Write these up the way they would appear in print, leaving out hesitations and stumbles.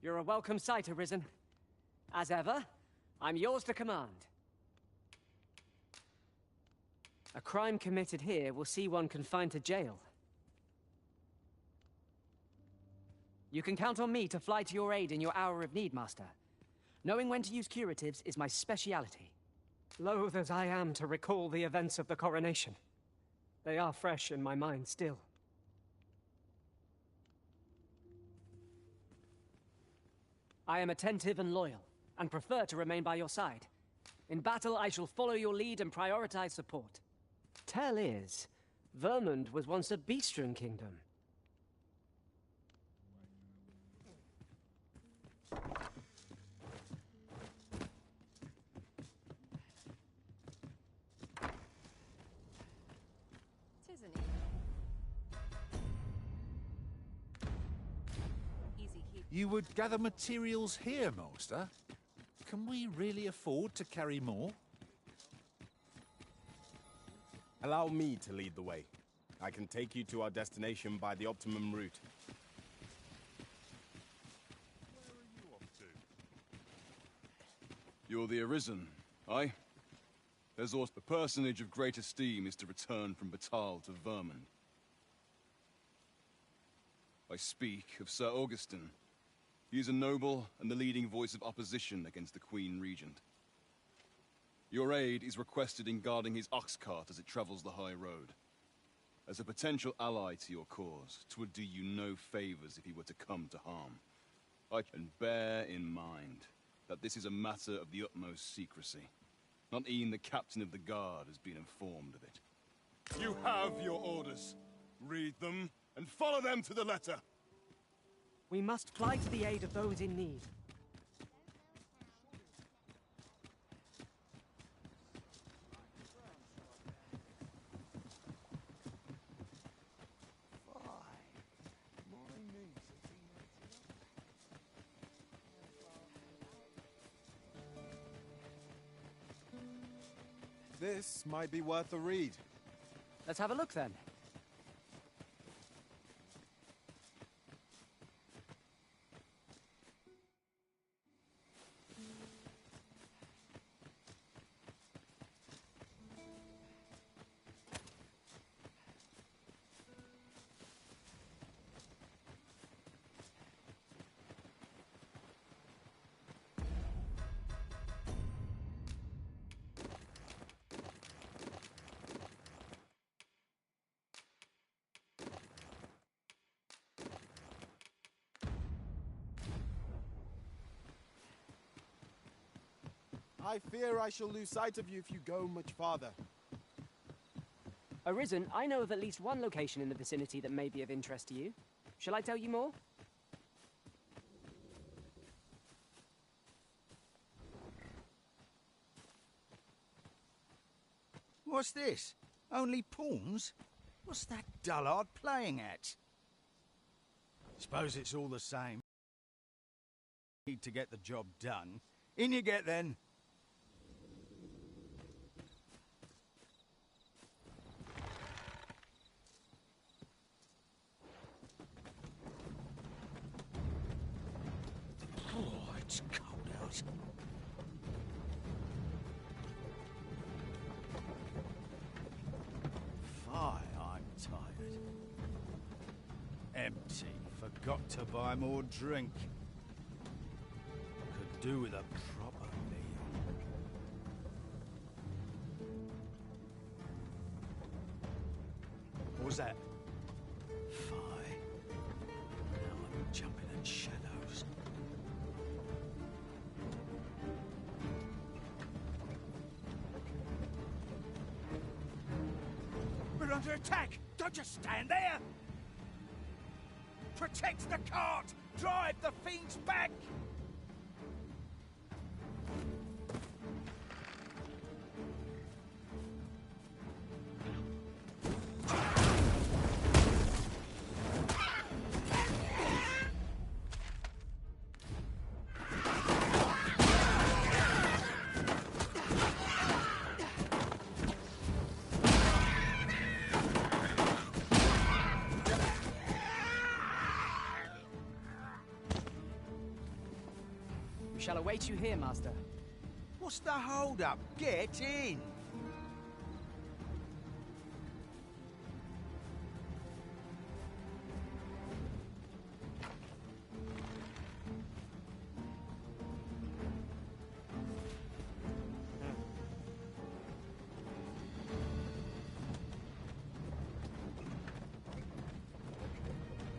You're a welcome sight, Arisen. As ever, I'm yours to command. A crime committed here will see one confined to jail. You can count on me to fly to your aid in your hour of need, Master. Knowing when to use curatives is my speciality. Loath as I am to recall the events of the coronation, they are fresh in my mind still. I am attentive and loyal, and prefer to remain by your side. In battle, I shall follow your lead and prioritize support. Tell is, Vermund was once a Beastren kingdom. You would gather materials here, Master? Can we really afford to carry more? Allow me to lead the way. I can take you to our destination by the optimum route. Where are you off to? You're the Arisen, aye? There's also the personage of great esteem is to return from Batal to Vermund. I speak of Sir Augustin. He is a noble and the leading voice of opposition against the Queen Regent. Your aid is requested in guarding his ox cart as it travels the high road. As a potential ally to your cause, 'twould do you no favors if he were to come to harm. And bear in mind that this is a matter of the utmost secrecy. Not even the captain of the guard has been informed of it. You have your orders. Read them and follow them to the letter. We must fly to the aid of those in need. This might be worth a read. Let's have a look then. I fear I shall lose sight of you if you go much farther. Arisen, I know of at least one location in the vicinity that may be of interest to you. Shall I tell you more? What's this? Only pawns? What's that dullard playing at? Suppose it's all the same. Need to get the job done. In you get then. Oh, it's cold out. Fie, I'm tired. Empty. Forgot to buy more drink. Could do with a proper meal. What was that? Fie. Now I'm jumping at shadows. We're under attack! Don't just stand there! Protect the cart! Drive the fiends back! shall await you here, Master. What's the hold-up? Get in!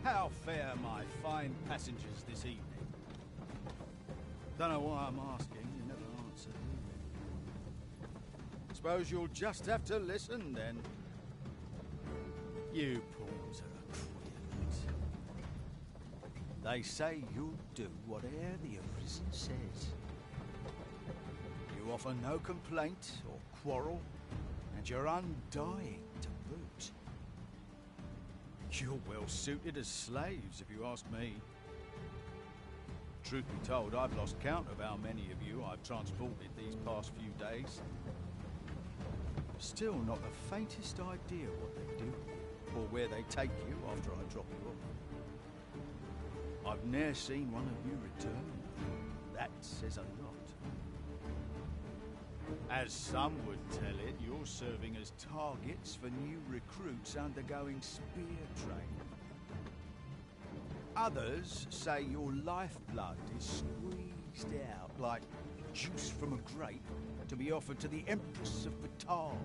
How fare my fine passengers this evening? Don't know why I'm asking, you never answer. Suppose you'll just have to listen then. You pawns are a queer lot. They say you'll do whatever the arisen says. You offer no complaint or quarrel, and you're undying to boot. You're well suited as slaves, if you ask me. Truth be told, I've lost count of how many of you I've transported these past few days. Still not the faintest idea what they do, or where they take you after I drop you off. I've ne'er seen one of you return. That says a lot. As some would tell it, you're serving as targets for new recruits undergoing spear training. Others say your lifeblood is squeezed out like juice from a grape to be offered to the Empress of Batal.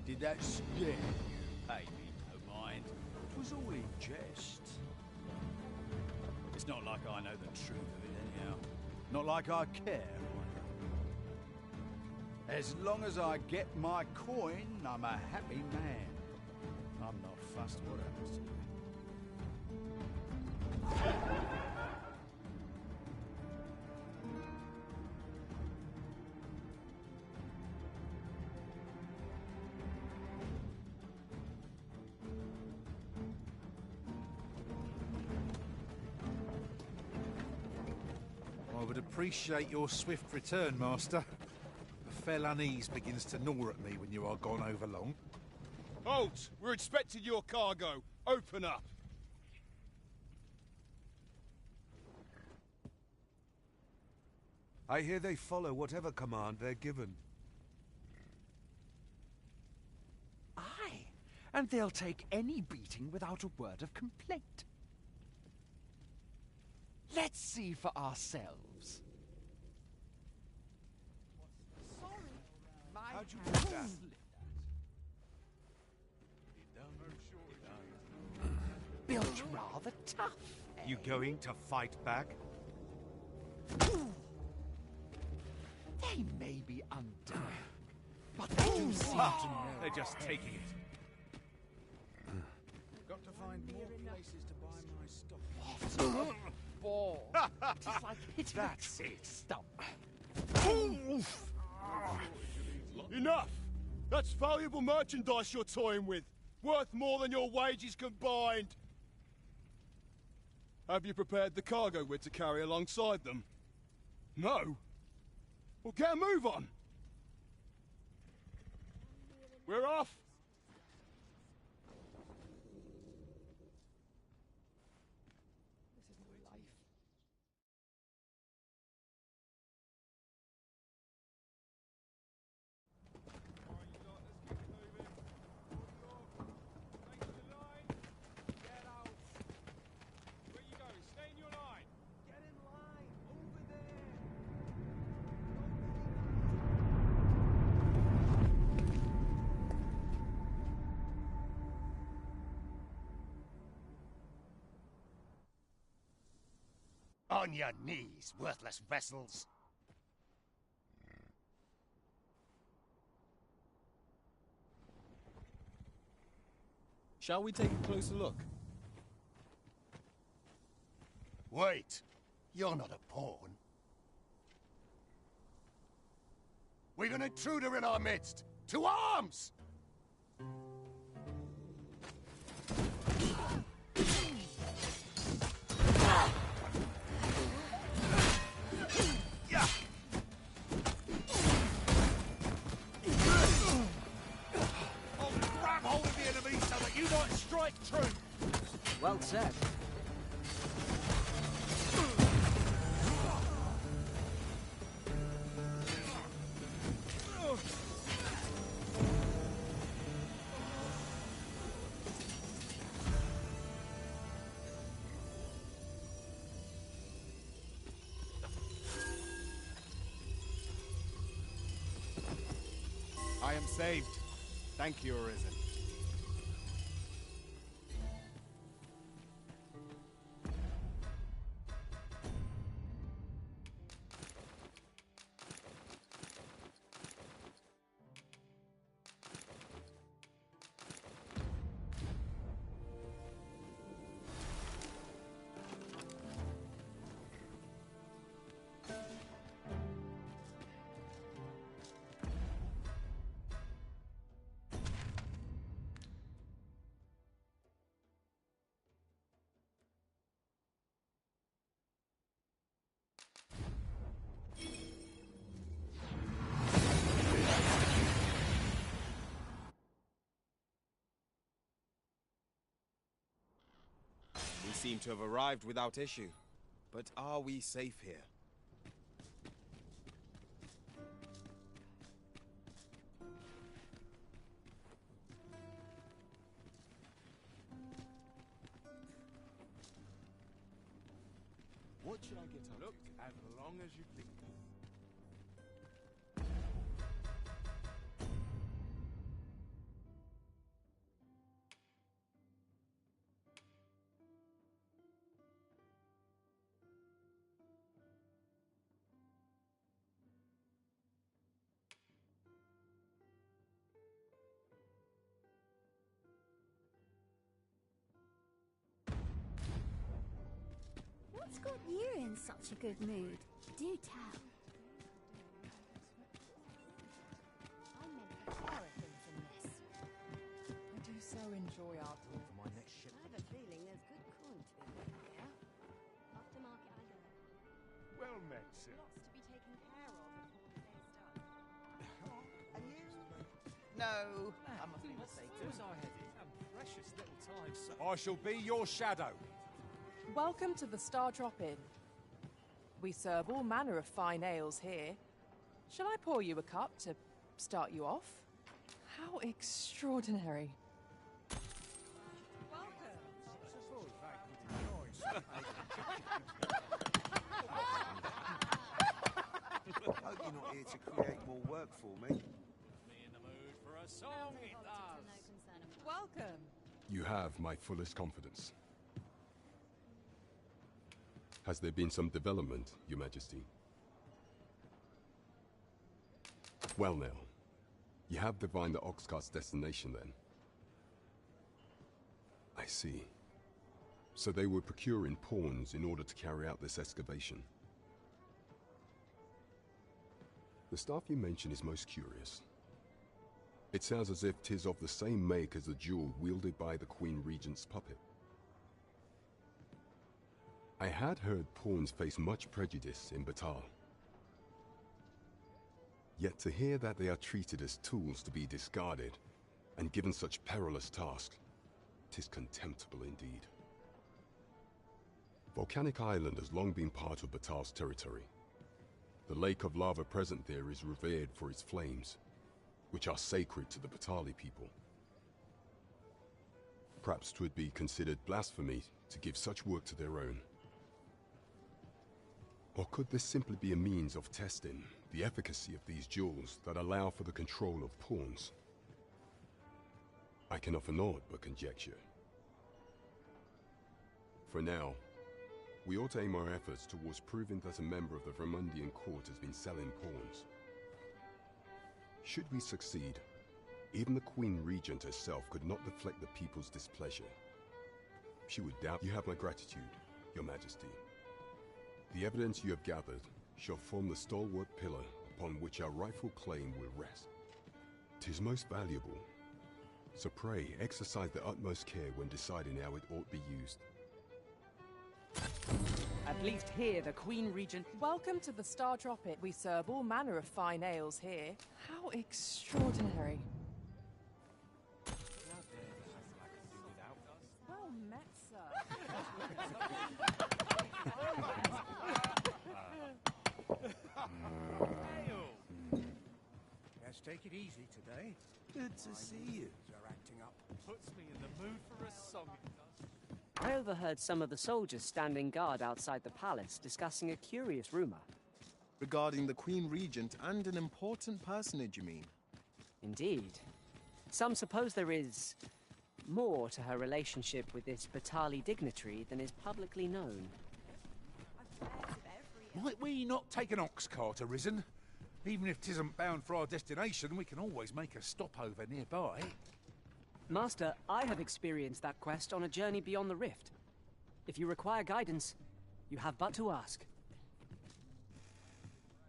Did that scare you? Pay me no mind. It was all in jest. It's not like I know the truth of it anyhow. Not like I care either. As long as I get my coin, I'm a happy man. I'm not fussed what happens to you. I would appreciate your swift return, Master. The fell unease begins to gnaw at me when you are gone over long. Halt! We're expecting your cargo. Open up. I hear they follow whatever command they're given. Aye, and they'll take any beating without a word of complaint. Let's see for ourselves. Sorry, my How'd you do that? slipped. Built rather tough. You going to fight back? They may be undone, but they do seem to know. They're just taking it. Got to find more places to buy my stock. What a ball. It's like hitting That's a it. stump. Enough! That's valuable merchandise you're toying with. Worth more than your wages combined. Have you prepared the cargo we're to carry alongside them? No? Well, get a move on. We're off. This is no life. On your knees, worthless vessels. Shall we take a closer look? Wait, you're not a pawn. We've an intruder in our midst. To arms! Well said. Saved. Thank you, Arisen. We seem to have arrived without issue. But are we safe here? What should I get up? Look as long as you please. What's got you in such a good mood? Do tell. I'm meant to borrow things from this. I do so enjoy our tour. My next ship. I have a feeling there's good coin to be made here. Aftermarket I go. Well met, sir. Lots to be taken care of before the day's done. And you? No, I must be mistaken. Where's our headed? Precious little time, sir. I shall be your shadow. Welcome to the Star Drop Inn. We serve all manner of fine ales here. Shall I pour you a cup to start you off? How extraordinary. I hope you're not here to create more work for me. In the mood for a song, it does. Welcome. You have my fullest confidence. Has there been some development, Your Majesty? Well now, you have divined the Oxcart's destination then. I see. So they were procuring pawns in order to carry out this excavation. The stuff you mention is most curious. It sounds as if 'tis of the same make as the jewel wielded by the Queen Regent's puppet. I had heard pawns face much prejudice in Batal. Yet to hear that they are treated as tools to be discarded and given such perilous tasks, 'tis contemptible indeed. Volcanic Island has long been part of Batal's territory. The lake of lava present there is revered for its flames, which are sacred to the Batali people. Perhaps 'twould be considered blasphemy to give such work to their own. Or could this simply be a means of testing the efficacy of these jewels that allow for the control of pawns? I can offer naught but conjecture. For now, we ought to aim our efforts towards proving that a member of the Vermundian court has been selling pawns. Should we succeed, even the Queen Regent herself could not deflect the people's displeasure. She would doubt. You have my gratitude, Your Majesty. The evidence you have gathered shall form the stalwart pillar upon which our rightful claim will rest. 'Tis most valuable, so pray exercise the utmost care when deciding how it ought be used. At least here the Queen Regent... Welcome to the Star Drop Inn. We serve all manner of fine ales here. How extraordinary. Well met, sir. Let's take it easy today. Good to see you. You're acting up. Puts me in the mood for a song, it does. I overheard some of the soldiers standing guard outside the palace discussing a curious rumor. Regarding the Queen Regent and an important personage, you mean? Indeed. Some suppose there is more to her relationship with this Batali dignitary than is publicly known. Might we not take an ox cart, Arisen? Even if 'tisn't bound for our destination, we can always make a stopover nearby. Master, I have experienced that quest on a journey beyond the rift. If you require guidance, you have but to ask.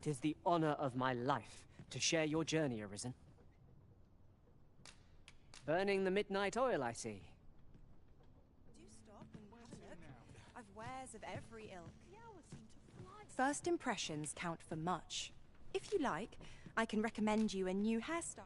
'Tis the honor of my life to share your journey, Arisen. Burning the midnight oil, I see. Do stop and have a look. I've wares of every ilk. First impressions count for much. If you like, I can recommend you a new hairstyle.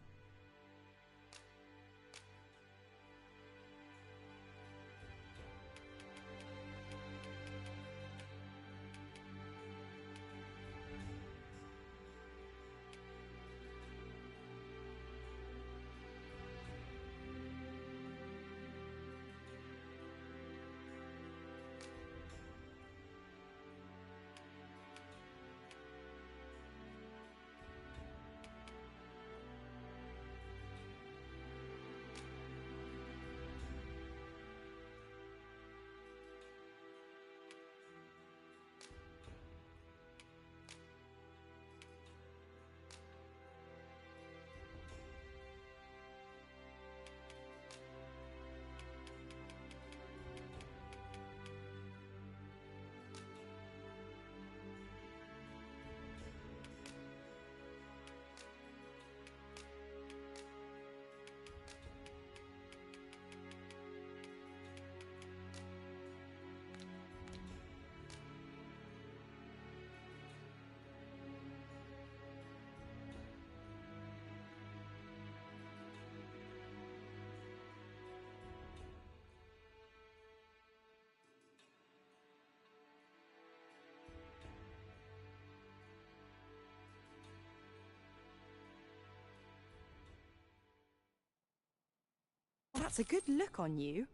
That's a good look on you.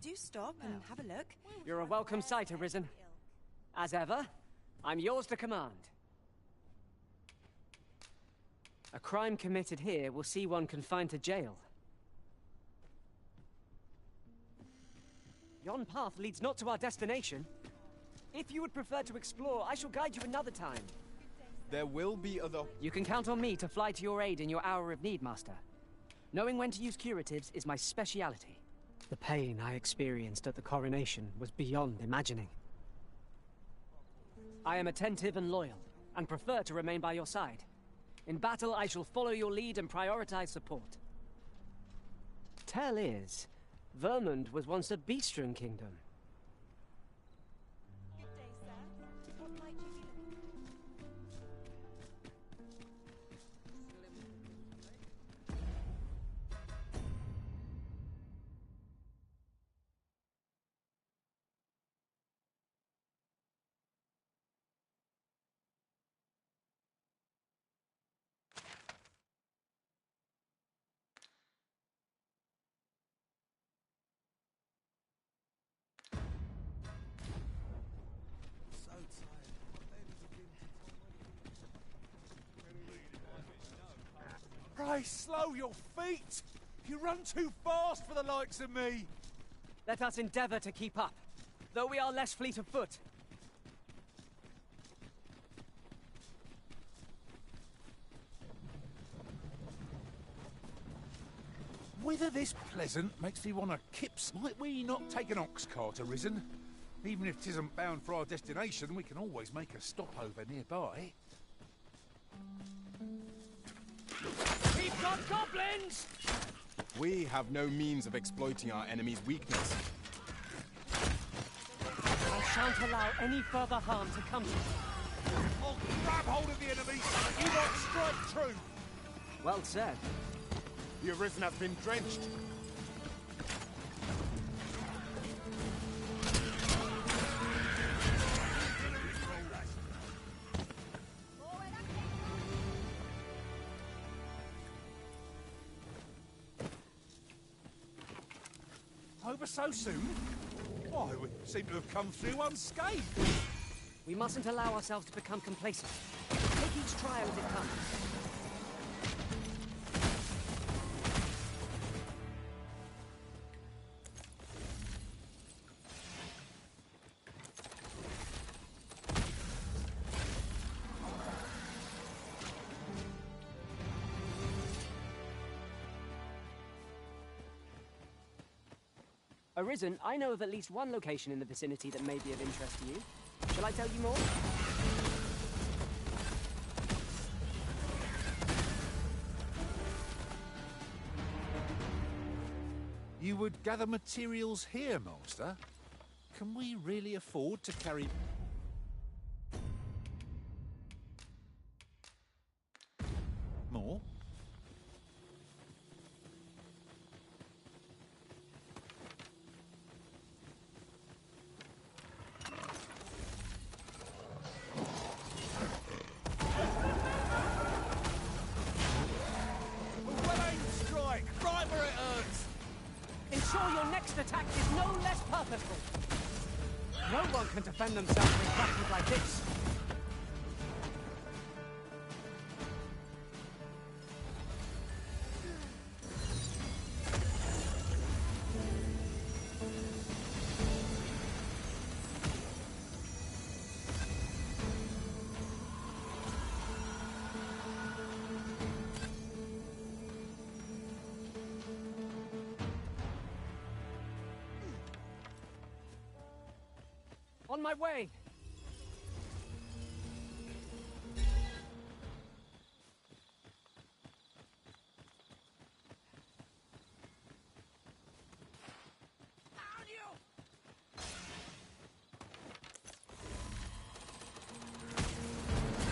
Do stop and have a look. You're a welcome sight, Arisen. As ever, I'm yours to command. A crime committed here will see one confined to jail. Yon path leads not to our destination. If you would prefer to explore, I shall guide you another time. There will be other... You can count on me to fly to your aid in your hour of need, Master. Knowing when to use curatives is my speciality. The pain I experienced at the coronation was beyond imagining. I am attentive and loyal, and prefer to remain by your side. In battle, I shall follow your lead and prioritize support. Tell is, Vermund was once a beastren kingdom. Good day, sir. What might you be looking Pray, slow your feet! You run too fast for the likes of me! Let us endeavor to keep up, though we are less fleet of foot. Whether this pleasant makes me want to kips, might we not take an ox cart, Arisen? Even if 'tisn't bound for our destination, we can always make a stopover nearby. We've got goblins! We have no means of exploiting our enemy's weakness. I shan't allow any further harm to come to you. I'll grab hold of the enemy! You might strike true! Well said. The Arisen has been drenched. Over so soon? Why, we seem to have come through unscathed. We mustn't allow ourselves to become complacent. Take each trial as it comes. Arisen, I know of at least one location in the vicinity that may be of interest to you. Shall I tell you more? You would gather materials here, Master? Can we really afford to carry... more? Ensure your next attack is no less purposeful. No one can defend themselves with battles like this. On my way!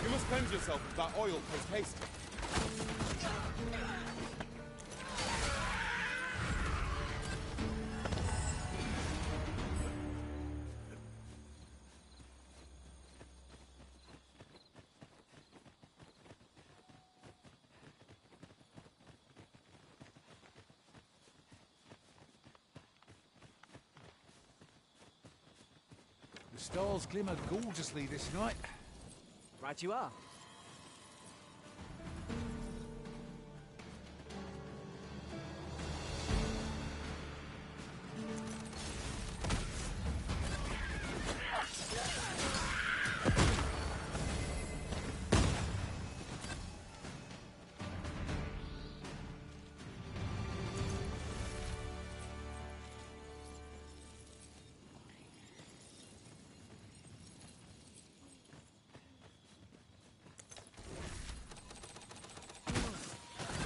You must cleanse yourself with that oil post-haste. The stars glimmer gorgeously this night. Right you are.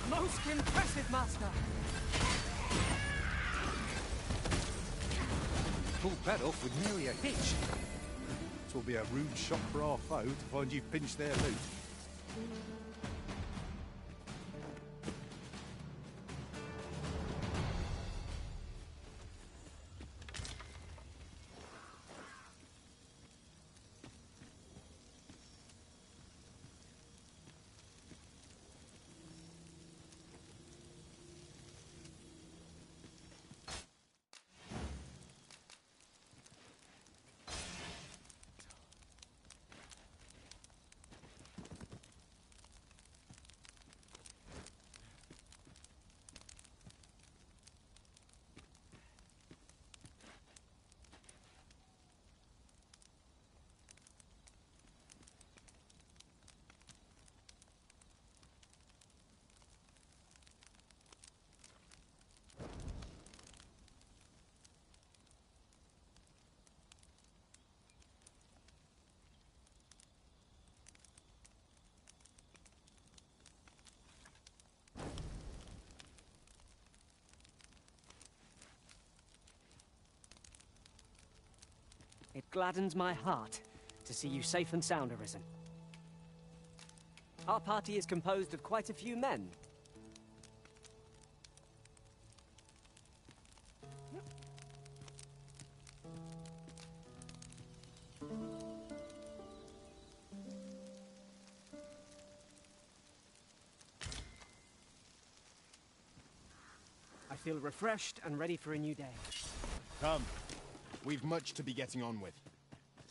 Most impressive, Master! Pulled that off with nary a hitch. Twill be a rude shock for our foe to find you've pinched their loot. It gladdens my heart to see you safe and sound, Arisen. Our party is composed of quite a few men. I feel refreshed and ready for a new day. Come. We've much to be getting on with.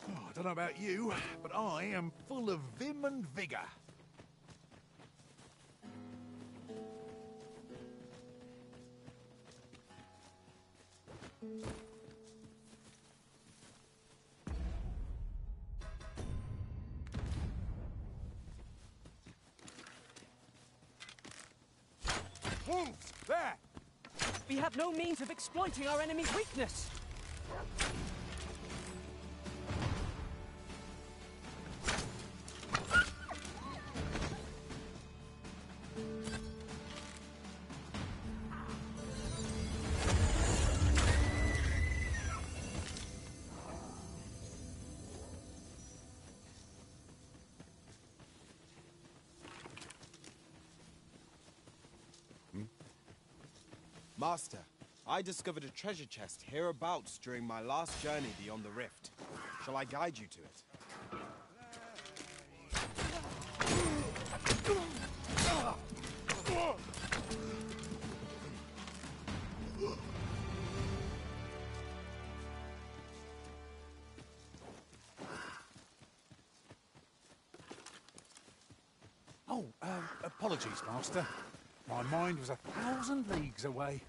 Oh, I don't know about you, but I am full of vim and vigour. Wolves! There! We have no means of exploiting our enemy's weakness! Master, I discovered a treasure chest hereabouts during my last journey beyond the rift. Shall I guide you to it? Oh, apologies, Master. My mind was 1,000 leagues away.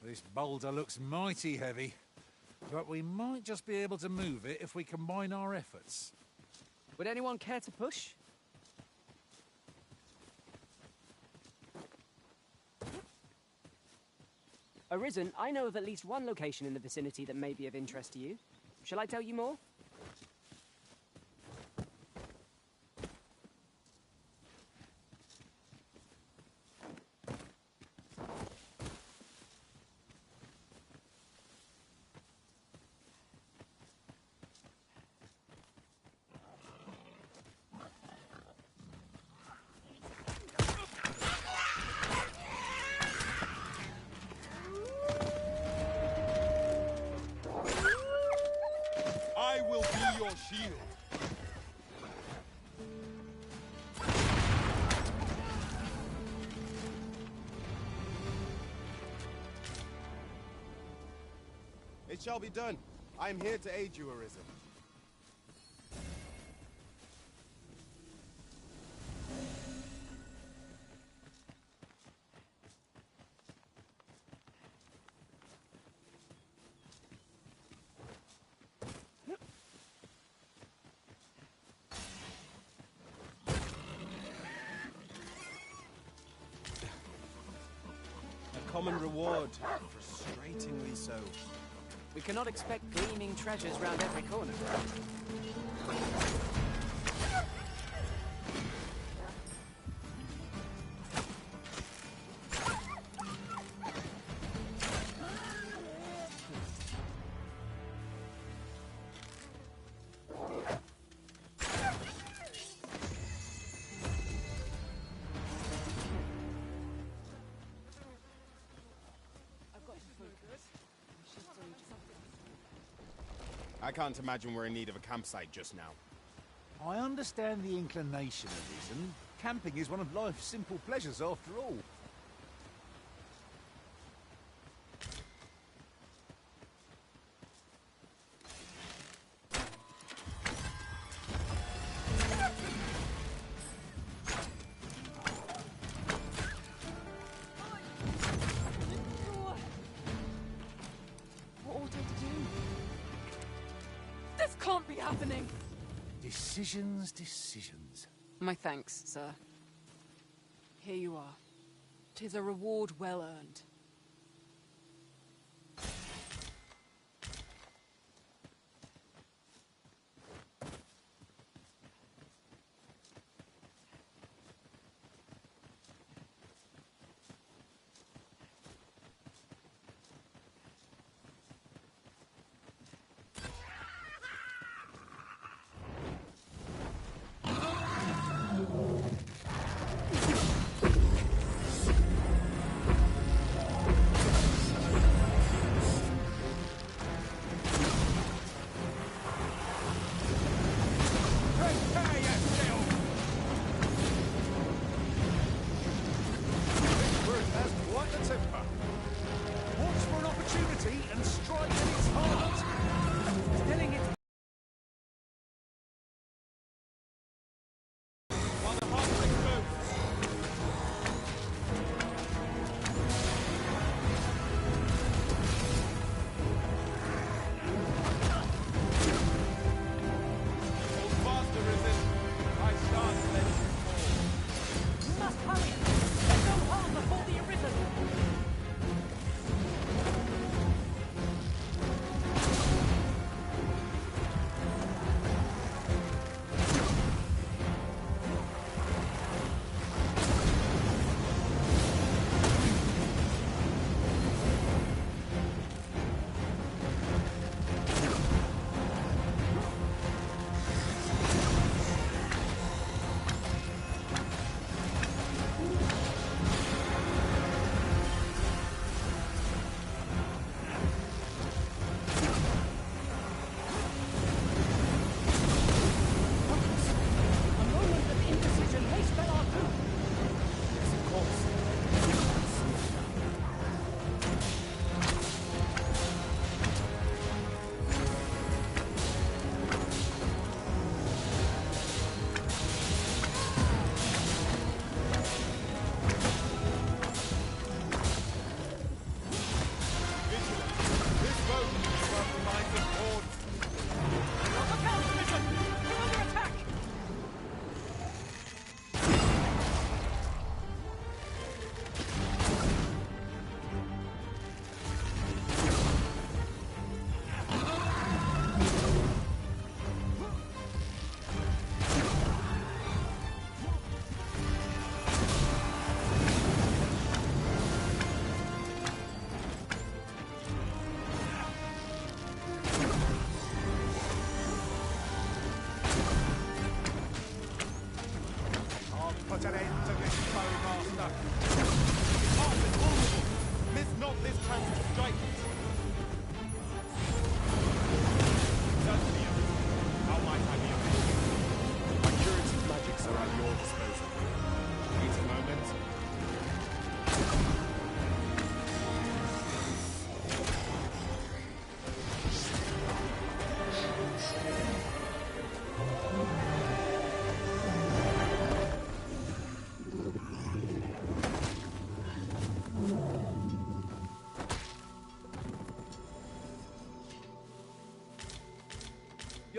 This boulder looks mighty heavy, but we might just be able to move it if we combine our efforts. Would anyone care to push? Arisen, I know of at least one location in the vicinity that may be of interest to you. Shall I tell you more? I will be your shield. It shall be done. I am here to aid you, Arisen. A common reward, frustratingly so. We cannot expect gleaming treasures round every corner. I can't imagine we're in need of a campsite just now. I understand the inclination of Arisen. Camping is one of life's simple pleasures after all. What ought I to do? This can't be happening! Decisions, decisions. My thanks, sir. Here you are. 'Tis a reward well earned.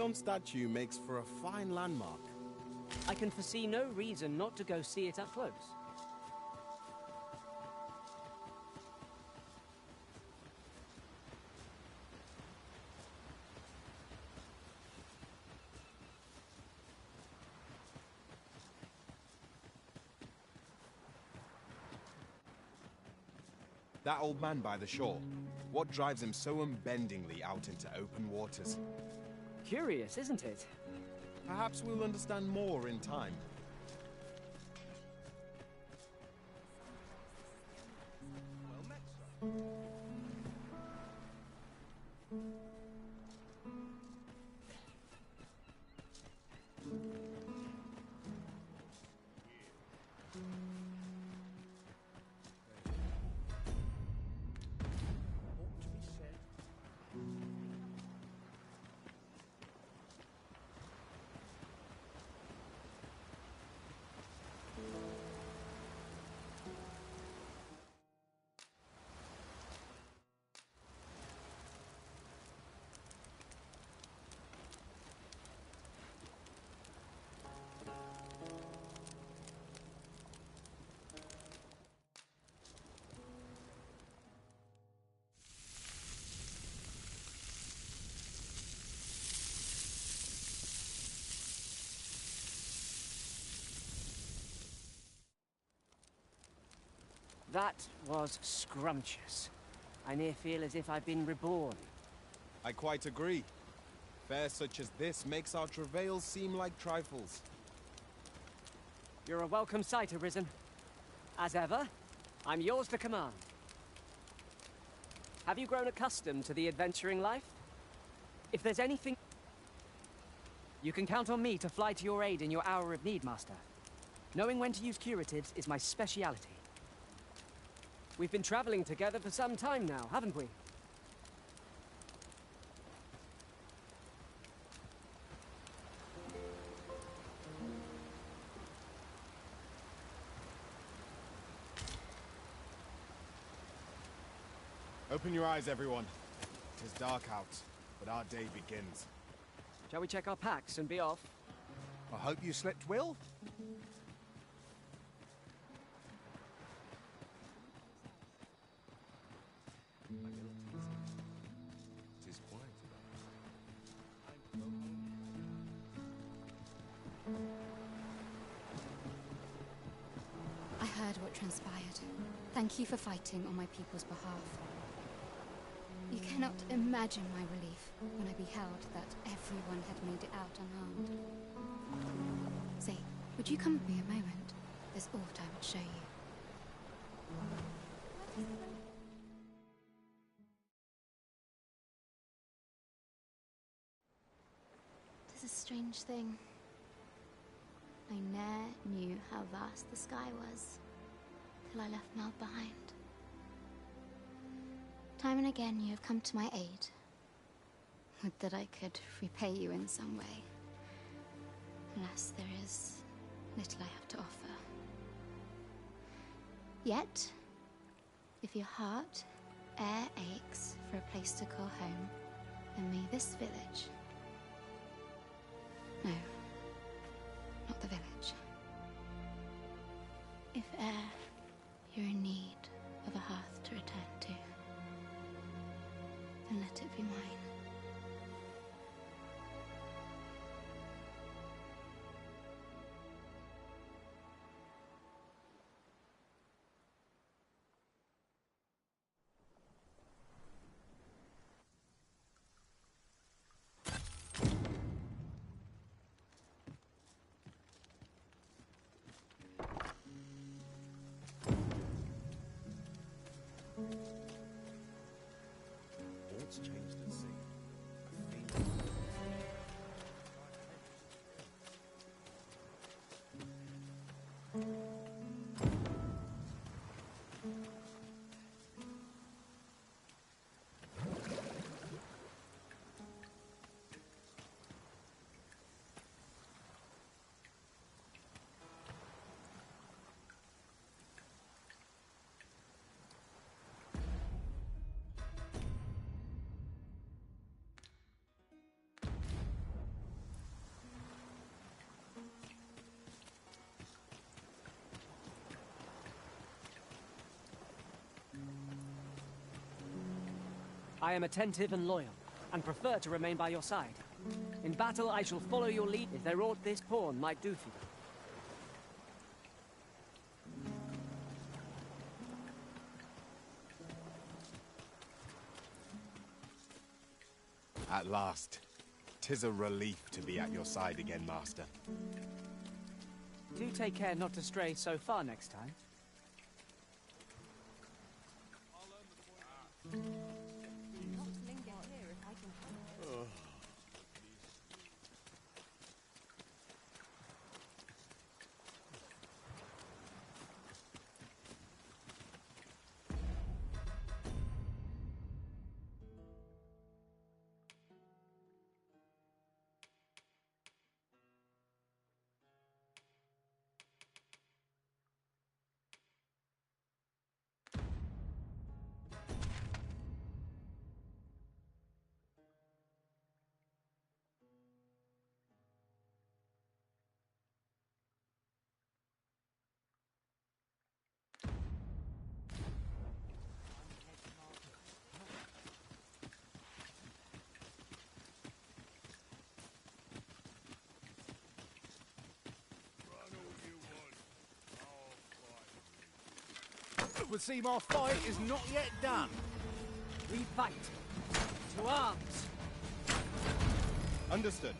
stone statue makes for a fine landmark. I can foresee no reason not to go see it up close. That old man by the shore, what drives him so unbendingly out into open waters? Curious, isn't it? Perhaps we'll understand more in time. That was scrumptious. I near feel as if I've been reborn. I quite agree. Fare such as this makes our travails seem like trifles. You're a welcome sight, Arisen. As ever, I'm yours to command. Have you grown accustomed to the adventuring life? If there's anything... You can count on me to fly to your aid in your hour of need, Master. Knowing when to use curatives is my speciality. We've been traveling together for some time now, haven't we? Open your eyes, everyone. It is dark out, but our day begins. Shall we check our packs and be off? I hope you slept well. I heard what transpired. Thank you for fighting on my people's behalf. You cannot imagine my relief when I beheld that everyone had made it out unharmed. Say, would you come with me a moment? There's aught I would show you. Tis a strange thing. I ne'er knew how vast the sky was, till I left Mel behind. Time and again you have come to my aid. Would that I could repay you in some way. Alas, there is little I have to offer. Yet, if your heart e'er aches for a place to call home, then may this village... No, not the village. If e'er you're in need of a hearth to return to, then let it be mine. I am attentive and loyal, and prefer to remain by your side. In battle, I shall follow your lead if there aught this pawn might do for you. At last. 'Tis a relief to be at your side again, Master. Do take care not to stray so far next time. Would seem our fight is not yet done. We fight. To arms. Understood.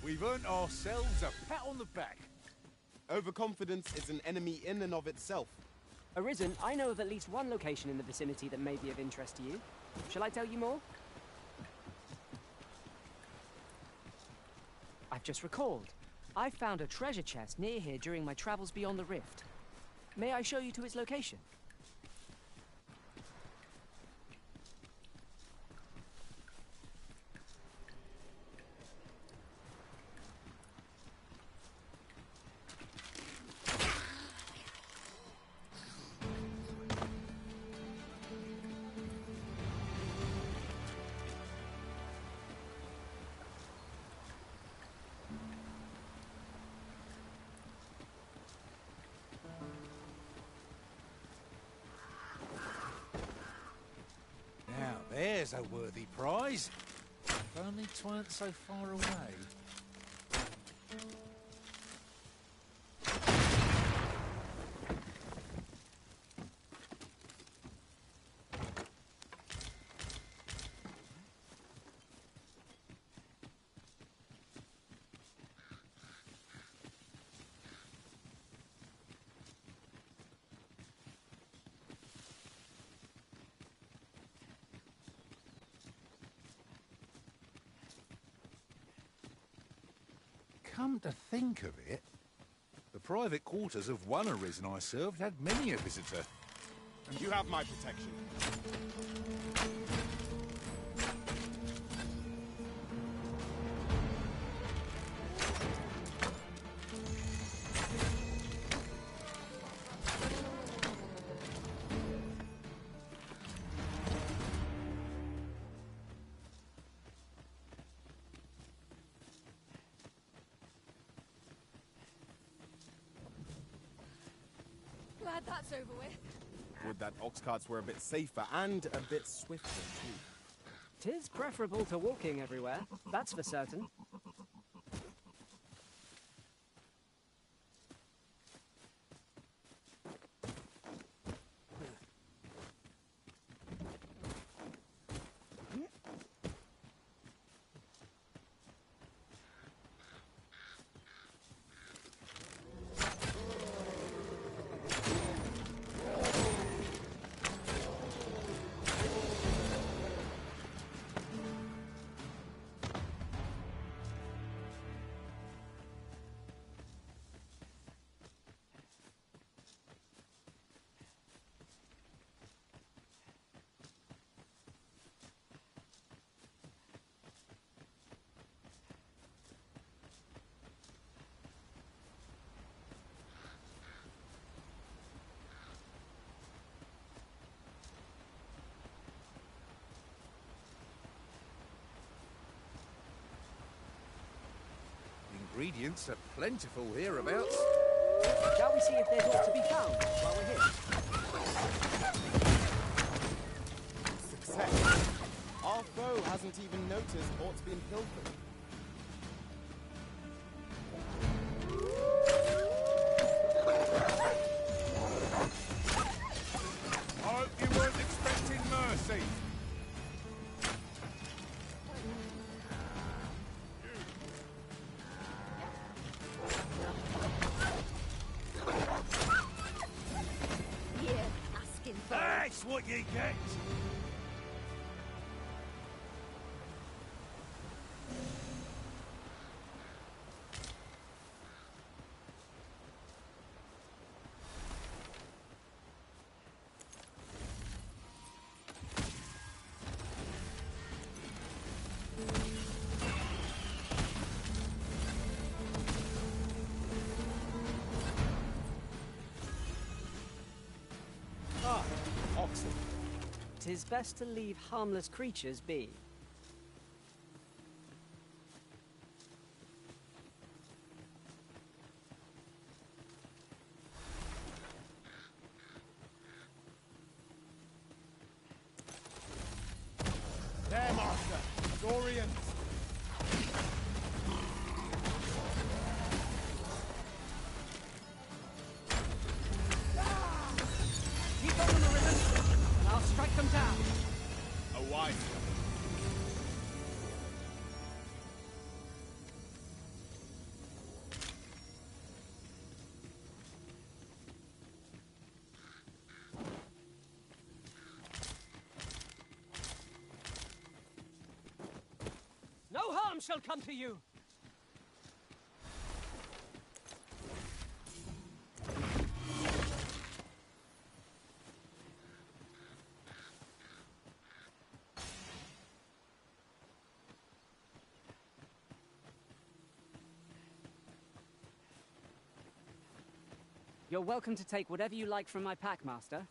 We've earned ourselves a pat on the back. Overconfidence is an enemy in and of itself. Arisen, I know of at least one location in the vicinity that may be of interest to you. Shall I tell you more? I've just recalled. I found a treasure chest near here during my travels beyond the rift. May I show you to its location? Now, there's a worthy prize. If only 'tweren't so far away. Come to think of it, the private quarters of one Arisen I served had many a visitor. And you have my protection. Glad that's over with. Would that ox carts were a bit safer and a bit swifter too. 'Tis preferable to walking everywhere, that's for certain. ingredients are plentiful hereabouts. Shall we see if there's aught to be found while we're here? Success. Our foe hasn't even noticed aught's been pilfered. I hope you weren't expecting mercy. That's what you get. Oxen. 'Tis best to leave harmless creatures be. There, Master! Dorians! Keep on them, Arisen, and I'll strike them down. A wise one. No harm shall come to you. You're welcome to take whatever you like from my pack, Master.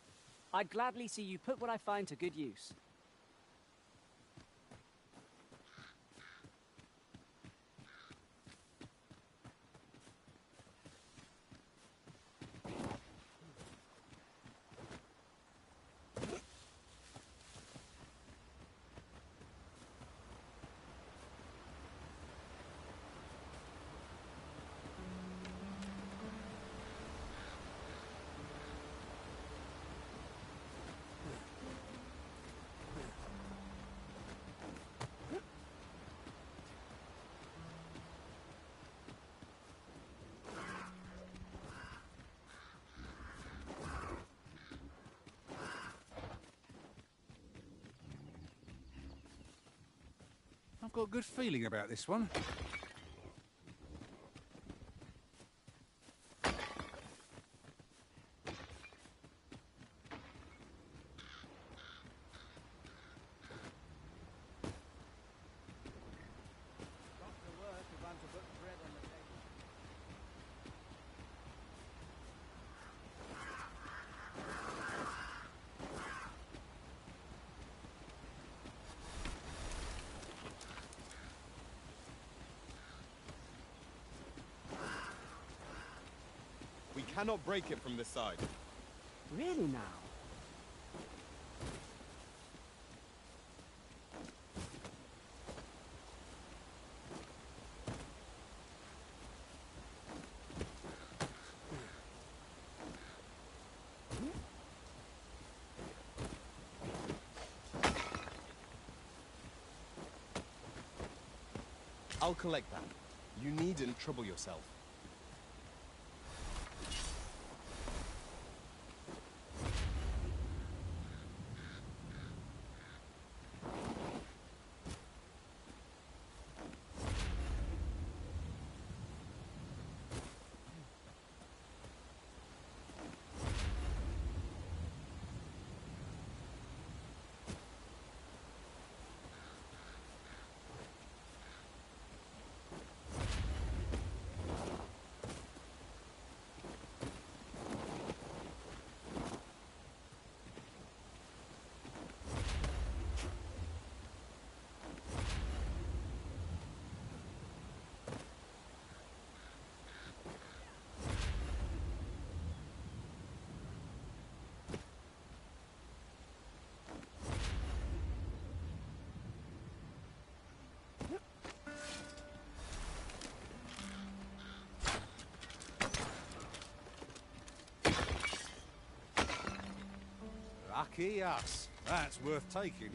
I'd gladly see you put what I find to good use. I've got a good feeling about this one. We cannot break it from this side. Really now? I'll collect that. You needn't trouble yourself. Lucky us. That's worth taking.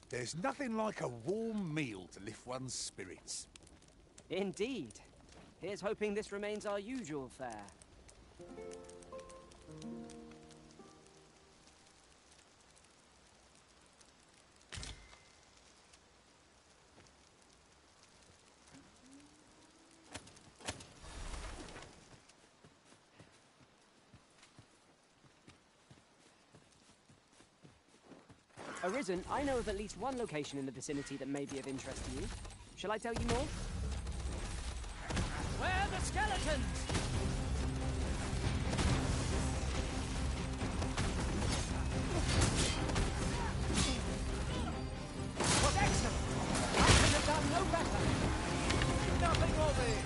There's nothing like a warm meal to lift one's spirits. Indeed. Here's hoping this remains our usual fare. Arisen, I know of at least one location in the vicinity that may be of interest to you. Shall I tell you more? Where are the skeletons? Was excellent! I could have done no better! Nothing of it!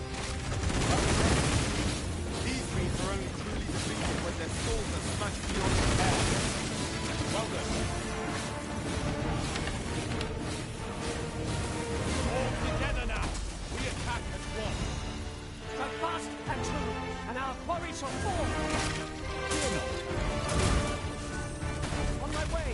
These beasts are only truly defeated when their souls are smashed beyond repair. Well done. Together now! We attack as one! Strike fast and true, and our quarry shall fall! Fear not! On my way!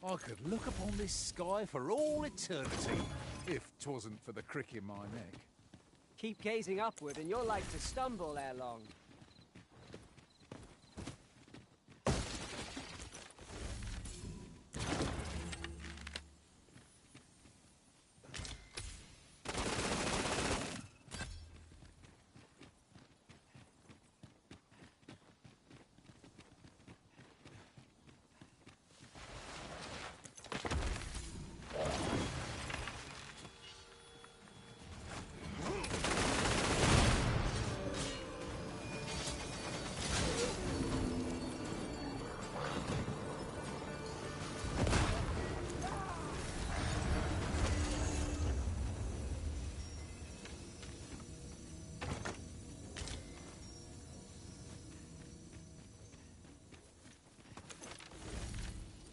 I could look upon this sky for all eternity, if 'twasn't for the crick in my neck. Keep gazing upward and you're like to stumble ere long.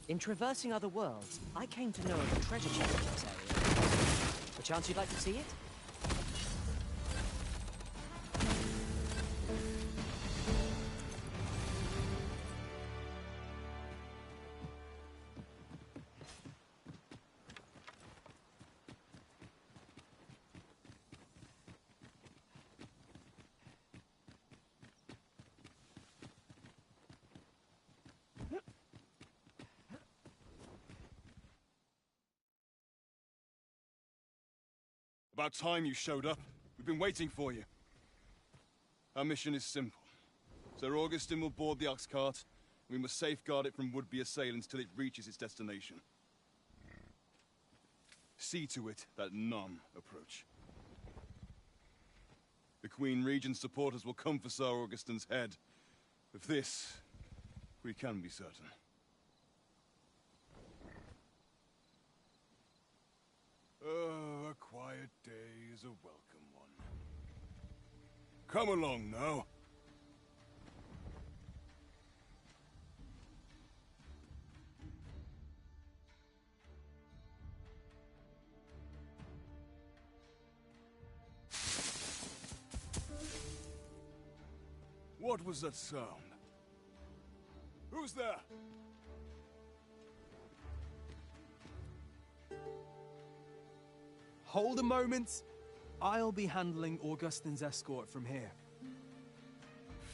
In traversing other worlds, I came to know of a treasure chest in this area. Perchance you'd like to see it? About time you showed up. We've been waiting for you. Our mission is simple. Sir Augustin will board the ox cart, and we must safeguard it from would-be assailants till it reaches its destination. See to it that none approach. The Queen Regent's supporters will come for Sir Augustin's head. Of this, we can be certain. Oh, a quiet day is a welcome one. Come along now. What was that sound? Who's there? Hold a moment. I'll be handling Augustin's escort from here.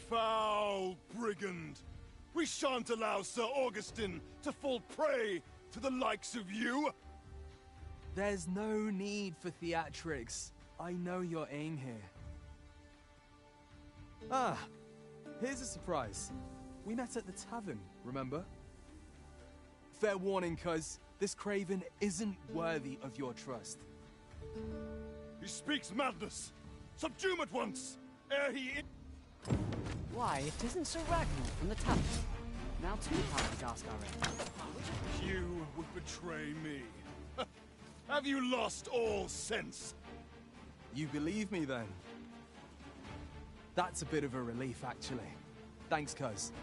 Foul brigand! We shan't allow Sir Augustin to fall prey to the likes of you! There's no need for theatrics. I know your aim here. Ah, here's a surprise. We met at the tavern, remember? Fair warning, cuz this craven isn't worthy of your trust. He speaks madness! Subdue him at once, ere he... Why, it isn't Sir Ragnar from the tavern. Now two parties ask our aid. You would betray me. Have you lost all sense? You believe me, then? That's a bit of a relief, actually. Thanks, cuz.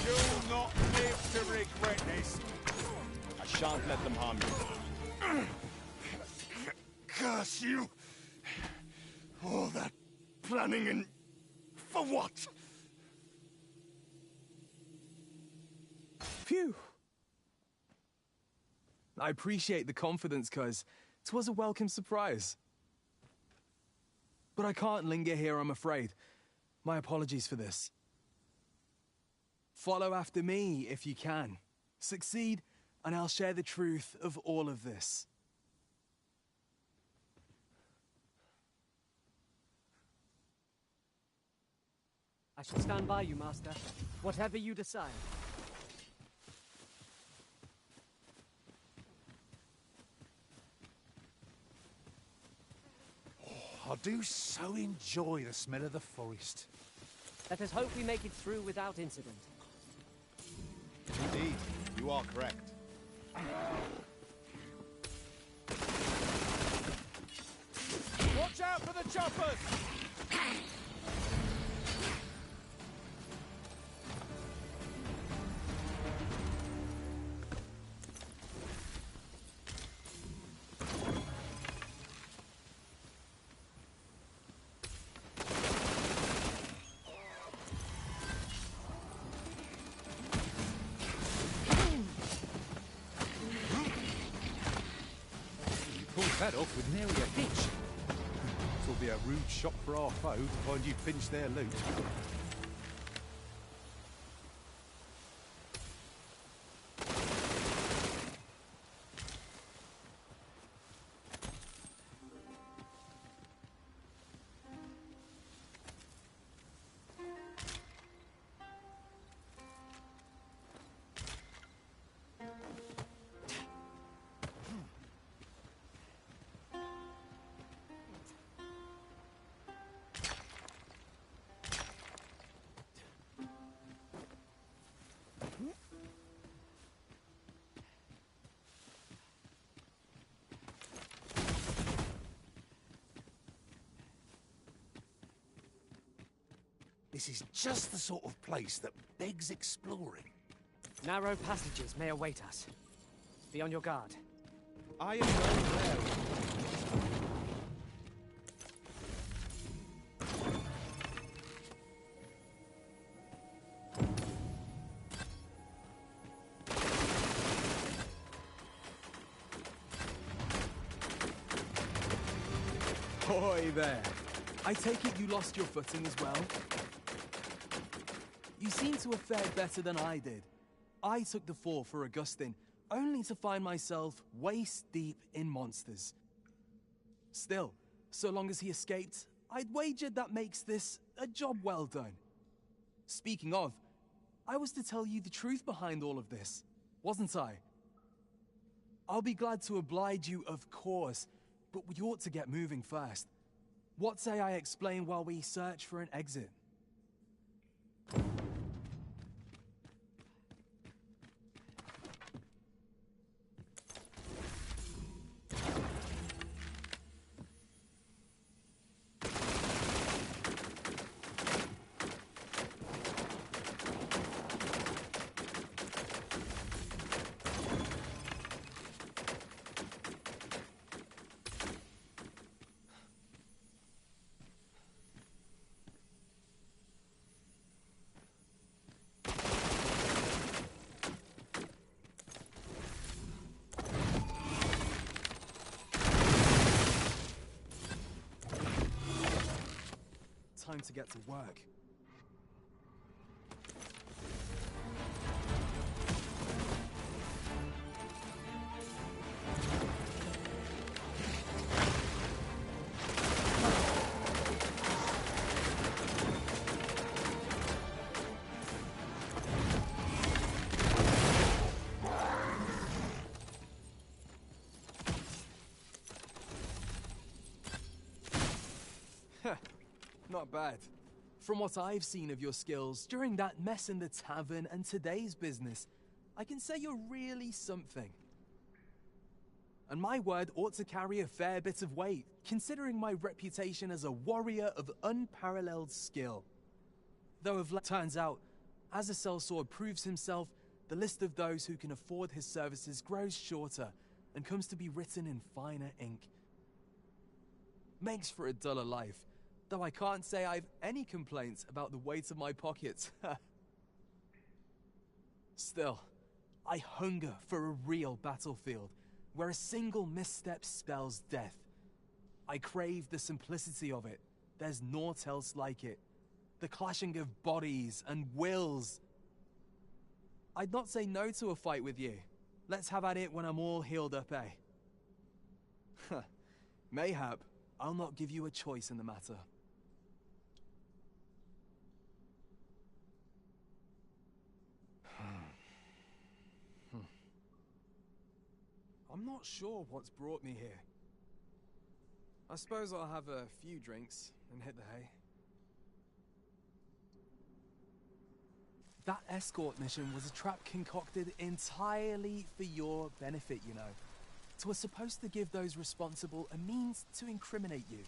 You'll not live to regret this. I shan't let them harm you. Curse you! All that planning and... for what? Phew! I appreciate the confidence, cuz 'twas a welcome surprise. But I can't linger here, I'm afraid. My apologies for this. Follow after me, if you can. Succeed, and I'll share the truth of all of this. I shall stand by you, Master. Whatever you decide. I do so enjoy the smell of the forest. Let us hope we make it through without incident. Indeed, you are correct. Watch out for the choppers! That off with nearly a hitch. It'll be a rude shock for our foe to find you finished their loot. This is just the sort of place that begs exploring. Narrow passages may await us. Be on your guard. I am well aware. Boy there. I take it you lost your footing as well? You seem to have fared better than I did. I took the fall for Augustin, only to find myself waist deep in monsters. Still, so long as he escaped, I'd wagered that makes this a job well done. Speaking of, I was to tell you the truth behind all of this, wasn't I? I'll be glad to oblige you, of course, but we ought to get moving first. What say I explain while we search for an exit? Time to get to work. Not bad. From what I've seen of your skills during that mess in the tavern and today's business, I can say you're really something. And my word ought to carry a fair bit of weight, considering my reputation as a warrior of unparalleled skill. Though of late turns out, as a sellsword proves himself, the list of those who can afford his services grows shorter and comes to be written in finer ink. Makes for a duller life. Though I can't say I've any complaints about the weight of my pockets. Still, I hunger for a real battlefield, where a single misstep spells death. I crave the simplicity of it. There's naught else like it. The clashing of bodies and wills. I'd not say no to a fight with you. Let's have at it when I'm all healed up, eh? Mayhap, I'll not give you a choice in the matter. I'm not sure what's brought me here. I suppose I'll have a few drinks and hit the hay. That escort mission was a trap concocted entirely for your benefit, you know. It was supposed to give those responsible a means to incriminate you.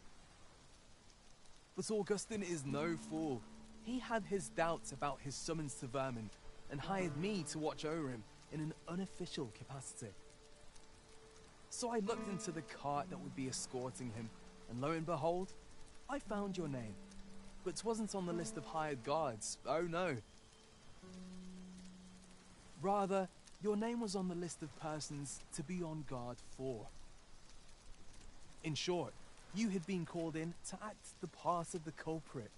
But Augustin is no fool. He had his doubts about his summons to Vermin and hired me to watch over him in an unofficial capacity. So I looked into the cart that would be escorting him, and lo and behold, I found your name. But 'twasn't on the list of hired guards, oh no. Rather, your name was on the list of persons to be on guard for. In short, you had been called in to act the part of the culprit.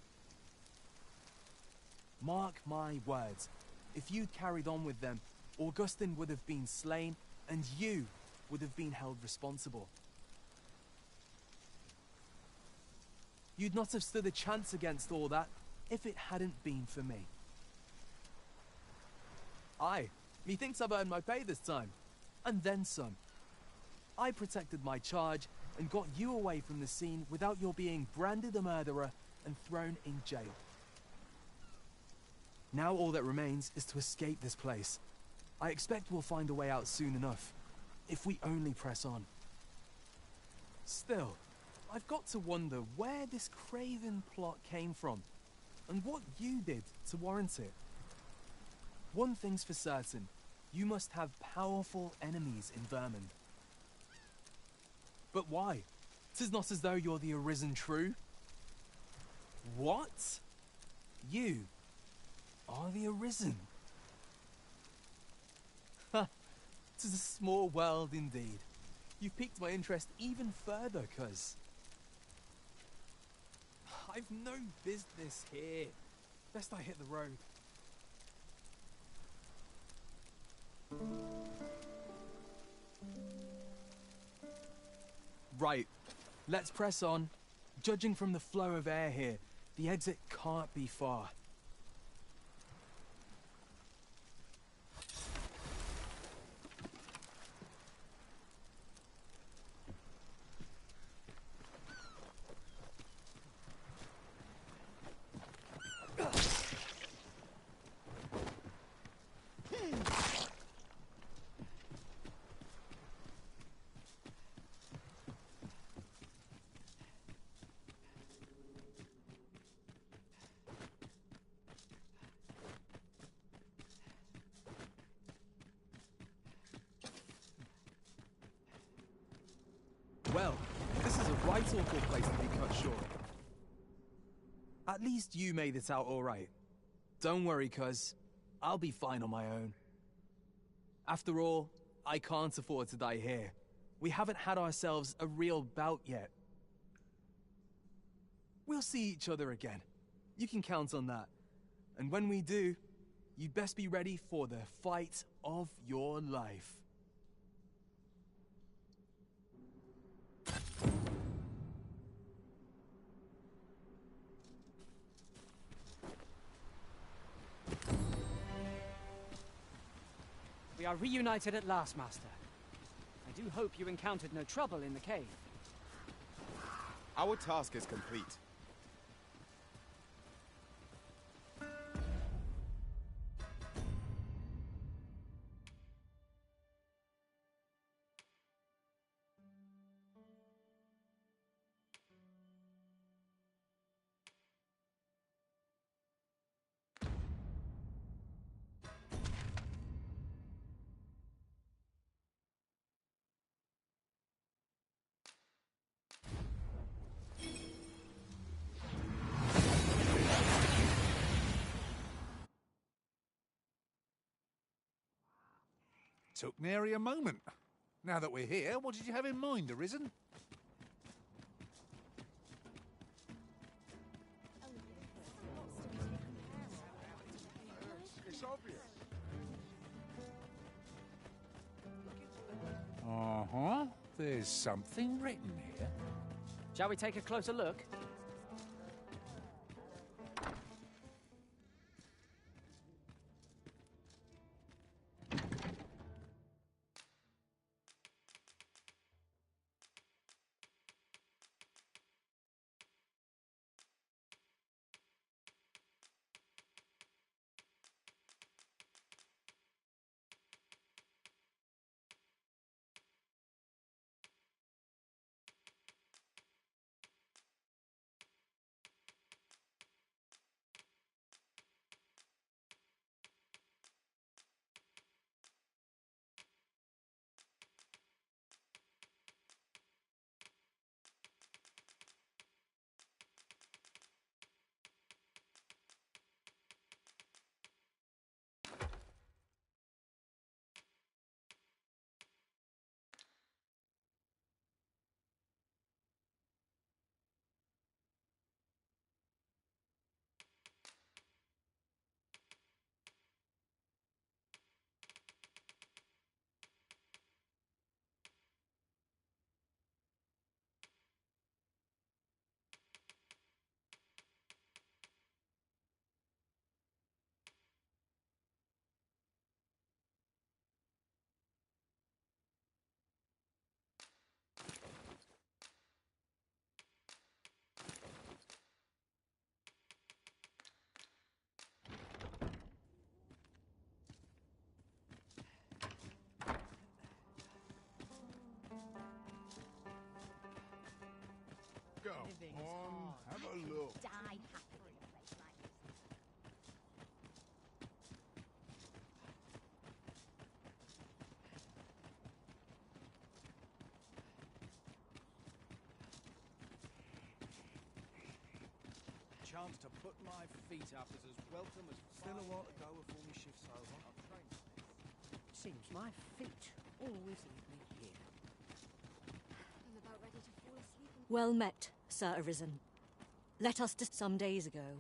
Mark my words, if you'd carried on with them, Augustin would have been slain, and you would have been held responsible. You'd not have stood a chance against all that if it hadn't been for me. Aye, methinks I've earned my pay this time, and then some. I protected my charge and got you away from the scene without your being branded a murderer and thrown in jail. Now all that remains is to escape this place. I expect we'll find a way out soon enough, if we only press on. Still, I've got to wonder where this craven plot came from. and what you did to warrant it. One thing's for certain, you must have powerful enemies in Vermund. But why? 'Tis not as though you're the Arisen True. What? You are the Arisen? Ha! 'Tis a small world indeed. You've piqued my interest even further, cuz I've no business here. Best I hit the road. Right, let's press on. Judging from the flow of air here, the exit can't be far. Well, this is a right awful place to be cut short. At least you made it out all right. Don't worry, cuz I'll be fine on my own. After all, I can't afford to die here. We haven't had ourselves a real bout yet. We'll see each other again. You can count on that. And when we do, you'd best be ready for the fight of your life. We are reunited at last, Master. I do hope you encountered no trouble in the cave. Our task is complete. Took nary a moment. Now that we're here, what did you have in mind, Arisen? It's obvious. Uh-huh. There's something written here. Shall we take a closer look? Go on, have a look. Die happy in a place like this. chance to put my feet up is as welcome as... Still a while to go before my shift's over. Seems my feet always lead me here. I'm about ready to fall asleep and... Well met, Sir Arisen. Let us some days ago,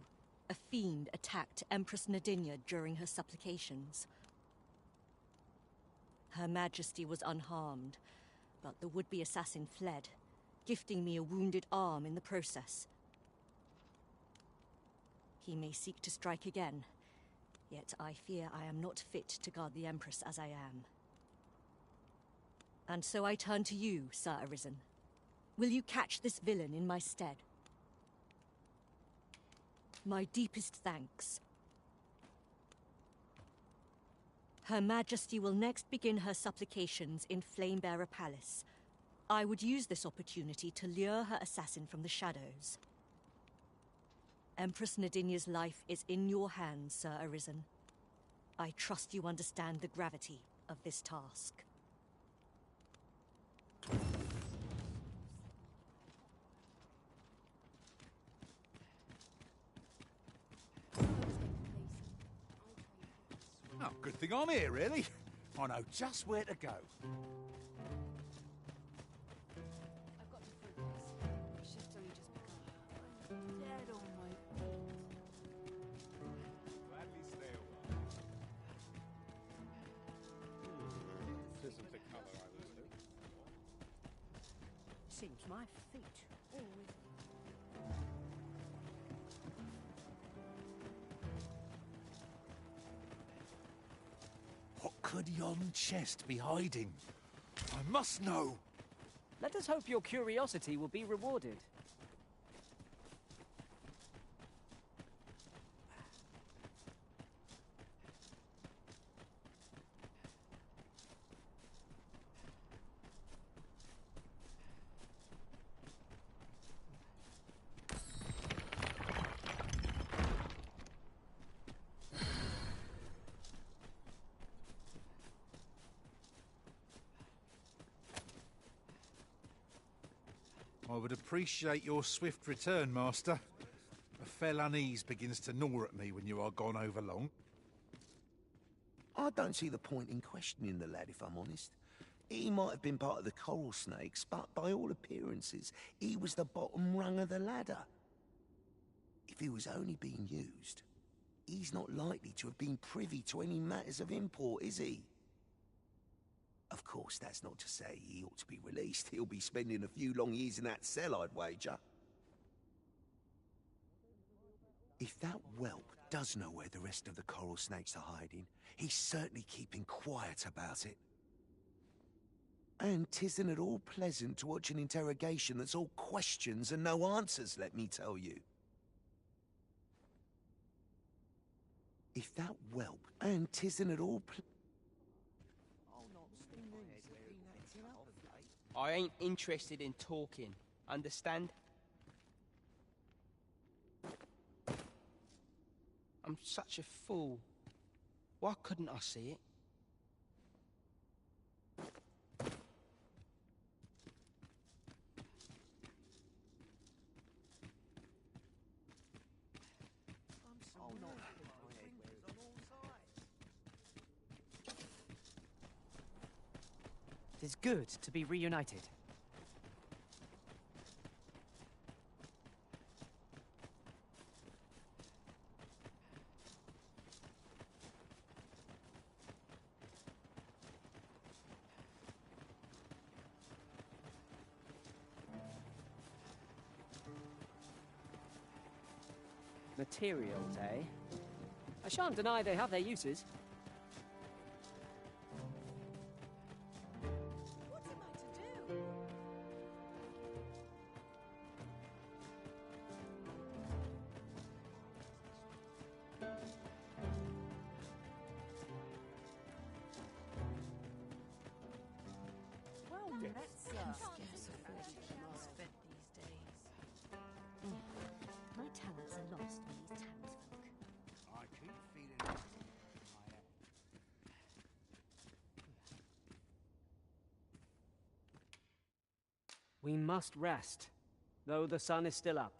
a fiend attacked Empress Nadinia during her supplications. Her Majesty was unharmed, but the would-be assassin fled, gifting me a wounded arm in the process. He may seek to strike again, yet I fear I am not fit to guard the Empress as I am. And so I turn to you, Sir Arisen. Will you catch this villain in my stead? My deepest thanks. Her Majesty will next begin her supplications in Flamebearer Palace. I would use this opportunity to lure her assassin from the shadows. Empress Nadinia's life is in your hands, Sir Arisen. I trust you understand the gravity of this task. Oh, good thing I'm here, really. I know just where to go. I've got to prove this. Shift's only just begun. I'm dead on my feet. Gladly stay a while. Isn't the colour I was hoping. Seems my feet always... What could yon chest be hiding? I must know. Let us hope your curiosity will be rewarded. I would appreciate your swift return, Master. A fell unease begins to gnaw at me when you are gone over long. I don't see the point in questioning the lad, if I'm honest. He might have been part of the coral snakes, but by all appearances, he was the bottom rung of the ladder. If he was only being used, he's not likely to have been privy to any matters of import, is he? Of course, that's not to say he ought to be released. He'll be spending a few long years in that cell, I'd wager. If that whelp does know where the rest of the coral snakes are hiding, he's certainly keeping quiet about it. And 'tisn't at all pleasant to watch an interrogation that's all questions and no answers, let me tell you. If that whelp, and 'tisn't at all I ain't interested in talking, understand? I'm such a fool. Why couldn't I see it? It is good to be reunited. Materials, eh? I shan't deny they have their uses. Scarce afford to keep us fed these days. My talents are lost on these townsfolk. I keep feeling it in my head. We must rest, though the sun is still up.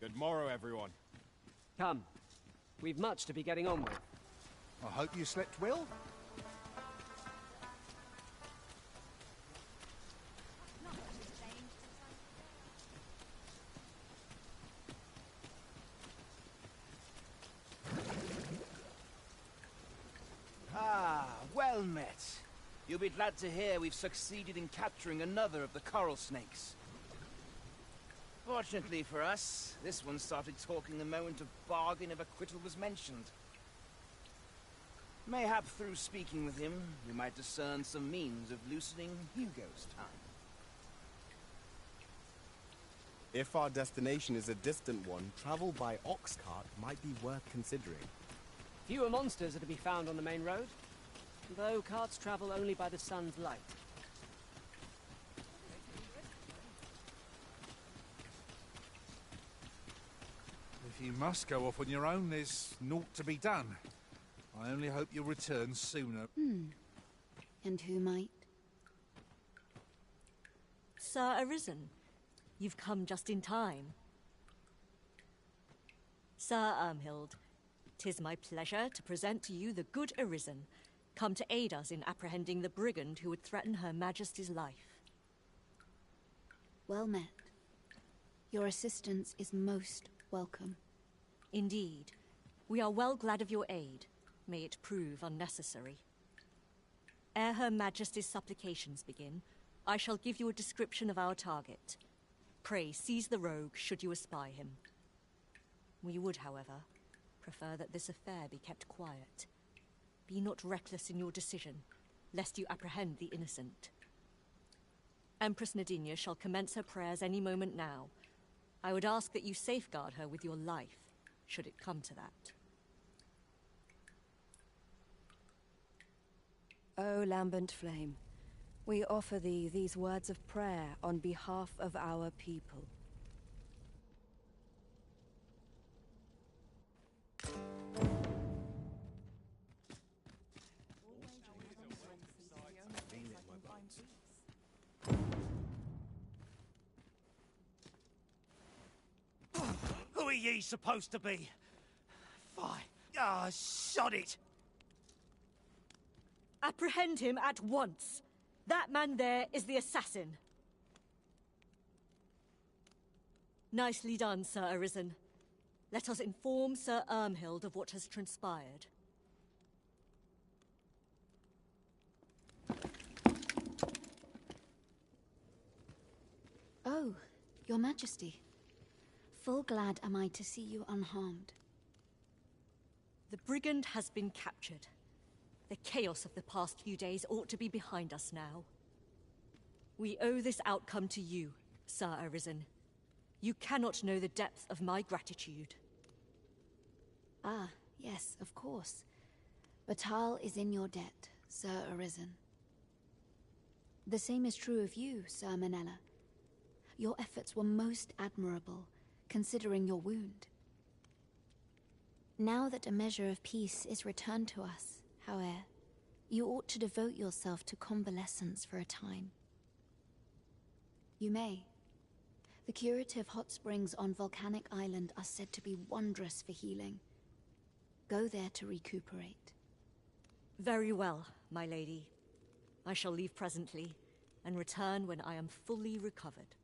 Good morrow, everyone. Come. We've much to be getting on with. I hope you slept well. Ah, well met. You'll be glad to hear we've succeeded in capturing another of the coral snakes. Fortunately for us, this one started talking the moment a bargain of acquittal was mentioned. Mayhap through speaking with him, we might discern some means of loosening Hugo's tongue. If our destination is a distant one, travel by ox cart might be worth considering. Fewer monsters are to be found on the main road, though carts travel only by the sun's light. If you must go off on your own, there's naught to be done. I only hope you'll return sooner. And who might? Sir Arisen, you've come just in time. Sir Ermhild, 'tis my pleasure to present to you the good Arisen, come to aid us in apprehending the brigand who would threaten Her Majesty's life. Well met. Your assistance is most welcome. Indeed. We are well glad of your aid. May it prove unnecessary. Ere Her Majesty's supplications begin, I shall give you a description of our target. Pray seize the rogue should you espy him. We would, however, prefer that this affair be kept quiet. Be not reckless in your decision, lest you apprehend the innocent. Empress Nadinia shall commence her prayers any moment now. I would ask that you safeguard her with your life, should it come to that. O lambent flame, we offer thee these words of prayer on behalf of our people. Who are ye supposed to be? Fine. Ah, sod it! Apprehend him at once! That man there is the assassin. Nicely done, Sir Arisen. Let us inform Sir Ermhild of what has transpired. Oh, Your Majesty. Full glad am I to see you unharmed. The brigand has been captured. The chaos of the past few days ought to be behind us now. We owe this outcome to you, Sir Arisen. You cannot know the depth of my gratitude. Ah, yes, of course. Batal is in your debt, Sir Arisen. The same is true of you, Sir Manella. Your efforts were most admirable, considering your wound. Now that a measure of peace is returned to us, however, you ought to devote yourself to convalescence for a time. You may. The curative hot springs on Volcanic Island are said to be wondrous for healing. Go there to recuperate. Very well, my lady. I shall leave presently, and return when I am fully recovered.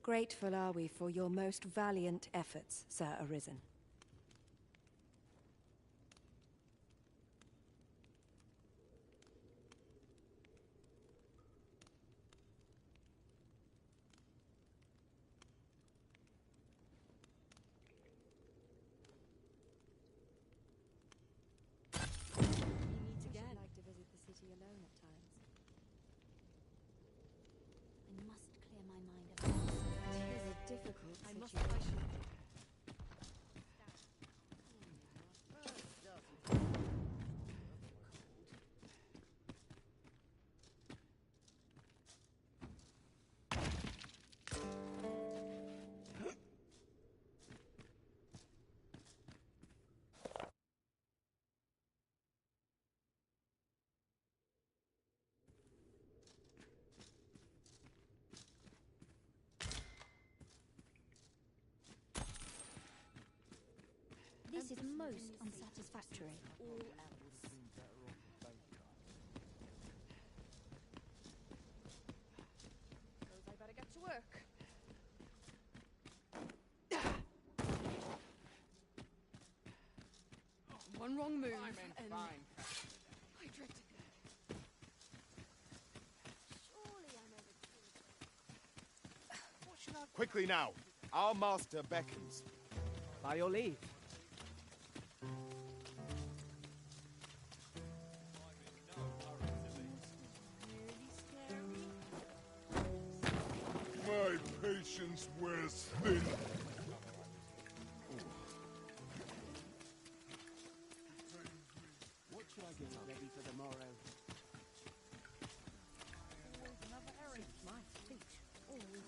Grateful are we for your most valiant efforts, Sir Arisen. This is most unsatisfactory. All else. Suppose I better get to work. One wrong move, and I dreaded it. Surely I know the What should I... Quickly now! Our master beckons. By your leave. My patience wears thin. What should I get ready for the morrow? Always another errand. My feet. Always.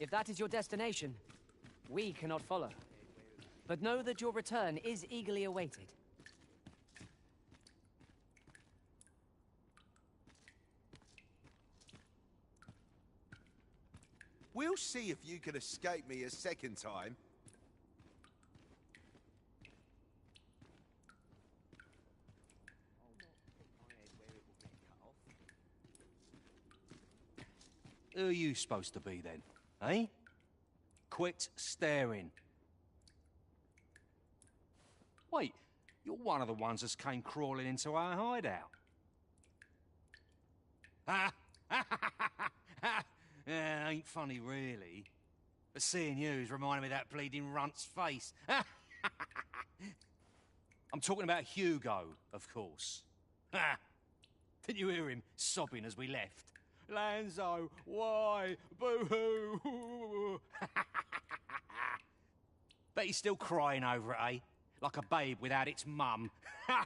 If that is your destination, we cannot follow. But know that your return is eagerly awaited. We'll see if you can escape me a second time. Who are you supposed to be then, eh? Quit staring. Wait, you're one of the ones that came crawling into our hideout. Ha! Yeah, ain't funny really. But seeing you's reminding me of that bleeding runt's face. I'm talking about Hugo, of course. Ha! Didn't you hear him sobbing as we left? Lanzo, why? Boo-hoo! Bet he's still crying over it, eh? Like a babe without its mum. Of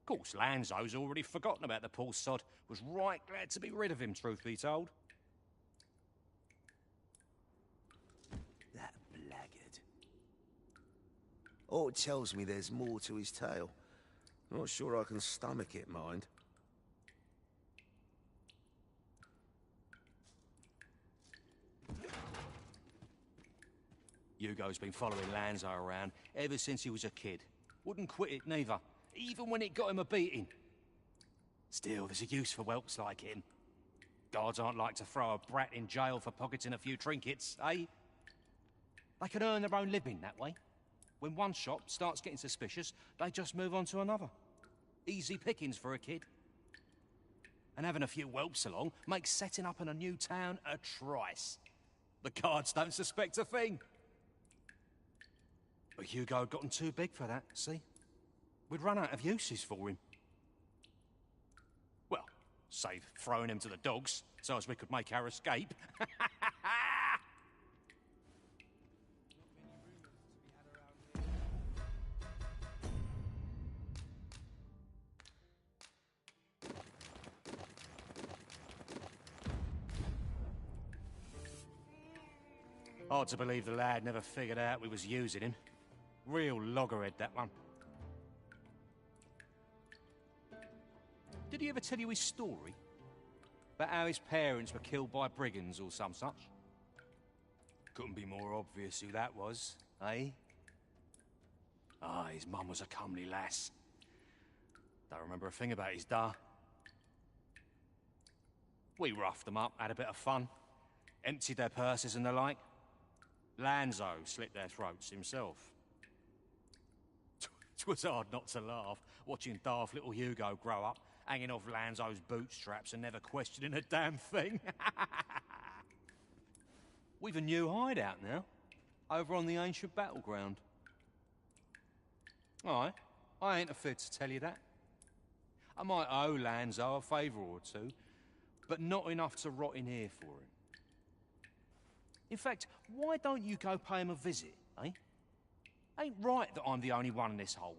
course, Lanzo's already forgotten about the poor sod. Was right glad to be rid of him, truth be told. That blackguard. Oh, it tells me there's more to his tale. Not sure I can stomach it, mind. Hugo's been following Lanzo around ever since he was a kid. Wouldn't quit it neither, even when it got him a beating. Still, there's a use for whelps like him. Guards aren't like to throw a brat in jail for pocketing a few trinkets, eh? They can earn their own living that way. When one shop starts getting suspicious, they just move on to another. Easy pickings for a kid. And having a few whelps along makes setting up in a new town a trice. The guards don't suspect a thing. But Hugo had gotten too big for that, see? We'd run out of uses for him. Well, save throwing him to the dogs, so as we could make our escape. Hard to believe the lad never figured out we was using him. Real loggerhead, that one. Did he ever tell you his story? About how his parents were killed by brigands or some such? Couldn't be more obvious who that was, eh? Ah, his mum was a comely lass. Don't remember a thing about his da. We roughed them up, had a bit of fun. Emptied their purses and the like. Lanzo slit their throats himself. 'Twas hard not to laugh, watching daft little Hugo grow up, hanging off Lanzo's bootstraps and never questioning a damn thing. We've a new hideout now, over on the ancient battleground. Aye, I ain't afraid to tell you that. I might owe Lanzo a favour or two, but not enough to rot in here for him. In fact, why don't you go pay him a visit, eh? Ain't right that I'm the only one in this hole.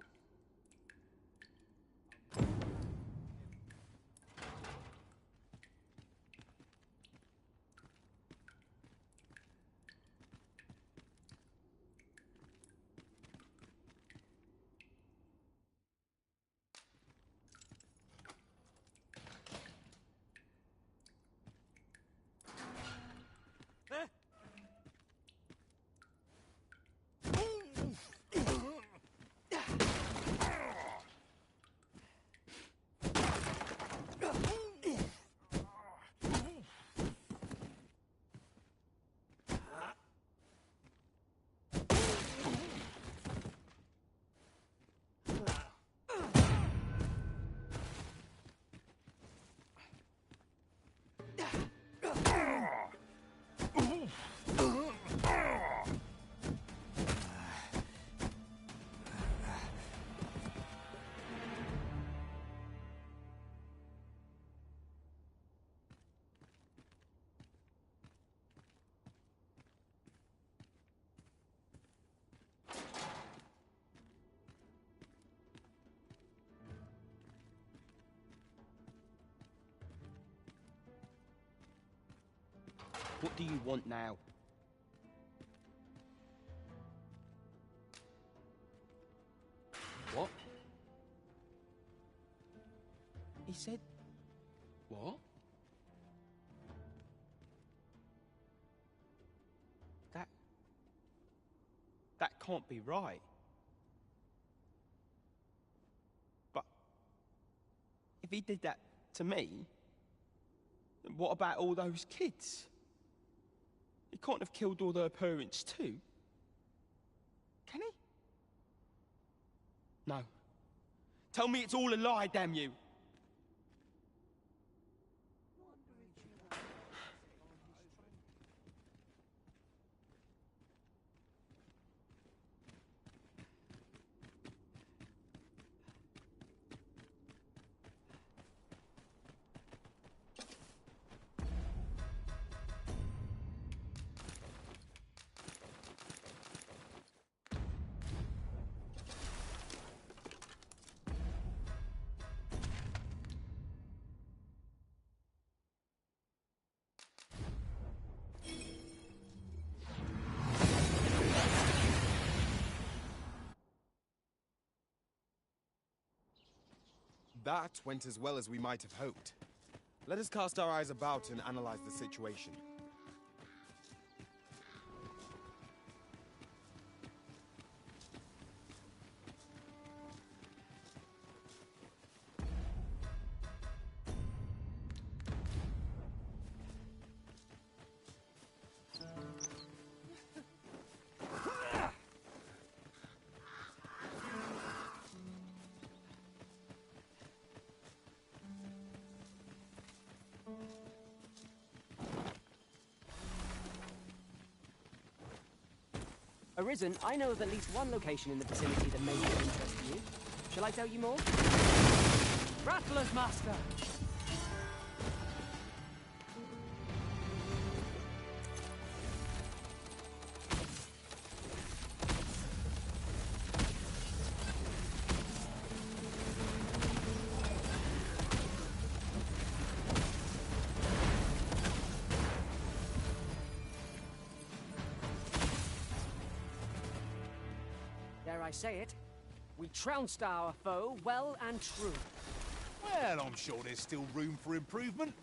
What do you want now? What? He said... What? That can't be right. But if he did that to me, then what about all those kids? He can't have killed all their parents too. Can he? No. Tell me it's all a lie, damn you. That went as well as we might have hoped. Let us cast our eyes about and analyze the situation. Arisen, I know of at least one location in the vicinity that may be of interest to you. Shall I tell you more? Rattlers, Master! I say it, we trounced our foe well and true. Well, I'm sure there's still room for improvement.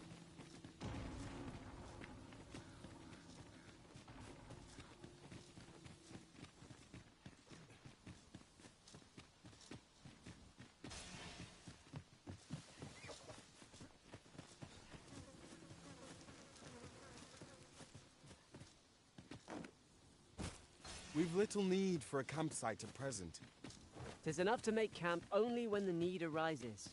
We've little need for a campsite at present. 'Tis enough to make camp only when the need arises.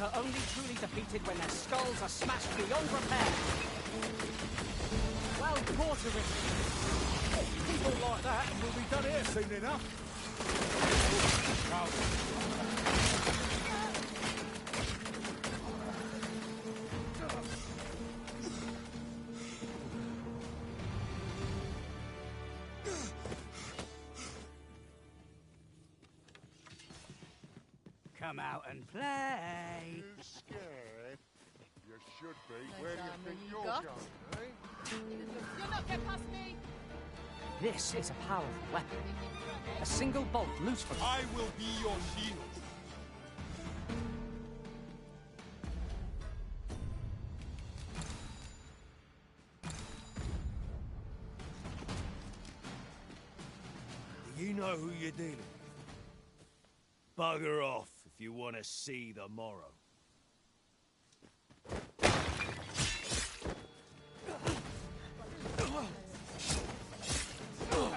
Are only truly defeated when their skulls are smashed beyond repair. Well caught, Arisen. People like that will be done here soon enough. Come out and play. You scared? You should be. No Where do you time think when you're you got. going, eh? You'll not get past me! This is a powerful weapon. A single bolt loose from it. I will be your shield. You know who you're dealing with. Bugger off if you want to see the morrow. Come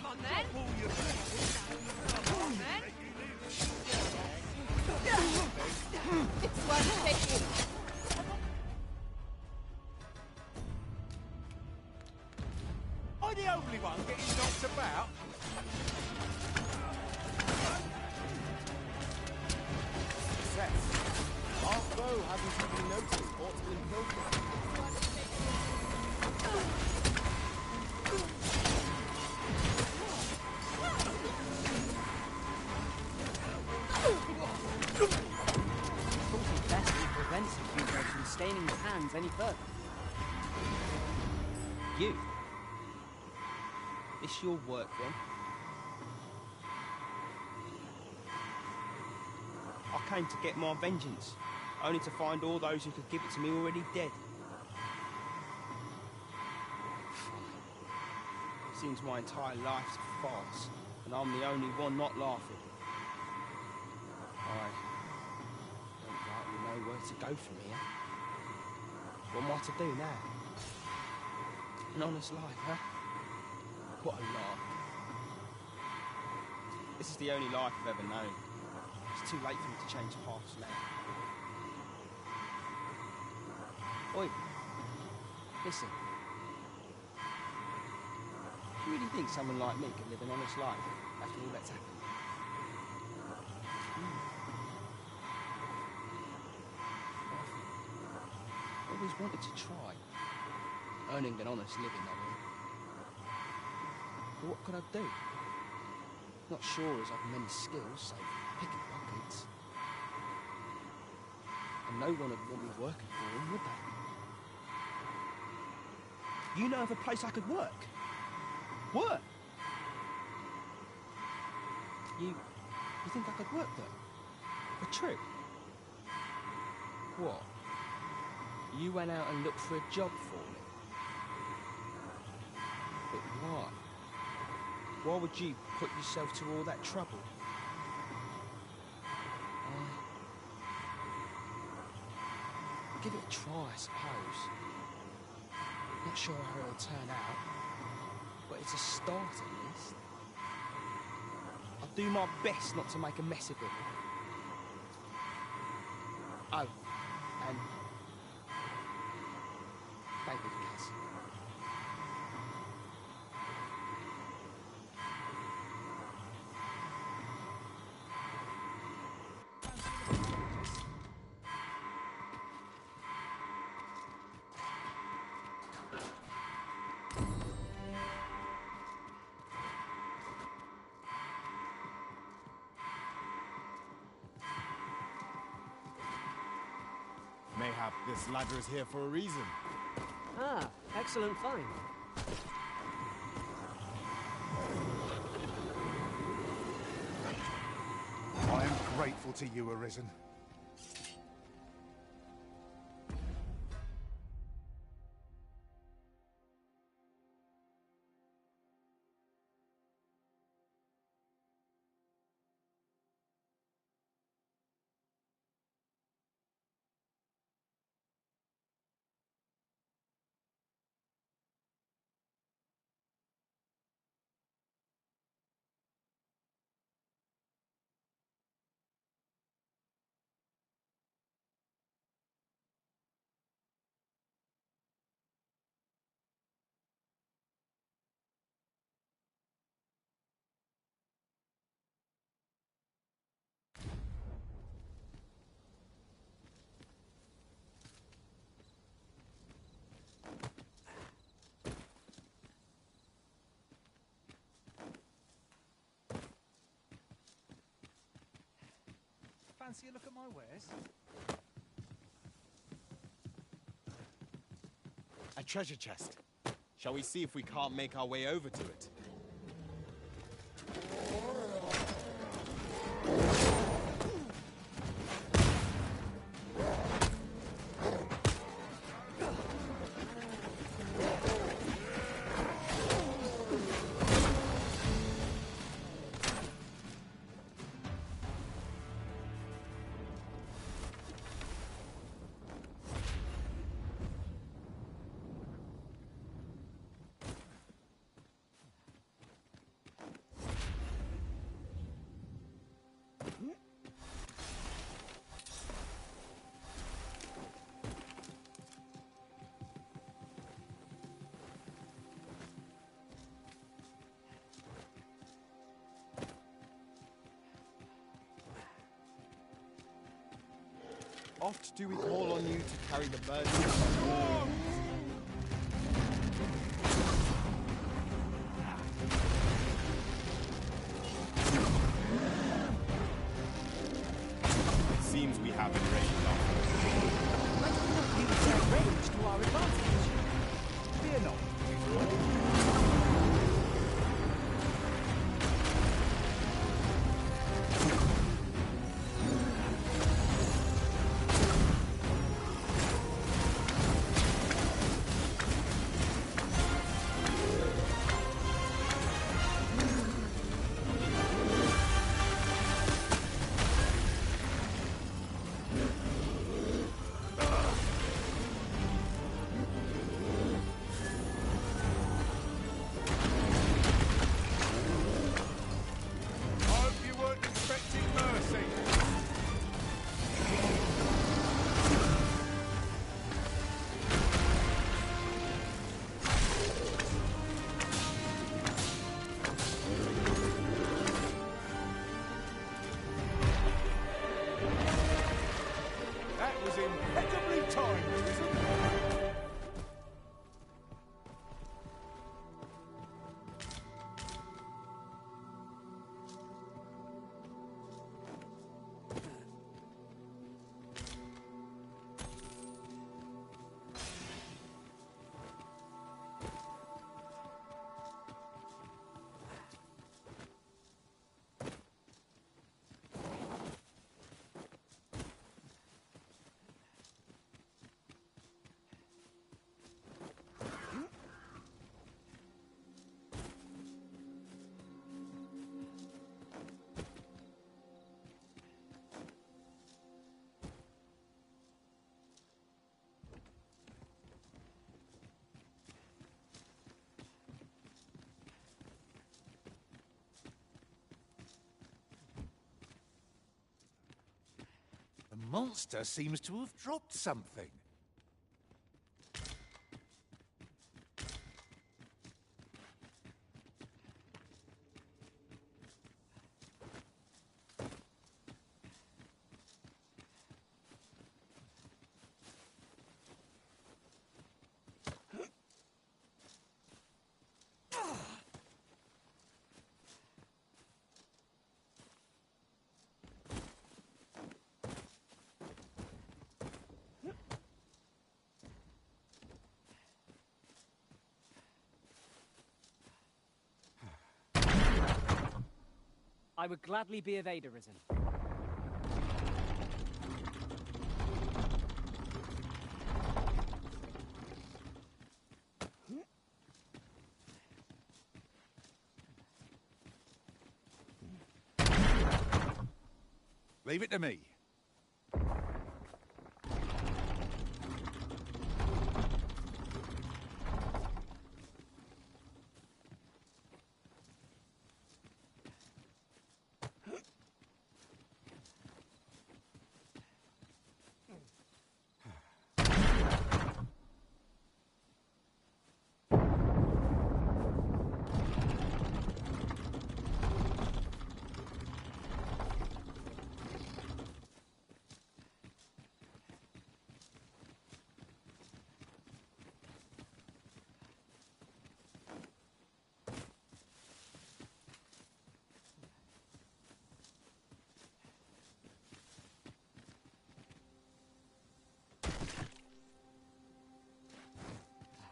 on then! Come on then! It's worth taking. about? Success. Our foe hasn't even noticed what's been pilfered. Best we prevent Hugo from staining his hands any further. You? This your work, then? I came to get my vengeance, only to find all those who could give it to me already dead. Seems my entire life's a farce, and I'm the only one not laughing. I don't rightly know where to go from here. What am I to do now? An honest life, huh? What a lark. This is the only life I've ever known. It's too late for me to change paths now. Oi, listen. Do you really think someone like me could live an honest life after all that's happened? I've always wanted to try. Earning an honest living, I mean. But what could I do? Not sure as I've many skills, so picking pockets. And no one would want me working for them, would they? You know of a place I could work? Work? You think I could work there? For true? What? You went out and looked for a job for me? But why? Why would you put yourself to all that trouble? Give it a try, I suppose. Not sure how it'll turn out, but it's a start at least. I'll do my best not to make a mess of it. Oh, and thank you, Kaz. Mayhap this ladder is here for a reason. Ah, excellent find. I am grateful to you, Arisen. Fancy a look at my wares? A treasure chest. Shall we see if we can't make our way over to it? oft do we call on you to carry the burden of war? It seems we have enraged our foes. Why do we not use their rage to our advantage? Fear not, Israel. The monster seems to have dropped something. I would gladly be of aid, Arisen. Leave it to me.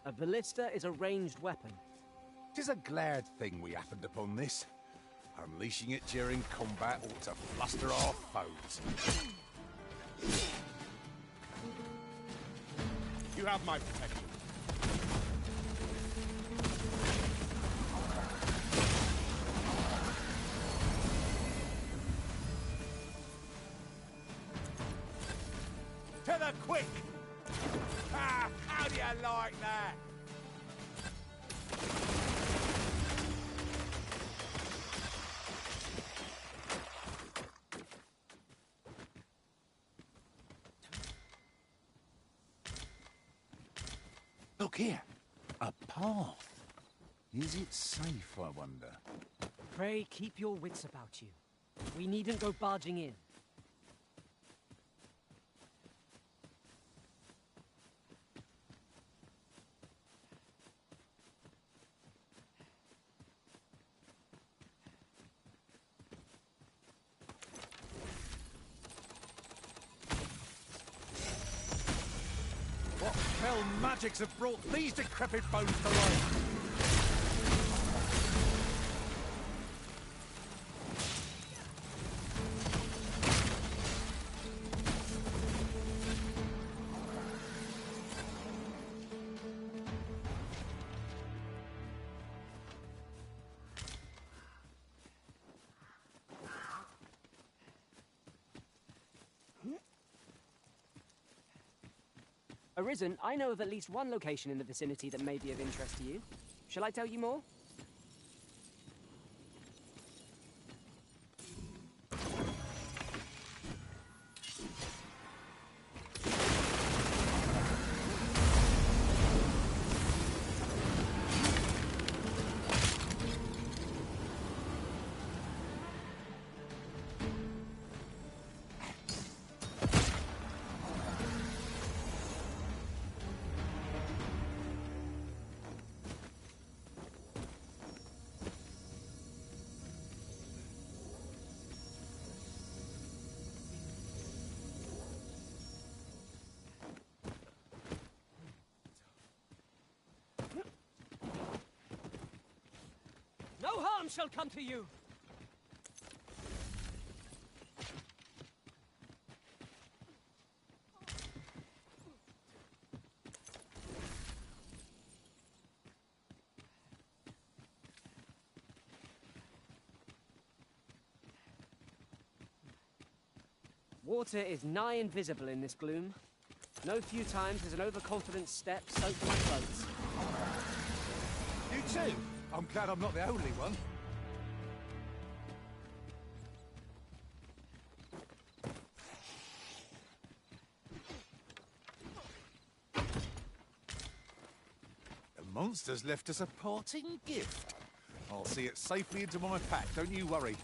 A ballista is a ranged weapon. 'Tis a glad thing we happened upon this. Unleashing it during combat ought to fluster our foes. You have my protection. To the quick! Ah, how do you like that? Look here, a path. Is it safe, I wonder? Pray keep your wits about you. We needn't go barging in. infernal magics have brought these decrepit bones to life? Arisen, I know of at least one location in the vicinity that may be of interest to you. Shall I tell you more? No harm shall come to you! Water is nigh invisible in this gloom. No few times has an overconfident step soaked my clothes. You too? I'm glad I'm not the only one. The monster's left us a parting gift. I'll see it safely into my pack, don't you worry.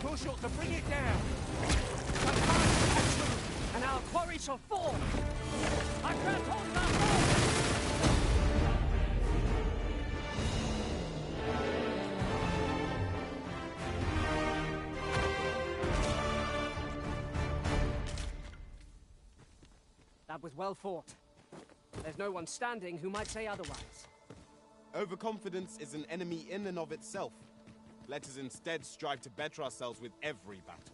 Push ought to bring it down. And our quarry shall fall. I grab hold of our fall. That was well fought. There's no one standing who might say otherwise. Overconfidence is an enemy in and of itself. Let us instead strive to better ourselves with every battle.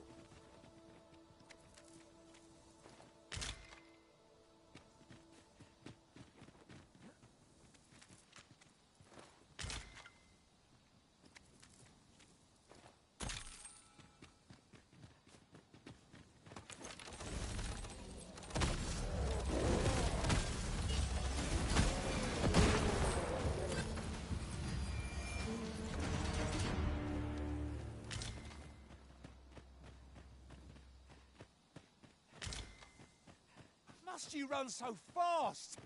Must you run so fast?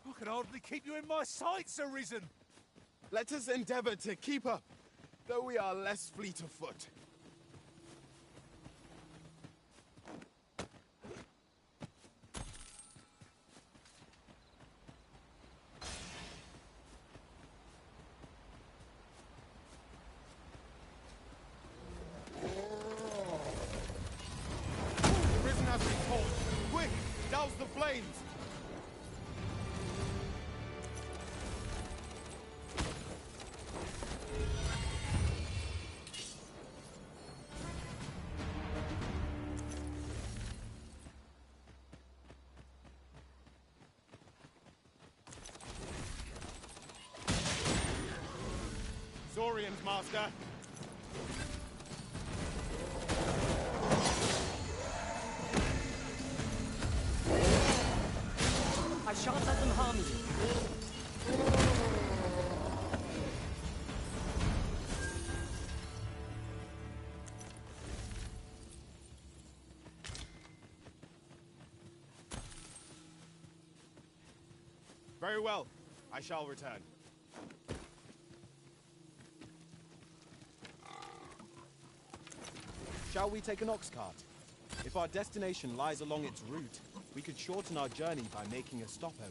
I can hardly keep you in my sights, Arisen. Let us endeavor to keep up, though we are less fleet of foot. Arisen has been called. Quick, douse the flames! Praetorians, Master. I shan't let them harm you. Very well. I shall return. Shall we take an ox cart? If our destination lies along its route, we could shorten our journey by making a stopover.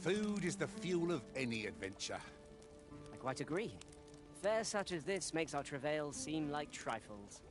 Food is the fuel of any adventure. I quite agree. Fare such as this makes our travails seem like trifles.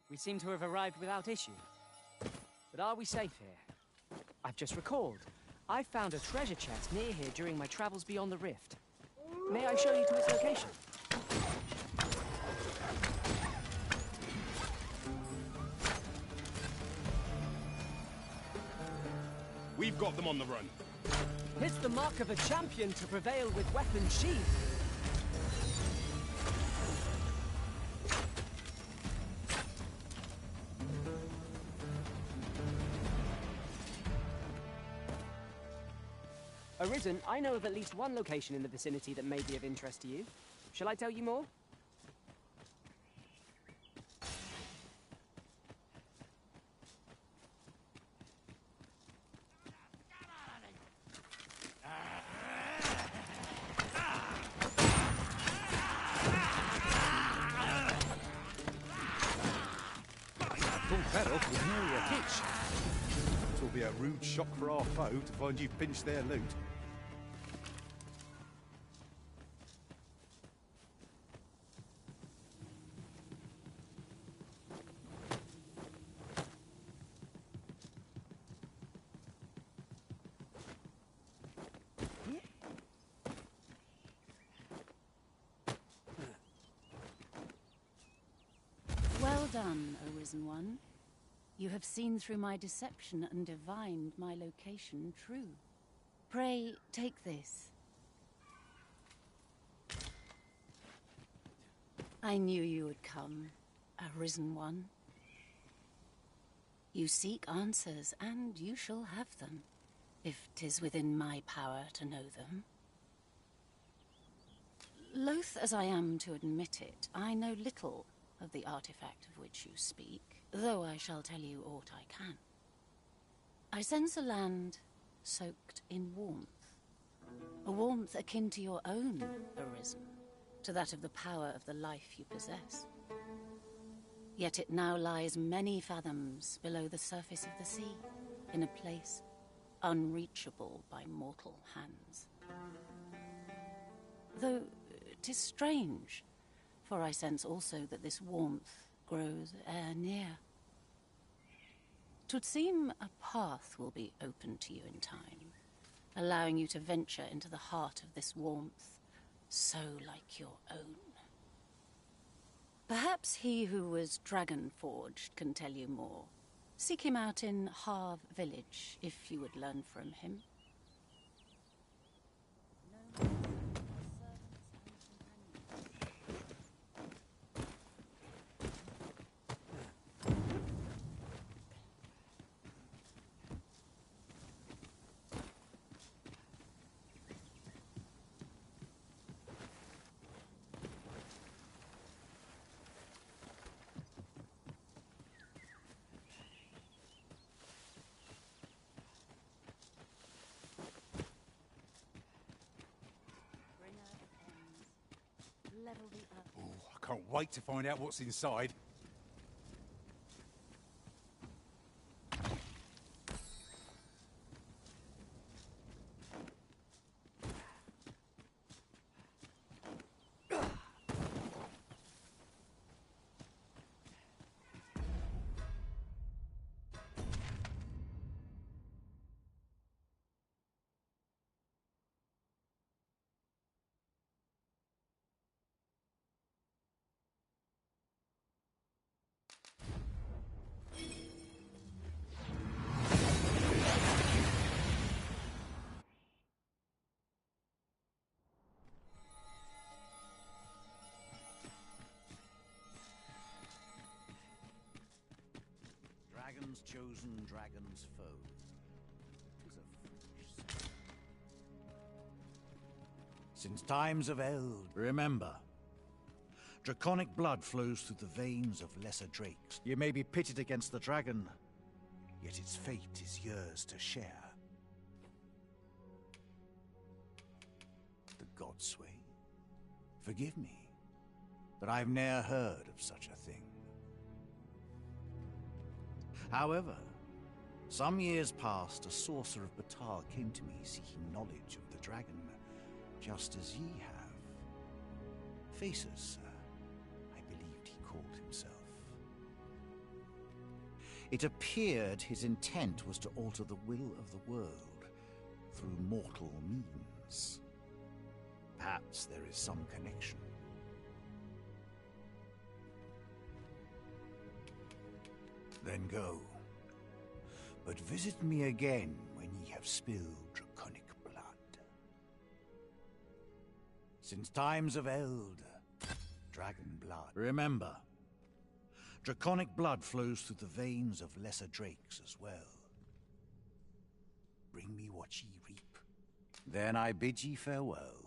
We seem to have arrived without issue. But are we safe here? I've just recalled. I found a treasure chest near here during my travels beyond the rift. May I show you to its location? We've got them on the run. It's the mark of a champion to prevail with weapon sheathed. Arisen, I know of at least one location in the vicinity that may be of interest to you. Shall I tell you more? Thought that off with nearly a hitch. It will be a rude shock for our foe to find you pinched their loot. Well done, O Risen One. You have seen through my deception and divined my location true. Pray, take this. I knew you would come, O Risen One. You seek answers, and you shall have them, if 'tis within my power to know them. Loath as I am to admit it, I know little of the artifact of which you speak, though I shall tell you aught I can. I sense a land soaked in warmth, a warmth akin to your own, Arisen, to that of the power of the life you possess. Yet it now lies many fathoms below the surface of the sea, in a place unreachable by mortal hands. Though 'tis strange, for I sense also that this warmth grows e'er near. 'Twould seem a path will be open to you in time, allowing you to venture into the heart of this warmth, so like your own. Perhaps he who was dragon-forged can tell you more. Seek him out in Harv village, if you would learn from him. Oh, I can't wait to find out what's inside. Dragon's chosen, dragon's foe. Is a foolish saying. Since times of eld, remember, draconic blood flows through the veins of lesser drakes. You may be pitted against the dragon, yet its fate is yours to share. The Godsway, forgive me, but I've ne'er heard of such a thing. However, some years past, a sorcerer of Batar came to me seeking knowledge of the dragon, just as ye have. Faces, sir, I believed he called himself. It appeared his intent was to alter the will of the world through mortal means. Perhaps there is some connection. Then go. But visit me again when ye have spilled draconic blood. Since times of eld, dragon blood. Remember, draconic blood flows through the veins of lesser drakes as well. Bring me what ye reap. Then I bid ye farewell.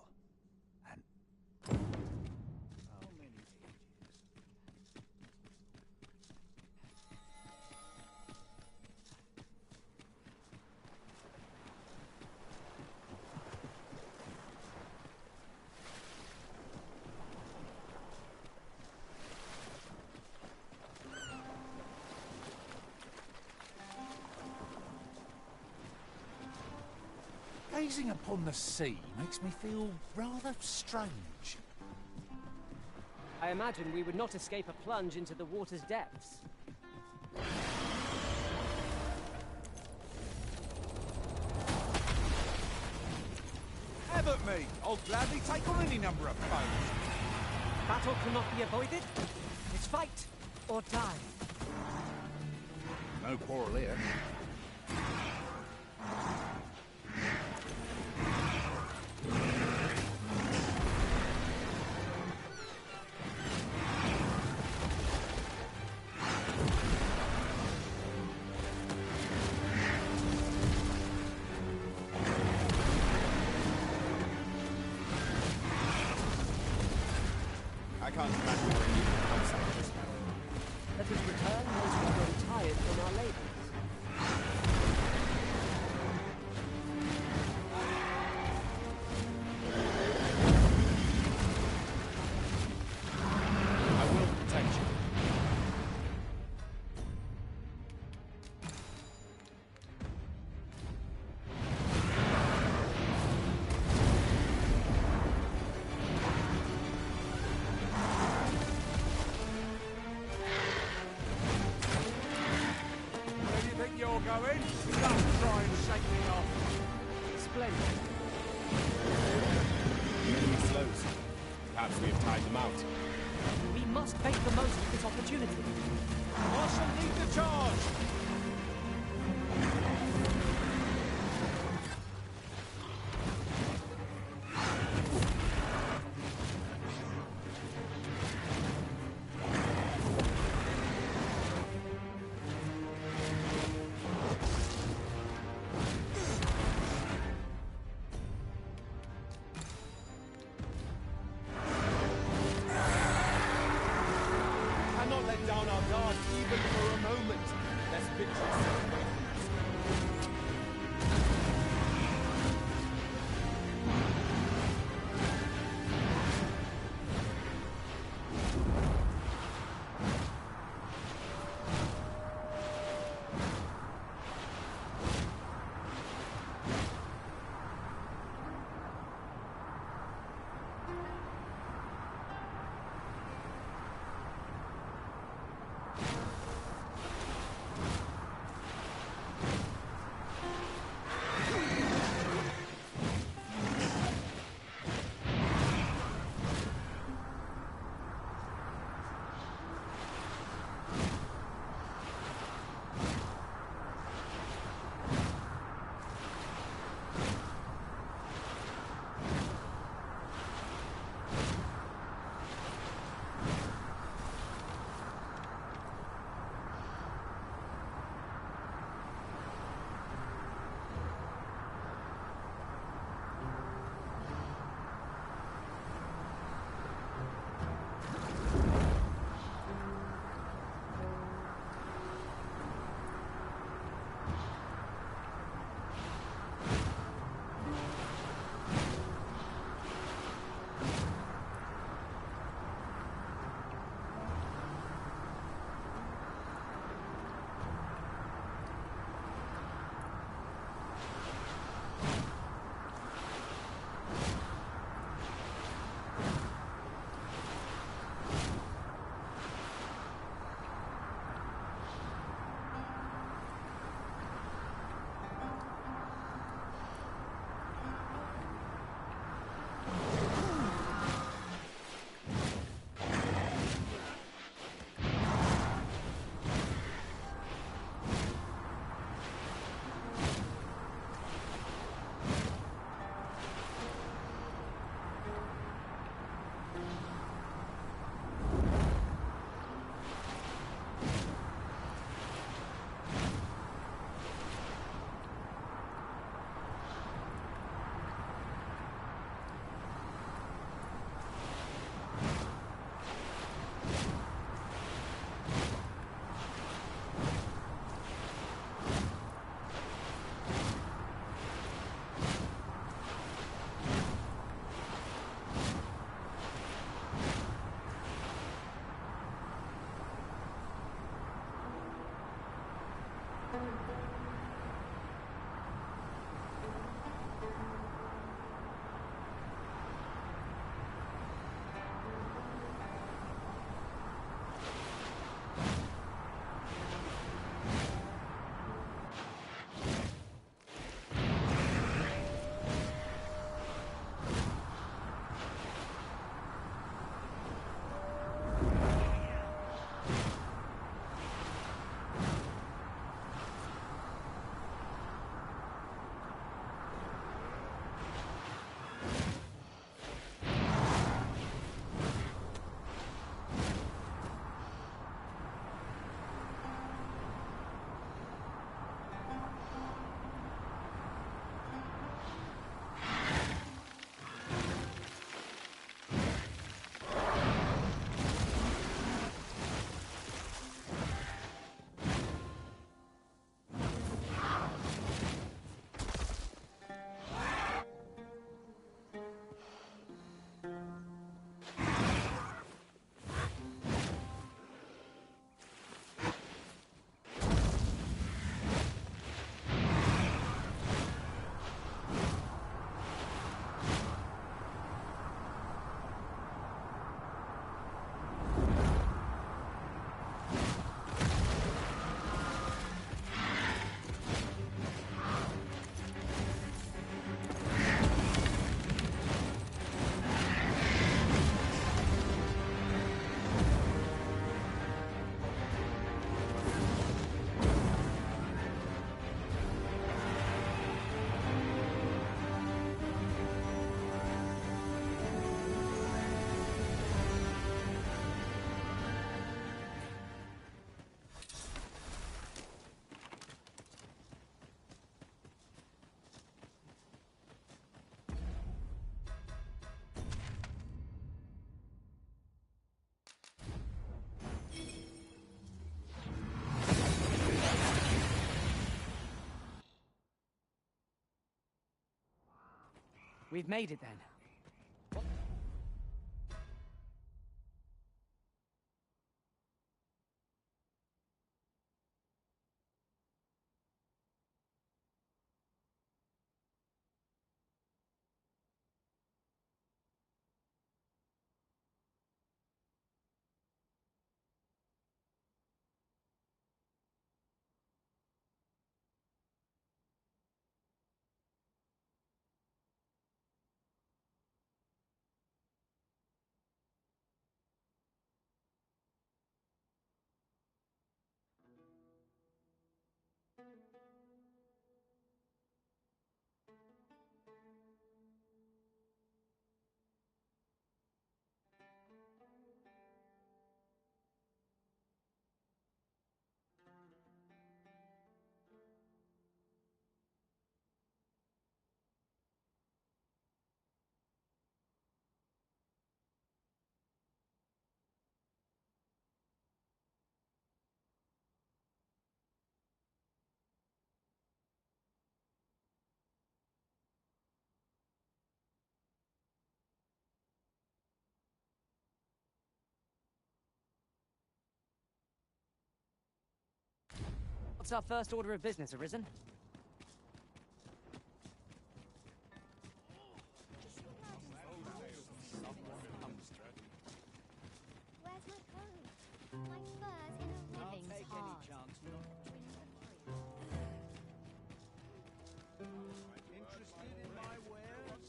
Gazing upon the sea makes me feel rather strange. I imagine we would not escape a plunge into the water's depths. Have at me! I'll gladly take on any number of foes. Battle cannot be avoided. It's fight or die. No quarrel here. I can't imagine where you can outside this now. Let us return once we are tired from our labors. I will protect you. Perhaps we have tied them out. We must make the most of this opportunity. Marshal, lead the charge! We've made it then. What's our first order of business, Arisen? Where's my coat? My fur's in a living heart. Interested in my wares?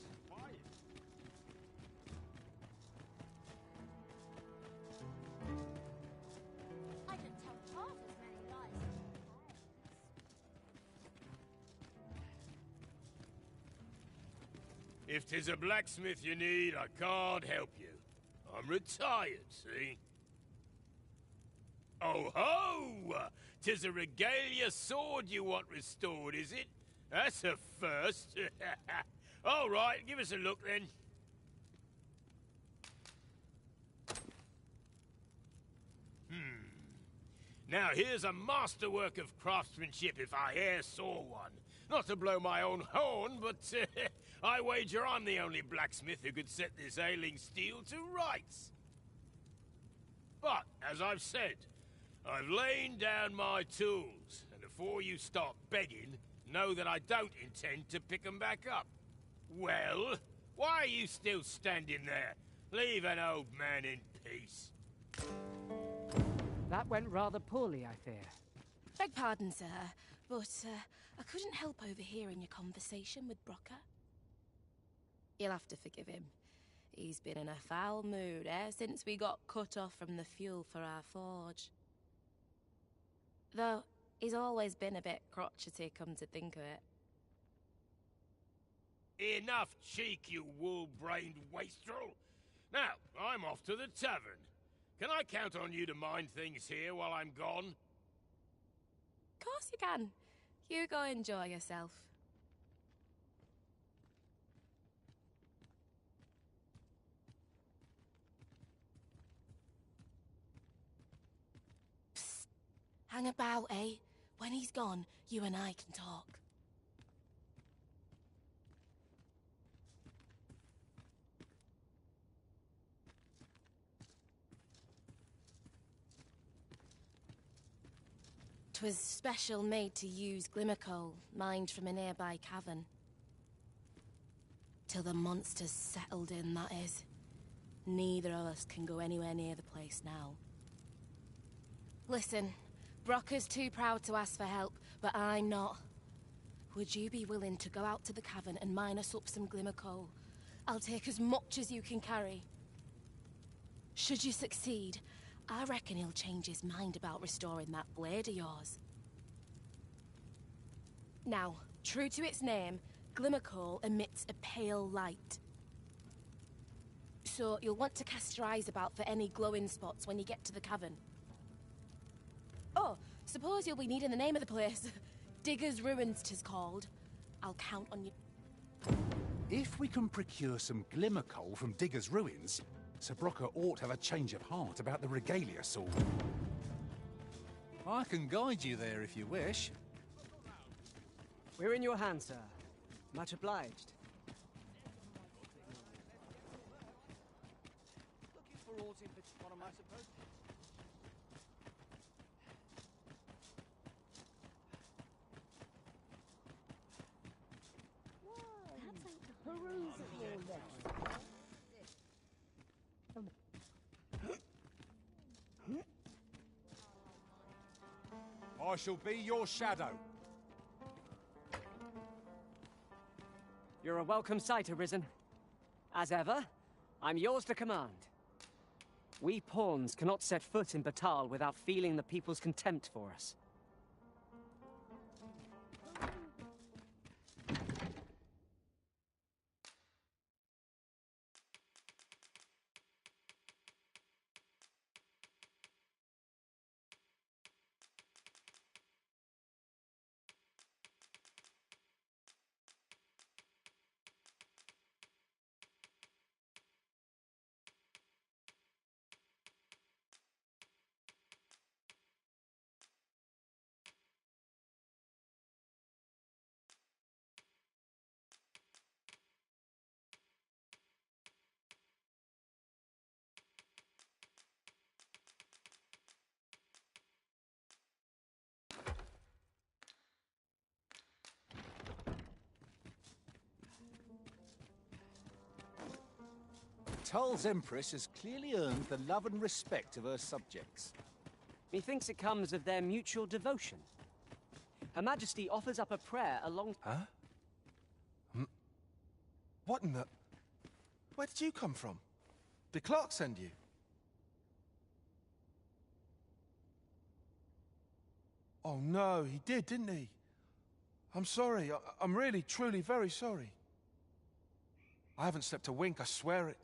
I can tell half as many lies. If 'tis a blacksmith you need, I can't help you. I'm retired, see? Oh ho! 'Tis a regalia sword you want restored, is it? That's a first. All right, give us a look then. Now here's a masterwork of craftsmanship if I e'er saw one. Not to blow my own horn, but I wager I'm the only blacksmith who could set this ailing steel to rights. But, as I've said, I've lain down my tools, and before you start begging, know that I don't intend to pick 'em back up. Well, why are you still standing there? Leave an old man in peace. That went rather poorly, I fear. Beg pardon, sir, but I couldn't help overhearing your conversation with Brocker. You'll have to forgive him. He's been in a foul mood ever since we got cut off from the fuel for our forge. Though, he's always been a bit crotchety, come to think of it. Enough cheek, you wool-brained wastrel. Now, I'm off to the tavern. Can I count on you to mind things here while I'm gone? Of course you can. You go enjoy yourself. Psst. Hang about, eh? When he's gone, you and I can talk. "'Twas special made to use glimmer coal, mined from a nearby cavern. Till the monsters settled in, that is. Neither of us can go anywhere near the place now. Listen, Brocker's too proud to ask for help, but I'm not. Would you be willing to go out to the cavern and mine us up some glimmer coal? I'll take as much as you can carry. Should you succeed, I reckon he'll change his mind about restoring that blade of yours. Now, true to its name, glimmer coal emits a pale light. So you'll want to cast your eyes about for any glowing spots when you get to the cavern. Oh, suppose you'll be needing the name of the place. Digger's Ruins 'tis called. I'll count on you. If we can procure some glimmer coal from Digger's Ruins, Sir Brocker ought to have a change of heart about the regalia sword. I can guide you there if you wish. We're in your hands, sir. Much obliged. What am I supposed to? I shall be your shadow. You're a welcome sight, Arisen. As ever, I'm yours to command. We pawns cannot set foot in Batal without feeling the people's contempt for us. Tull's Empress has clearly earned the love and respect of her subjects. Methinks it comes of their mutual devotion. Her Majesty offers up a prayer along... Huh? What in the... Where did you come from? Did Clark send you? Oh no, he did, didn't he? I'm sorry. I'm really, truly very sorry. I haven't slept a wink, I swear it.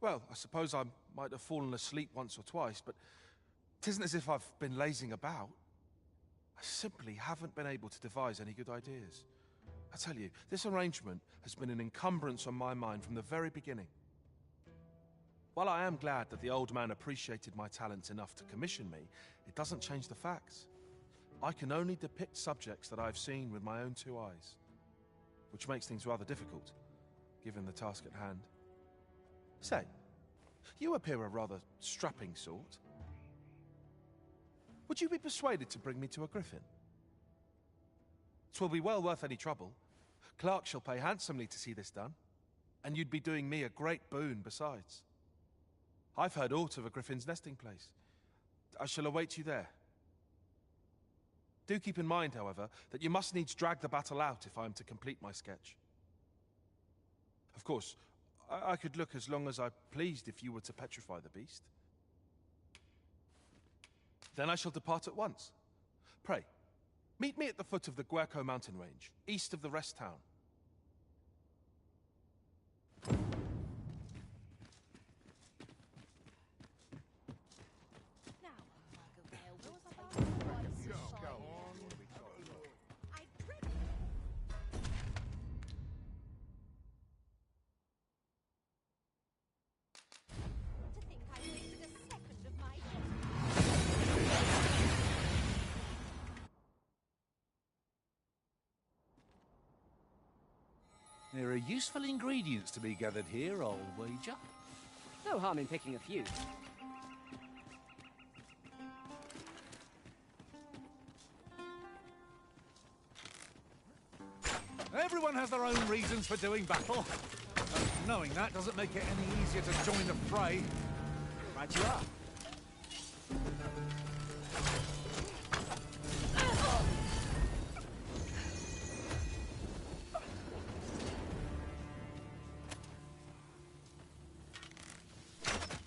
Well, I suppose I might have fallen asleep once or twice, but 'tisn't as if I've been lazing about. I simply haven't been able to devise any good ideas. I tell you, this arrangement has been an encumbrance on my mind from the very beginning. While I am glad that the old man appreciated my talents enough to commission me, it doesn't change the facts. I can only depict subjects that I've seen with my own two eyes, which makes things rather difficult, given the task at hand. Say, you appear a rather strapping sort. Would you be persuaded to bring me to a griffin? 'Twill be well worth any trouble. Clark shall pay handsomely to see this done, and you'd be doing me a great boon besides. I've heard aught of a griffin's nesting place. I shall await you there. Do keep in mind, however, that you must needs drag the battle out if I am to complete my sketch. Of course, I could look as long as I pleased if you were to petrify the beast. Then I shall depart at once. Pray, meet me at the foot of the Guerco mountain range, east of the rest town. There are useful ingredients to be gathered here, I'll wager. No harm in picking a few. Everyone has their own reasons for doing battle. But knowing that doesn't make it any easier to join the fray. Right you are.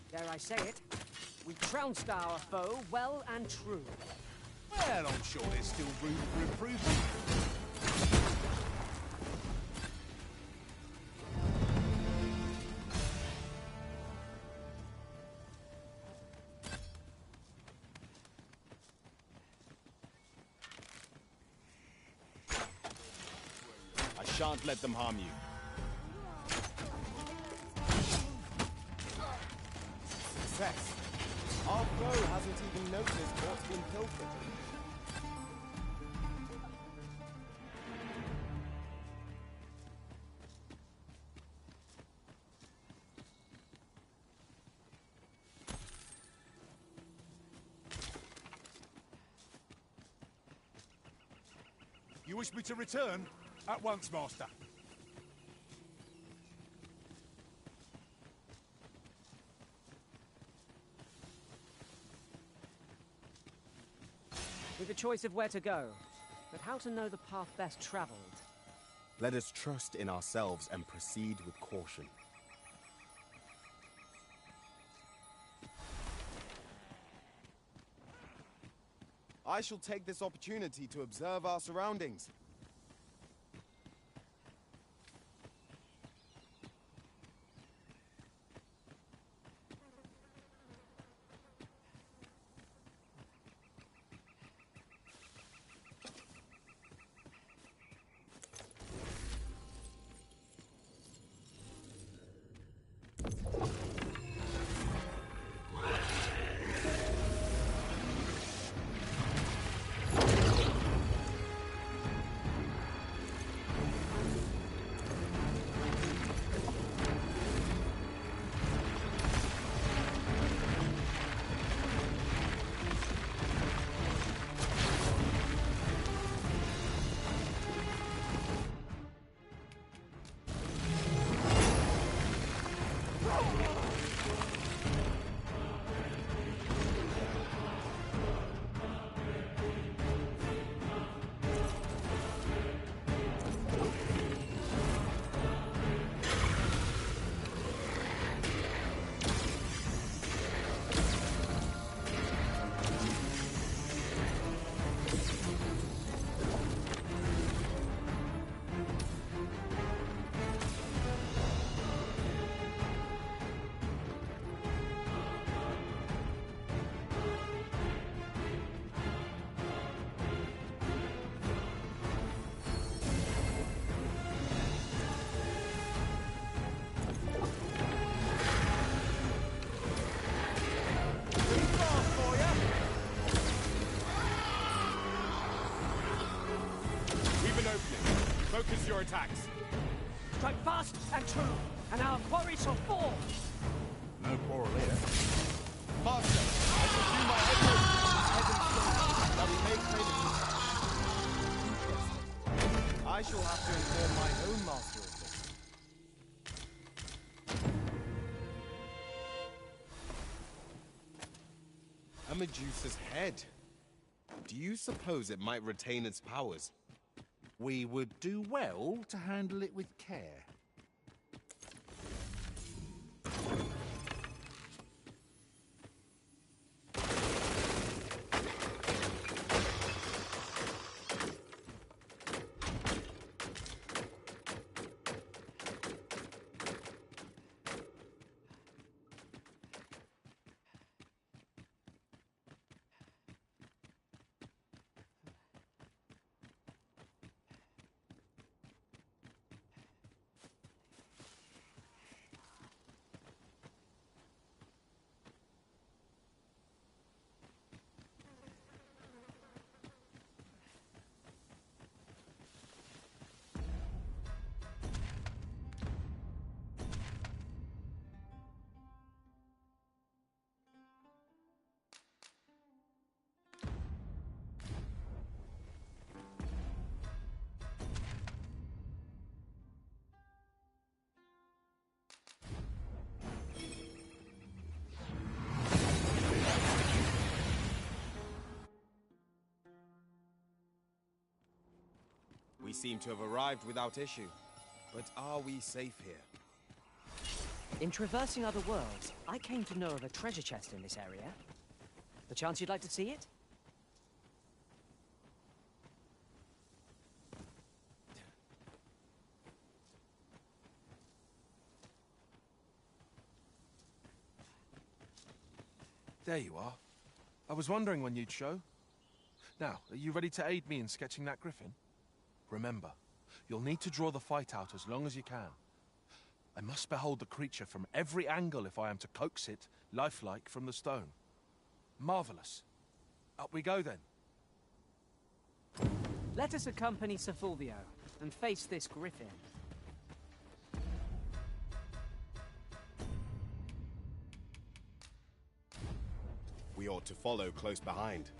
Dare I say it, we trounced our foe well and true. Well, I'm sure there's still room for improvement. I shan't let them harm you. Success. Our foe hasn't even noticed what's been pilfered. You wish me to return? At once, Master. We've a choice of where to go, but how to know the path best traveled? Let us trust in ourselves and proceed with caution. I shall take this opportunity to observe our surroundings. Focus your attacks. Strike fast and true, and our quarry shall fall. No quarrel here. Master, I shall do my utmost that we may trade it. I shall have to inform my own master of this. A Medusa's head. Do you suppose it might retain its powers? We would do well to handle it with care. We seem to have arrived without issue. But are we safe here? In traversing other worlds, I came to know of a treasure chest in this area. The chance you'd like to see it? There you are. I was wondering when you'd show. Now, are you ready to aid me in sketching that griffin? Remember, you'll need to draw the fight out as long as you can. I must behold the creature from every angle if I am to coax it, lifelike, from the stone. Marvelous. Up we go, then. Let us accompany Sir Fulvio and face this griffin. We ought to follow close behind.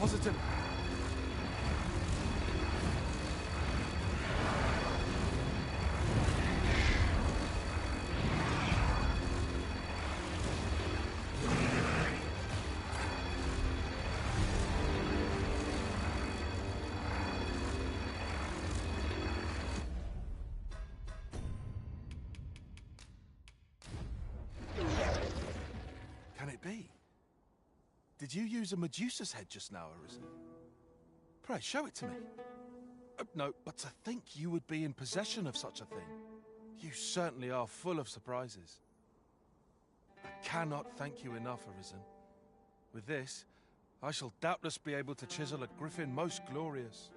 Positive. Can it be? Did you use a Medusa's head just now, Arisen? Pray, show it to me. No, but to think you would be in possession of such a thing. You certainly are full of surprises. I cannot thank you enough, Arisen. With this, I shall doubtless be able to chisel a griffin most glorious.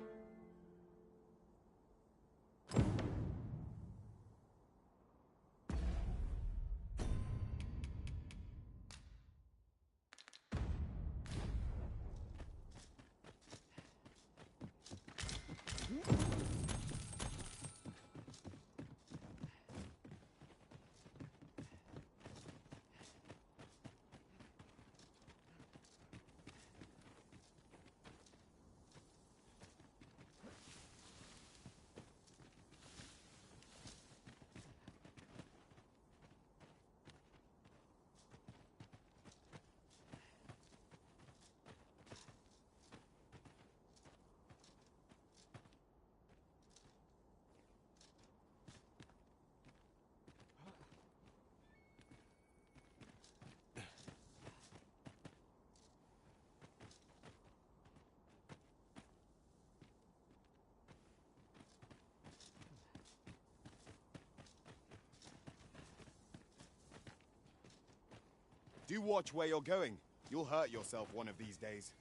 Do watch where you're going. You'll hurt yourself one of these days.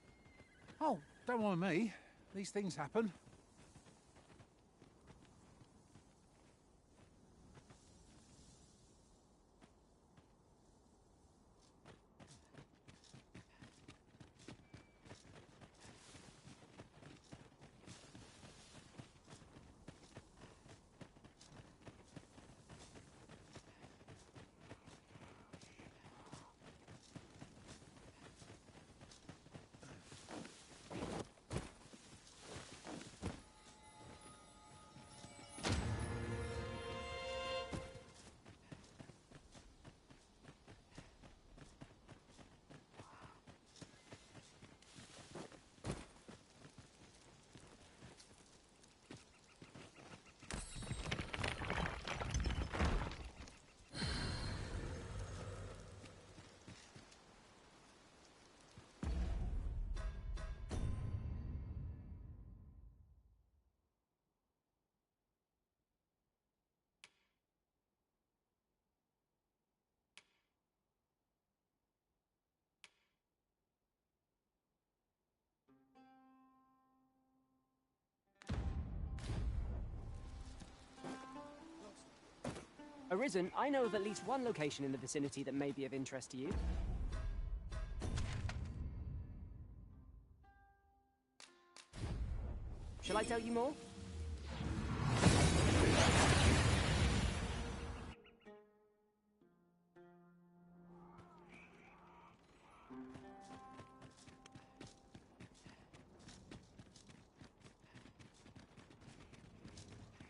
Oh, don't mind me. These things happen. Arisen, I know of at least one location in the vicinity that may be of interest to you. Shall I tell you more?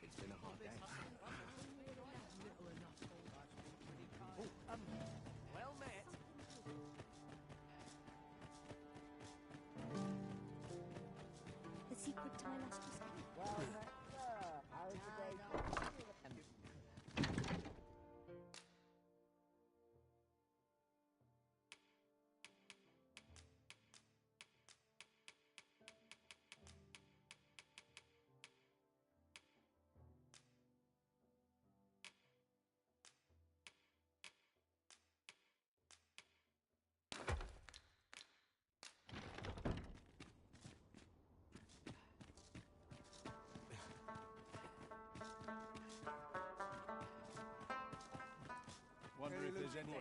It's been a hard day. Well met. The secret to my lustrous skin. Wonder if there's any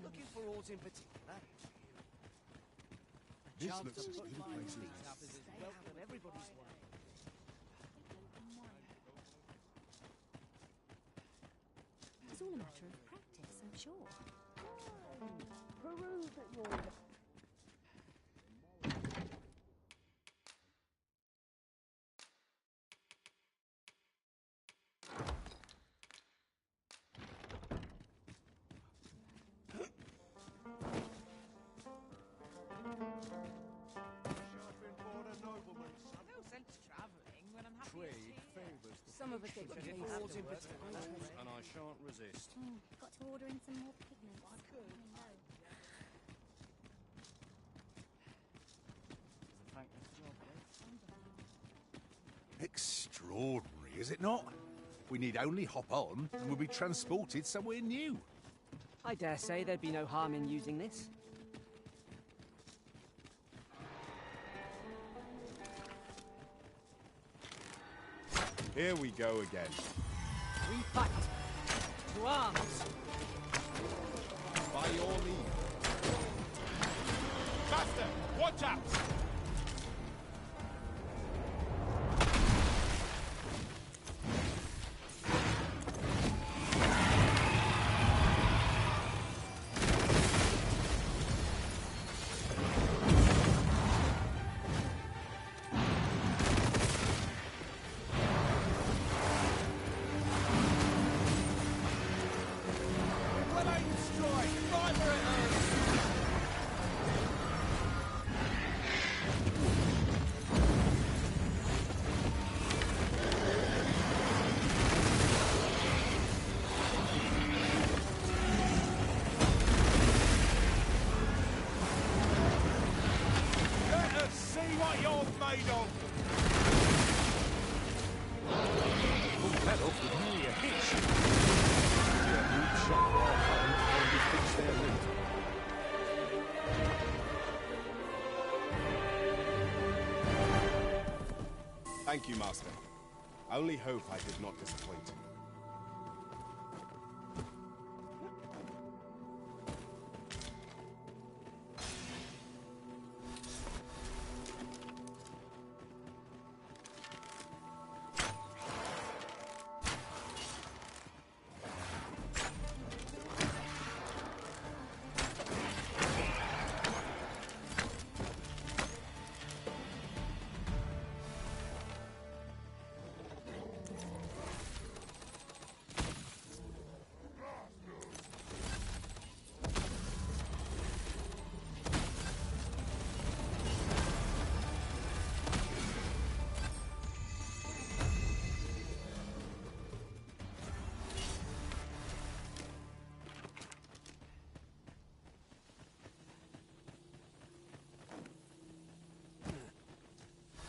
Looking for aught in particular? This Chance looks to as put good a my place as feet any. up is welcome everybody's way. It's all a matter of practice, I'm sure. Some of us get to taste Falls in and I shan't resist. Got to order in some more pigments. I could. Extraordinary, is it not? We need only hop on, and we'll be transported somewhere new. I dare say there'd be no harm in using this. Here we go again. We fight! To arms! By your leave. Master, watch out! Thank you, Master. I only hope I did not disappoint.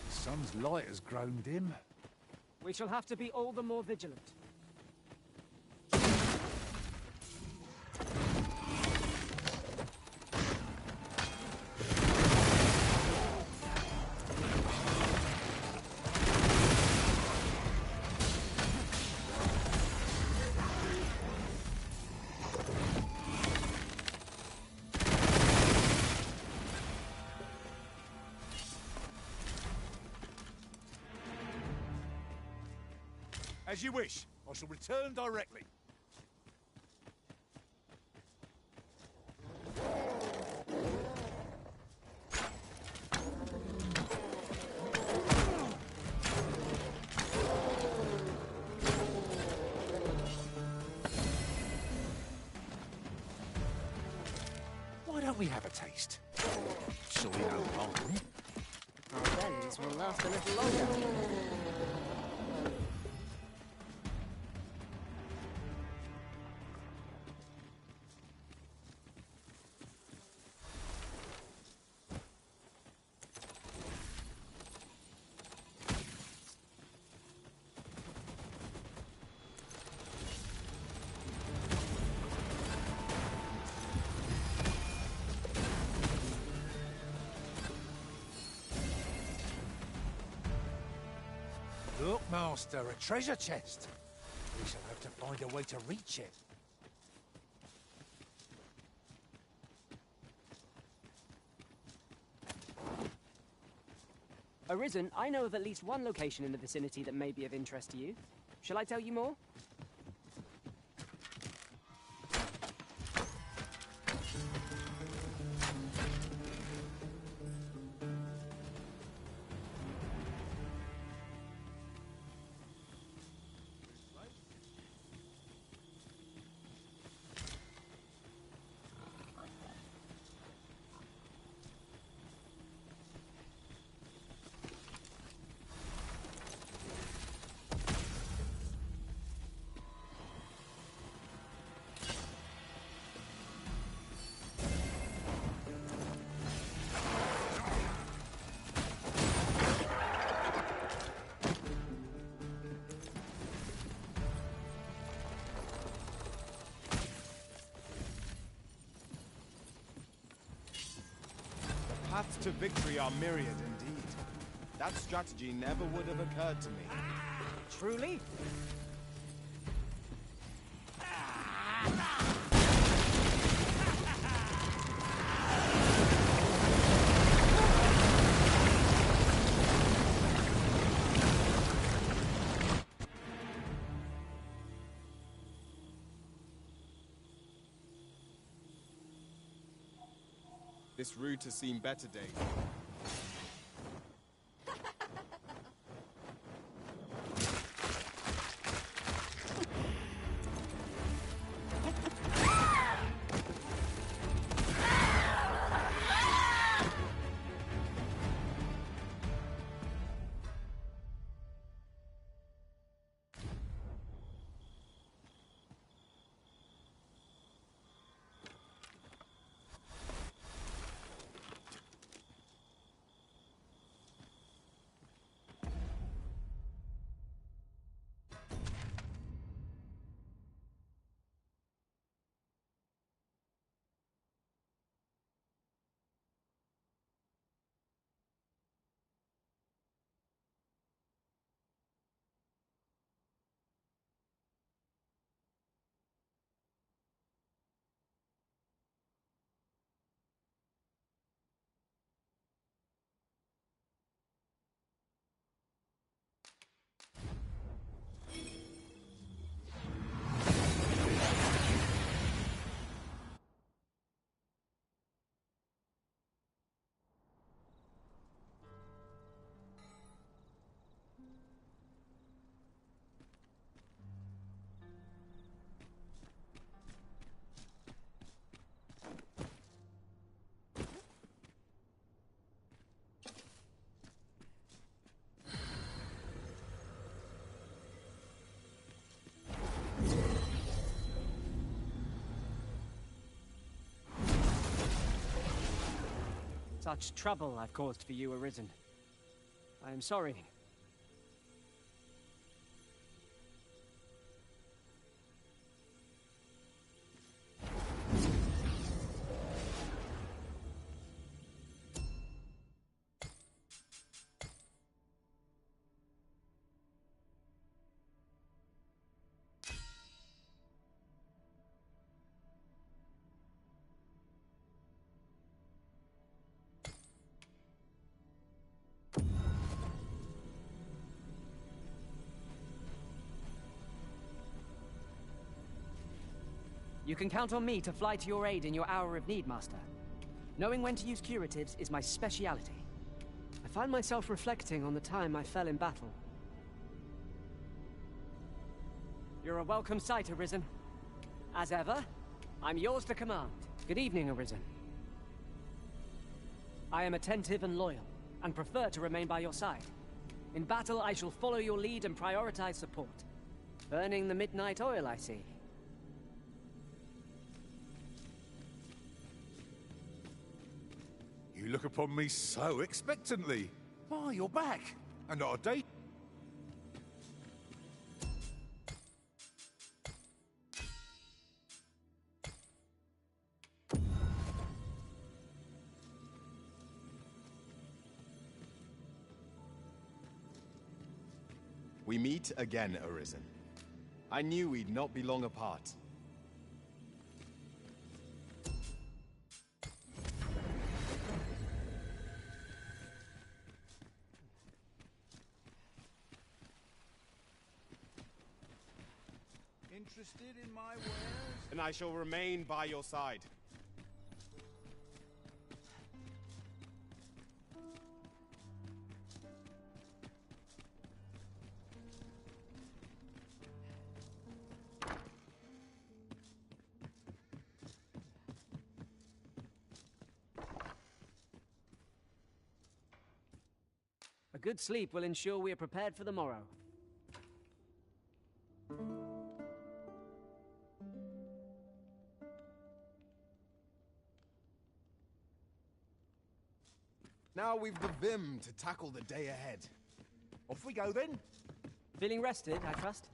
The sun's light has grown dim. We shall have to be all the more vigilant. As you wish. I shall return directly. Why don't we have a taste? Surely no harm. Our bellies will last a little longer. Look, Master, a treasure chest. We shall have to find a way to reach it. Arisen, I know of at least one location in the vicinity that may be of interest to you. Shall I tell you more? Paths to victory are myriad indeed. That strategy never would have occurred to me. Truly? This route has seen better days. Such trouble I've caused for you, Arisen. I am sorry. You can count on me to fly to your aid in your hour of need, Master. Knowing when to use curatives is my speciality. I find myself reflecting on the time I fell in battle. You're a welcome sight, Arisen. As ever, I'm yours to command. Good evening, Arisen. I am attentive and loyal, and prefer to remain by your side. In battle, I shall follow your lead and prioritize support. Burning the midnight oil, I see. You look upon me so expectantly. Why, you're back. And not a day. We meet again, Arisen. I knew we'd not be long apart. Interested in my wares? And I shall remain by your side. A good sleep will ensure we are prepared for the morrow. Now we've the vim to tackle the day ahead. Off we go then. Feeling rested, I trust?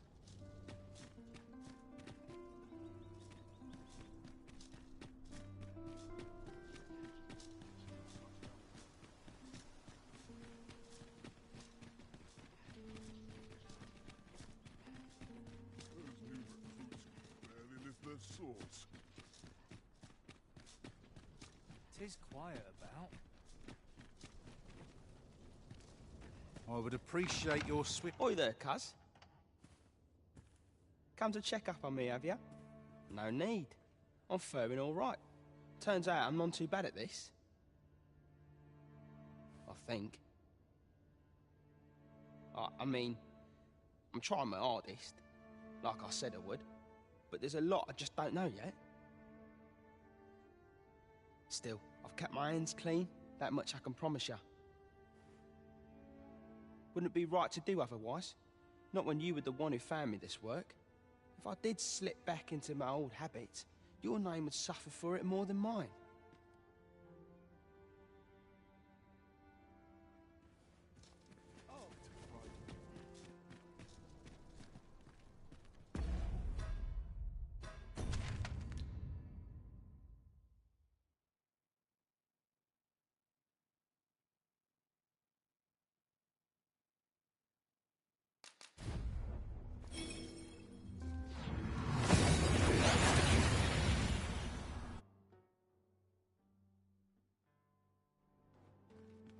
swords. Tis quiet about. I would appreciate your swift... Oi there, cuz. Come to check up on me, have ya? No need. I'm faring all right. Turns out I'm not too bad at this. I think. I mean, I'm trying my hardest, like I said I would, but there's a lot I just don't know yet. Still, I've kept my hands clean, that much I can promise you. Wouldn't it be right to do otherwise? Not when you were the one who found me this work. If I did slip back into my old habits, your name would suffer for it more than mine.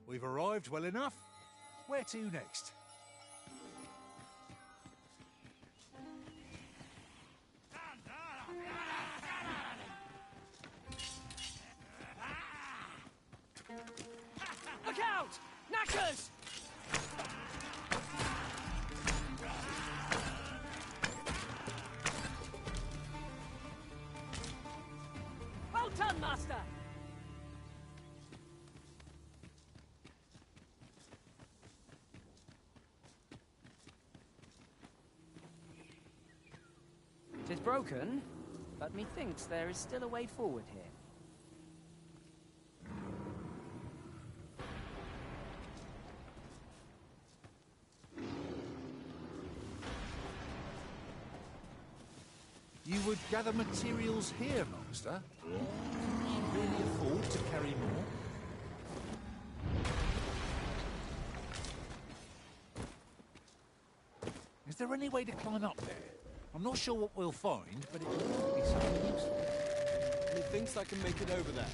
We've arrived well enough. Where to next? Look out! Knackers! Well done, Master! It is broken, but methinks there is still a way forward here. You would gather materials here, Master? Can you really afford to carry more? Is there any way to climb up there? I'm not sure what we'll find, but it might be something useful. Methinks I can make it over there.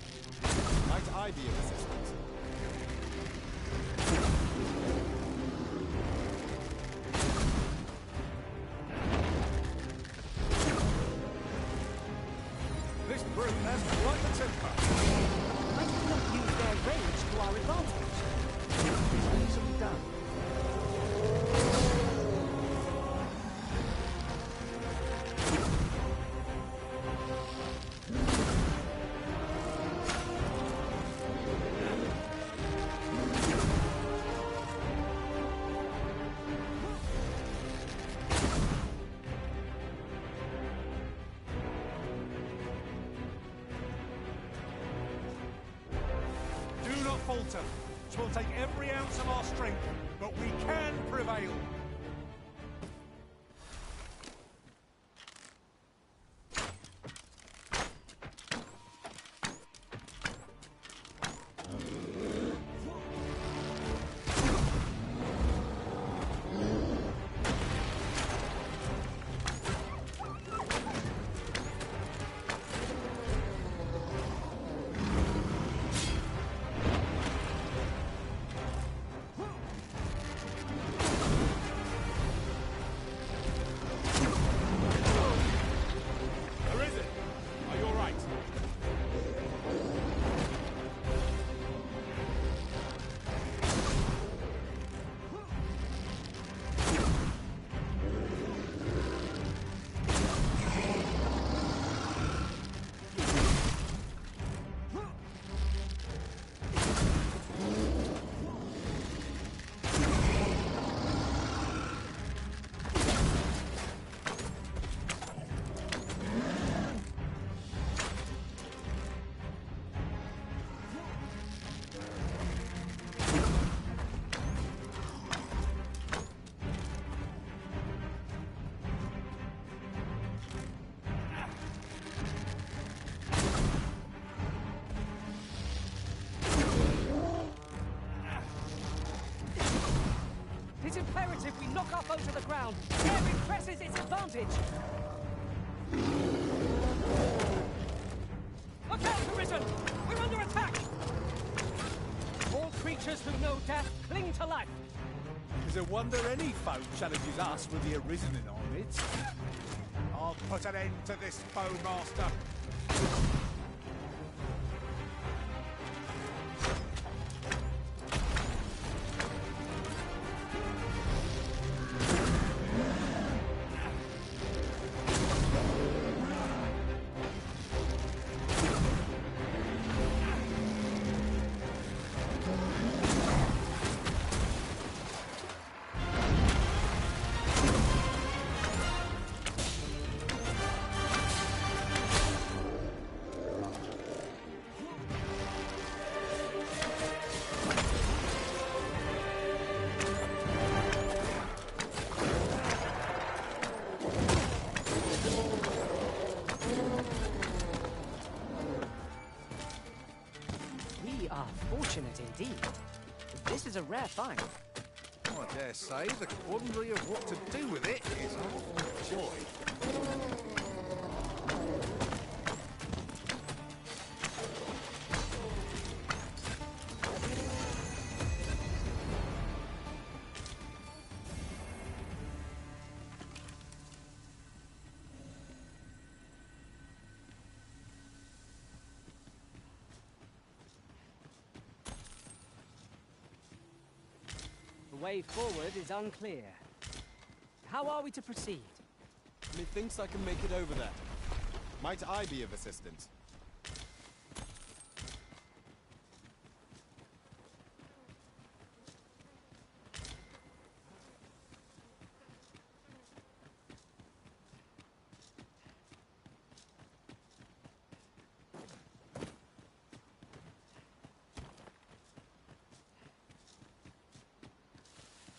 Might I be of assistance? This brute has quite the temper. Might we not use their rage to our advantage? It's easily done. Do not falter. It will take every ounce of our strength, but we can prevail. It's imperative we knock our foe to the ground. Air impresses its advantage. who know death cling to life. Is it wonder any foe challenges us with the Arisen in our midst? I'll put an end to this, Bowmaster. Fortunate indeed. This is a rare find. I dare say the quandary of what to do with it is a joy. The way forward is unclear. How are we to proceed? Methinks I can make it over there. Might I be of assistance?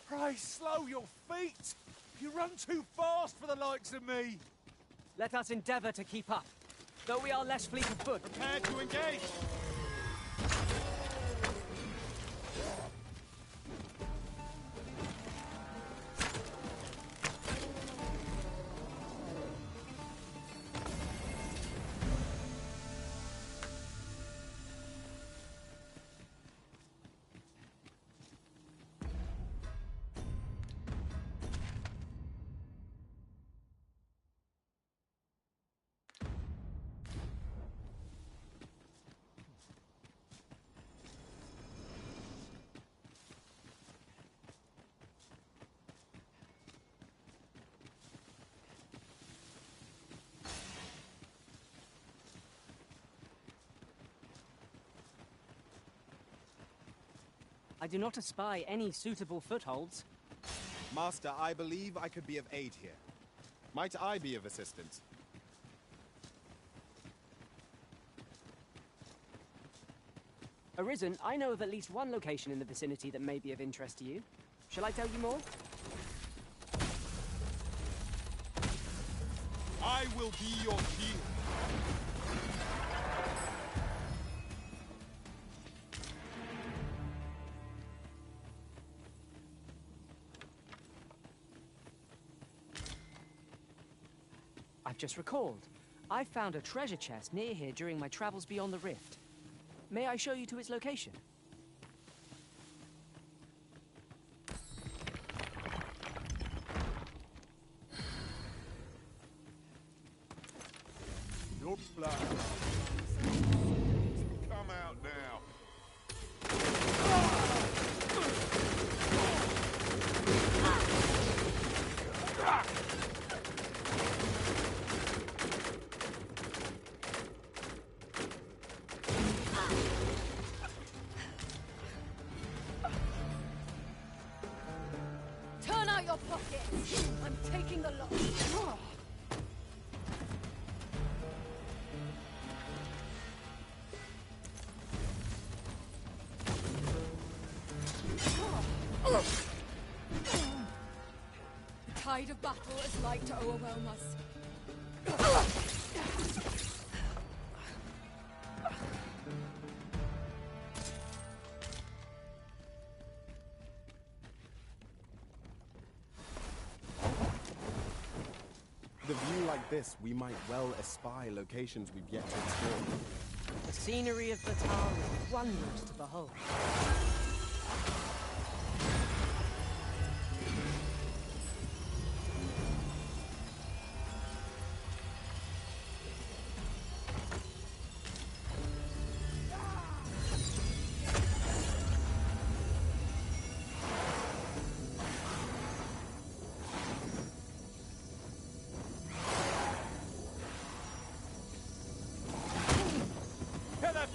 Pray slow your feet! You run too fast for the likes of me! Let us endeavour to keep up, though we are less fleet of foot. Prepare to engage! I do not espy any suitable footholds. Master, I believe I could be of aid here. Might I be of assistance? Arisen, I know of at least one location in the vicinity that may be of interest to you. Shall I tell you more? I will be your shield. I've just recalled. I found a treasure chest near here during my travels beyond the rift. May I show you to its location? Your blood. Come out now. Turn out your pockets! I'm taking the lot. The tide of battle is like to overwhelm us. The view like this, we might well espy locations we've yet to explore. The scenery of Batar is wondrous to behold.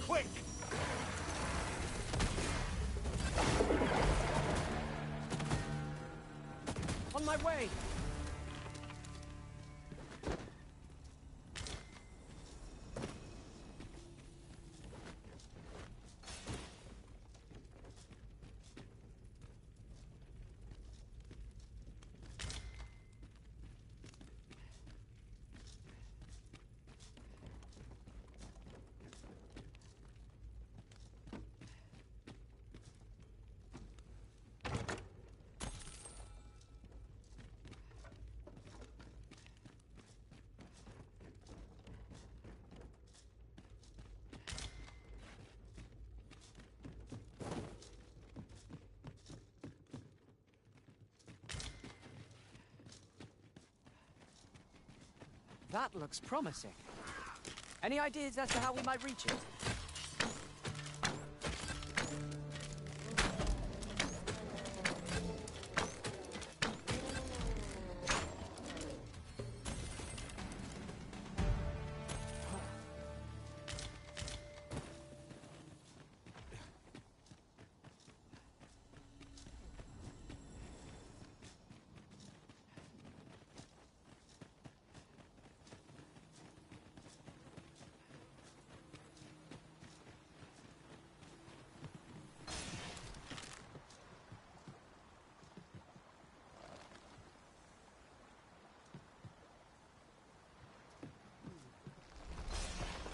Quick! On my way! That looks promising. Any ideas as to how we might reach it?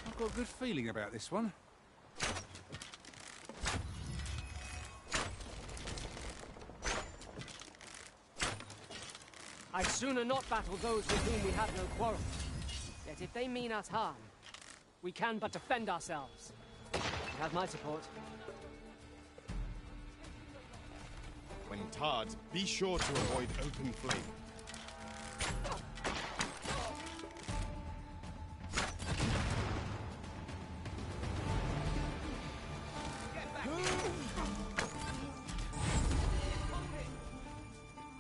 I've got a good feeling about this one. I'd sooner not battle those with whom we have no quarrel. Yet if they mean us harm, we can but defend ourselves. You have my support. When tarred, be sure to avoid open flame.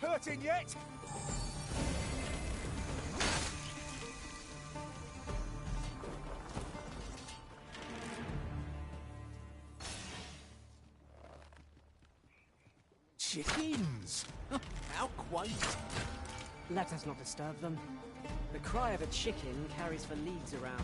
Hurting yet? Chickens! How quaint! Let us not disturb them. The cry of a chicken carries for leagues around.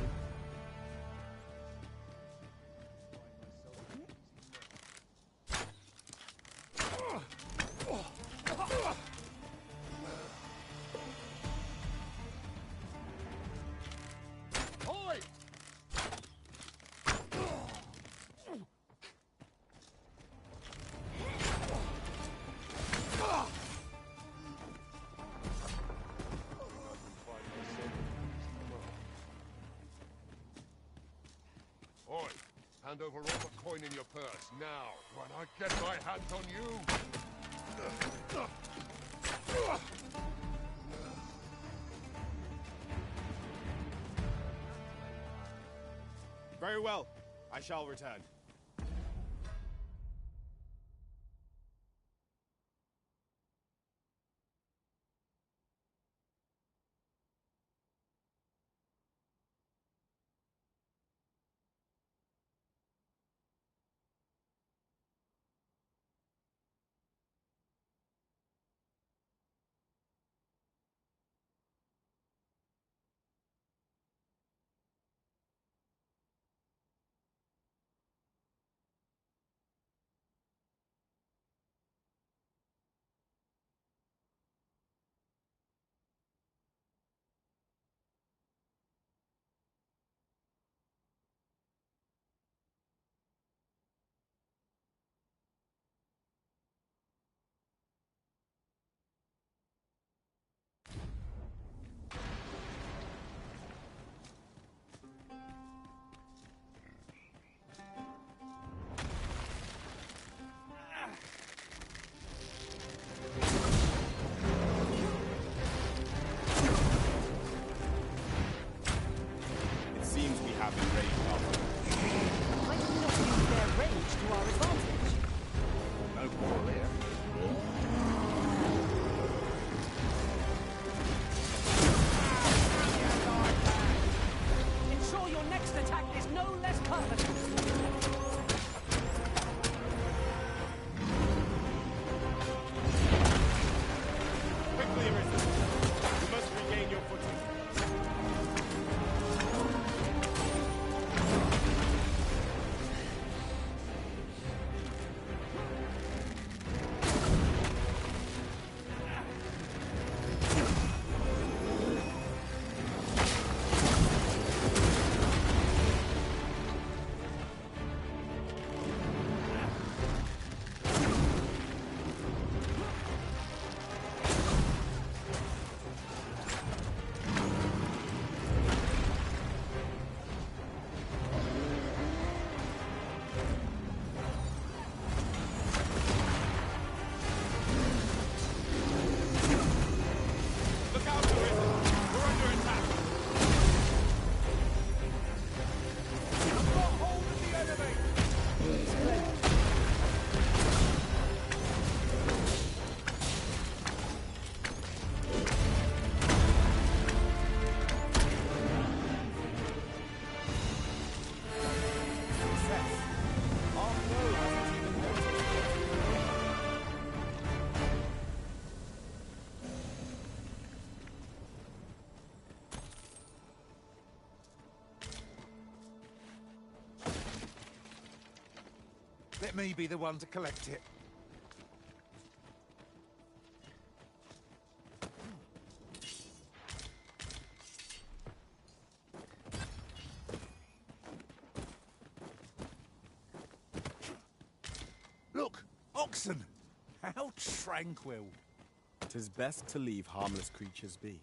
Oi, hand over all the coin in your purse, now, when I get my hands on you! Very well. I shall return. having rage up. Why do we not use their rage to our advantage? No quarrel here. Ensure your next attack is no less perfect. Quickly, Arisen. You must regain your footing. Let me be the one to collect it. Look, oxen! How tranquil. 'Tis best to leave harmless creatures be.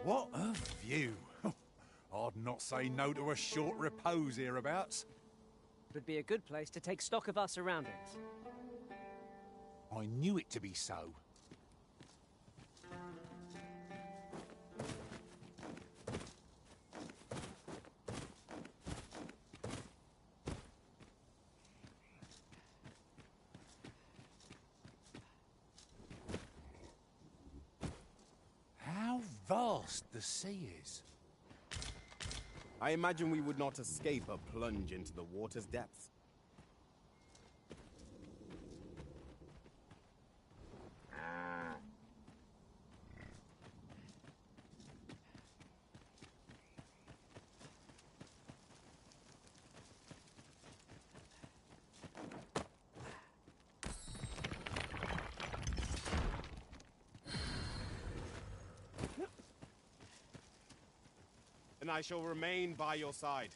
What a view. I'd not say no to a short repose hereabouts. Would be a good place to take stock of our surroundings. I knew it to be so. How vast the sea is. I imagine we would not escape a plunge into the water's depths. And I shall remain by your side.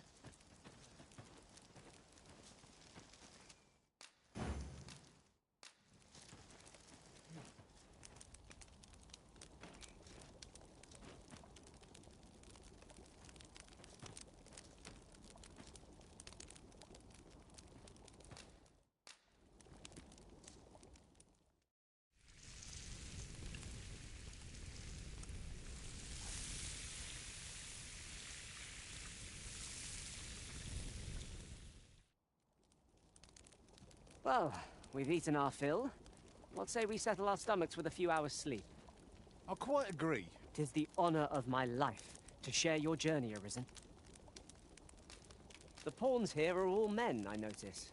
Well, we've eaten our fill. What say we settle our stomachs with a few hours' sleep? I quite agree. 'Tis the honor of my life to share your journey, Arisen. The pawns here are all men, I notice.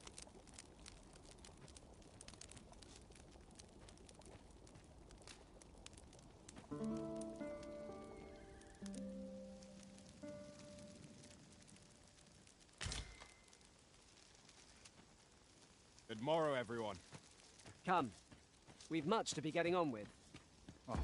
Good morrow, everyone. Come. We've much to be getting on with. Oh.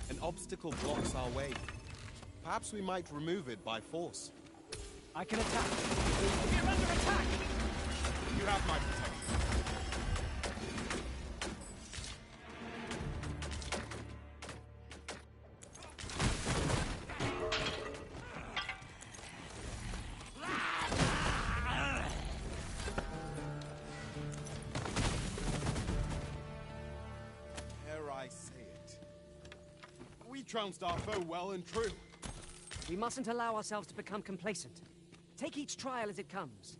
An obstacle blocks our way. Perhaps we might remove it by force. I can attack. We're under attack! You have my protection. Ere I say it. We trounced our foe well and true. We mustn't allow ourselves to become complacent. Take each trial as it comes.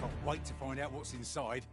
Can't wait to find out what's inside.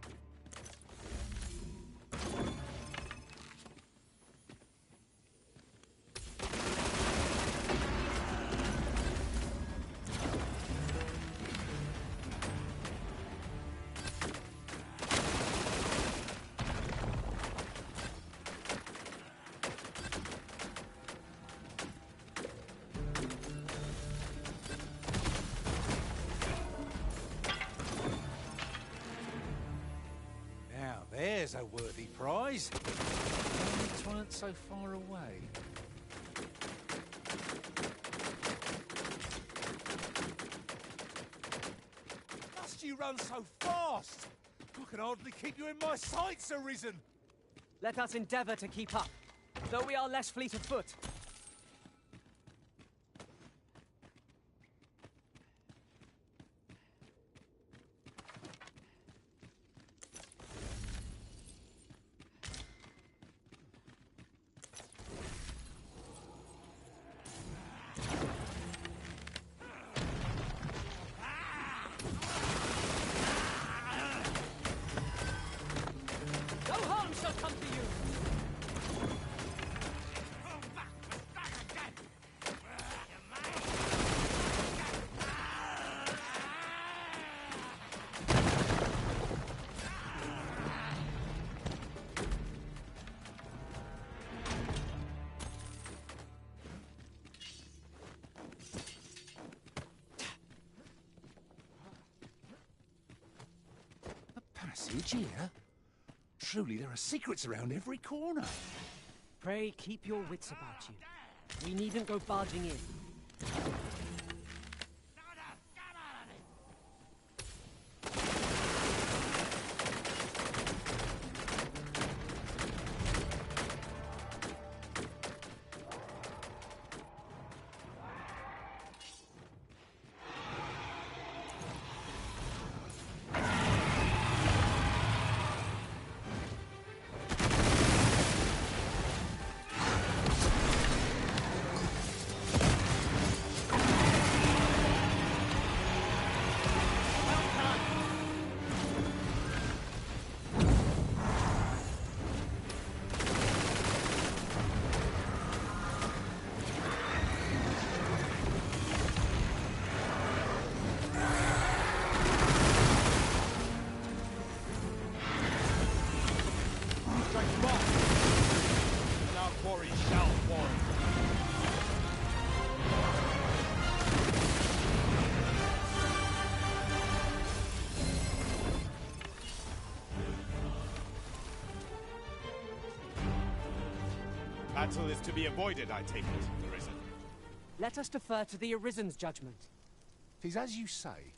Now, there's a worthy prize. It weren't so far away. Must you run so fast? I can hardly keep you in my sights, Arisen. Let us endeavor to keep up, though we are less fleet of foot. No harm shall come to you! Passage here? Truly, there are secrets around every corner. Pray keep your wits about you. We needn't go barging in. Battle is to be avoided, I take it, Arisen. Let us defer to the Arisen's judgment. Tis as you say.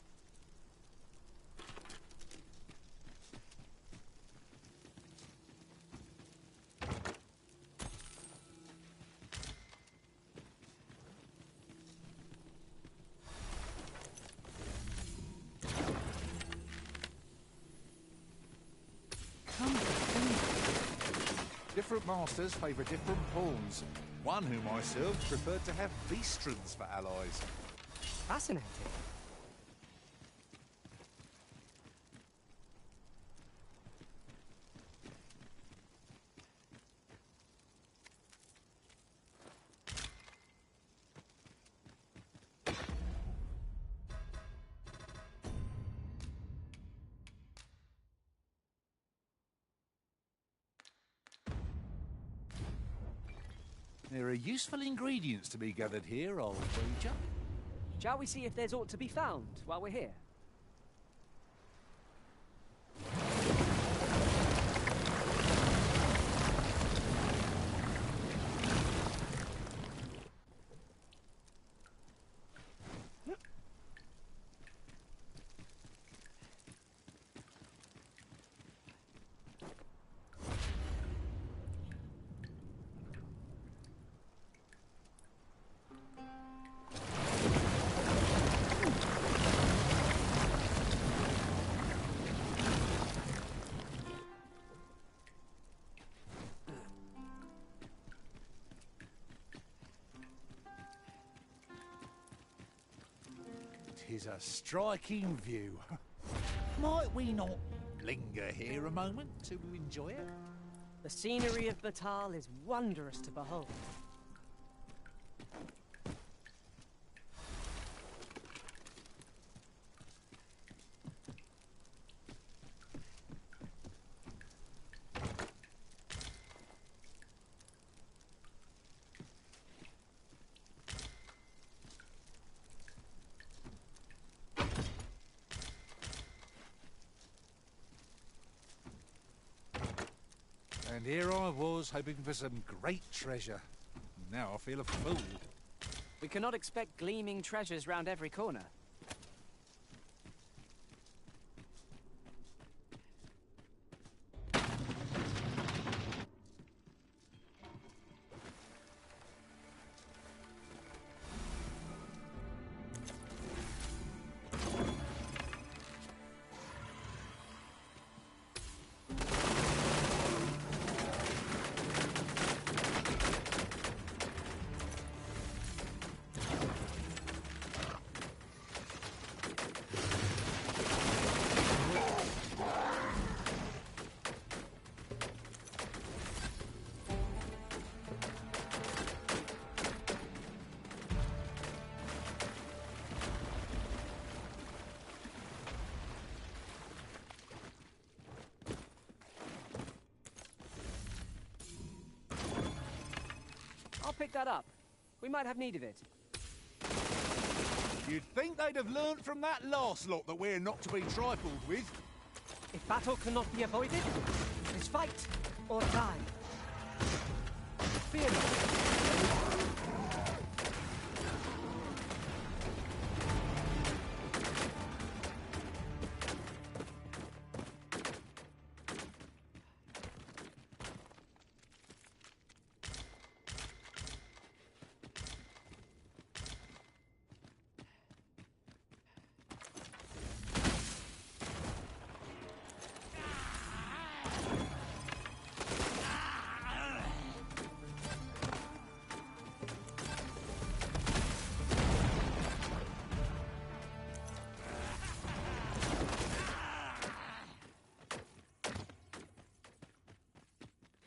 Different masters favour different pawns. One whom I served preferred to have beastrons for allies. Fascinating. There are useful ingredients to be gathered here, old creature. Shall we see if there's aught to be found while we're here? Tis a striking view. Might we not linger here a moment to enjoy it? The scenery of Batal is wondrous to behold. And here I was, hoping for some great treasure. Now I feel a fool. We cannot expect gleaming treasures round every corner. I'll pick that up. We might have need of it. You'd think they'd have learnt from that last lot that we're not to be trifled with. If battle cannot be avoided, it's fight or die. Fear not.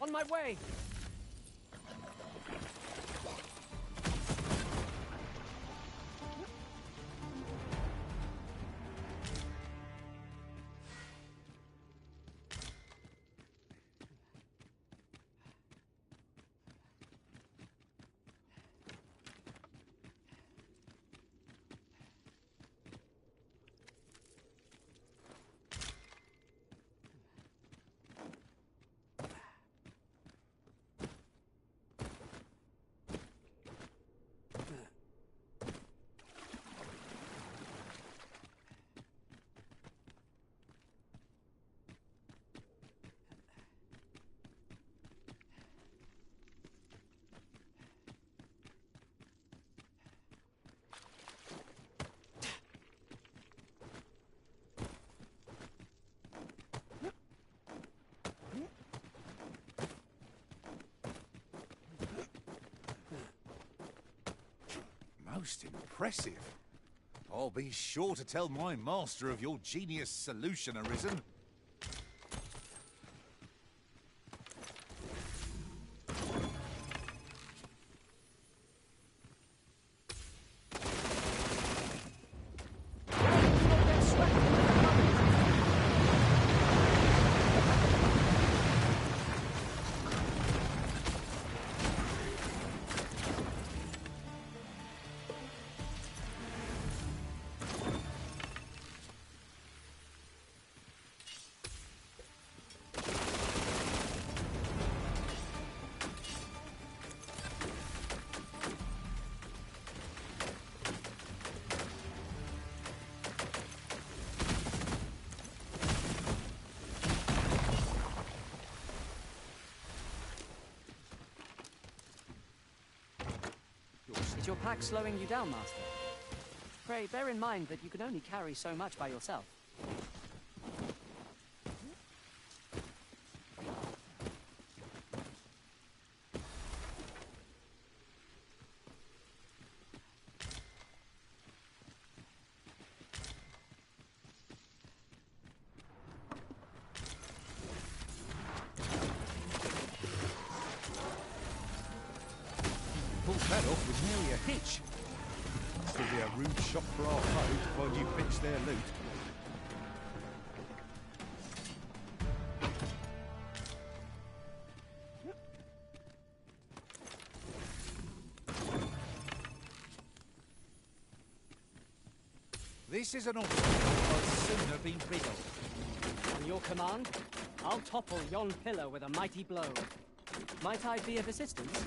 On my way! Most impressive. I'll be sure to tell my master of your genius solution, Arisen. Is your pack slowing you down, Master? Pray, bear in mind that you can only carry so much by yourself. Pulled that off with nearly a hitch. It'll be a rude shock for our foe to find you pitch their loot. This is an order I'd sooner been rid of. On your command, I'll topple yon pillar with a mighty blow. Might I be of assistance?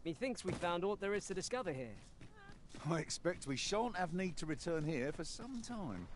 Methinks we found aught there is to discover here. I expect we shan't have need to return here for some time.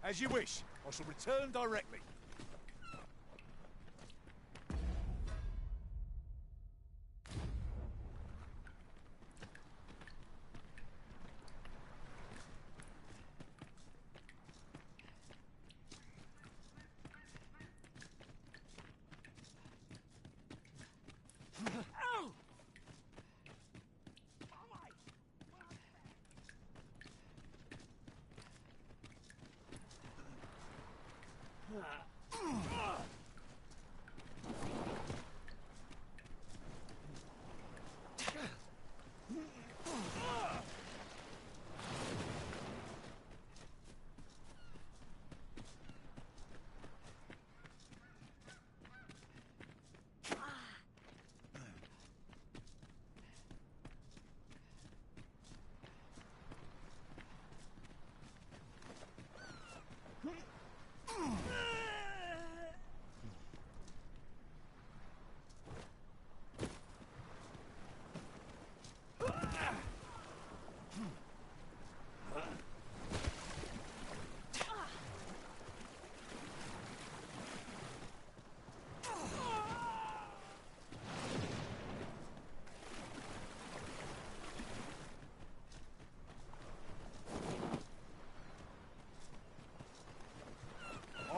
As you wish. I shall return directly.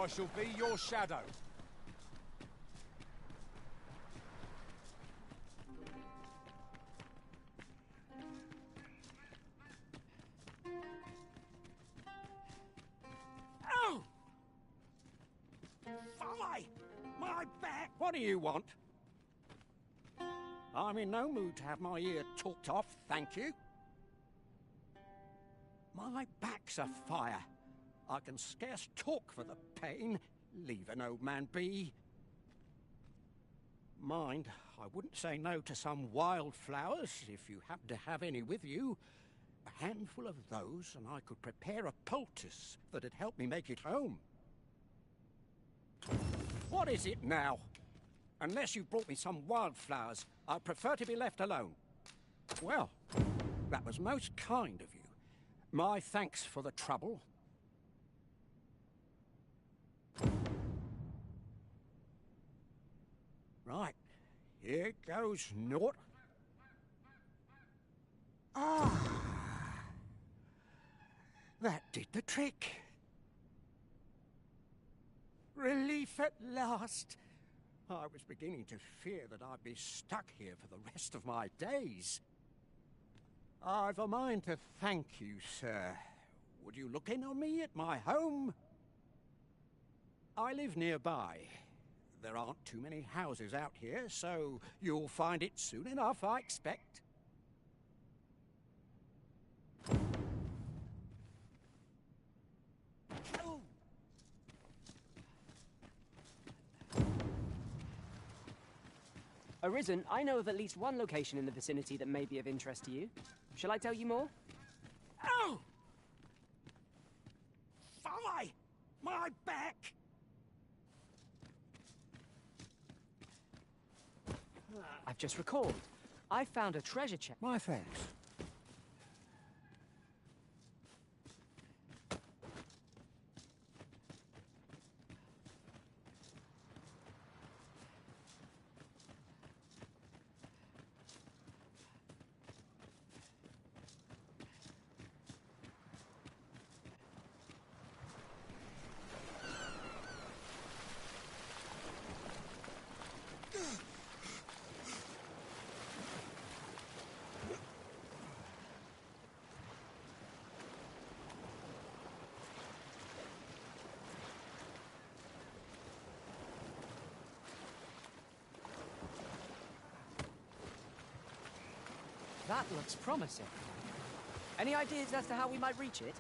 I shall be your shadow. Oh! Fly! My back! What do you want? I'm in no mood to have my ear talked off, thank you. My back's afire. I can scarce talk for the pain. Leave an old man be. Mind, I wouldn't say no to some wildflowers if you happen to have any with you. A handful of those, and I could prepare a poultice that'd help me make it home. What is it now? Unless you brought me some wildflowers, I'd prefer to be left alone. Well, that was most kind of you. My thanks for the trouble. Right, here goes naught. Ah, that did the trick. Relief at last! I was beginning to fear that I'd be stuck here for the rest of my days. I've a mind to thank you, sir. Would you look in on me at my home? I live nearby. There aren't too many houses out here, so you'll find it soon enough, I expect. Arisen, I know of at least one location in the vicinity that may be of interest to you. Shall I tell you more? Ow! Fie! My back! I've just recalled. I found a treasure chest. My thanks. That looks promising. Any ideas as to how we might reach it?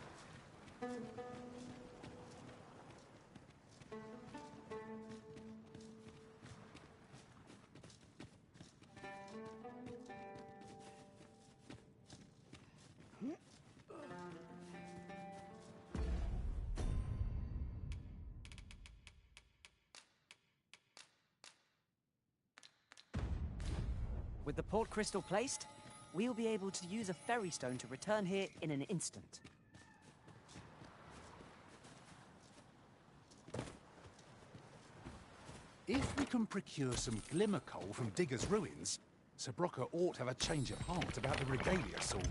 With the port crystal placed, we'll be able to use a ferry stone to return here in an instant. If we can procure some glimmer coal from Digger's ruins, Sir Brocker ought to have a change of heart about the regalia sword.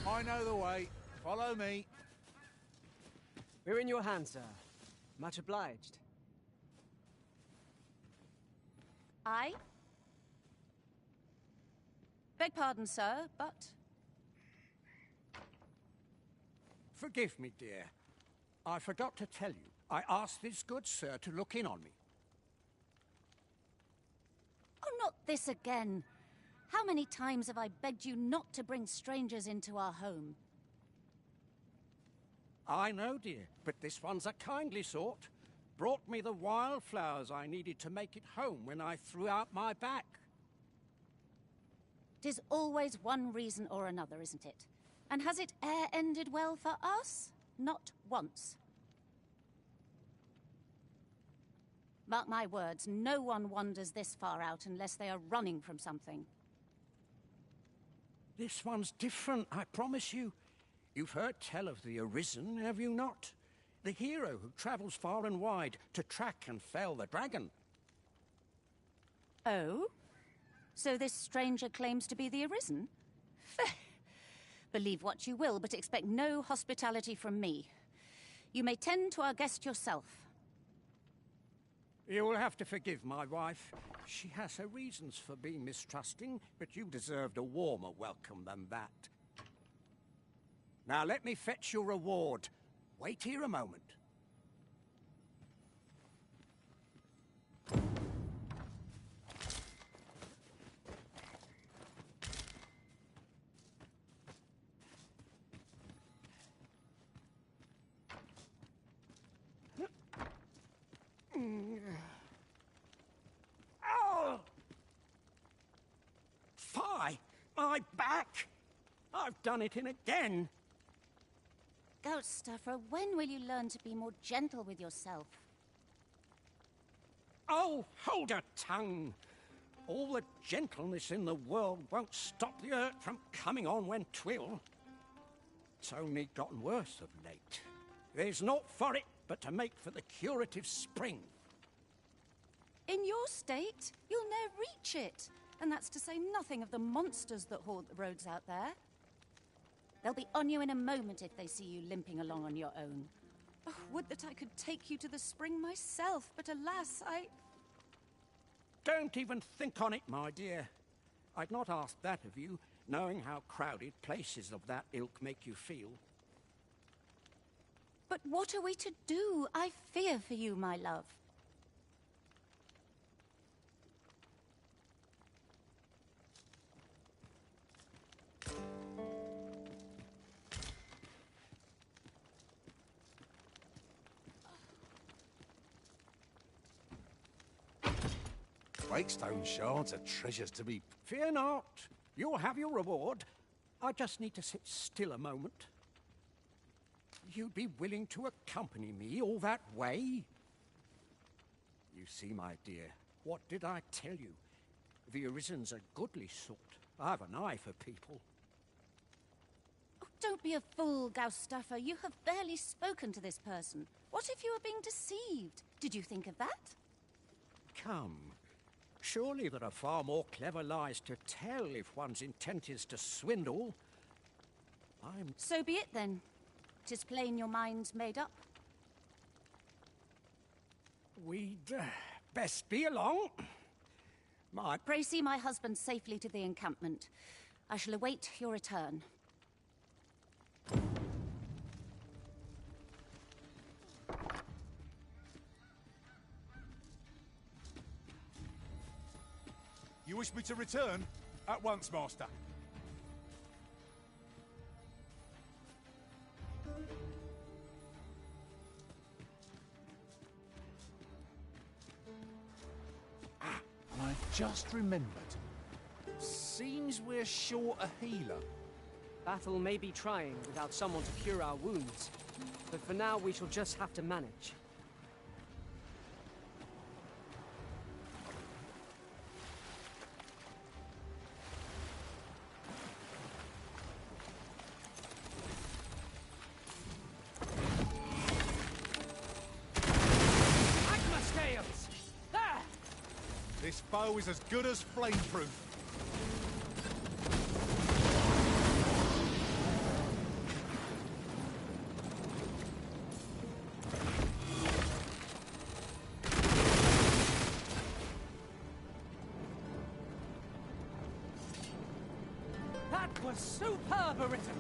I know the way. Follow me. We're in your hands, sir. Much obliged. I? Beg pardon, sir, but... Forgive me, dear. I forgot to tell you. I asked this good sir to look in on me. Oh, not this again. How many times have I begged you not to bring strangers into our home? I know, dear, but this one's a kindly sort. Brought me the wildflowers I needed to make it home when I threw out my back. 'Tis always one reason or another, isn't it? And has it e'er ended well for us? Not once. Mark my words, no one wanders this far out unless they are running from something. This one's different, I promise you. You've heard tell of the Arisen, have you not? The hero who travels far and wide to track and fell the dragon. Oh? So this stranger claims to be the Arisen? Believe what you will, but expect no hospitality from me. You may tend to our guest yourself. You will have to forgive my wife. She has her reasons for being mistrusting, but you deserved a warmer welcome than that. Now let me fetch your reward. Wait here a moment. Oh! Fie! My back! I've done it in again! Goat stuffer, when will you learn to be more gentle with yourself? Oh, hold your tongue! All the gentleness in the world won't stop the hurt from coming on when 'twill. It's only gotten worse of late. There's naught for it but to make for the curative spring. In your state, you'll ne'er reach it. And that's to say nothing of the monsters that haunt the roads out there. They'll be on you in a moment if they see you limping along on your own. Oh, would that I could take you to the spring myself, but alas, I... Don't even think on it, my dear. I'd not ask that of you, knowing how crowded places of that ilk make you feel. But what are we to do? I fear for you, my love. Wakestone shards are treasures to be... Fear not. You'll have your reward. I just need to sit still a moment. You'd be willing to accompany me all that way? You see, my dear, what did I tell you? The Arisen's a goodly sort. I've an eye for people. Oh, don't be a fool, Gaustafa. You have barely spoken to this person. What if you were being deceived? Did you think of that? Come. Surely there are far more clever lies to tell if one's intent is to swindle. So be it, then. 'Tis plain your mind's made up. We'd best be along. Pray see my husband safely to the encampment. I shall await your return. You wish me to return? At once, Master. I just remembered. Seems we're short a healer. Battle may be trying without someone to cure our wounds, but for now we shall just have to manage. This bow is as good as flameproof. That was superb, Arisen!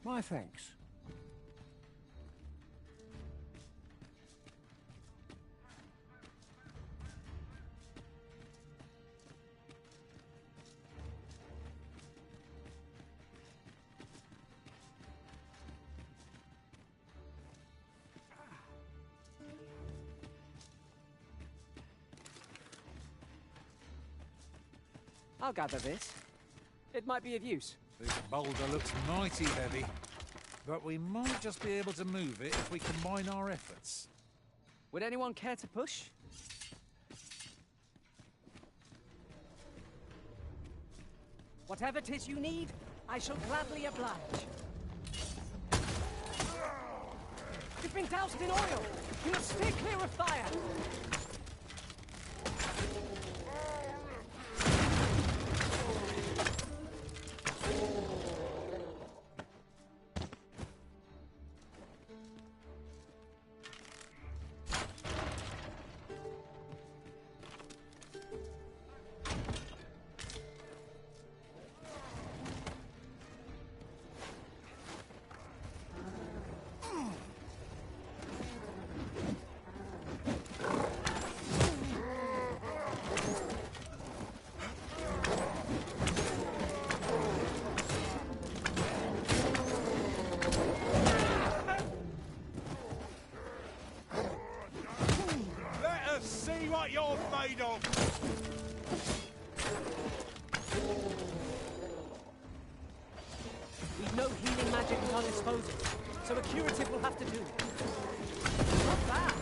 My thanks. I'll gather this. It might be of use. This boulder looks mighty heavy, but we might just be able to move it if we combine our efforts. Would anyone care to push? Whatever 'tis you need, I shall gladly oblige. You've been doused in oil! You must stay clear of fire! What you're made of! We've no healing didn't undispose it, so a curative will have to do. Not bad.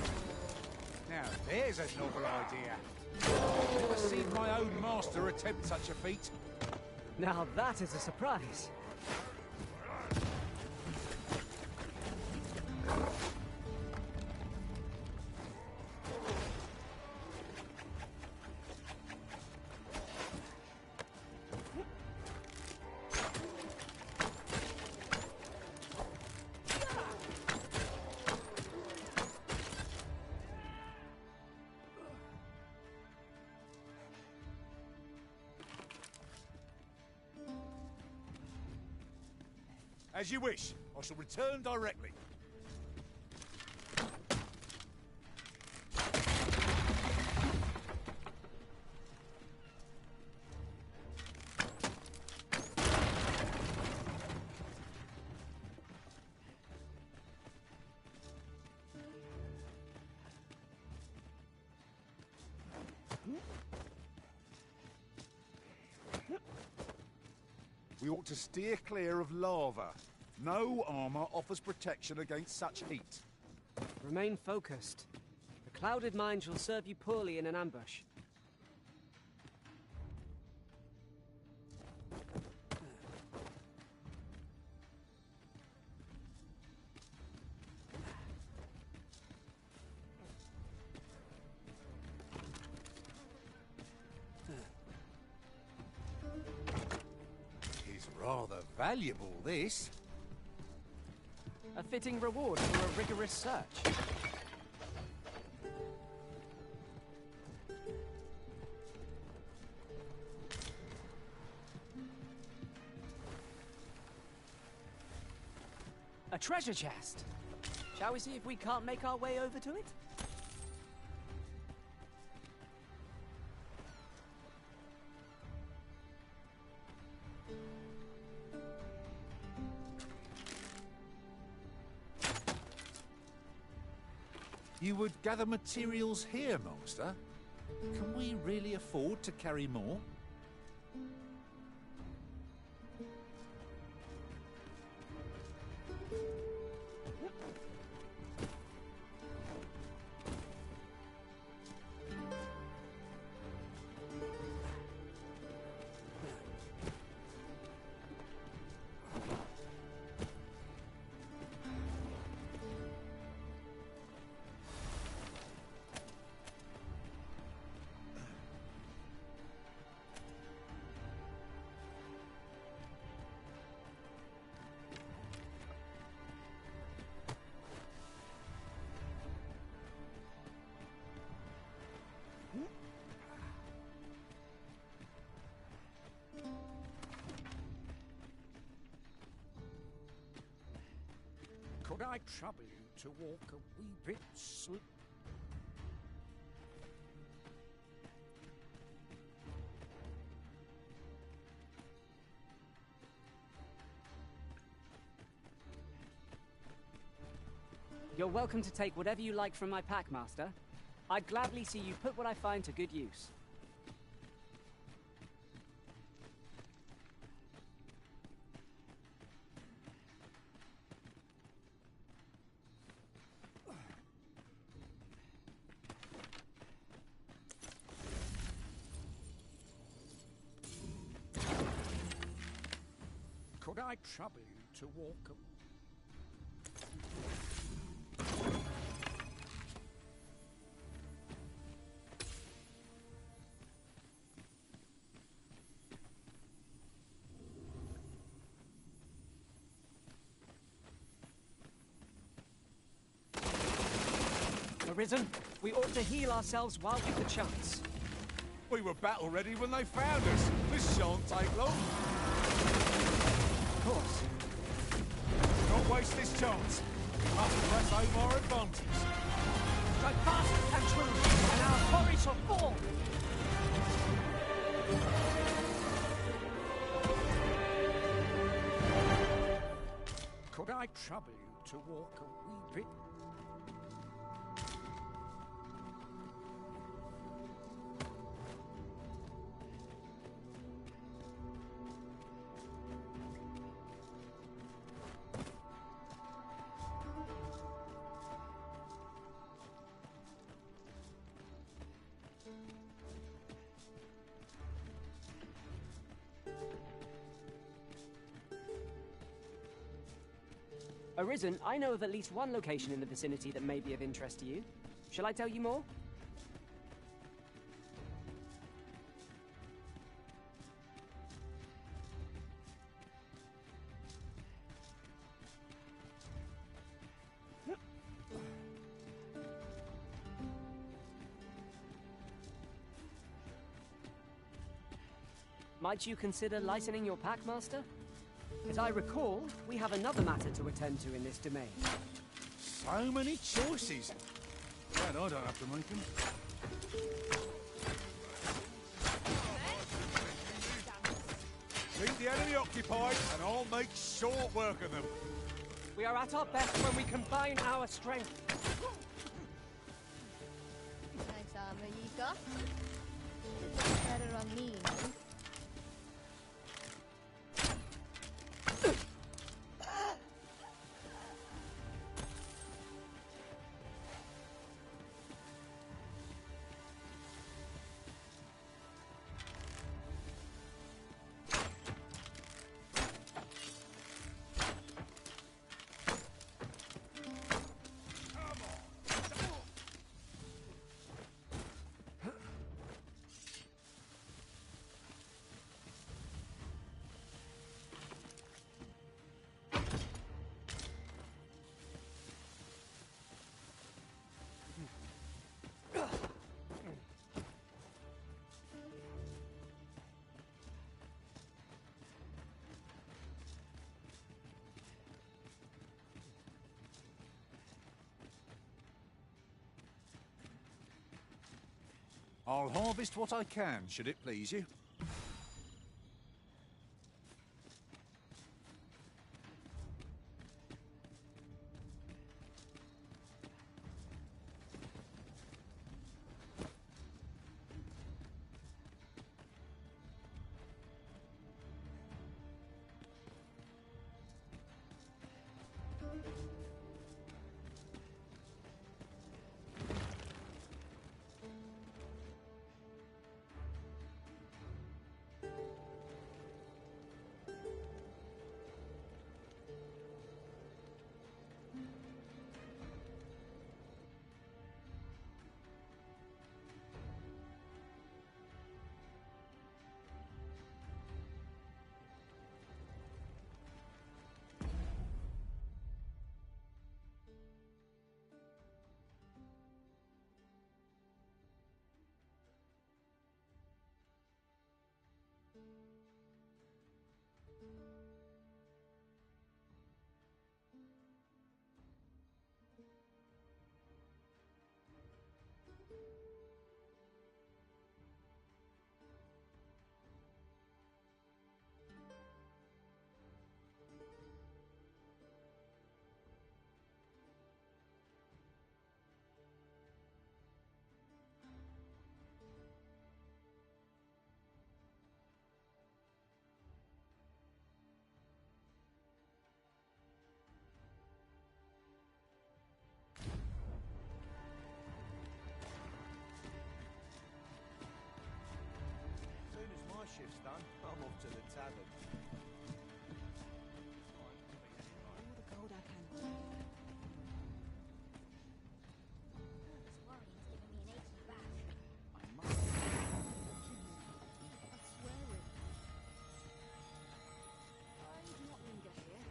Now, there's a novel idea. Never seen my own master attempt such a feat. Now that is a surprise. As you wish. I shall return directly. We ought to steer clear of lava. No armor offers protection against such heat. Remain focused. The clouded mind shall serve you poorly in an ambush. Is rather valuable, this. A fitting reward for a rigorous search. A treasure chest. Shall we see if we can't make our way over to it? You would gather materials here, Master? Can we really afford to carry more? Could I trouble you to walk a wee bit slow? You're welcome to take whatever you like from my pack, Master. I'd gladly see you put what I find to good use. Could I trouble you to walk a... Arisen, we ought to heal ourselves while we've the chance. We were battle ready when they found us. This shan't take long. Of course. Don't waste this chance. We must press home our advantage. Strike fast and true, and our quarry shall fall! Could I trouble you to walk a wee bit? Arisen, I know of at least one location in the vicinity that may be of interest to you. Shall I tell you more? Might you consider lightening your pack, Master? As I recall, we have another matter to attend to in this domain. So many choices. Glad I don't have to make them. Keep the enemy occupied, and I'll make short work of them. We are at our best when we combine our strength. Nice armor you got. It looks better on me, no? I'll harvest what I can, should it please you. Shift's done. I'm off to the tavern. All the gold I can. This worrying's giving me an achy back. I must. I swear it. I do not linger here.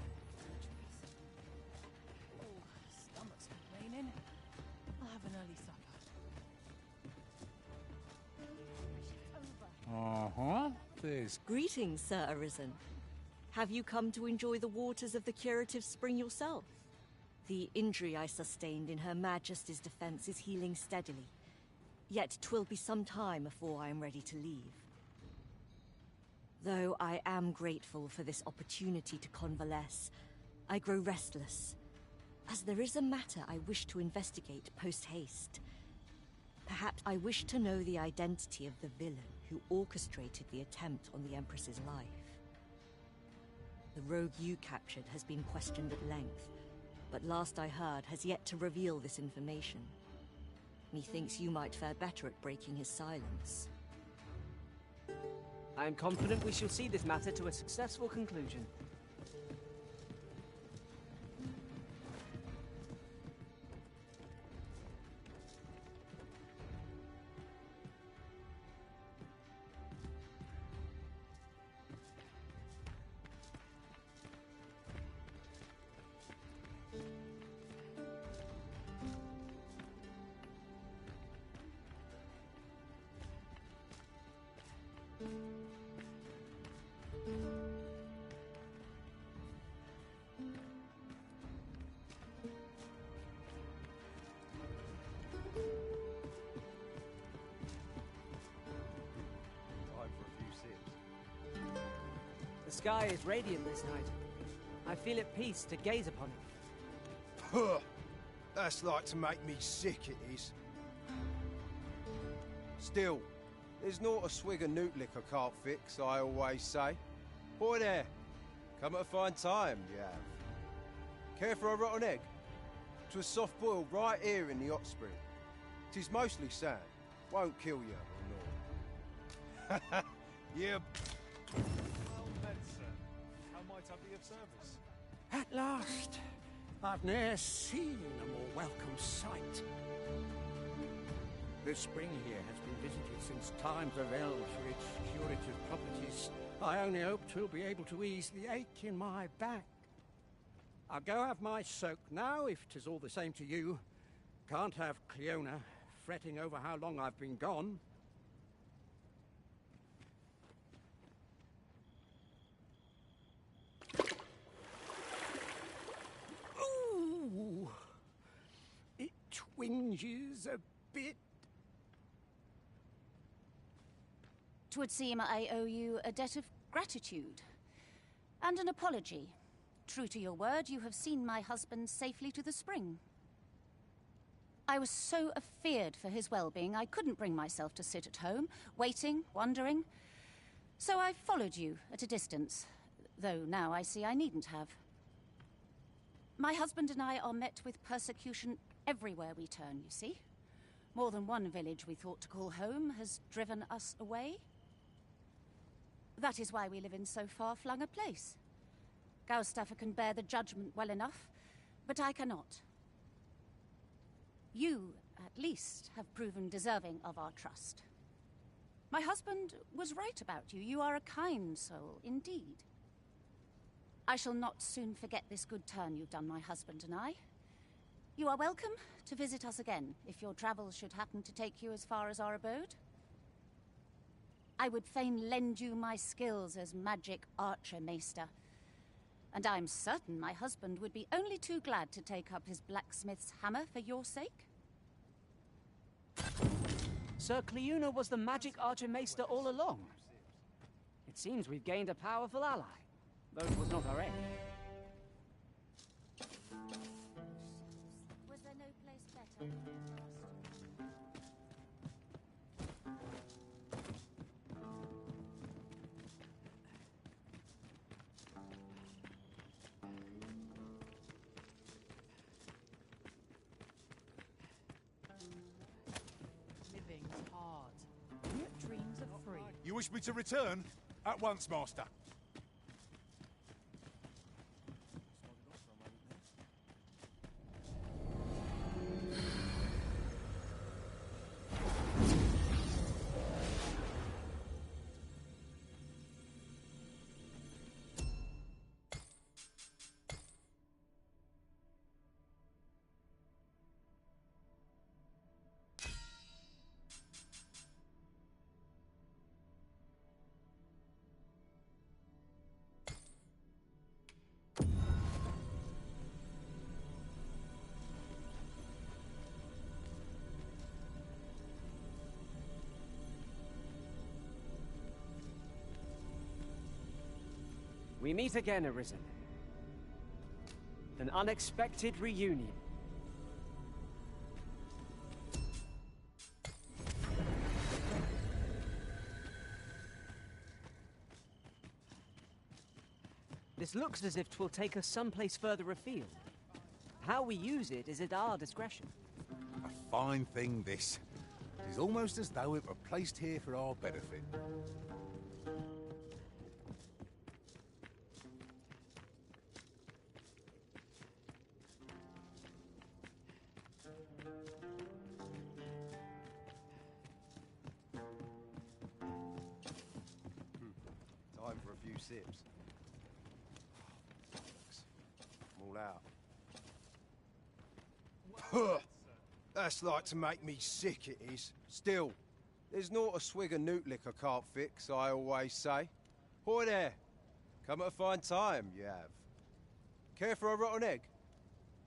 Oh, stomach's complaining. I'll have an early supper. Uh-huh. There's... Greetings, Sir Arisen. Have you come to enjoy the waters of the curative spring yourself? The injury I sustained in Her Majesty's defense is healing steadily. Yet 'twill be some time before I am ready to leave. Though I am grateful for this opportunity to convalesce, I grow restless, as there is a matter I wish to investigate post-haste. Perhaps I wish to know the identity of the villain who orchestrated the attempt on the Empress's life. The rogue you captured has been questioned at length, but last I heard has yet to reveal this information. Methinks you might fare better at breaking his silence. I am confident we shall see this matter to a successful conclusion. sky is radiant this night. I feel at peace to gaze upon it. Huh. That's like to make me sick, it is. Still, there's not a swig of newt liquor can't fix, I always say. Boy there, come at a fine time, you have. Care for a rotten egg? 'Twas soft boiled right here in the hot spring. 'Tis mostly sand, won't kill you or naught. Yeah. Well met, sir. How might I be of service? At last, I've ne'er seen a more welcome sight. This spring here has been visited since times of eld for its curative properties. I only hope 'twill be able to ease the ache in my back. I'll go have my soak now, if 'tis all the same to you. Can't have Cleona fretting over how long I've been gone. Ooh! It twinges a bit. 'Twould seem I owe you a debt of gratitude and an apology. True to your word, you have seen my husband safely to the spring. I was so afeared for his well-being, I couldn't bring myself to sit at home, waiting, wondering. So I followed you at a distance, though now I see I needn't have. My husband and I are met with persecution everywhere we turn, you see. More than one village we thought to call home has driven us away. That is why we live in so far-flung a place. Gaustaffer can bear the judgment well enough, but I cannot. You, at least, have proven deserving of our trust. My husband was right about you. You are a kind soul, indeed. I shall not soon forget this good turn you've done, my husband and I. You are welcome to visit us again, if your travels should happen to take you as far as our abode. I would fain lend you my skills as magic archer maester, and I'm certain my husband would be only too glad to take up his blacksmith's hammer for your sake. Sir Cleona was the magic archer-maester all along. It seems we've gained a powerful ally, though it was not our aim. Was there no place better? Dreams are free. You wish me to return? At once, Master. We meet again, Arisen. An unexpected reunion. This looks as if 'twill take us someplace further afield. How we use it is at our discretion. A fine thing, this. It is almost as though it were placed here for our benefit. Time for a few sips. I'm all out. Huh. That's like to make me sick, it is. Still, there's not a swig of newt liquor can't fix, I always say. Boy there, come at a fine time, you have. Care for a rotten egg?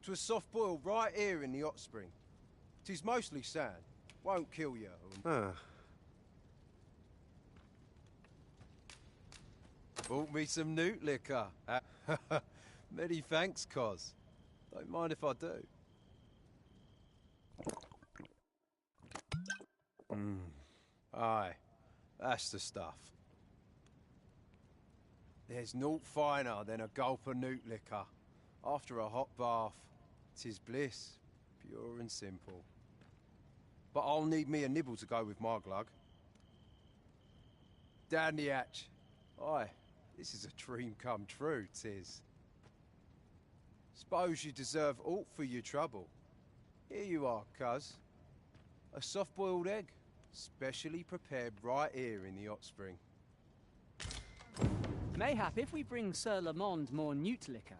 'Twas soft boiled right here in the hot spring. 'Tis mostly sand, won't kill you. Bought me some newt liquor. Many thanks, Cos. Don't mind if I do. Aye, that's the stuff. There's naught finer than a gulp of newt liquor. After a hot bath, 'tis bliss, pure and simple. But I'll need me a nibble to go with my glug. Down the hatch. Aye, this is a dream come true, 'tis. Suppose you deserve aught for your trouble. Here you are, cuz. A soft-boiled egg, specially prepared right here in the hot spring. Mayhap if we bring Sir Lamond more newt liquor.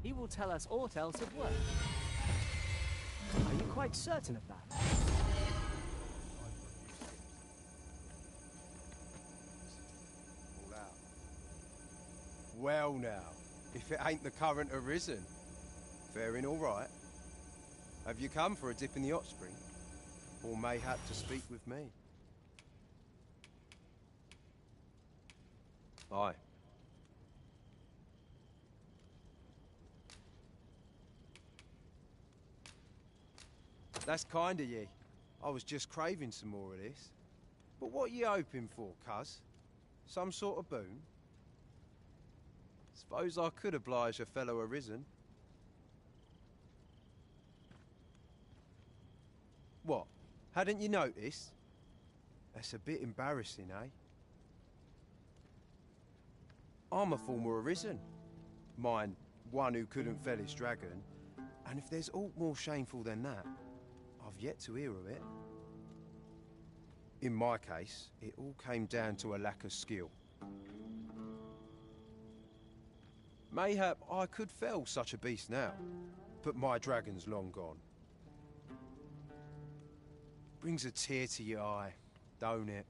He will tell us aught else of worth. Are you quite certain of that? All out. Well now, if it ain't the current arisen. Faring all right. Have you come for a dip in the hot spring? Or mayhap to speak with me? Aye. That's kind of ye. I was just craving some more of this. But what are you hoping for, cuz? Some sort of boon? Suppose I could oblige a fellow arisen. What? Hadn't you noticed? That's a bit embarrassing, eh? I'm a former arisen. Mind, one who couldn't fell his dragon. And if there's aught more shameful than that, I've yet to hear of it. In my case, it all came down to a lack of skill. Mayhap I could fell such a beast now, but my dragon's long gone. Brings a tear to your eye, don't it?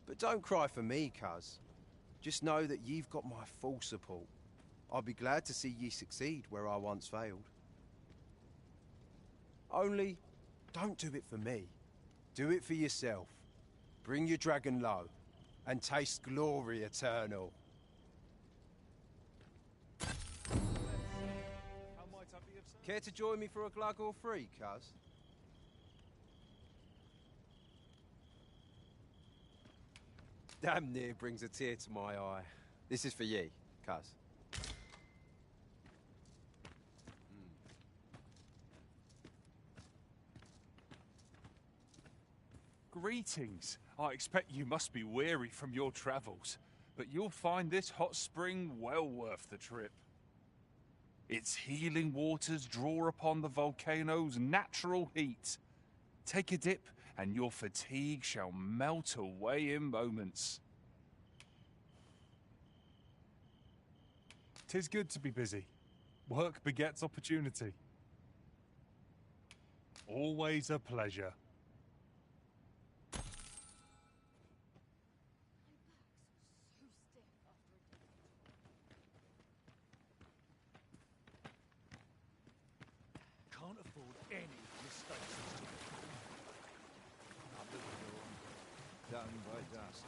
But don't cry for me, cuz. Just know that you've got my full support. I'll be glad to see ye succeed where I once failed. Only, don't do it for me. Do it for yourself. Bring your dragon low, and taste glory eternal. Care to join me for a glug or three, cuz? Damn near brings a tear to my eye. This is for ye, cuz. Greetings. I expect you must be weary from your travels, but you'll find this hot spring well worth the trip. Its healing waters draw upon the volcano's natural heat. Take a dip, and your fatigue shall melt away in moments. 'Tis good to be busy. Work begets opportunity. Always a pleasure. Can't afford any mistakes. Done by dusk.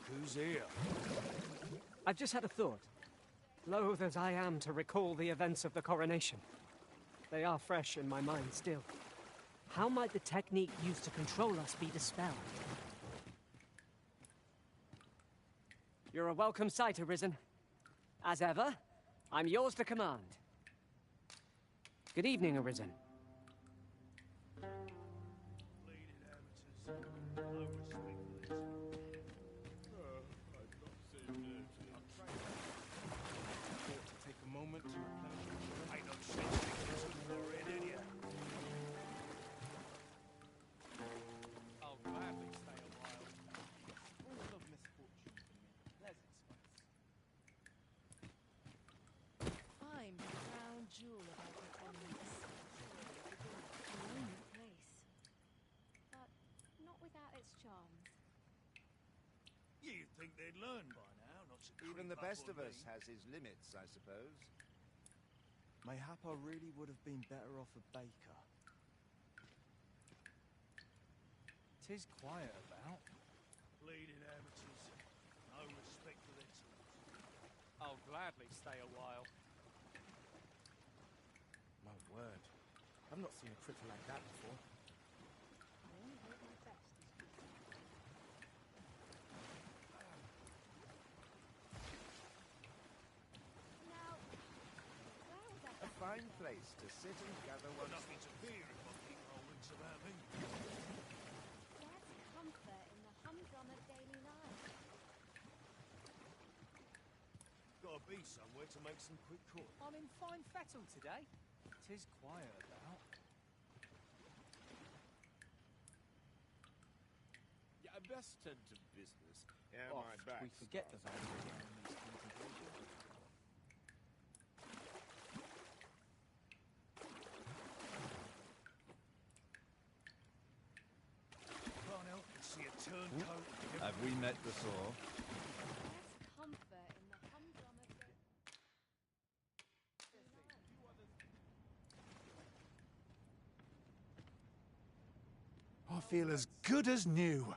Who's here? I've just had a thought. Loath as I am to recall the events of the coronation, they are fresh in my mind still. How might the technique used to control us be dispelled? You're a welcome sight, Arisen. As ever, I'm yours to command. Good evening, Arisen. Take a moment to replenish. I know shit. I'll gladly stay a while. All of misfortune can make pleasant space. I'm the crown jewel of our performance. they'd learn by now not to Even creep the up best on of us me. has his limits, I suppose. Mayhap I really would have been better off a baker. 'Tis quiet about. Bleeding amateurs. No respect for their tools. I'll gladly stay a while. My word. I've not seen a critter like that before. A fine place to sit and gather Got one's... nothing to fear if I keep my wits about me. There's comfort in the humdrum of daily life. Gotta be somewhere to make some quick coin. I'm in fine fettle today. 'Tis quiet about. Yeah, I best tend to business. Yeah, Oft my back. we forget the value of these contemplations. Can't help but see a turncoat. Have we met before? There's comfort in the humdrum of daily I feel as good as new.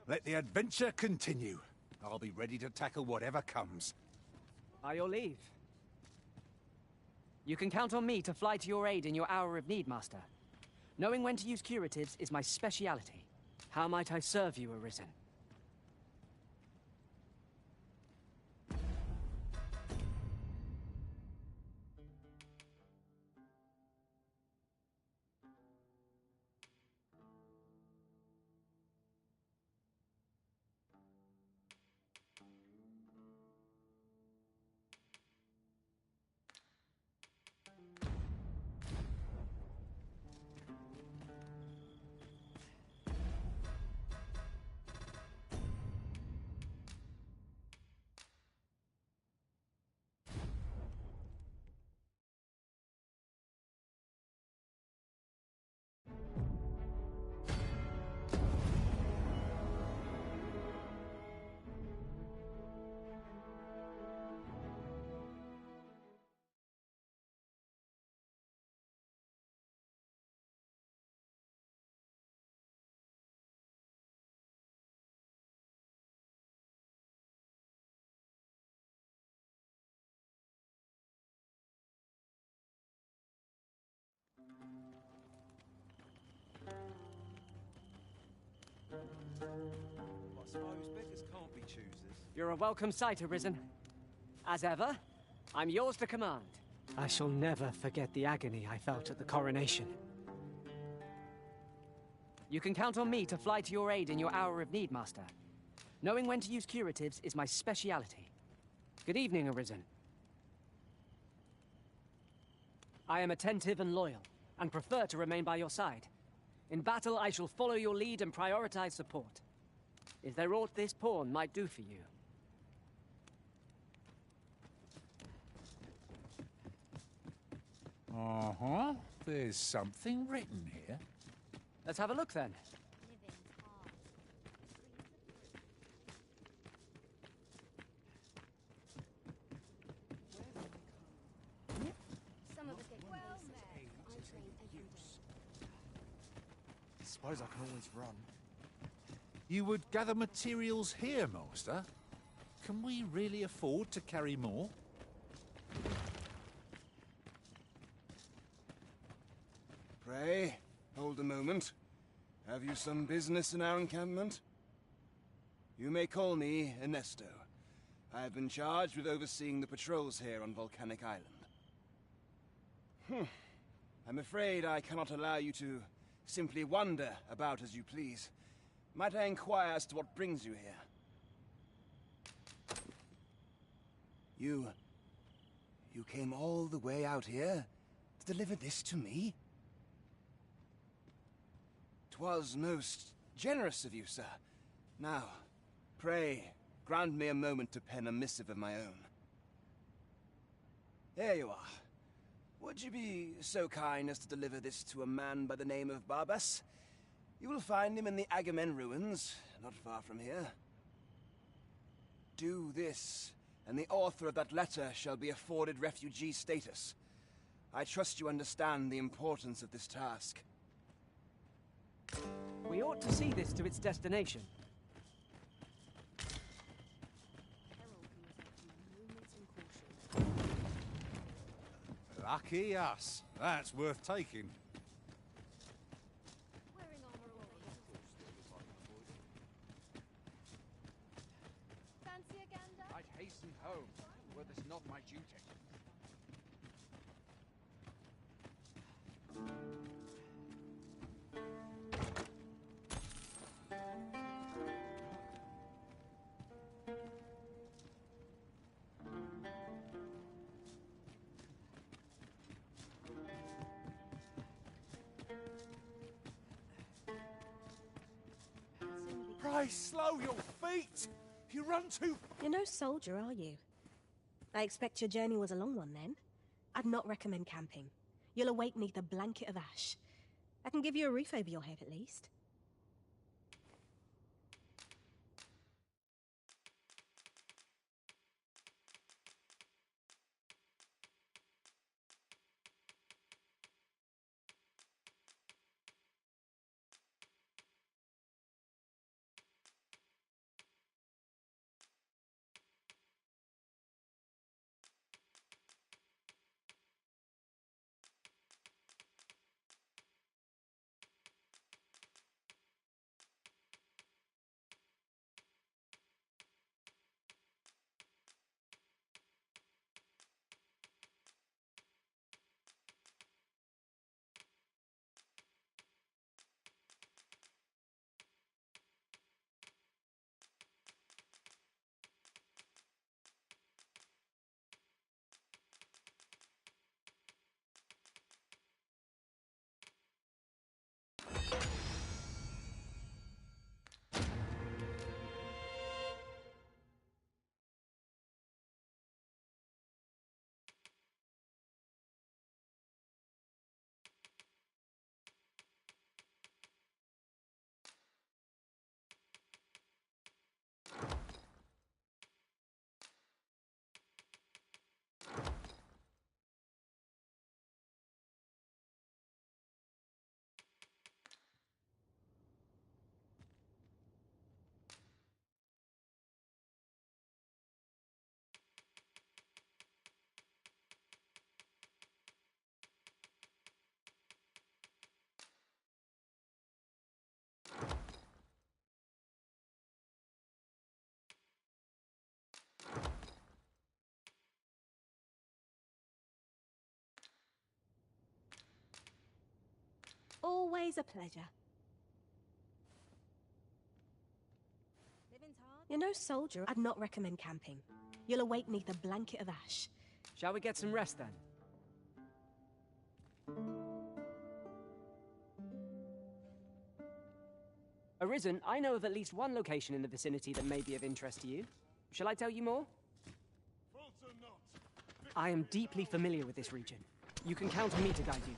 Let the adventure continue. I'll be ready to tackle whatever comes. By your leave. You can count on me to fly to your aid in your hour of need, Master. Knowing when to use curatives is my speciality. How might I serve you, Arisen? I suppose beggars can't be choosers. You're a welcome sight, Arisen. As ever, I'm yours to command. I shall never forget the agony I felt at the coronation. You can count on me to fly to your aid in your hour of need, Master. Knowing when to use curatives is my speciality. Good evening, Arisen. I am attentive and loyal, and prefer to remain by your side. In battle, I shall follow your lead and prioritize support. Is there aught this pawn might do for you? Uh-huh. There's something written here. Let's have a look then. Some of us get well met. I train every day. Suppose I can always run. You would gather materials here, Master? Can we really afford to carry more? Pray, hold a moment. Have you some business in our encampment? You may call me Ernesto. I have been charged with overseeing the patrols here on Volcanic Island. I'm afraid I cannot allow you to simply wander about as you please. Might I inquire as to what brings you here? You came all the way out here to deliver this to me? 'Twas most generous of you, sir. Now, pray, grant me a moment to pen a missive of my own. Here you are. Would you be so kind as to deliver this to a man by the name of Barbas? You will find him in the Agamemnon ruins, not far from here. Do this, and the author of that letter shall be afforded refugee status. I trust you understand the importance of this task. We ought to see this to its destination. Lucky us. That's worth taking. Fancy a gander? I'd hasten home, were this not my duty. Pray, slow your feet! You run too... You're no soldier, are you? I expect your journey was a long one, then. I'd not recommend camping. You'll awake neath a blanket of ash. I can give you a roof over your head, at least. Always a pleasure. You're no soldier. I'd not recommend camping. You'll awake neath a blanket of ash. Shall we get some rest then? Arisen, I know of at least one location in the vicinity that may be of interest to you. Shall I tell you more? I am deeply familiar with this region. You can count on me to guide you.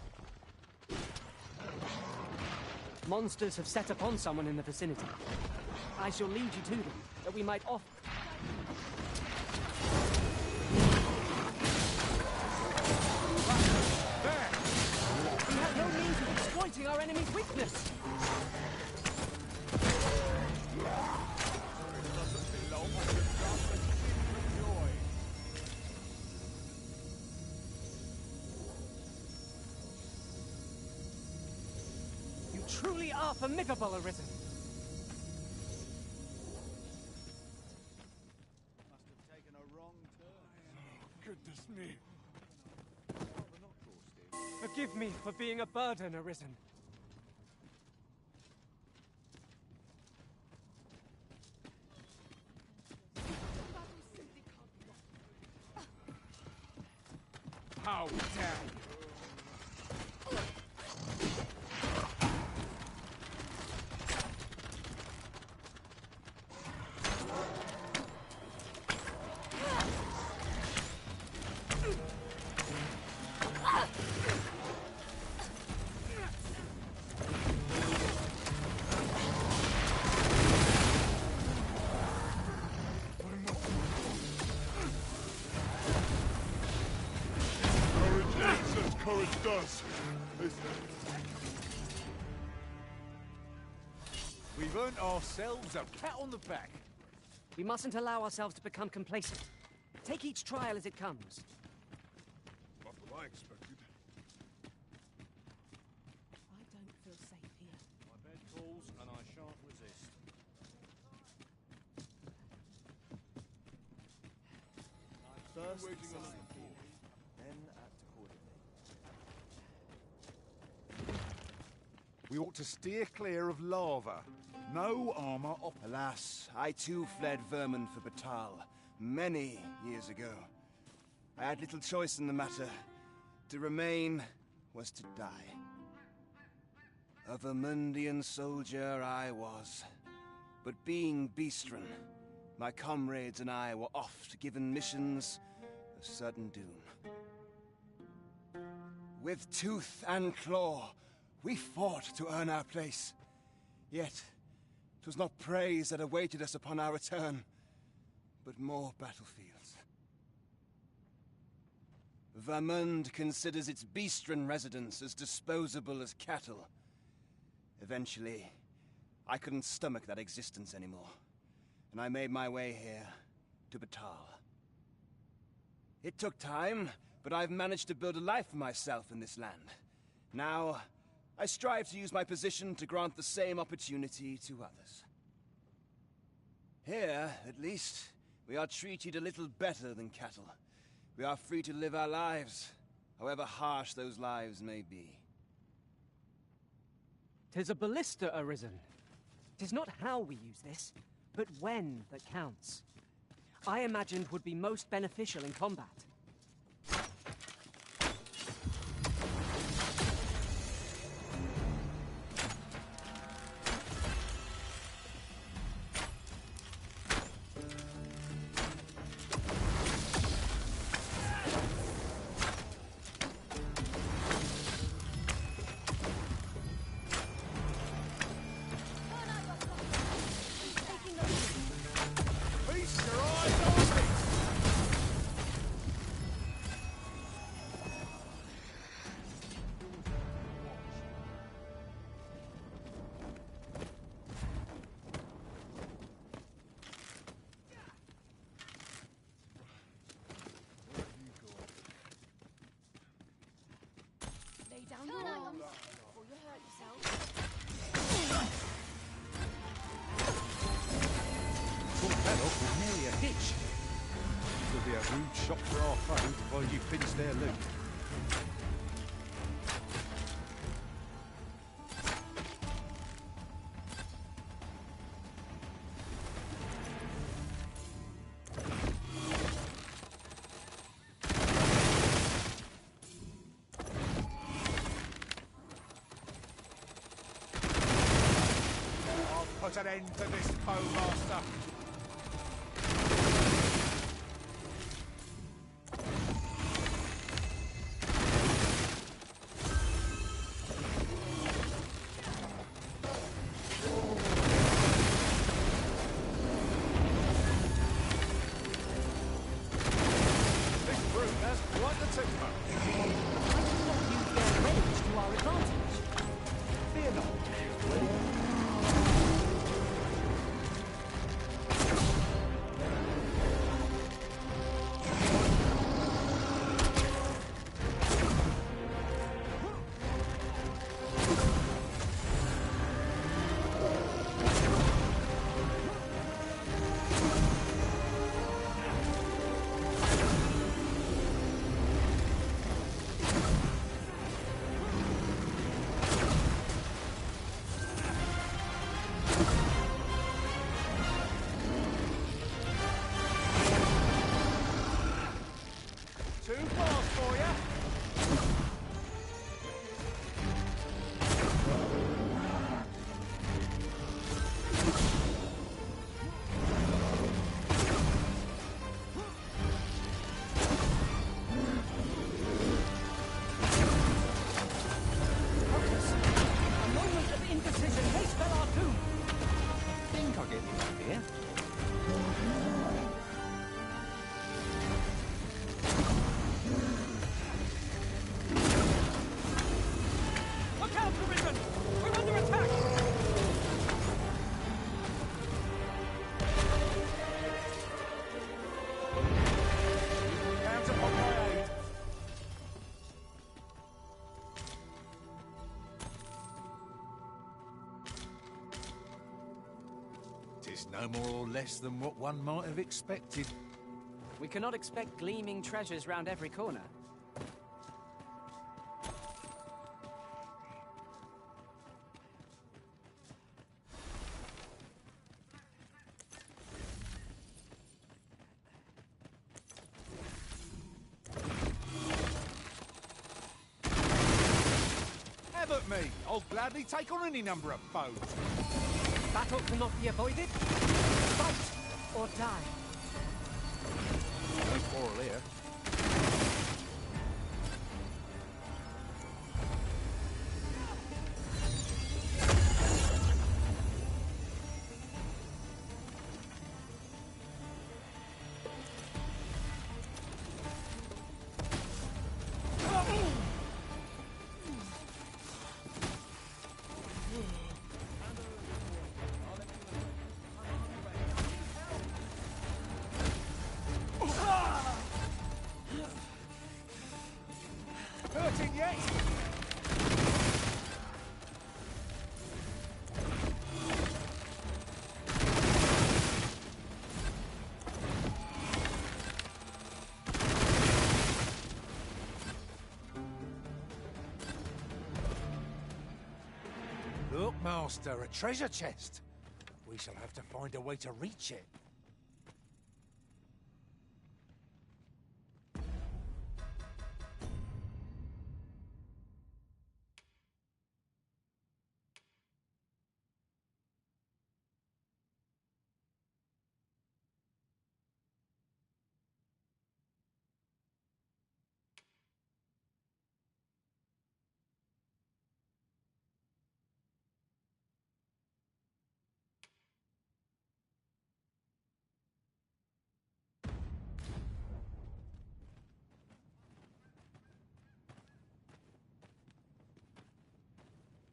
Monsters have set upon someone in the vicinity. I shall lead you to them, that we might offer... There! We have no means of exploiting our enemy's weakness! You truly are formidable, Arisen. Must have taken a wrong turn. Goodness me. Forgive me for being a burden, Arisen. How dare you! does. We've earned ourselves a pat on the back. We mustn't allow ourselves to become complacent. Take each trial as it comes. Not what I expected. I don't feel safe here. My bed calls and I shan't resist. First, waiting on assess the the feeling, then act accordingly. We ought to steer clear of lava. No armor up. Alas, I too fled vermin for Batal many years ago. I had little choice in the matter. To remain was to die. A Vermundian soldier I was. But being Beastren, my comrades and I were oft given missions of certain doom. With tooth and claw, we fought to earn our place. Yet, 'twas not praise that awaited us upon our return, but more battlefields. Vermund considers its Beastren residents as disposable as cattle. Eventually, I couldn't stomach that existence anymore, and I made my way here to Batal. It took time, but I've managed to build a life for myself in this land. Now, I strive to use my position to grant the same opportunity to others. Here, at least, we are treated a little better than cattle. We are free to live our lives, however harsh those lives may be. 'Tis a ballista arisen. 'Tis not how we use this, but when that counts. I imagined would be most beneficial in combat. Feast your eyes on me! Lay down your arms before you hurt yourself. Caught that off with nearly a hitch. It'll be a rude shock for our foe to find you pinched their loot. I'll put an end to this, Poe Master. This brute has quite the temper. I thought you'd get rage to our advantage. Fear not. It's no more or less than what one might have expected. We cannot expect gleaming treasures round every corner. Have at me! I'll gladly take on any number of foes. Battle cannot be avoided. Fight or die. No quarrel here. Hurting yet? Look, Master, a treasure chest. We shall have to find a way to reach it.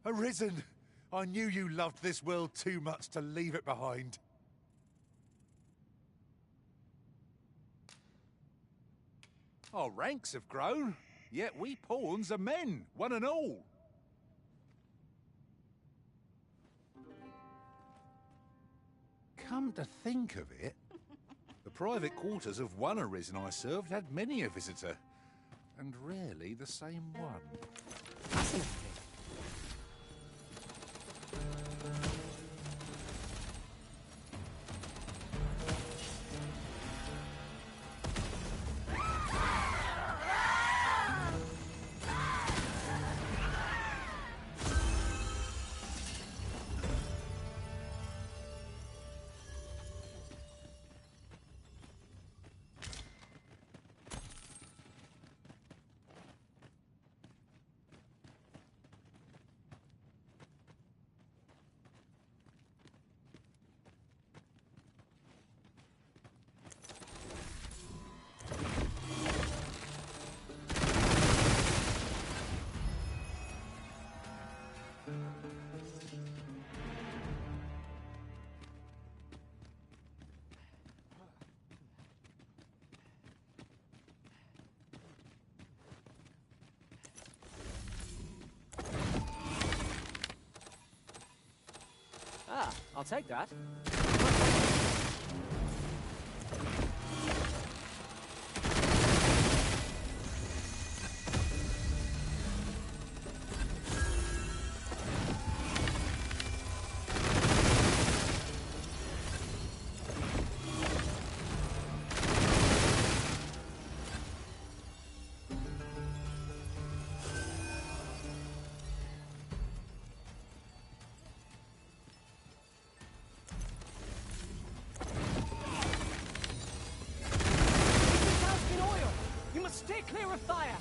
Arisen! I knew you loved this world too much to leave it behind. Our ranks have grown, yet we pawns are men, one and all. Come to think of it, the private quarters of one Arisen I served had many a visitor, and rarely the same one. Fascinating. Ah, I'll take that. Stay clear of fire!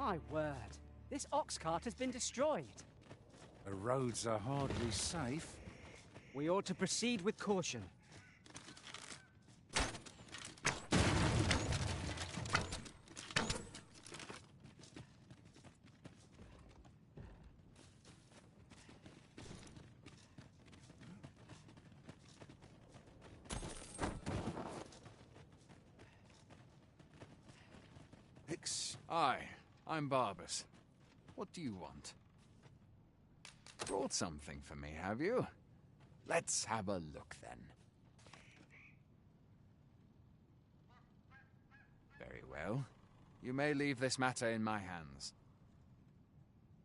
My word. This ox cart has been destroyed. The roads are hardly safe. We ought to proceed with caution. Hi, I'm Barbas. What do you want? Brought something for me, have you? Let's have a look, then. Very well. You may leave this matter in my hands.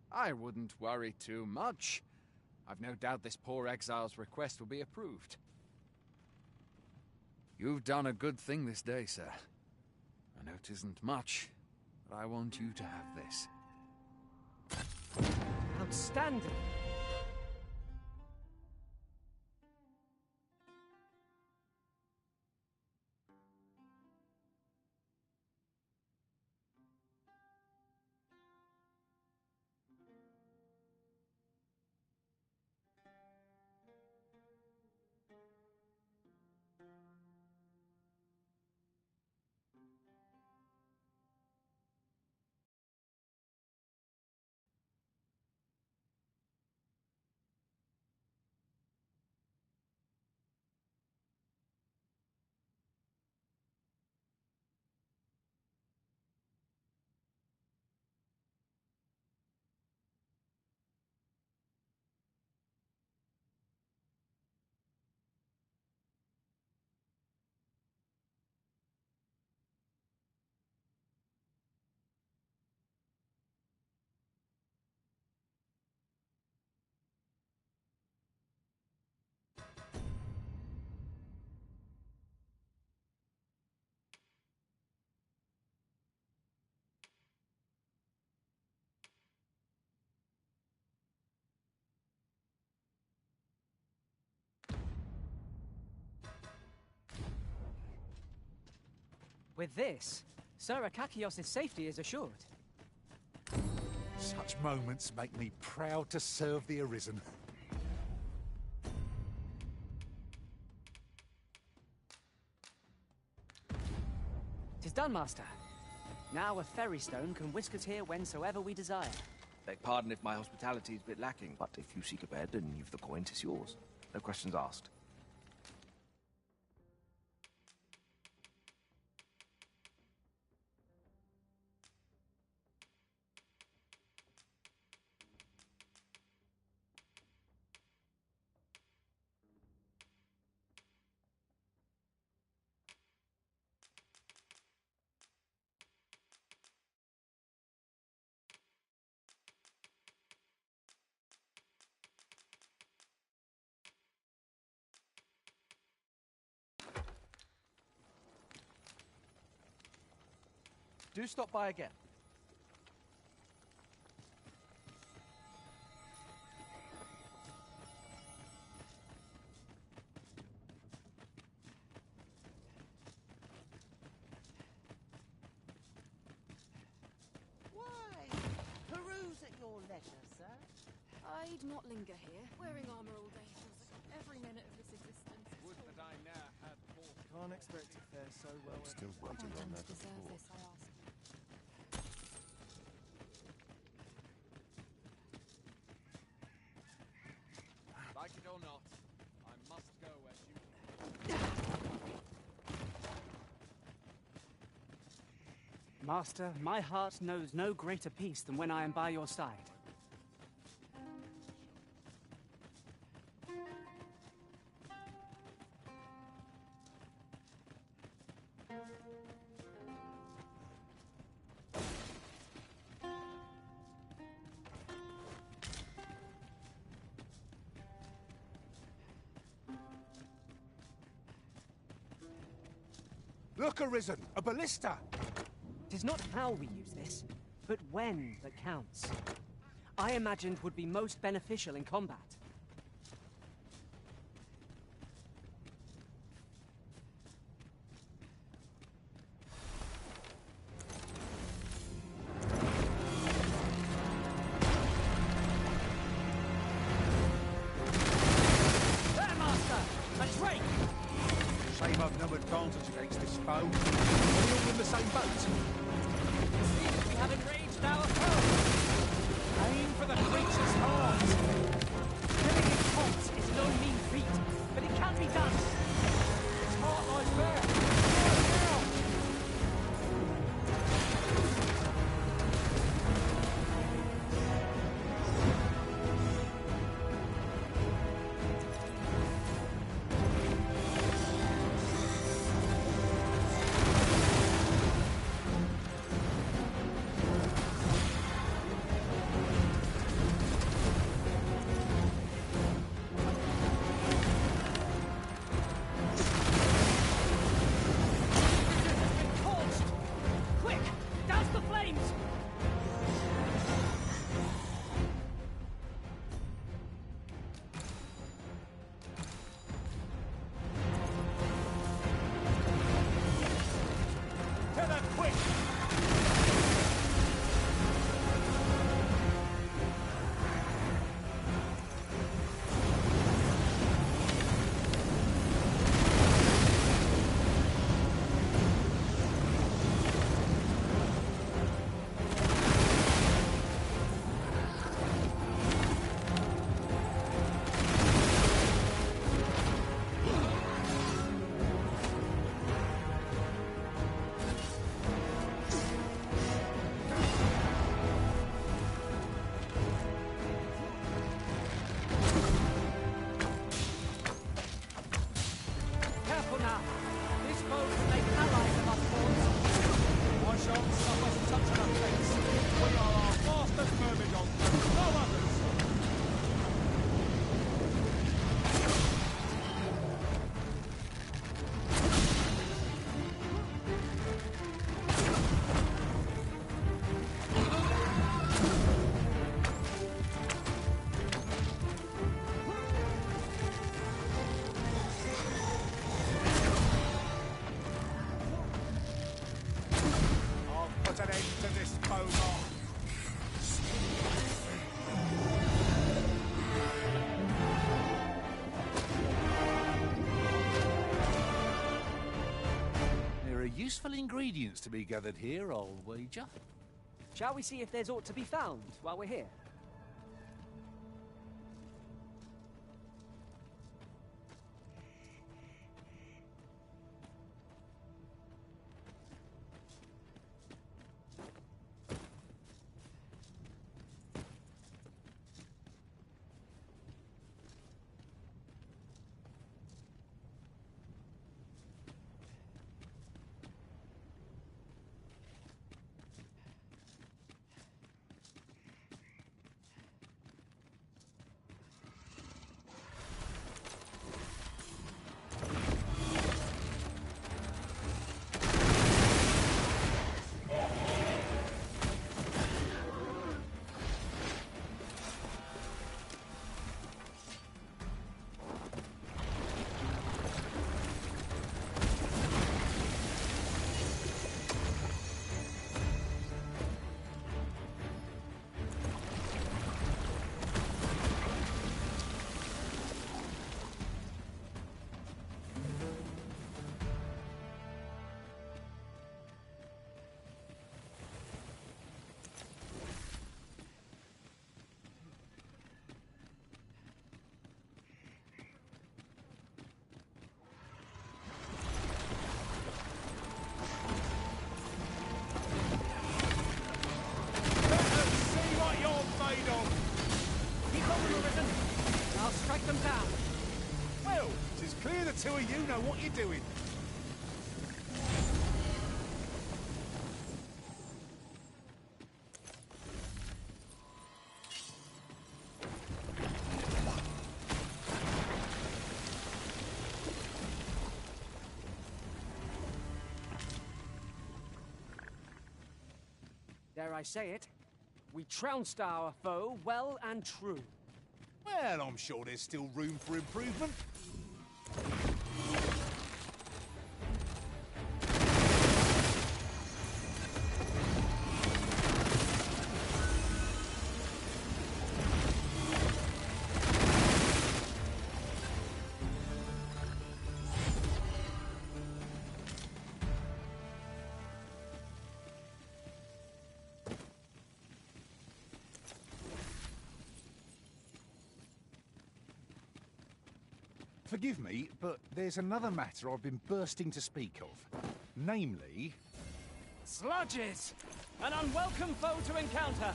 I wouldn't worry too much. I've no doubt this poor exile's request will be approved. You've done a good thing this day, sir. I know it isn't much, but I want you to have this. Outstanding! With this, Sir Akakios' safety is assured. Such moments make me proud to serve the Arisen. Tis done, Master. Now a ferry stone can whisk us here whensoever we desire. Beg pardon if my hospitality is a bit lacking, but if you seek a bed and you've the coin, 'tis yours. No questions asked. Do stop by again. Why? Peruse at your leisure, sir. I'd not linger here. Wearing armor all day feels like every minute of this existence. Would that I now had more. Can't expect to fare so well. Still waiting on that Deserve report. this, I ask. Like it or not, I must go as you... Master, my heart knows no greater peace than when I am by your side. Look, Arisen! A ballista! It is not how we use this, but when that counts. I imagined would be most beneficial in combat. no advantage against this foe. Are we all in the same boat? Seems we have enraged our foe. Aim for the creature's heart. Killing its taunts is no mean feat, but it can be done. Its heart lies bare. Useful ingredients to be gathered here, I'll wager. Shall we see if there's aught to be found while we're here? Two of you know what you're doing. Dare I say it, we trounced our foe well and true. Well, I'm sure there's still room for improvement. Forgive me, but there's another matter I've been bursting to speak of. Namely... Sludges! An unwelcome foe to encounter!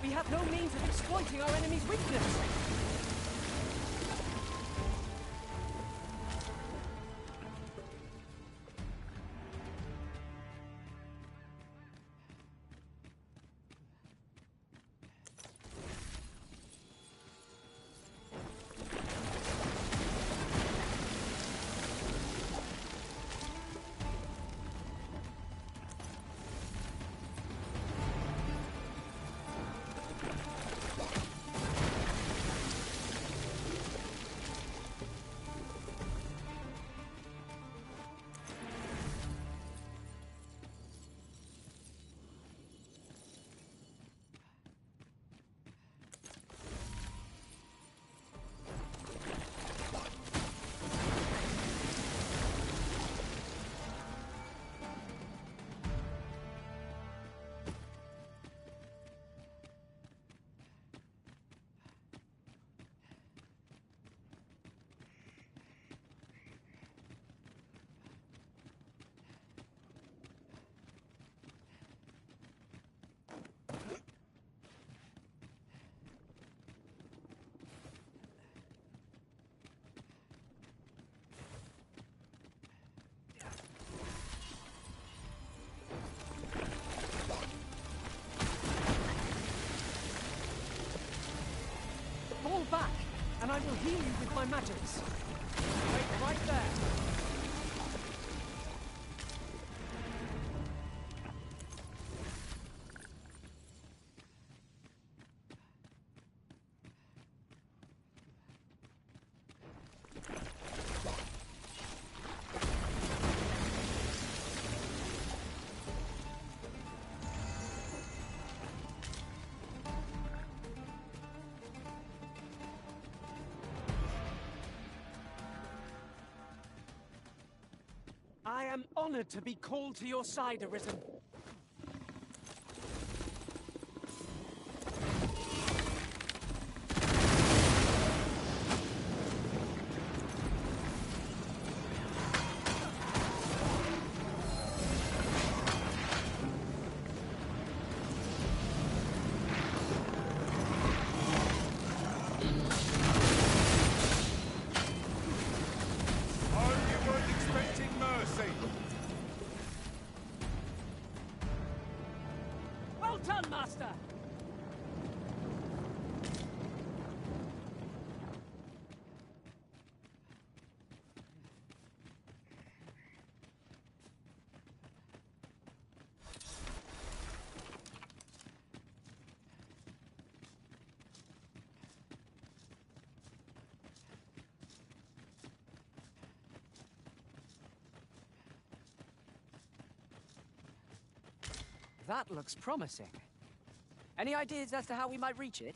We have no means of exploiting our enemy's weakness! Fall back, and I will heal you with my magics. Wait right there. I am honored to be called to your side, Arisen. Well done, Master! That looks promising. Any ideas as to how we might reach it?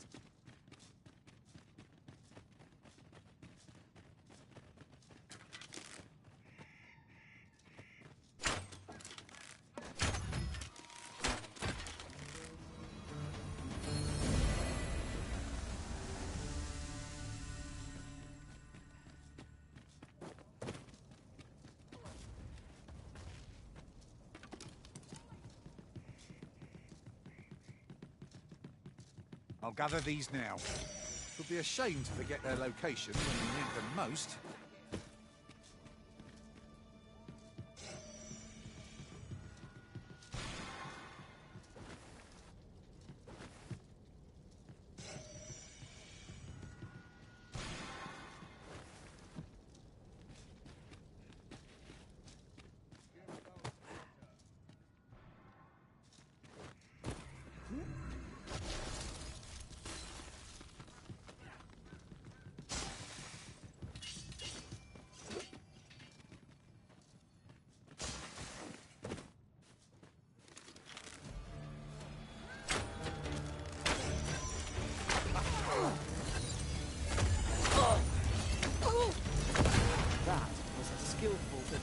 I'll gather these now. It would be a shame to forget their location when you need them most.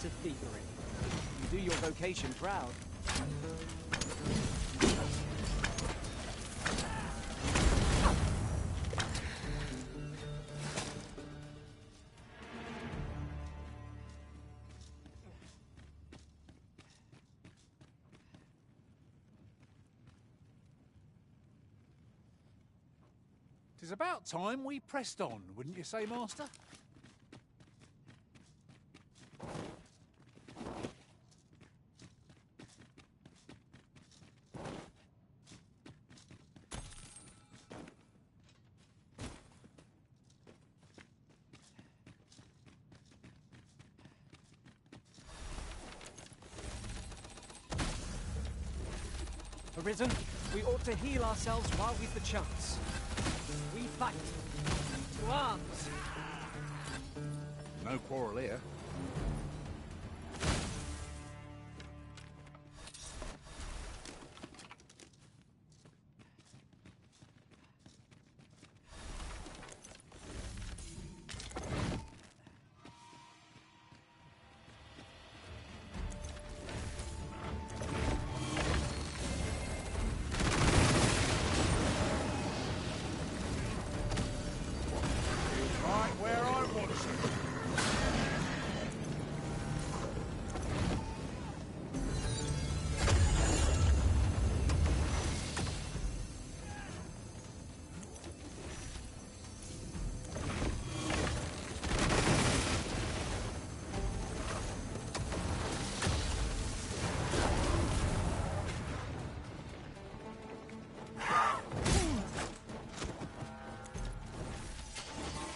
To thievery. You do your vocation proud. 'Tis about time we pressed on, wouldn't you say, Master? Arisen, we ought to heal ourselves while we've the chance. We fight. To arms! No quarrel here.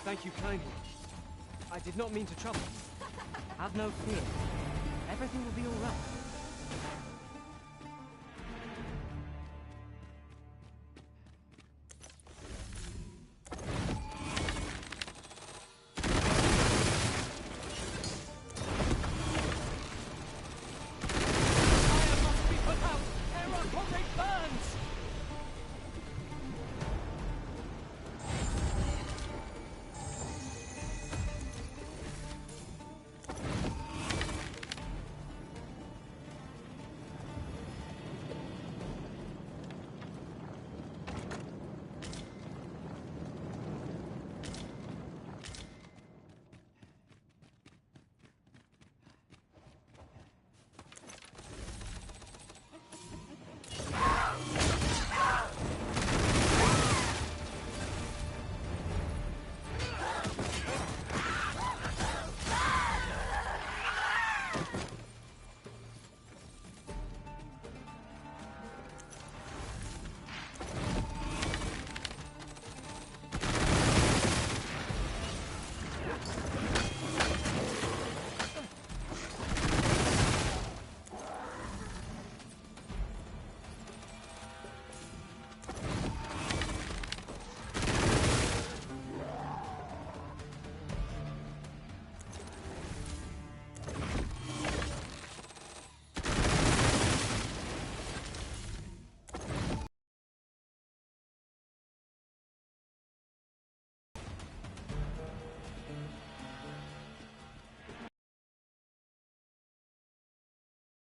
Thank you kindly. I did not mean to trouble you. Have no fear. Everything will be all right. Fire must be put out ere our comrade burns!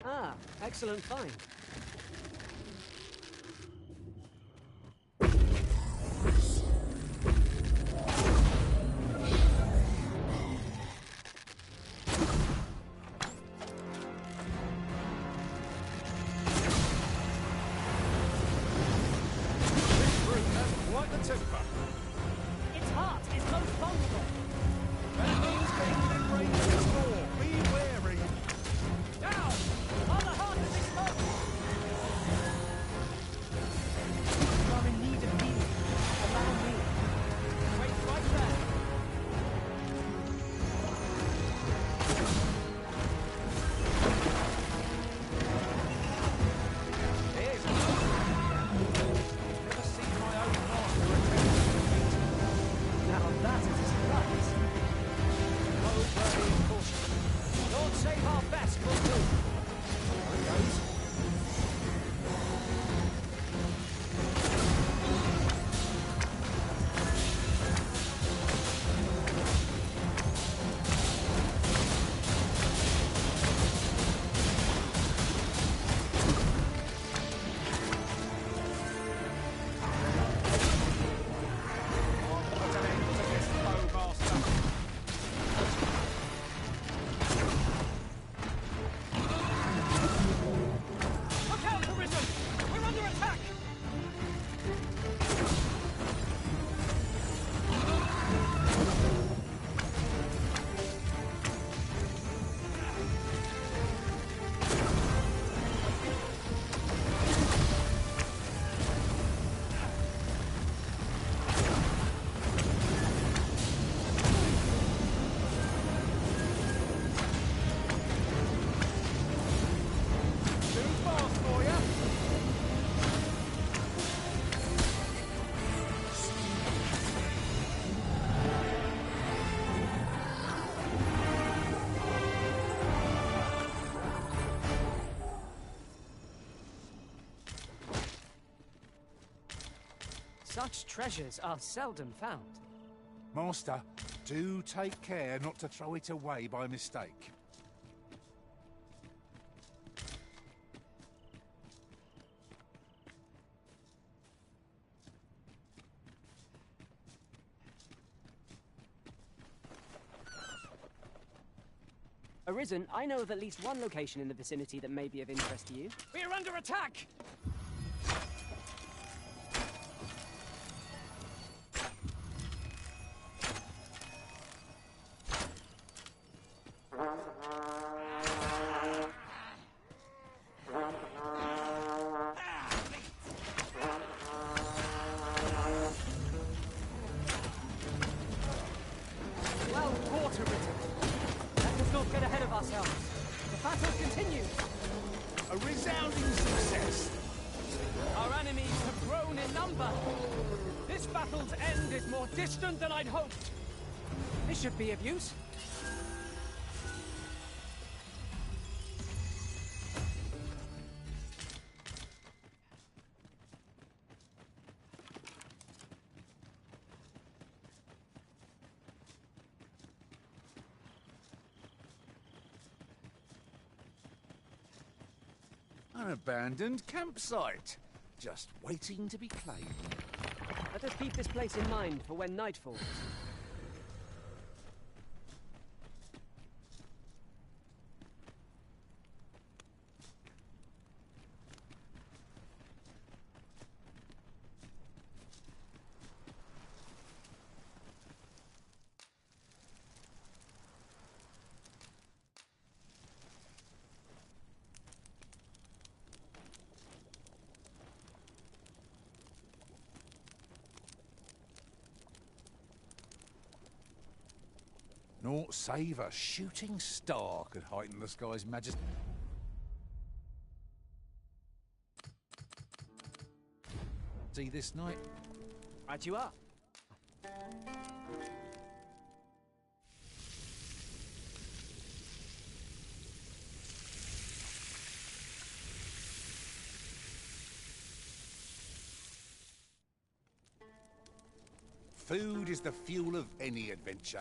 Ah, excellent find. Quite the temper. Its heart is most vulnerable. That means getting within range of its door. Be wary. Now! On the heart of this smoke! You are in need of healing. Allow me. Wait right there. Here's never seen my own master attempt to defeat. Now that is a surprise. Oh, very caution. Lord save our best will do. There it goes. Put an end to this foe, master. Such treasures are seldom found. Master, do take care not to throw it away by mistake. Arisen, I know of at least one location in the vicinity that may be of interest to you. We are under attack! Well fought, Arisen. Let us not get ahead of ourselves. The battle continues. A resounding success. Our enemies have grown in number. This battle's end is more distant than I'd hoped. This should be of use. An abandoned campsite. Just waiting to be claimed. Let us keep this place in mind for when night falls. Naught save a shooting star could heighten the sky's majesty. See this night? Right you are. Food is the fuel of any adventure.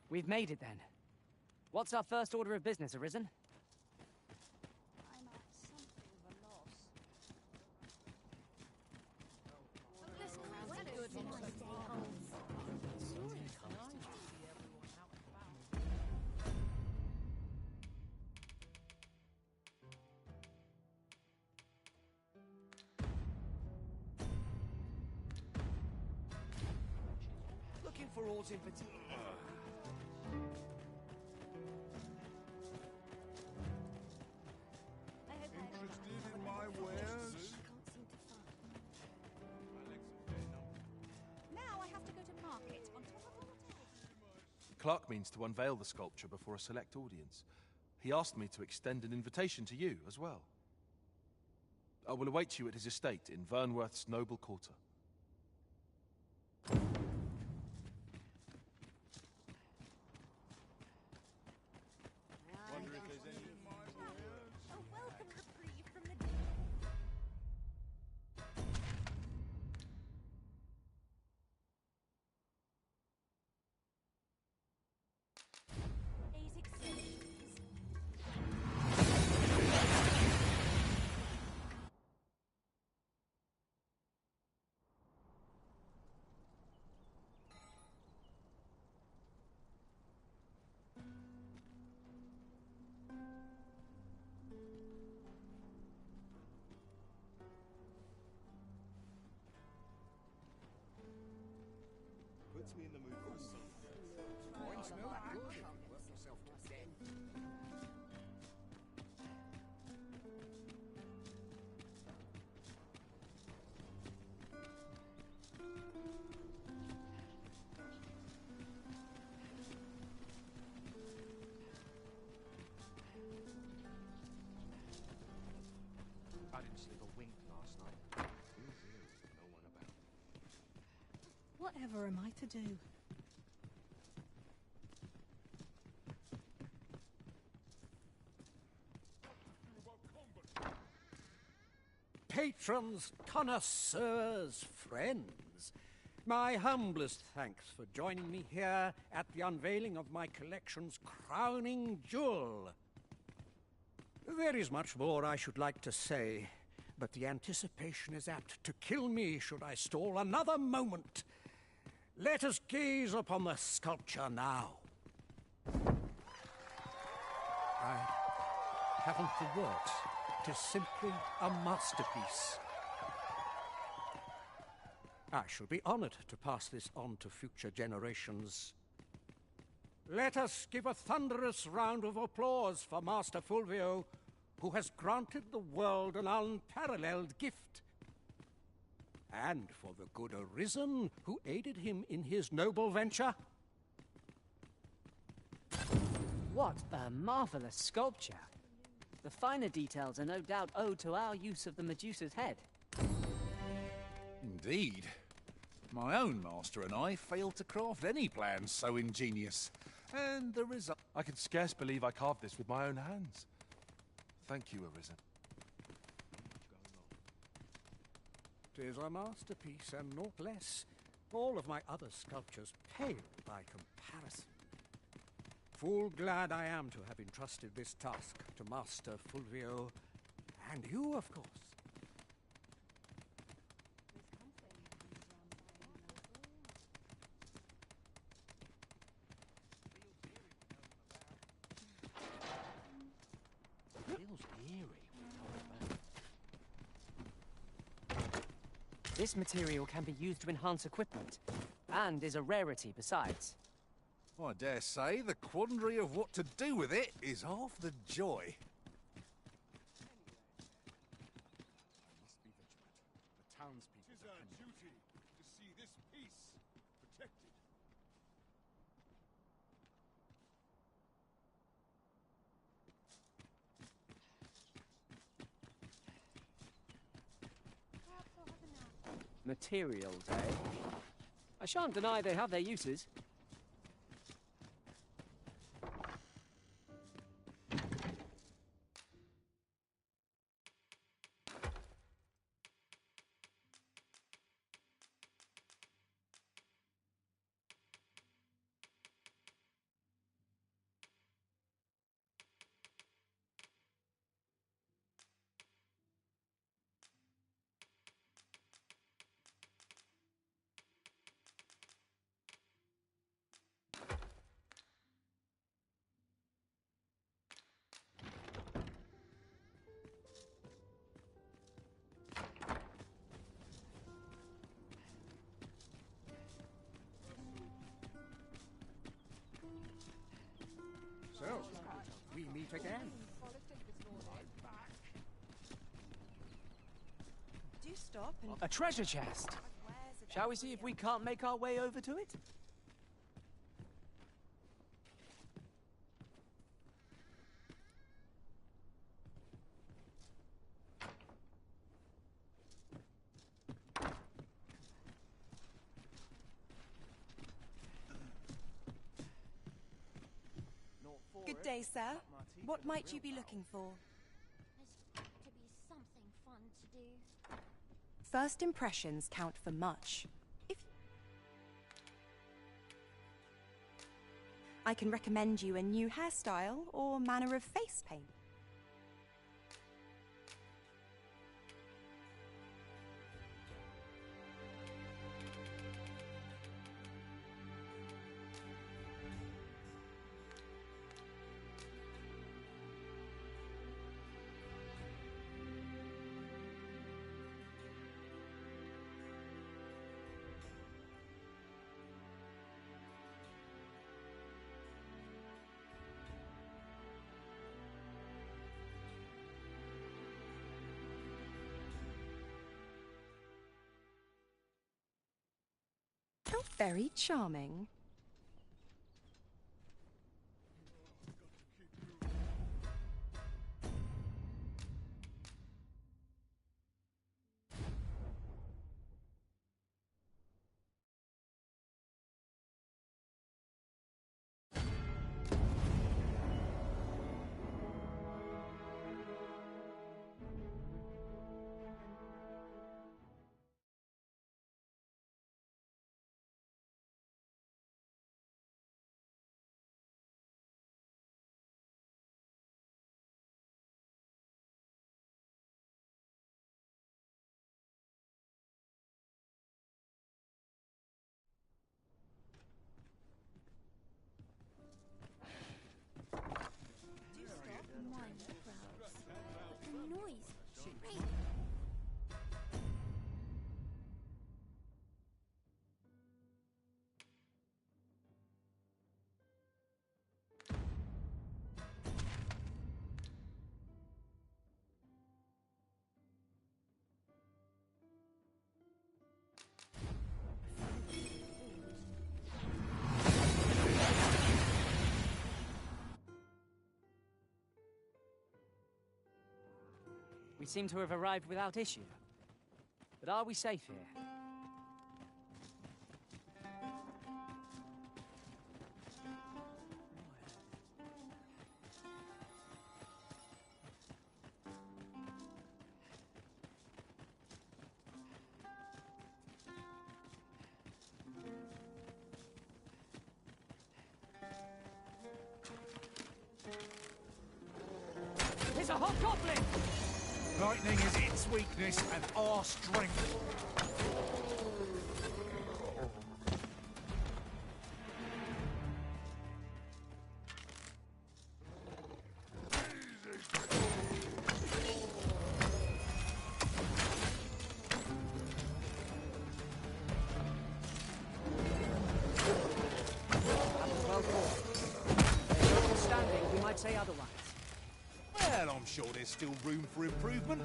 We've made it then. What's our first order of business, Arisen? I'm at something of a loss. Looking for aught in particular? Interested in my wares? Now I have to go to market on top of all else. Clark means to unveil the sculpture before a select audience. He asked me to extend an invitation to you as well. I will await you at his estate in Vernworth's noble quarter. Wonder if there's any in my wares? A welcome reprieve from the Puts me in the mood for something. Points no good if you work yourself to death. I didn't sleep a wink last night. No one about. Whatever am I to do? Patrons, connoisseurs, friends, my humblest thanks for joining me here at the unveiling of my collection's crowning jewel. There is much more I should like to say, but the anticipation is apt to kill me should I stall another moment. Let us gaze upon the sculpture now. I haven't the words. It is simply a masterpiece. I shall be honored to pass this on to future generations. Let us give a thunderous round of applause for Master Fulvio, who has granted the world an unparalleled gift. And for the good Arisen, who aided him in his noble venture. What a marvelous sculpture! The finer details are no doubt owed to our use of the Medusa's head. Indeed. My own master and I failed to craft any plans so ingenious. And the result... I can scarce believe I carved this with my own hands. Thank you, Arisen. 'Tis a masterpiece and naught less. All of my other sculptures pale by comparison. Full glad I am to have entrusted this task to Master Fulvio, and you, of course. Feels eerie. This material can be used to enhance equipment, and is a rarity besides. I dare say the quandary of what to do with it is half the joy. The townspeople. Tis our duty to see this peace protected. Materials, eh? I shan't deny they have their uses. we meet again. Do stop and... A treasure chest. Shall we see if we can't make our way over to it? Good day, sir. What might you be looking for? There's got to be something fun to do. First impressions count for much. If I can recommend you a new hairstyle or manner of face paint. How very charming. We seem to have arrived without issue. But are we safe here? There's a hobgoblin! Lightning is its weakness and our strength. Well fought. Notwithstanding, we might say otherwise. Well, I'm sure there's still room for improvement.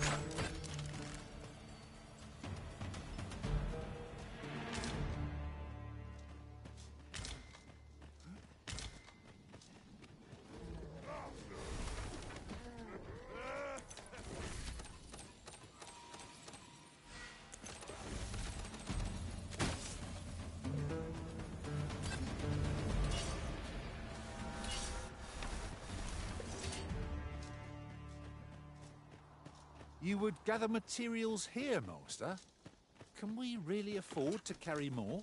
You would gather materials here, Master? Can we really afford to carry more?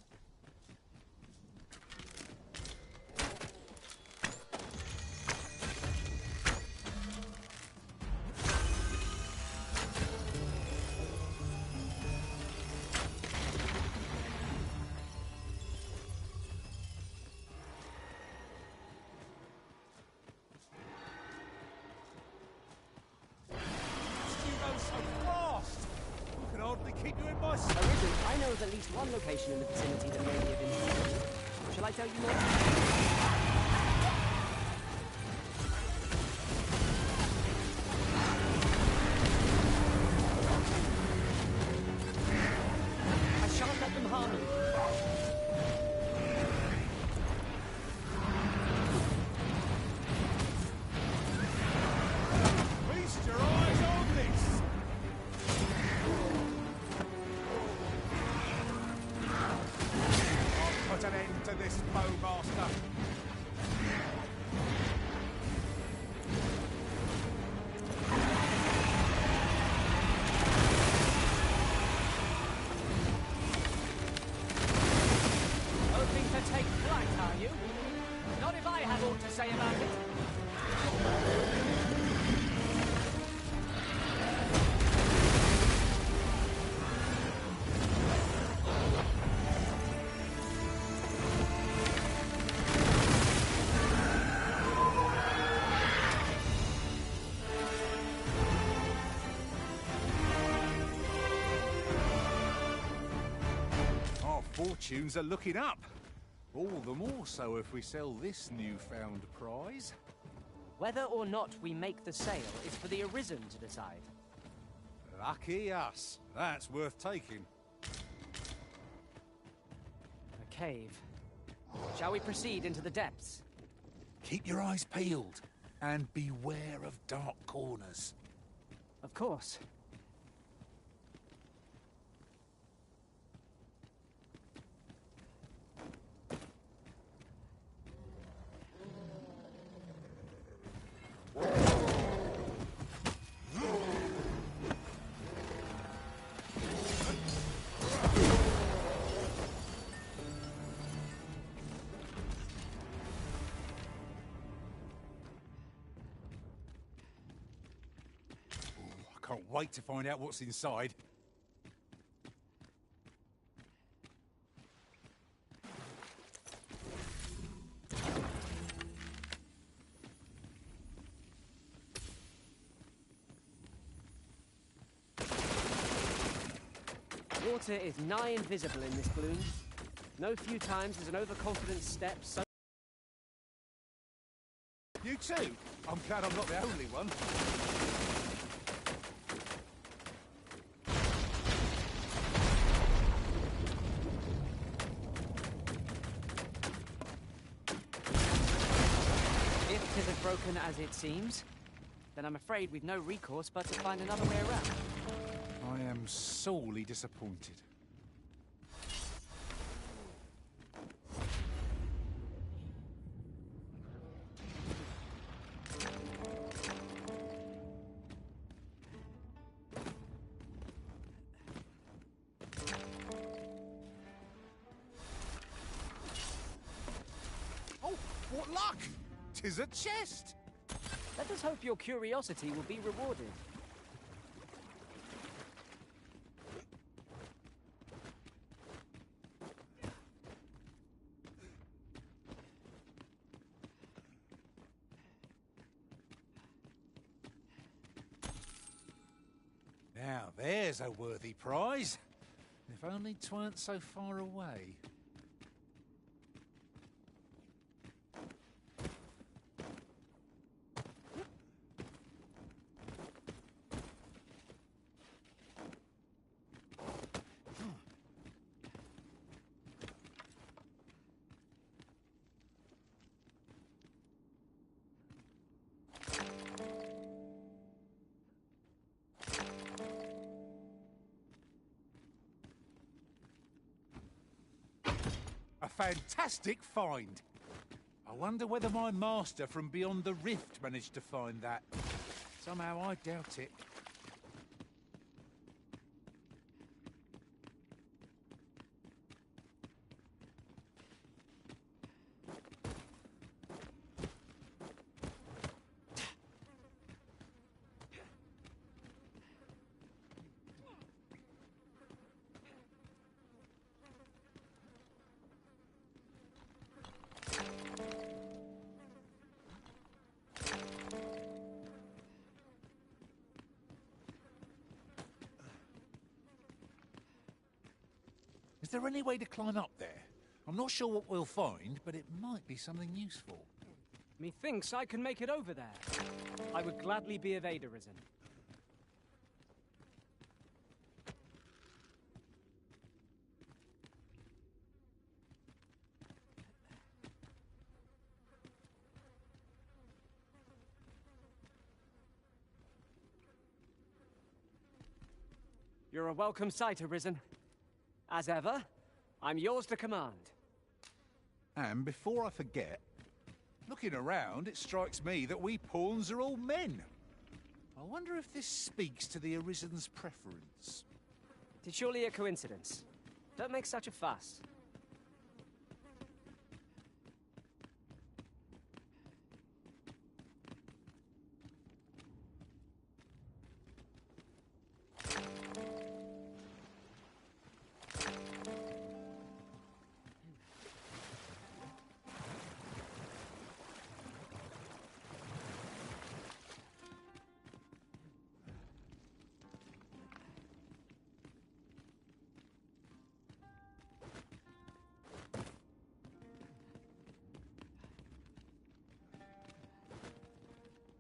I know of at least one location in the vicinity that may be of interest. Shall I tell you more? to say about it? Our fortunes are looking up. All the more so if we sell this newfound prize. Whether or not we make the sale is for the Arisen to decide. Lucky us. That's worth taking. A cave. Shall we proceed into the depths? Keep your eyes peeled and beware of dark corners. Of course. Can't wait to find out what's inside. Water is nigh invisible in this gloom. No few times is an overconfident step so... You too? I'm glad I'm not the only one. If 'tis as broken as it seems, then I'm afraid we've no recourse but to find another way around. I am sorely disappointed. Oh, what luck! 'Tis a chest! Let us hope your curiosity will be rewarded. Now there's a worthy prize. If only 'tweren't so far away. A fantastic find. I wonder whether my master from beyond the rift managed to find that. Somehow I doubt it. Is there any way to climb up there? I'm not sure what we'll find, but it might be something useful. Methinks I can make it over there. I would gladly be of aid, Arisen. You're a welcome sight, Arisen. As ever, I'm yours to command. And before I forget, looking around, it strikes me that we pawns are all men. I wonder if this speaks to the Arisen's preference. It's surely a coincidence. Don't make such a fuss.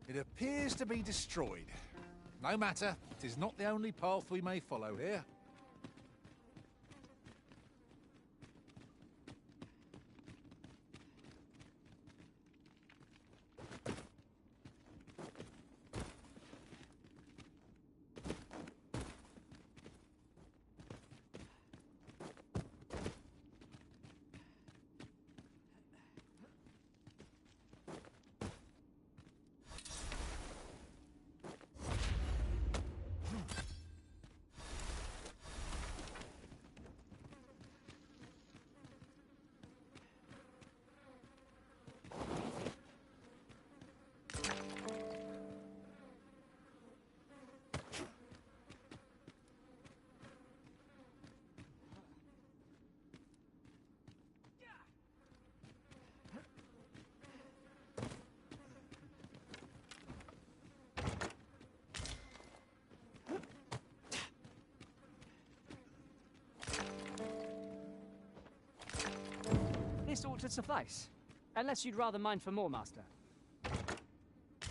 It appears to be destroyed. No matter, it is not the only path we may follow here. This ought to suffice. Unless you'd rather mine for more, Master.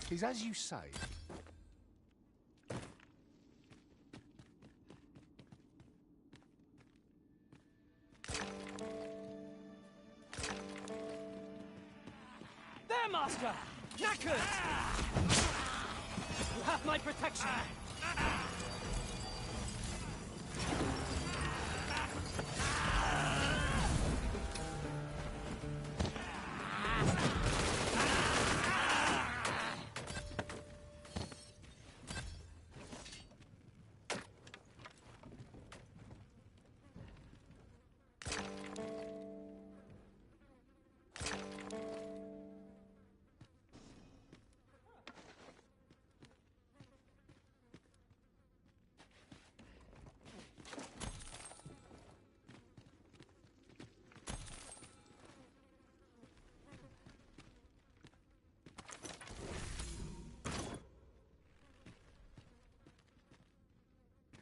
Tis as you say. There, Master! Knackers! You have my protection!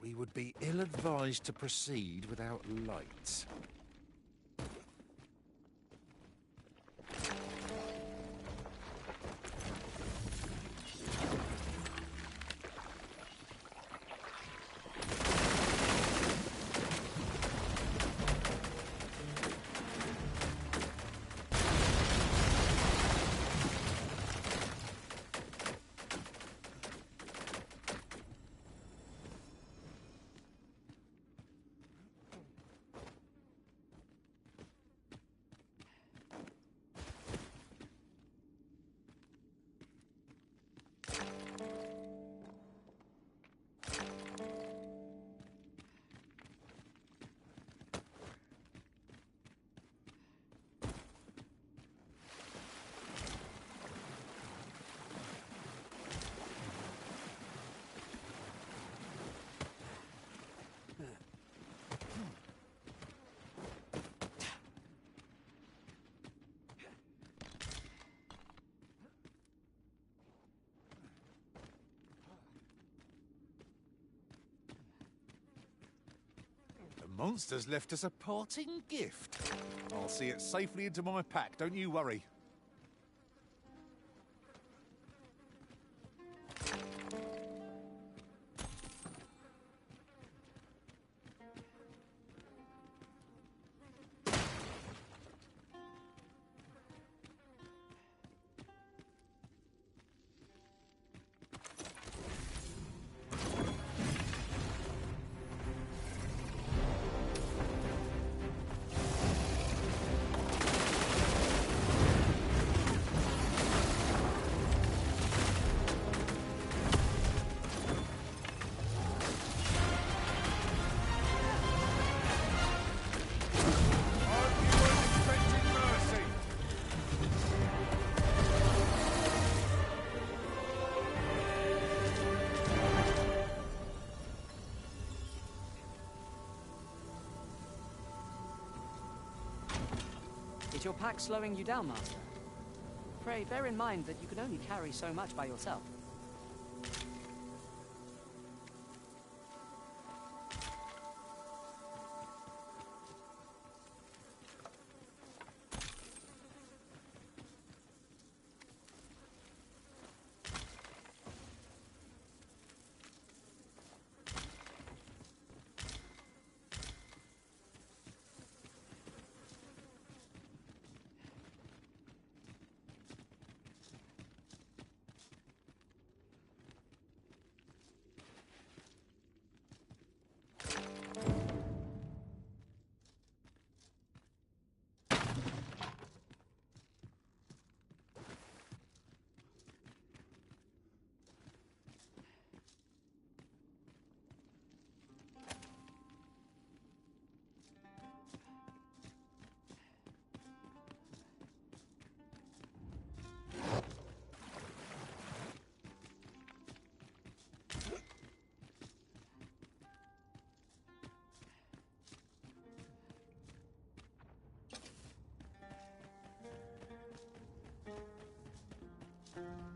We would be ill-advised to proceed without lights. The monster's left us a parting gift. I'll see it safely into my pack, don't you worry. Is your pack slowing you down, Master? Pray, bear in mind that you can only carry so much by yourself.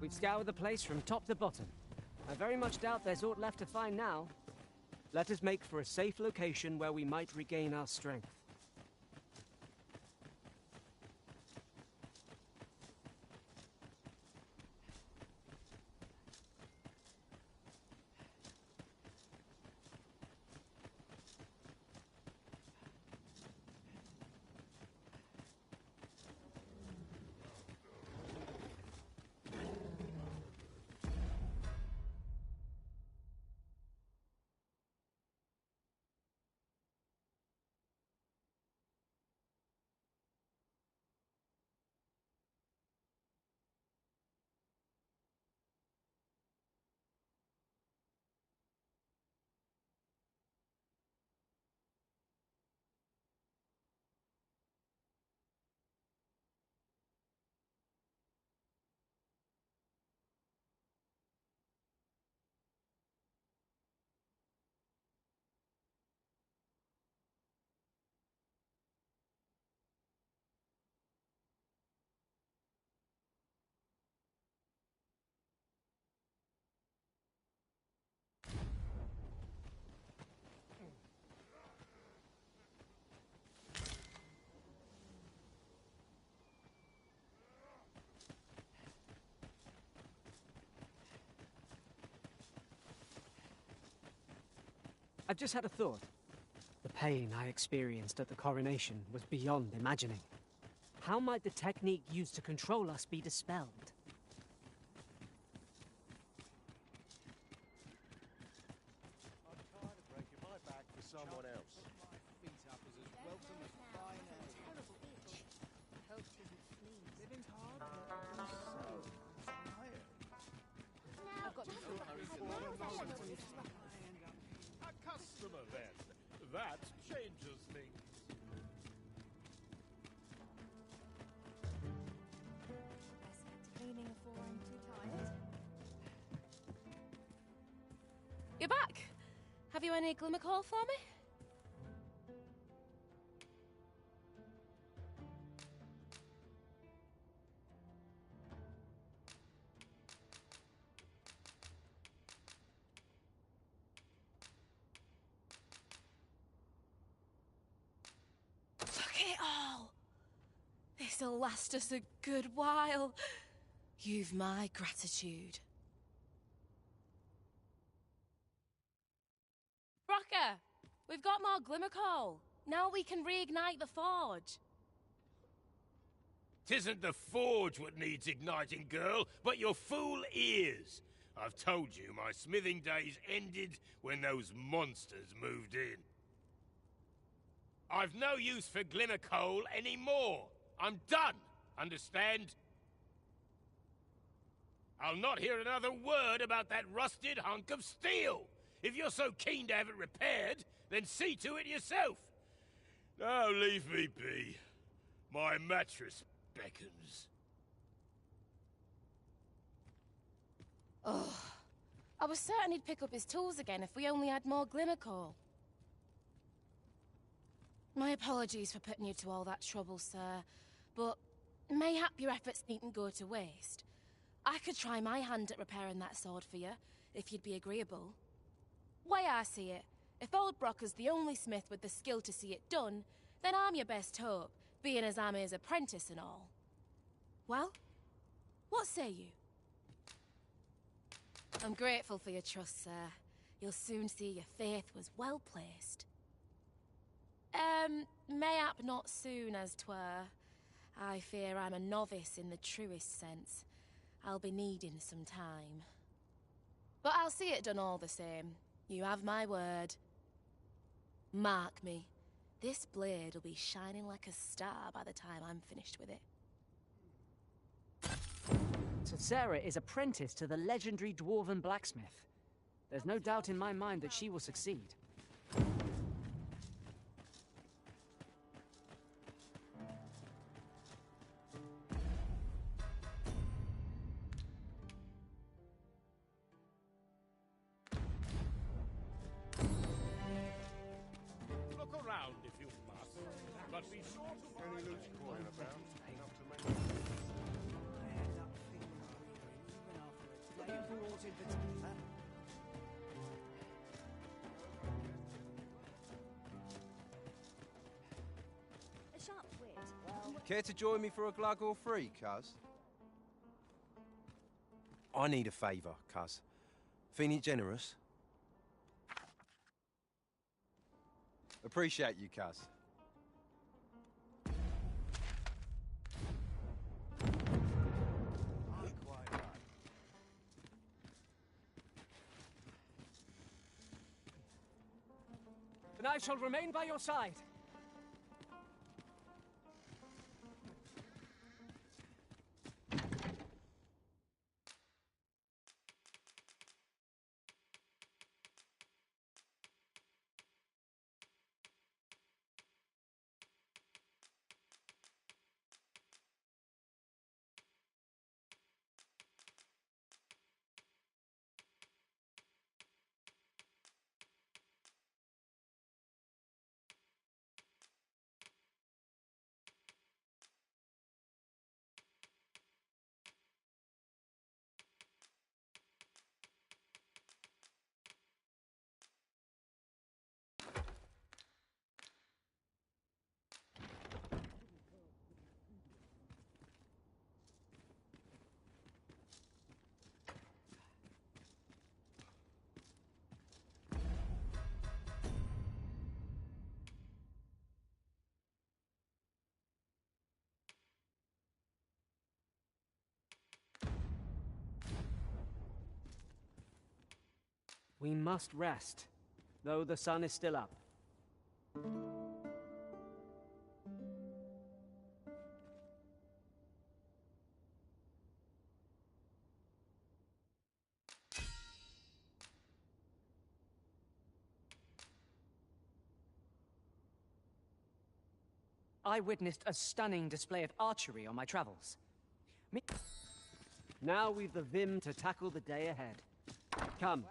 We've scoured the place from top to bottom. I very much doubt there's aught left to find now. Let us make for a safe location where we might regain our strength. I've just had a thought. The pain I experienced at the coronation was beyond imagining. How might the technique used to control us be dispelled? I'm tired of breaking my back for someone else. My feet up is as welcome as fine air. Terrible itch. Hope it isn't sneeze. Living's hard, but I'm so tired. I've got to A customer, then. That changes things. Cleaning before I'm too tired. You're back. Have you any glimmer call for me? Look at it all. This'll last us a good while. You've my gratitude. Rocker, we've got more glimmer coal. Now we can reignite the forge. Tisn't the forge what needs igniting, girl, but your fool ears. I've told you my smithing days ended when those monsters moved in. I've no use for glimmer coal anymore. I'm done, understand? I'll not hear another word about that rusted hunk of steel. If you're so keen to have it repaired, then see to it yourself. Now leave me be. My mattress beckons. Oh, I was certain he'd pick up his tools again if we only had more glimmer coal. My apologies for putting you to all that trouble, sir, but mayhap your efforts needn't go to waste. I could try my hand at repairing that sword for you, if you'd be agreeable. Way I see it, if old Brocker's the only smith with the skill to see it done, then I'm your best hope, being as I'm his apprentice and all. Well, what say you? I'm grateful for your trust, sir. You'll soon see your faith was well placed. Mayhap not soon as 'twere. I fear I'm a novice in the truest sense. I'll be needing some time. But I'll see it done all the same. You have my word. Mark me. This blade will be shining like a star by the time I'm finished with it. Sarah is apprenticed to the legendary dwarven blacksmith. There's no doubt in my mind that she will succeed. Look around if you must, but be sure to Any loose coin about? Enough to make Not in particular. A sharp wit. Care to join me for a glug or free, cuz? I need a favour, cuz. Feeling generous? Appreciate you, cuz. And I shall remain by your side. We must rest, though the sun is still up. I witnessed a stunning display of archery on my travels. Now we've the vim to tackle the day ahead. Come.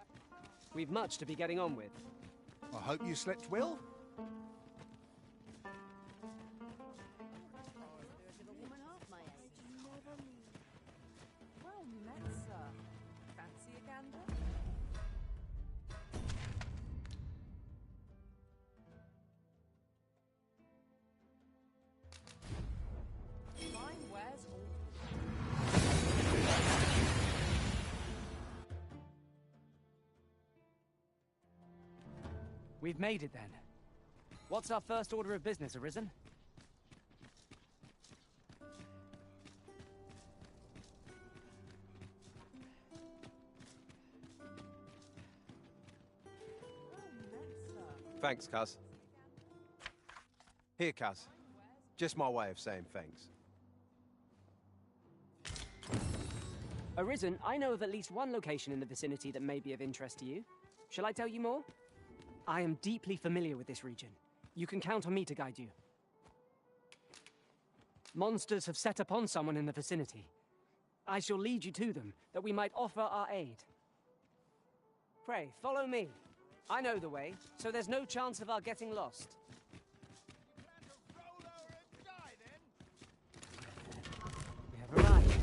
We've much to be getting on with. I hope you slept well. Well met, sir. Fancy a gander? Fine wears all. We've made it then. What's our first order of business, Arisen? Thanks, cuz. Here, cuz. Just my way of saying thanks. Arisen, I know of at least one location in the vicinity that may be of interest to you. Shall I tell you more? I am deeply familiar with this region. You can count on me to guide you. Monsters have set upon someone in the vicinity. I shall lead you to them, that we might offer our aid. Pray, follow me. I know the way, so there's no chance of our getting lost. We have arrived.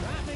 That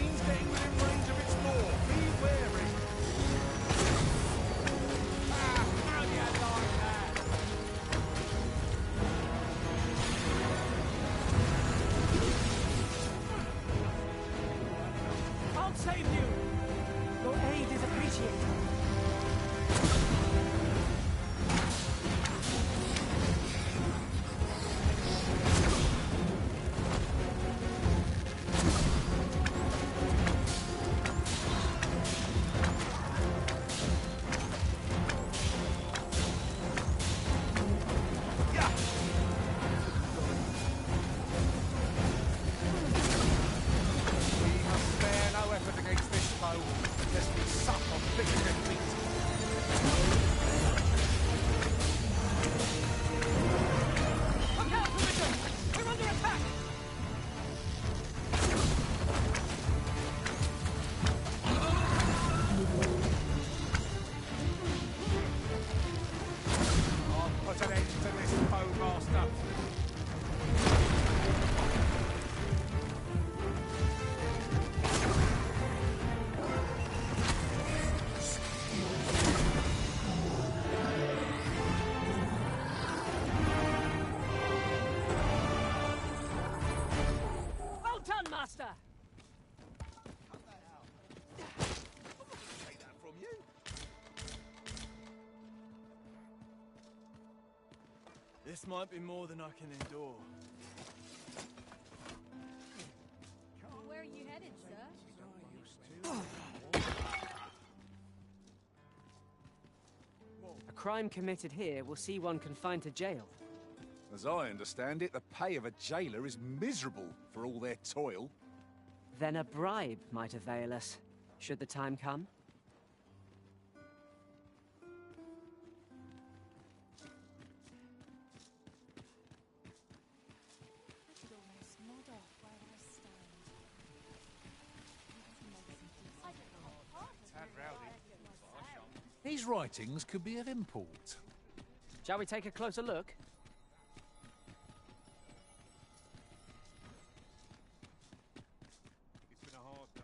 This might be more than I can endure. Where are you headed, sir? A crime committed here will see one confined to jail. As I understand it, the pay of a jailer is miserable for all their toil. Then a bribe might avail us, should the time come. These writings could be of import. Shall we take a closer look? It's been a hard day.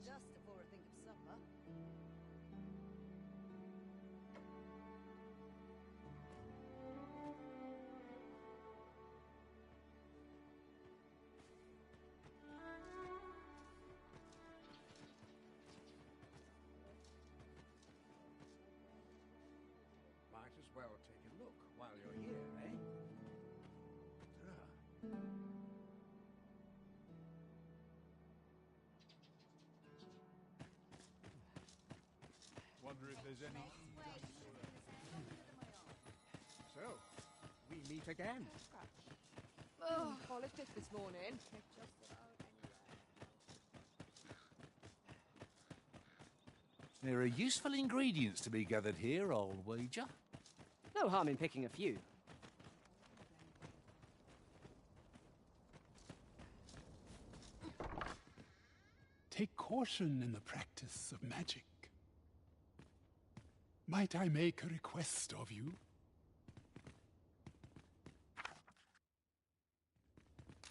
Just before I think of supper. Might as well take a look while you're here, eh? Wonder if there's any... So, we meet again. Oh, polished it this morning. There are useful ingredients to be gathered here, I'll wager. No harm in picking a few. Take caution in the practice of magic. Might I make a request of you?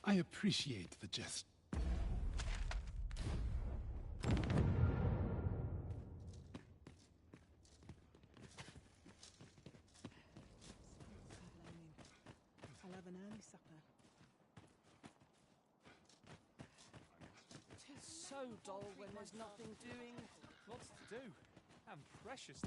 I appreciate the jest. I'll have an early supper. Tis so dull when there's nothing doing. Lots to do. And precious.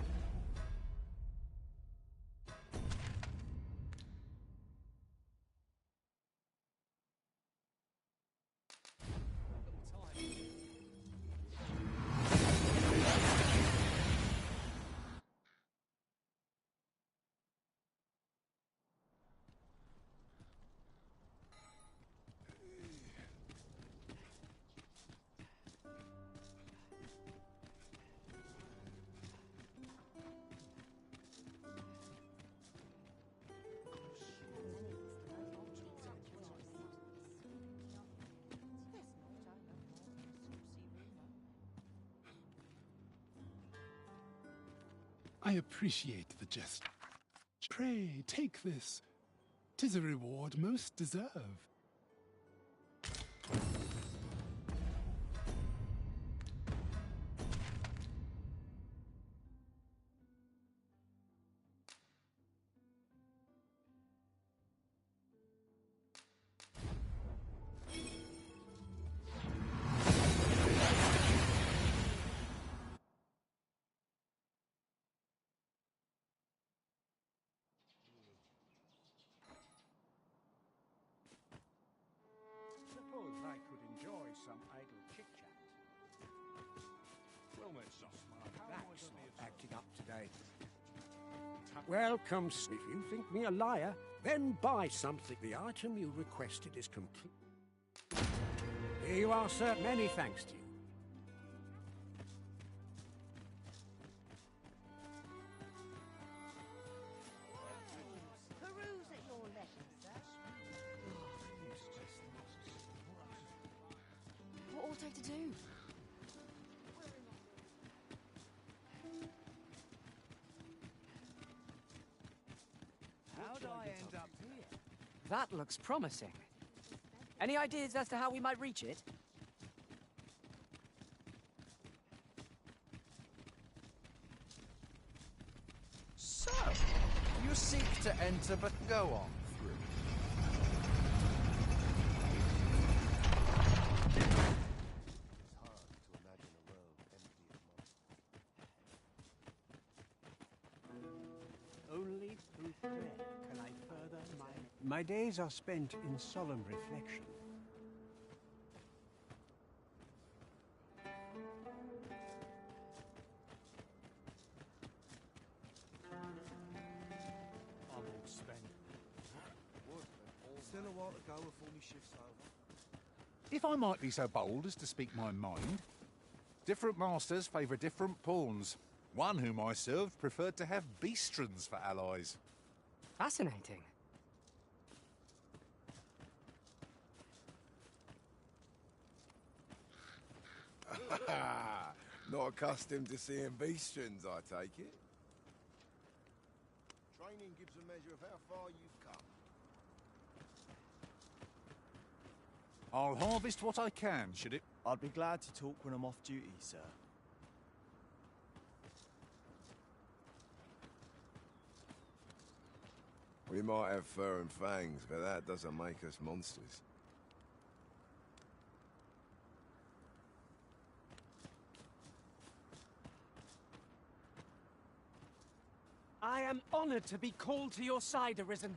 I appreciate the jest. Pray, take this. 'Tis a reward most deserve. Suppose I could enjoy some idle chit-chat. Well then, son. That's not acting up today. Welcome. If you think me a liar, then buy something. The item you requested is complete. Here you are, sir. Many thanks to you. Peruse at your leisure, sir. What ought I to do? How'd I end up here? That looks promising. Any ideas as to how we might reach it? So, you seek to enter, but go on through. Only through prayer can I further my days are spent in solemn reflection. I'm all spent. Still a while to go before my shift's over. If I might be so bold as to speak my mind, different masters favour different pawns. One whom I served preferred to have beastrons for allies. Fascinating. Not accustomed to seeing beastrons, I take it. Training gives a measure of how far you've come. I'll harvest what I can, should it? I'd be glad to talk when I'm off duty, sir. We might have fur and fangs, but that doesn't make us monsters. I am honored to be called to your side, Arisen.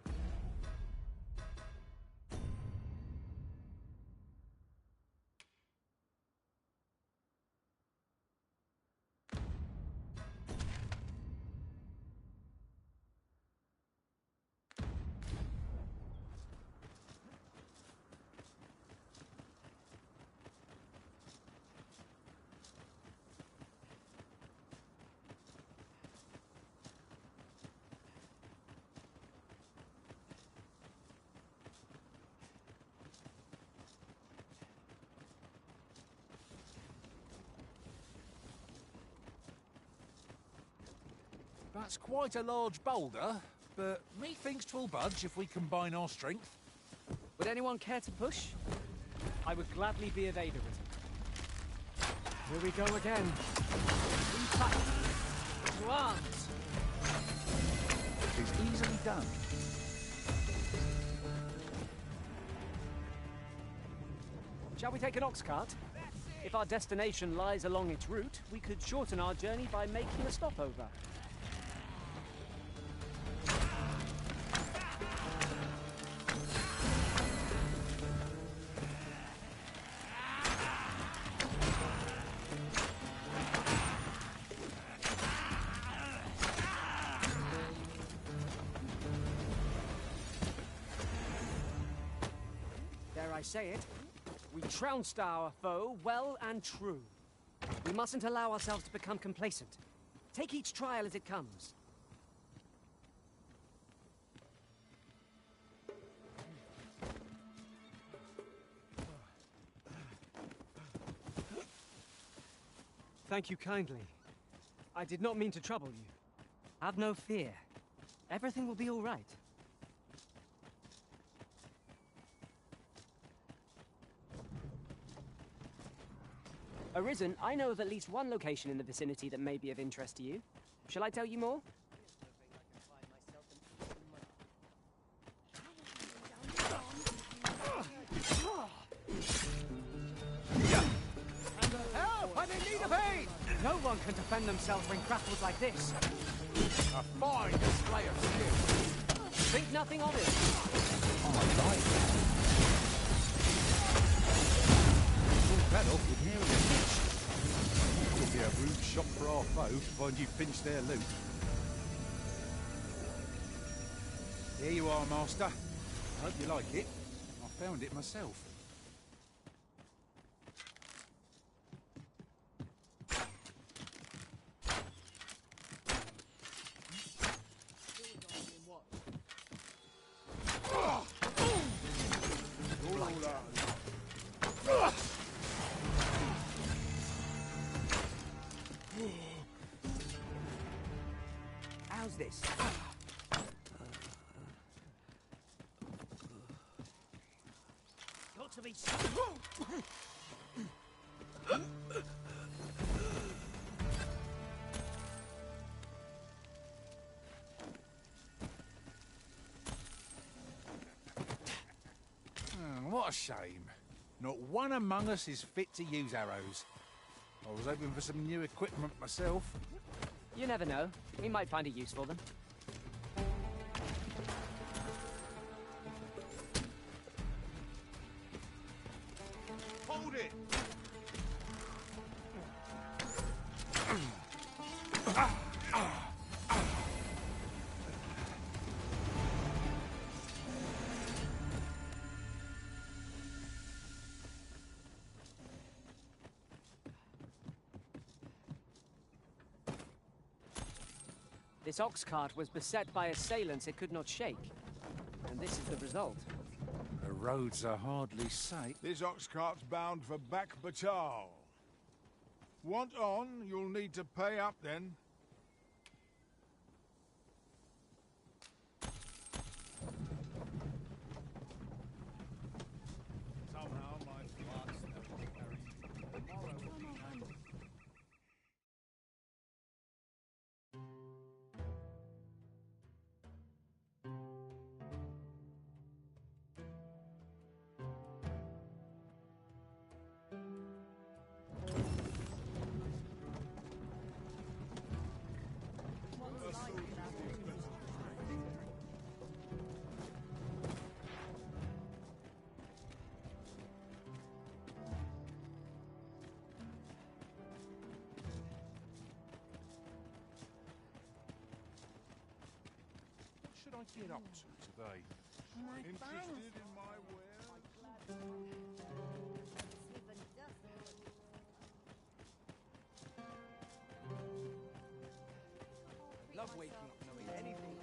That's quite a large boulder, but methinks 'twill budge if we combine our strength. Would anyone care to push? I would gladly be of aid, Arisen. Here we go again. In fight. To arms. It's easily done. Shall we take an ox cart? If our destination lies along its route, we could shorten our journey by making a stopover. Dare I say it? We trounced our foe well and true. We mustn't allow ourselves to become complacent. Take each trial as it comes. Thank you kindly. I did not mean to trouble you. Have no fear. Everything will be all right. Arisen, I know of at least one location in the vicinity that may be of interest to you. Shall I tell you more? Help! I'm in need of aid! No one can defend themselves when grappled like this. A fine display of skill. Think nothing of it. I like that. That off with nearly a hitch. It would be a rude shock for our foe to find you pinched their loot. Here you are, Master. Hope you like it. I found it myself. this? Got to be. What a shame. Not one among us is fit to use arrows. I was hoping for some new equipment myself. You never know. We might find a use for them. Hold it! This ox cart was beset by assailants it could not shake. And this is the result. The roads are hardly safe. This ox cart's bound for Back Batal. Want on, you'll need to pay up then. Somehow my flocks never carry. Tomorrow will be handy. What should I get up to today? Interested in my wares? Love waking up knowing anything.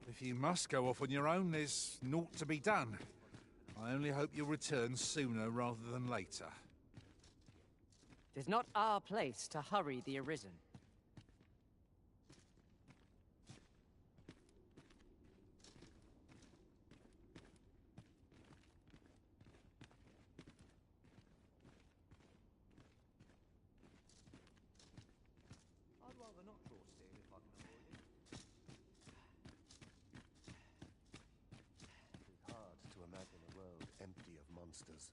If you must go off on your own, there's naught to be done. I only hope you'll return sooner rather than later. 'Tis not our place to hurry the Arisen. I'd rather not draw steel if I can avoid it. It's hard to imagine a world empty of monsters.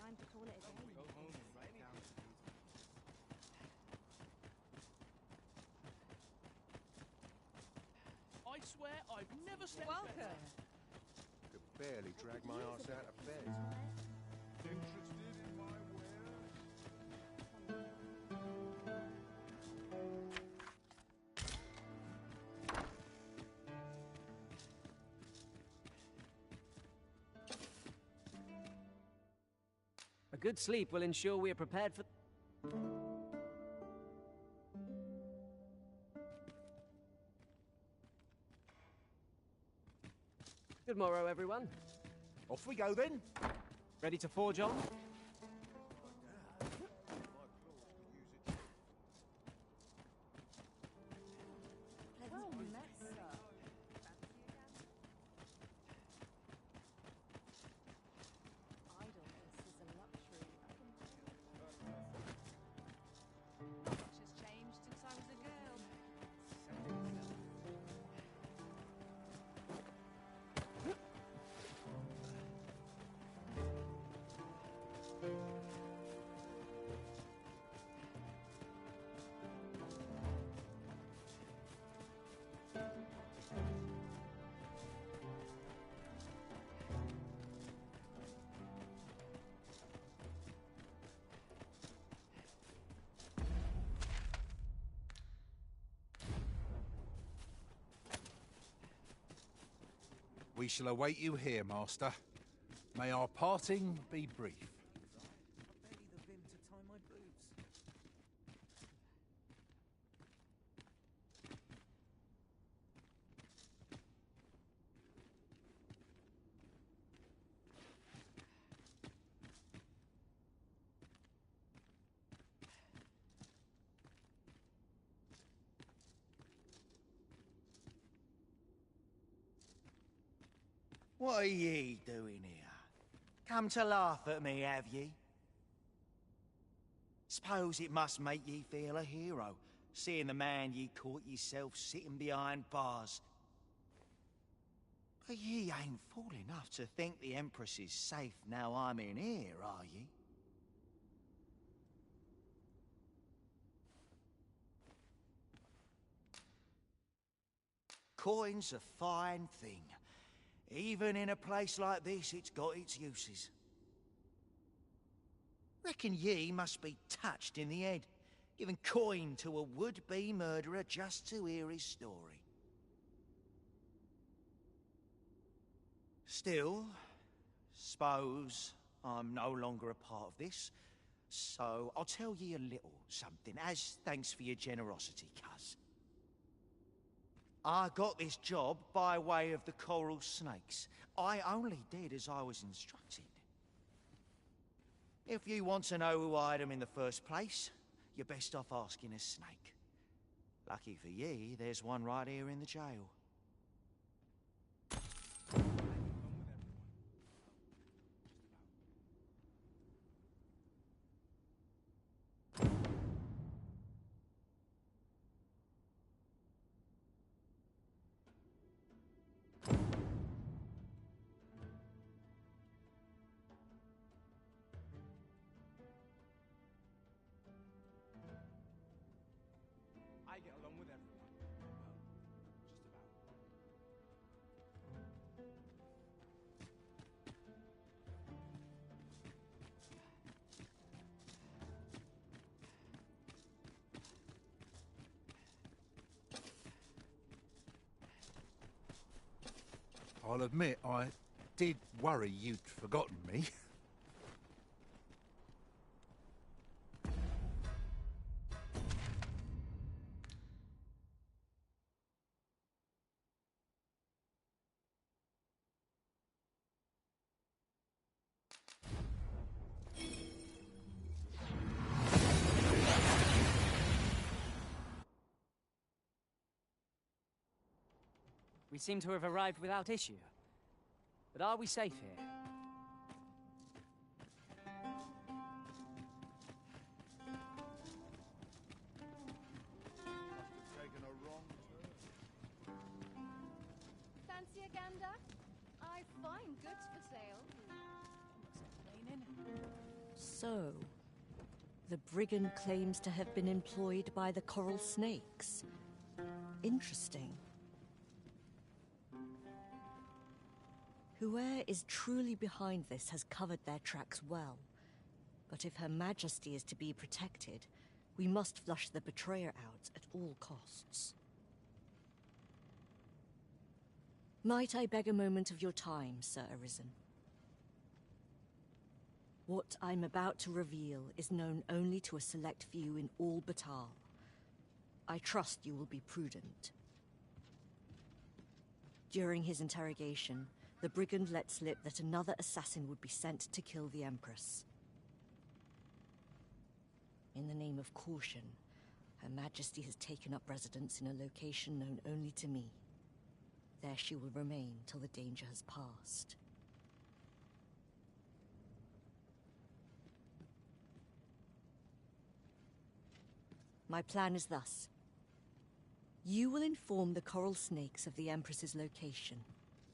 Time to call it a day. I swear I've never slept Welcome. Could barely drag my ass out of bed. Interested in my wares? A good sleep will ensure we are prepared for... Good morrow, everyone. Off we go then. Ready to forge on? We shall await you here, Master. May our parting be brief. What are ye doing here? Come to laugh at me, have ye? Suppose it must make ye feel a hero, seeing the man ye caught yourself sitting behind bars. But ye ain't fool enough to think the Empress is safe now I'm in here, are ye? Coin's a fine thing. Even in a place like this, it's got its uses. Reckon ye must be touched in the head, giving coin to a would-be murderer just to hear his story. Still, suppose I'm no longer a part of this, so I'll tell ye a little something, as thanks for your generosity, cuz. I got this job by way of the coral snakes. I only did as I was instructed. If you want to know who hired them in the first place, you're best off asking a snake. Lucky for ye, there's one right here in the jail. I get along with everyone. Well, just about. I'll admit, I did worry you'd forgotten me. We seem to have arrived without issue. But are we safe here? Fancy a gander? I find goods for sale. So, the brigand claims to have been employed by the coral snakes. Interesting. Whoever is truly behind this has covered their tracks well. But if Her Majesty is to be protected, we must flush the betrayer out at all costs. Might I beg a moment of your time, Sir Arisen? What I'm about to reveal is known only to a select few in all Batal. I trust you will be prudent. During his interrogation, the brigand let slip that another assassin would be sent to kill the Empress. In the name of caution, Her Majesty has taken up residence in a location known only to me. There she will remain till the danger has passed. My plan is thus. You will inform the coral snakes of the Empress's location.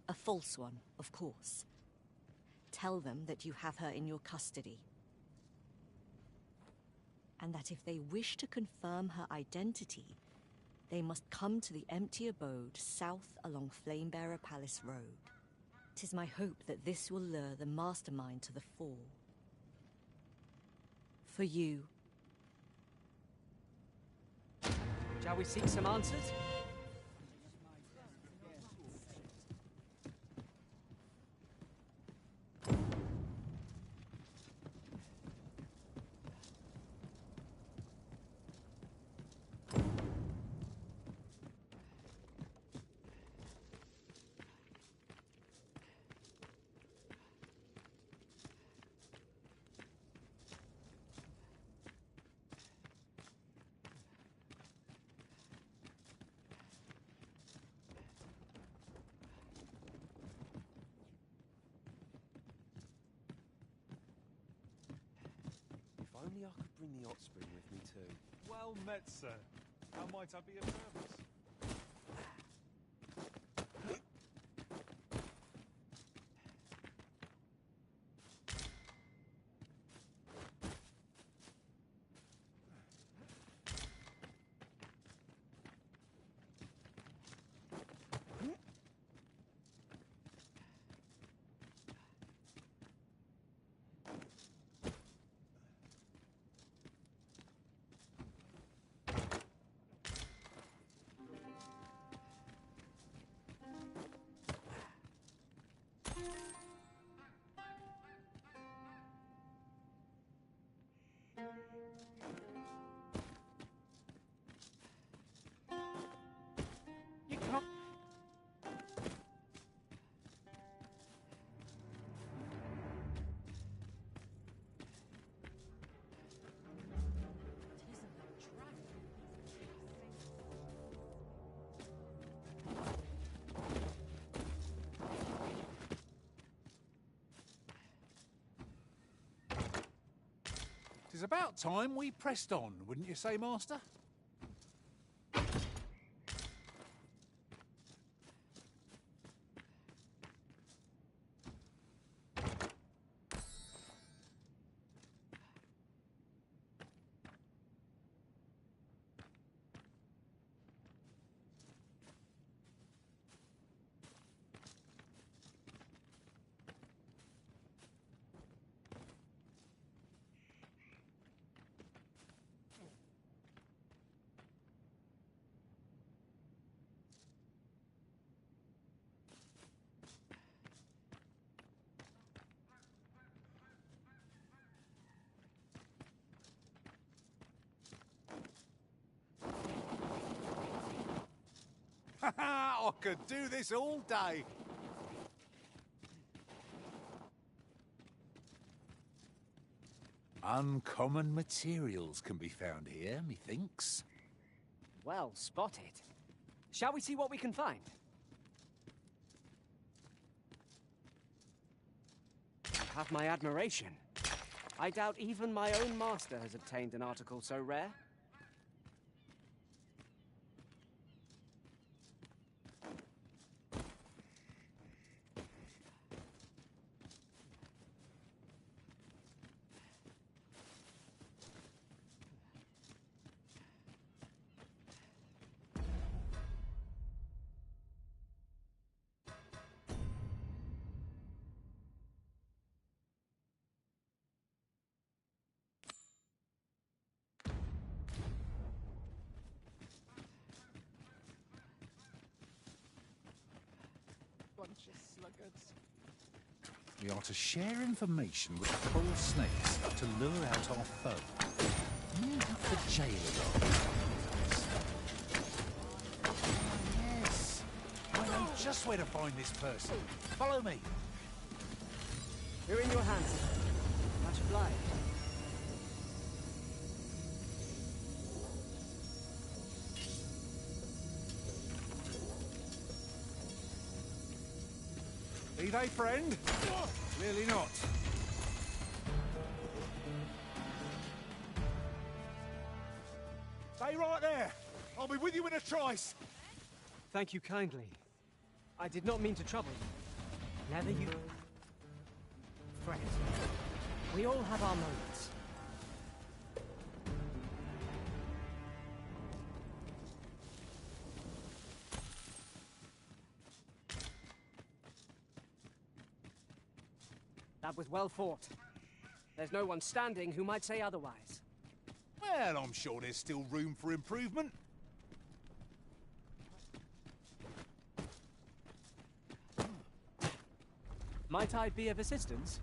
A false one, of course. Tell them that you have her in your custody. And that if they wish to confirm her identity, they must come to the empty abode south along Flamebearer Palace Road. 'Tis my hope that this will lure the mastermind to the fore. For you. Shall we seek some answers? If only I could bring the hot spring with me too. Well met, sir. How might I be of service? It's about time we pressed on, wouldn't you say, Master? I could do this all day. Uncommon materials can be found here, methinks. Well spotted. Shall we see what we can find? You have my admiration. I doubt even my own master has obtained an article so rare. Bunch of sluggards. We are to share information with the coral snakes to lure out our foe. Meet up the jailer. Yes. Why don't just where to find this person. Follow me. You're in your hands. Much obliged. Be they friend? Really not. Stay right there. I'll be with you in a trice. Thank you kindly. I did not mean to trouble you. Never you fret. We all have our moments. That was well fought. There's no one standing who might say otherwise. Well, I'm sure there's still room for improvement. Might I be of assistance?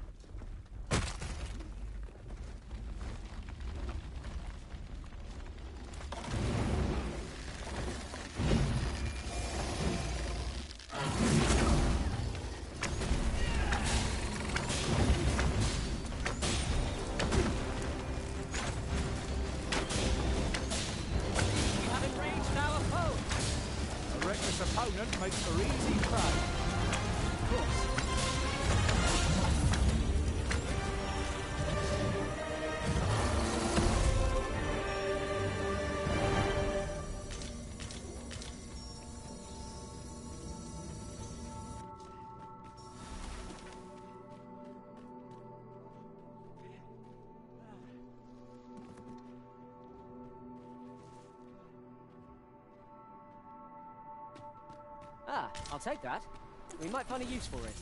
Opponent makes for easy prey. Of course. Ah, I'll take that. We might find a use for it.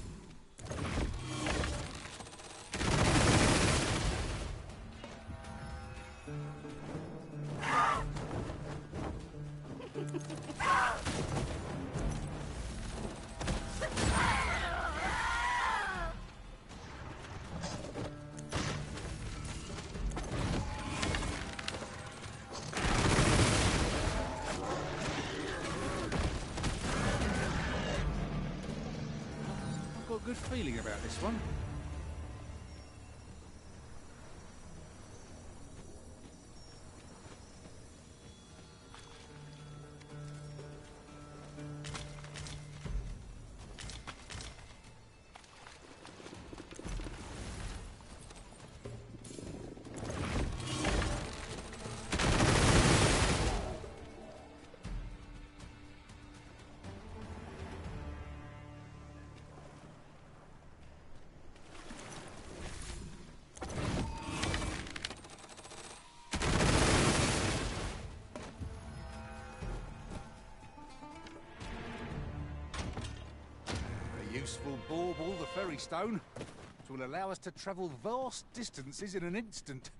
Good feeling about this one. Useful bauble, the ferry stone, which will allow us to travel vast distances in an instant.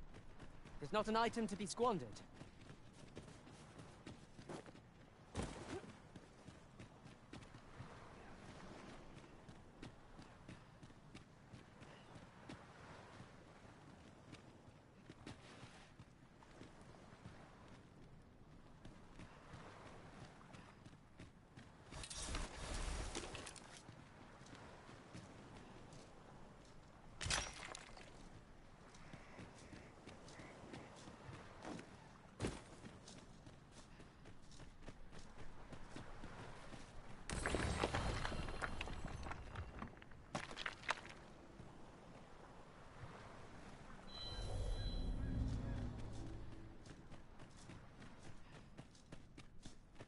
It's not an item to be squandered.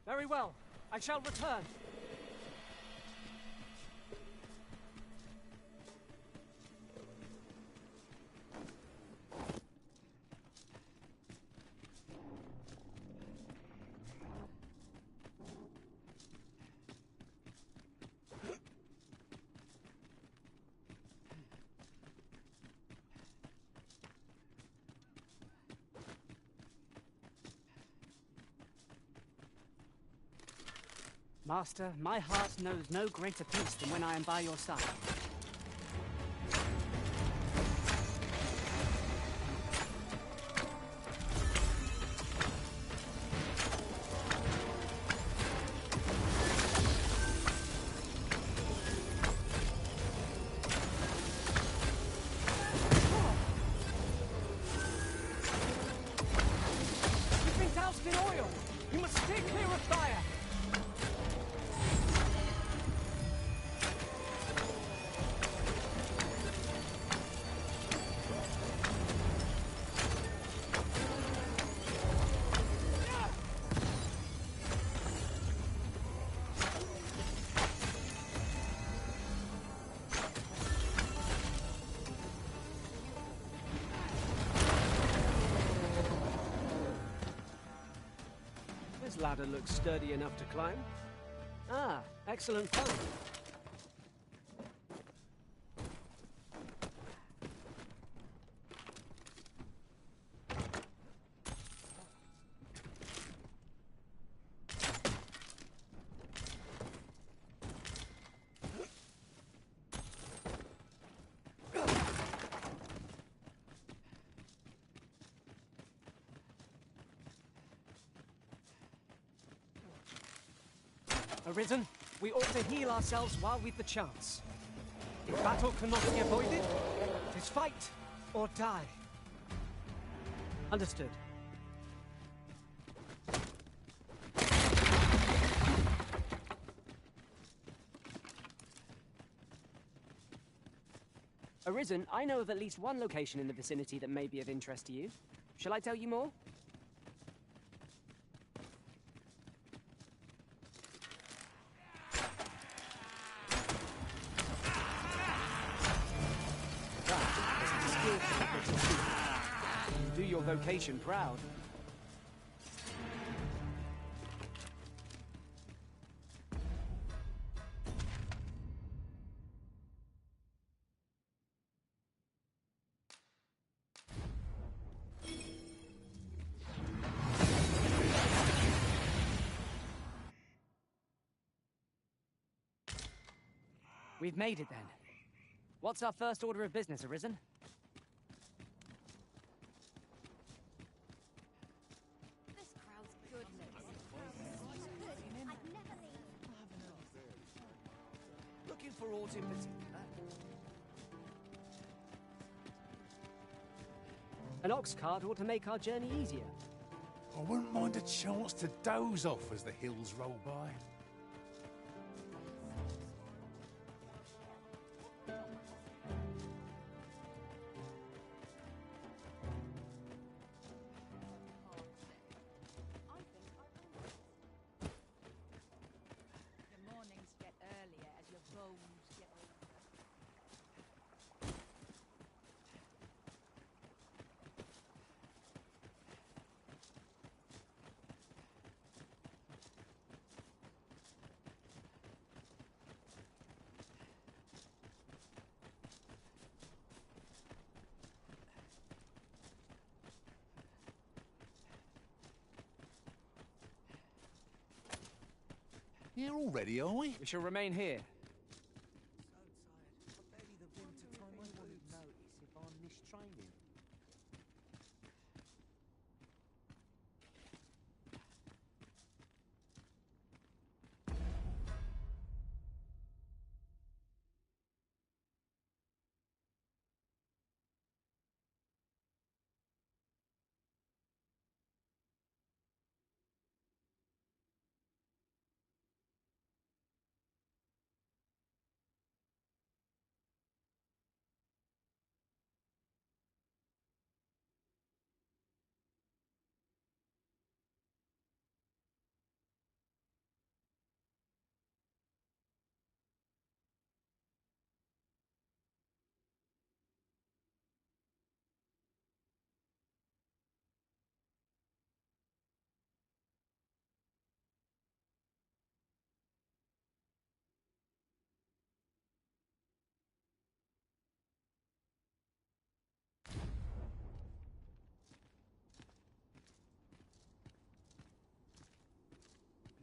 Very well. I shall return. Master, my heart knows no greater peace than when I am by your side. This ladder looks sturdy enough to climb. Ah, excellent fun. Arisen, we ought to heal ourselves while we've the chance. If battle cannot be avoided, it is fight or die. Understood. Arisen, I know of at least one location in the vicinity that may be of interest to you. Shall I tell you more? Do your vocation proud. We've made it then. What's our first order of business, Arisen? This crowd's goodness. Looking for aught in particular? An ox cart ought to make our journey easier. I wouldn't mind a chance to doze off as the hills roll by. The mornings get earlier as your bones get older. Here already, are we? We shall remain here. Barely the winter time. I wouldn't notice if I missed training.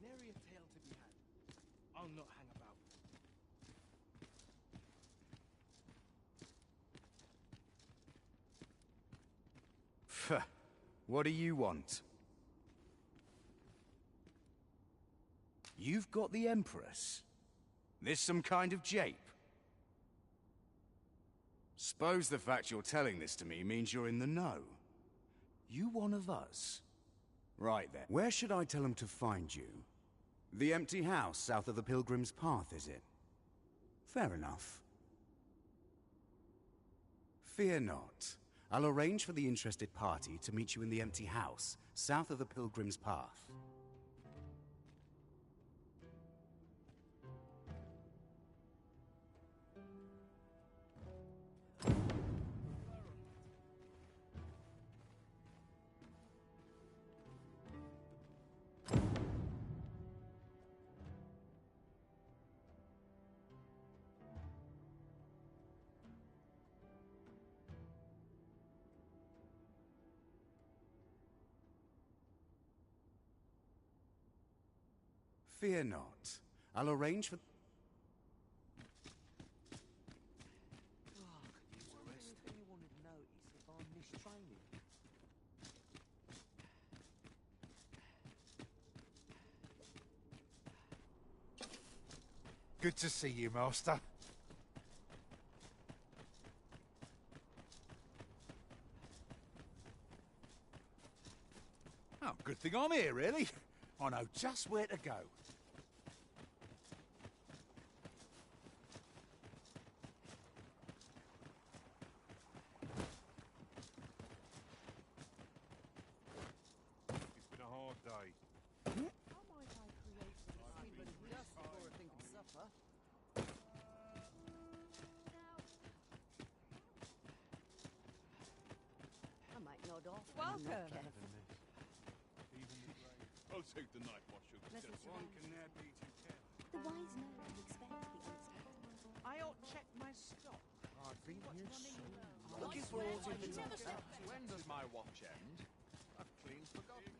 Nary a tale to be had. I'll not hang about. Pfft. What do you want? You've got the Empress? This some kind of jape? Suppose the fact you're telling this to me means you're in the know. You one of us? Right then. Where should I tell them to find you? The empty house south of the Pilgrim's Path, is it? Fair enough. Fear not. I'll arrange for the interested party to meet you in the empty house south of the Pilgrim's Path. Fear not. I'll arrange for... Good to see you, Master. Oh, good thing I'm here, really. I know just where to go. It's been a hard day. How might I create some sleeping just before I think of supper? I might nod off. Welcome. I'll take the night watch. One can ne'er be too careful. The wise know to expect the unexpected. I ought check my stock. I've been here soon. Looking for all When does my watch end? I've clean forgotten.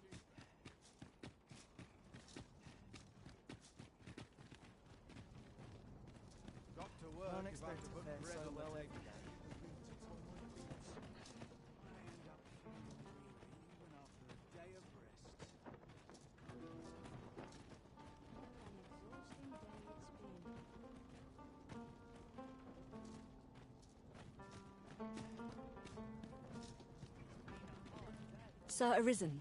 Got to work if I have to put bread on the table. Sir Arisen,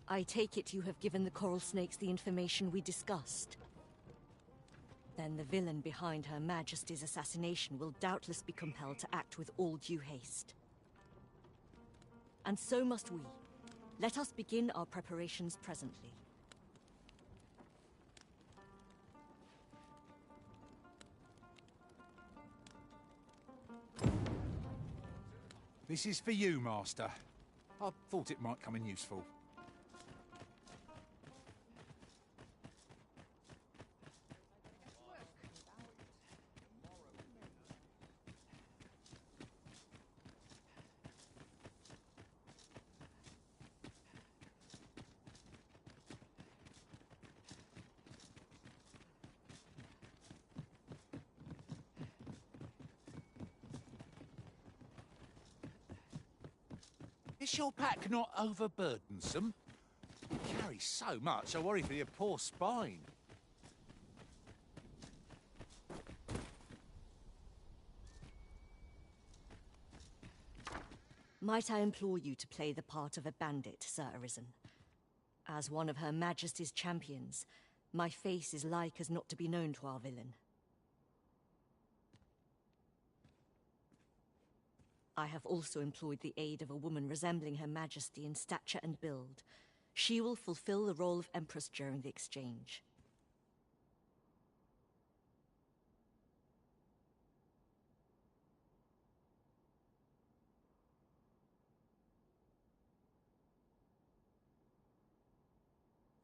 I take it you have given the coral snakes the information we discussed. Then the villain behind Her Majesty's assassination will doubtless be compelled to act with all due haste. And so must we. Let us begin our preparations presently. This is for you, Master. I thought it might come in useful. Is your pack not overburdensome? You carry so much, I worry for your poor spine. Might I implore you to play the part of a bandit, Sir Arisen? As one of Her Majesty's champions, my face is like as not to be known to our villain. I have also employed the aid of a woman resembling Her Majesty in stature and build. She will fulfill the role of Empress during the exchange.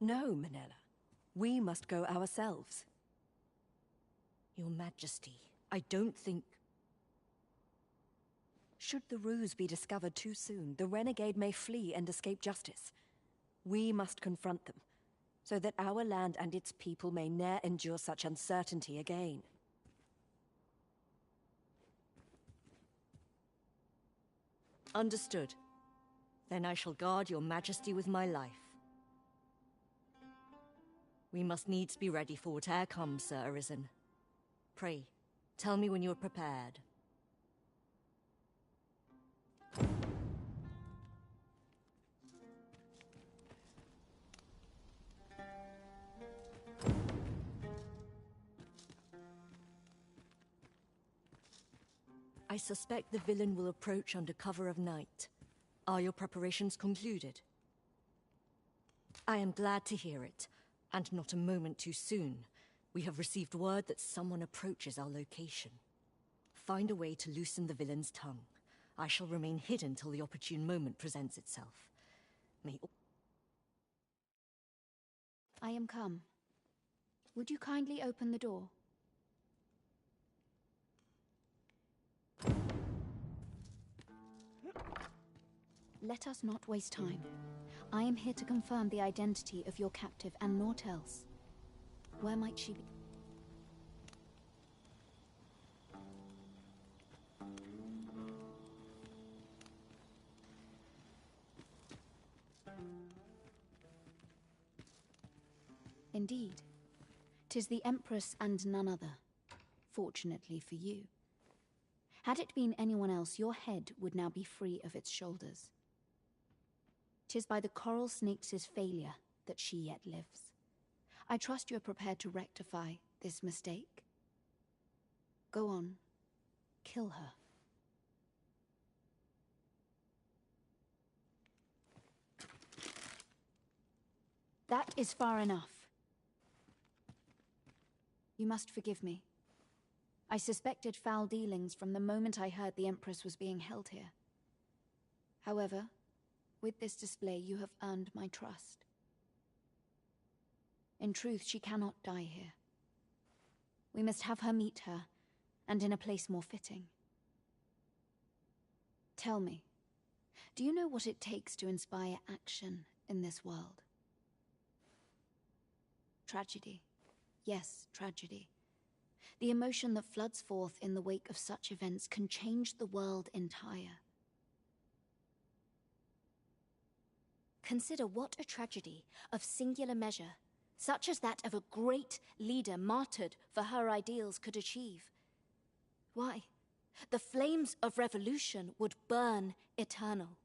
No, Manella. We must go ourselves. Your Majesty, I don't think... Should the ruse be discovered too soon, the renegade may flee and escape justice. We must confront them, so that our land and its people may ne'er endure such uncertainty again. Understood. Then I shall guard your Majesty with my life. We must needs be ready for whate'er comes, Sir Arisen. Pray, tell me when you are prepared. I suspect the villain will approach under cover of night. Are your preparations concluded? I am glad to hear it, and not a moment too soon. We have received word that someone approaches our location. Find a way to loosen the villain's tongue. I shall remain hidden till the opportune moment presents itself. May... I am come. Would you kindly open the door? Let us not waste time. I am here to confirm the identity of your captive and naught else. Where might she be? Indeed. 'Tis the Empress and none other, fortunately for you. Had it been anyone else, your head would now be free of its shoulders. 'Tis by the coral snakes' failure that she yet lives. I trust you are prepared to rectify this mistake. Go on, kill her. That is far enough. You must forgive me. I suspected foul dealings from the moment I heard the Empress was being held here. However, with this display you have earned my trust. In truth, she cannot die here. We must have her meet her, and in a place more fitting. Tell me, do you know what it takes to inspire action in this world? Tragedy. Yes, tragedy. The emotion that floods forth in the wake of such events can change the world entire. Consider what a tragedy of singular measure, such as that of a great leader martyred for her ideals, could achieve. Why, the flames of revolution would burn eternal.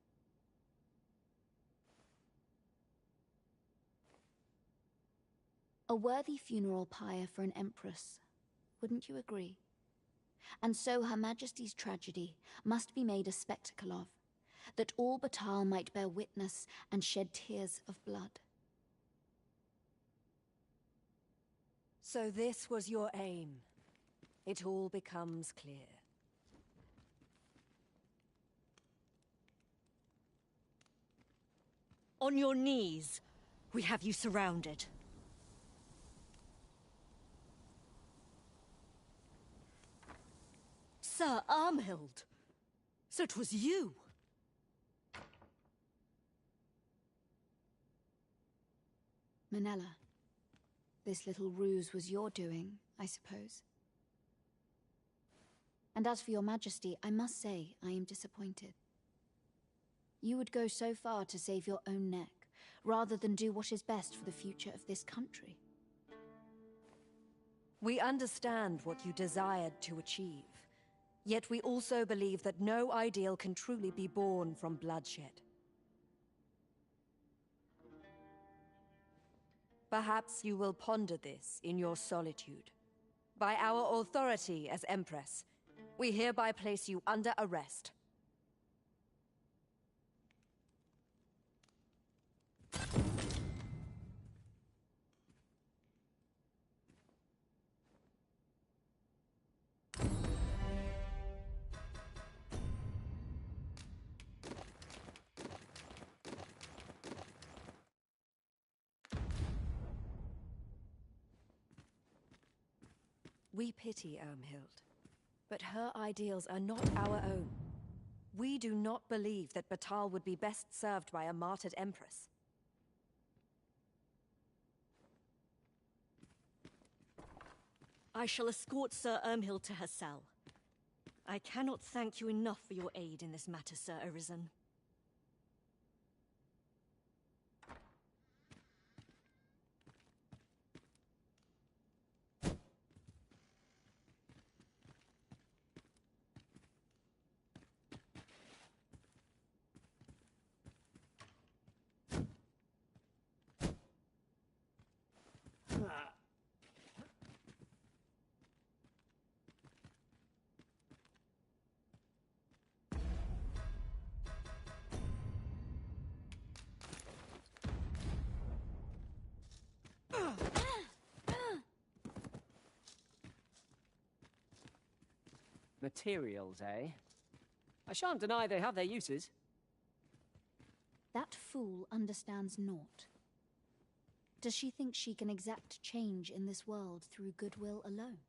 A worthy funeral pyre for an empress, wouldn't you agree? And so Her Majesty's tragedy must be made a spectacle of, that all Batal might bear witness and shed tears of blood. So this was your aim. It all becomes clear. On your knees, we have you surrounded. Sir Armhild! So it was you! Manella, this little ruse was your doing, I suppose. And as for your Majesty, I must say I am disappointed. You would go so far to save your own neck, rather than do what is best for the future of this country. We understand what you desired to achieve. Yet we also believe that no ideal can truly be born from bloodshed. Perhaps you will ponder this in your solitude. By our authority as Empress, we hereby place you under arrest. We pity Ermhild, but her ideals are not our own. We do not believe that Batal would be best served by a martyred empress. I shall escort Sir Ermhild to her cell. I cannot thank you enough for your aid in this matter, Sir Arisen. Materials, eh? I shan't deny they have their uses. That fool understands naught. Does she think she can exact change in this world through goodwill alone?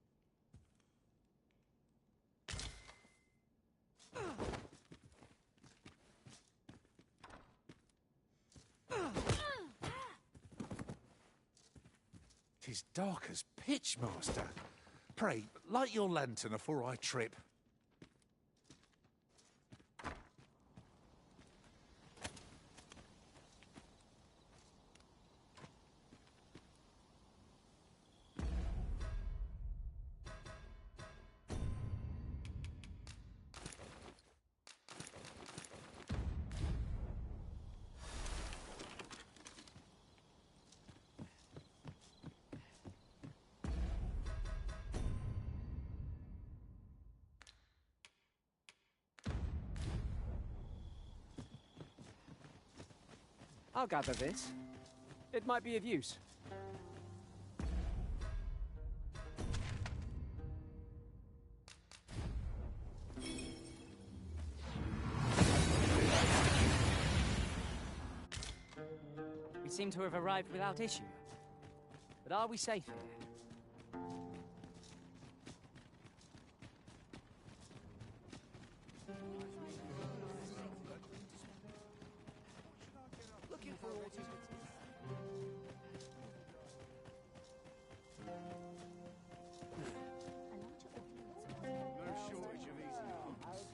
'Tis dark as pitch, master. Pray, light your lantern afore I trip. I'll gather this. It might be of use. We seem to have arrived without issue. But are we safe here? Looking for all no shortage of easy marks.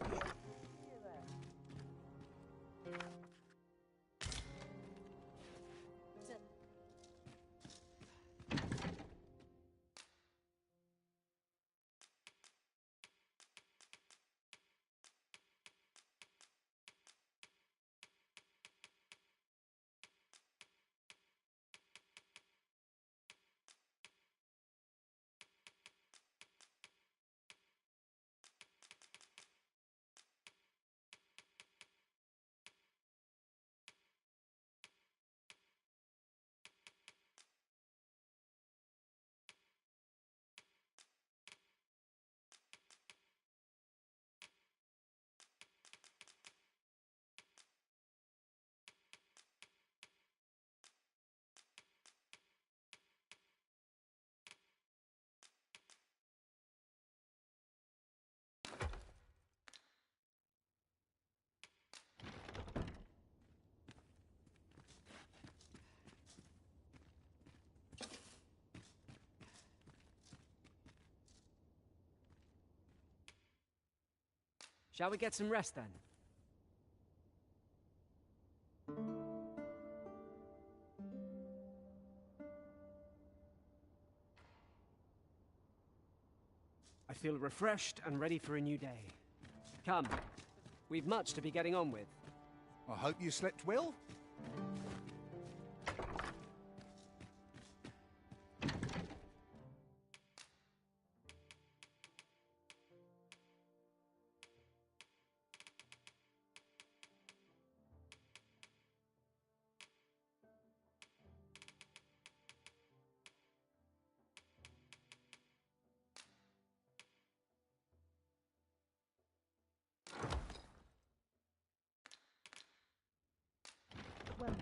Shall we get some rest then? I feel refreshed and ready for a new day. Come, we've much to be getting on with. I hope you slept well. Well met.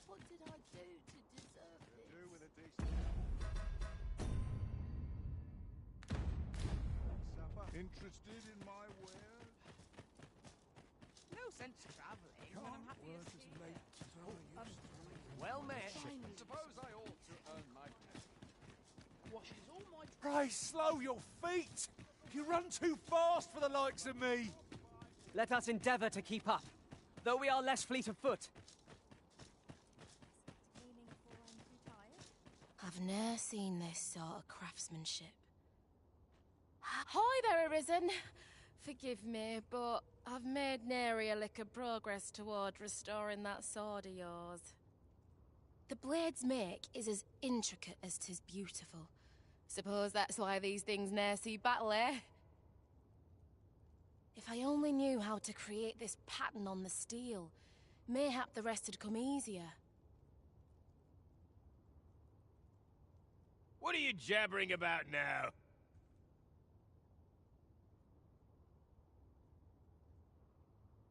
What did I do to deserve this? Do with a decent supper. Interested in my wares? No sense travelling when I'm happy Work as as late as I used to. well met. Suppose I ought to earn my pay. Washes all my Pray, slow your feet! You run too fast for the likes of me! Let us endeavour to keep up, though we are less fleet of foot. I've ne'er seen this sort of craftsmanship. Hi there, Arisen. Forgive me, but I've made nary a lick of progress toward restoring that sword of yours. The blade's make is as intricate as 'tis beautiful. Suppose that's why these things ne'er see battle, eh? If I only knew how to create this pattern on the steel, mayhap the rest had come easier. What are you jabbering about now?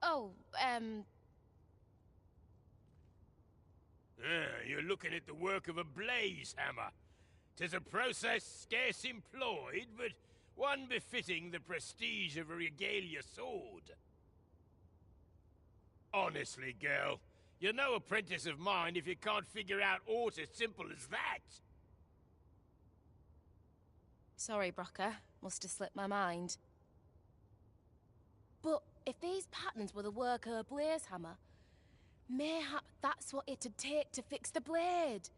Oh, You're looking at the work of a blaze hammer. 'Tis a process scarce employed, but one befitting the prestige of a regalia sword. Honestly, girl, you're no apprentice of mine if you can't figure out aught as simple as that. Sorry, Brocker. Must have slipped my mind. But if these patterns were the work of a blaze hammer, mayhap that's what it'd take to fix the blade.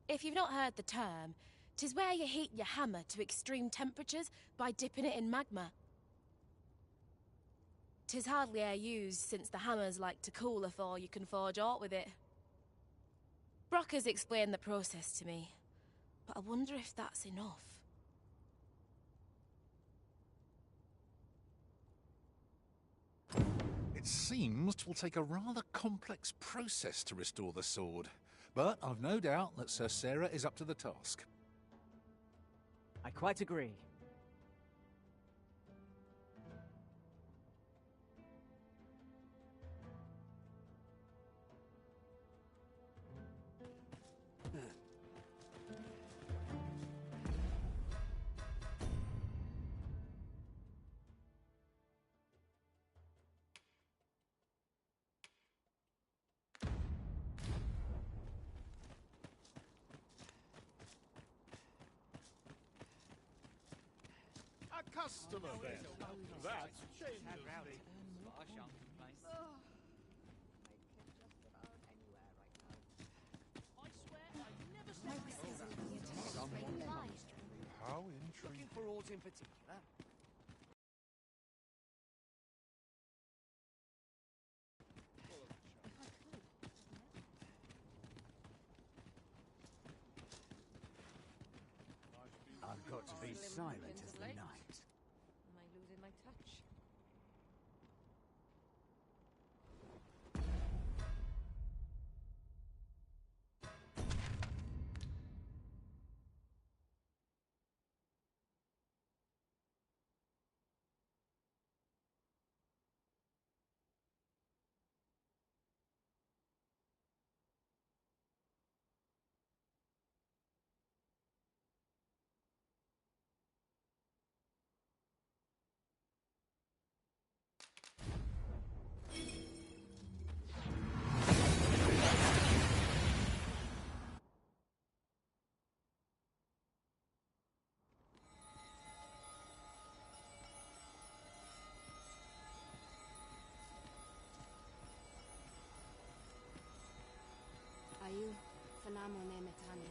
If you've not heard the term, 'tis where you heat your hammer to extreme temperatures by dipping it in magma. 'Tis hardly e'er used since the hammers like to cool afore you can forge aught with it. Brocker's explained the process to me, but I wonder if that's enough. It seems it will take a rather complex process to restore the sword, but I've no doubt that Sir Sarah is up to the task. I quite agree. A customer then. That changes things. I shan't complain. How intriguing. Looking for aught in particular? I've got to be silent as the night. Am I losing my touch? Ayu, Fanamo ne Metani.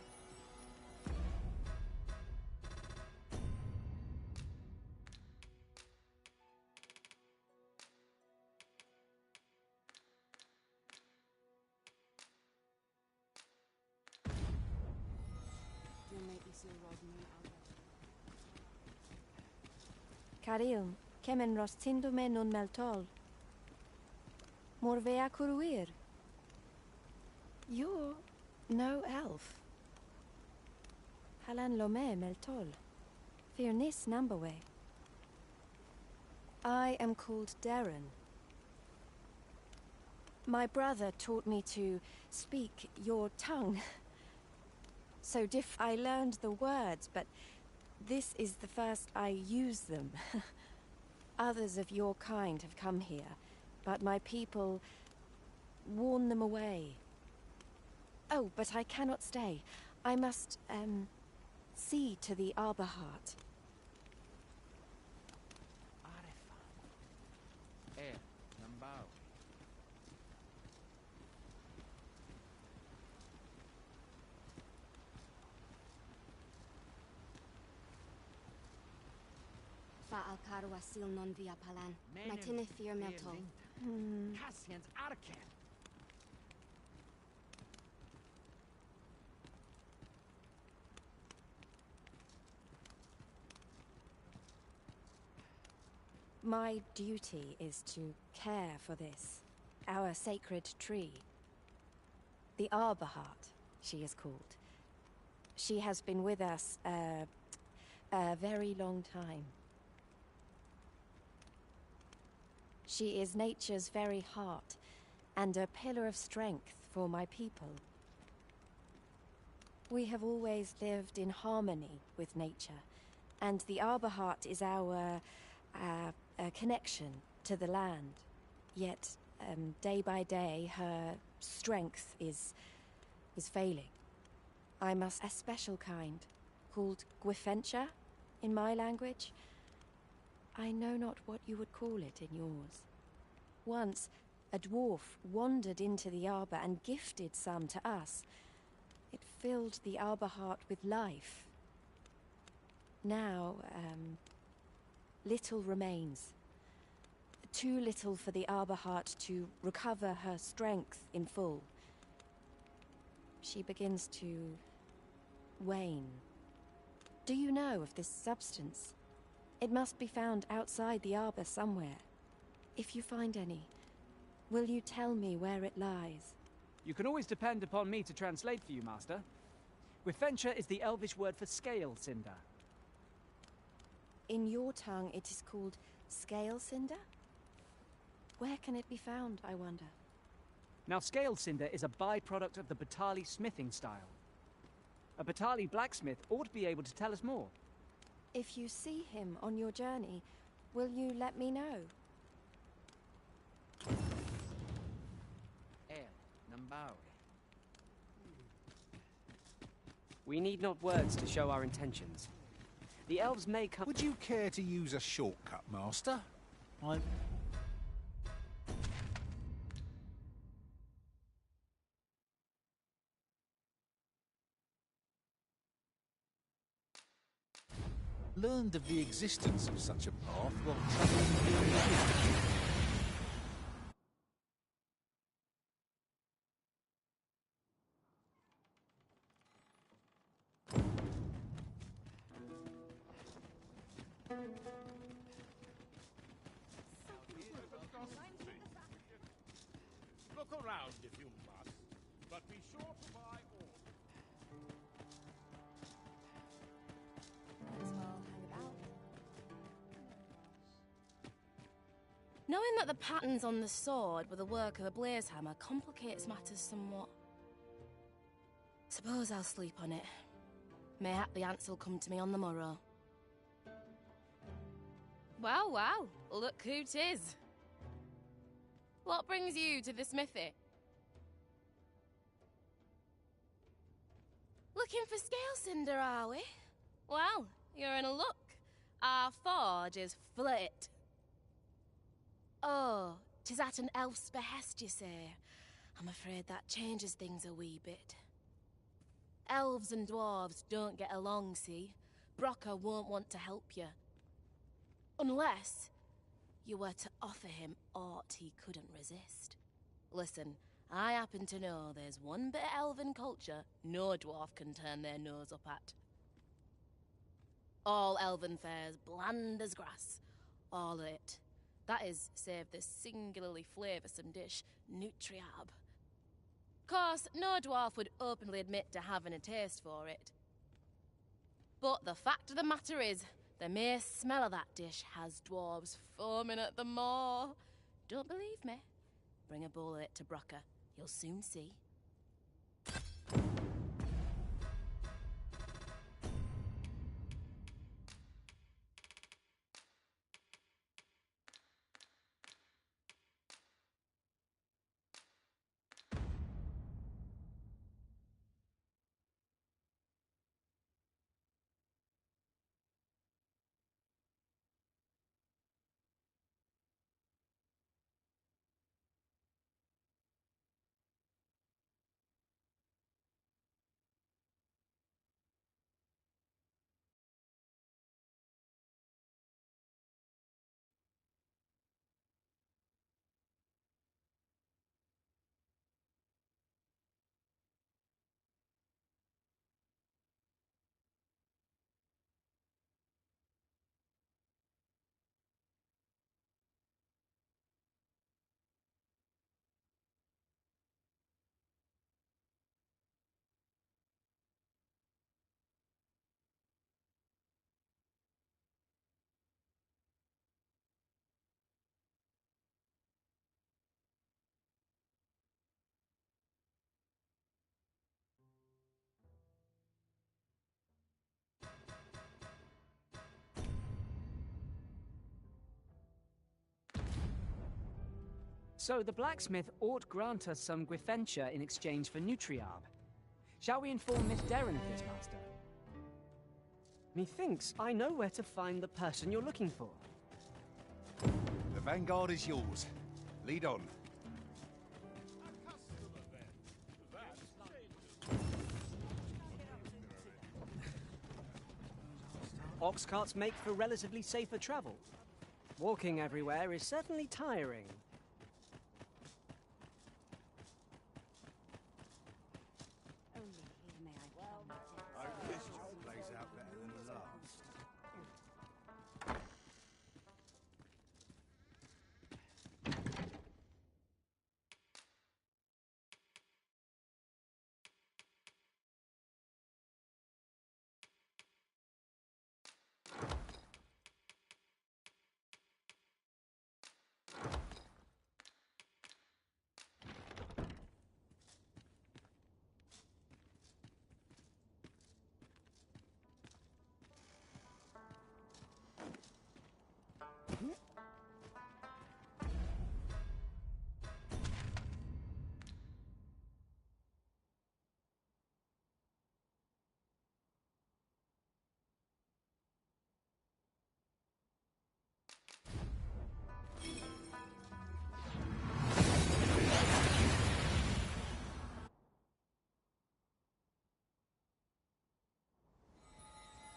Carilm, kemen rostindo me non meltol. Morvea curuir. You're no elf. Halan lome meltol. Firnis numberway. I am called Darren. My brother taught me to speak your tongue. So I learned the words, but this is the first I use them. Others of your kind have come here, but my people warn them away. Oh, but I cannot stay. I must, see to the Arbor Heart. Nambao. Fa alcaru asil non via palan. My tinifir melto. Cassian's Arcan. My duty is to care for this, our sacred tree. The Arbor Heart, she is called. She has been with us a very long time. She is nature's very heart, and a pillar of strength for my people. We have always lived in harmony with nature, and the Arbor Heart is our connection to the land. Yet, day by day, her strength is failing. I must a special kind, called Gwifentia in my language. I know not what you would call it in yours. Once, a dwarf wandered into the arbor and gifted some to us. It filled the arbor heart with life. Now, little remains. Too little for the arbor heart to recover her strength in full. She begins to wane. Do you know of this substance? It must be found outside the arbor somewhere. If you find any, will you tell me where it lies? You can always depend upon me to translate for you, Master. Gwifentia is the Elvish word for scale cinder. In your tongue, it is called scale cinder? Where can it be found, I wonder? Now, scale cinder is a byproduct of the Batali smithing style. A Batali blacksmith ought to be able to tell us more. If you see him on your journey, will you let me know? We need not words to show our intentions. The elves may come... Would you care to use a shortcut, Master? Learned of the existence of such a path while traveling. Look around if you must, but be sure to buy all. Knowing that the patterns on the sword were the work of a blaze hammer complicates matters somewhat. Suppose I'll sleep on it. Mayhap the answer'll come to me on the morrow. Wow, wow, look who 'tis. What brings you to the smithy? Looking for scale cinder, are we? Well, you're in a luck. Our forge is flit. Oh, 'tis at an elf's behest, you say. I'm afraid that changes things a wee bit. Elves and dwarves don't get along, see? Brocker won't want to help you. Unless you were to offer him aught he couldn't resist. Listen, I happen to know there's one bit of elven culture no dwarf can turn their nose up at. All elven fare's bland as grass. All of it. That is, save the singularly flavoursome dish, Nutriab. Course, no dwarf would openly admit to having a taste for it. But the fact of the matter is, the mere smell of that dish has dwarves foaming at the maw. Don't believe me? Bring a bowl of it to Brocker. You'll soon see. So the blacksmith ought grant us some Gwifentia in exchange for Nutriarb. Shall we inform Miss Derren of this, Master? Methinks I know where to find the person you're looking for. The vanguard is yours. Lead on. Ox carts make for relatively safer travel. Walking everywhere is certainly tiring. I hope this job plays out better than the last.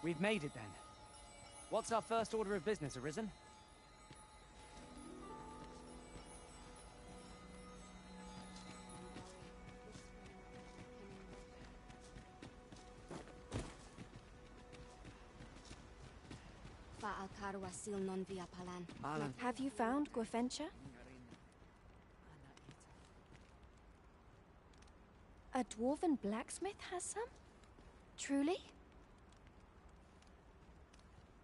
We've made it then. What's our first order of business, Arisen? Have you found Gwifentia? A dwarven blacksmith has some? Truly?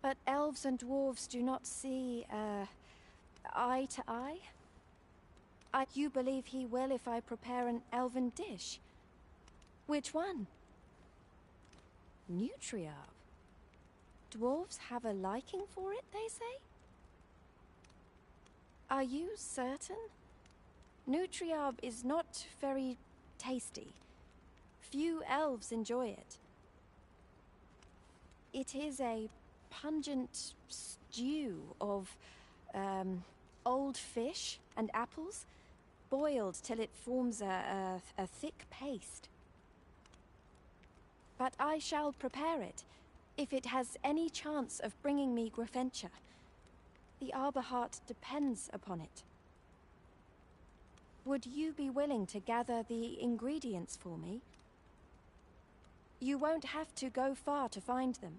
But elves and dwarves do not see, eye to eye? You believe he will if I prepare an elven dish? Which one? Nutriarb. Dwarves have a liking for it, they say? Are you certain? Nutriarb is not very tasty. Few elves enjoy it. It is a pungent stew of old fish and apples, boiled till it forms a thick paste. But I shall prepare it, if it has any chance of bringing me Gwifentia. The Arbor Heart depends upon it. Would you be willing to gather the ingredients for me? You won't have to go far to find them.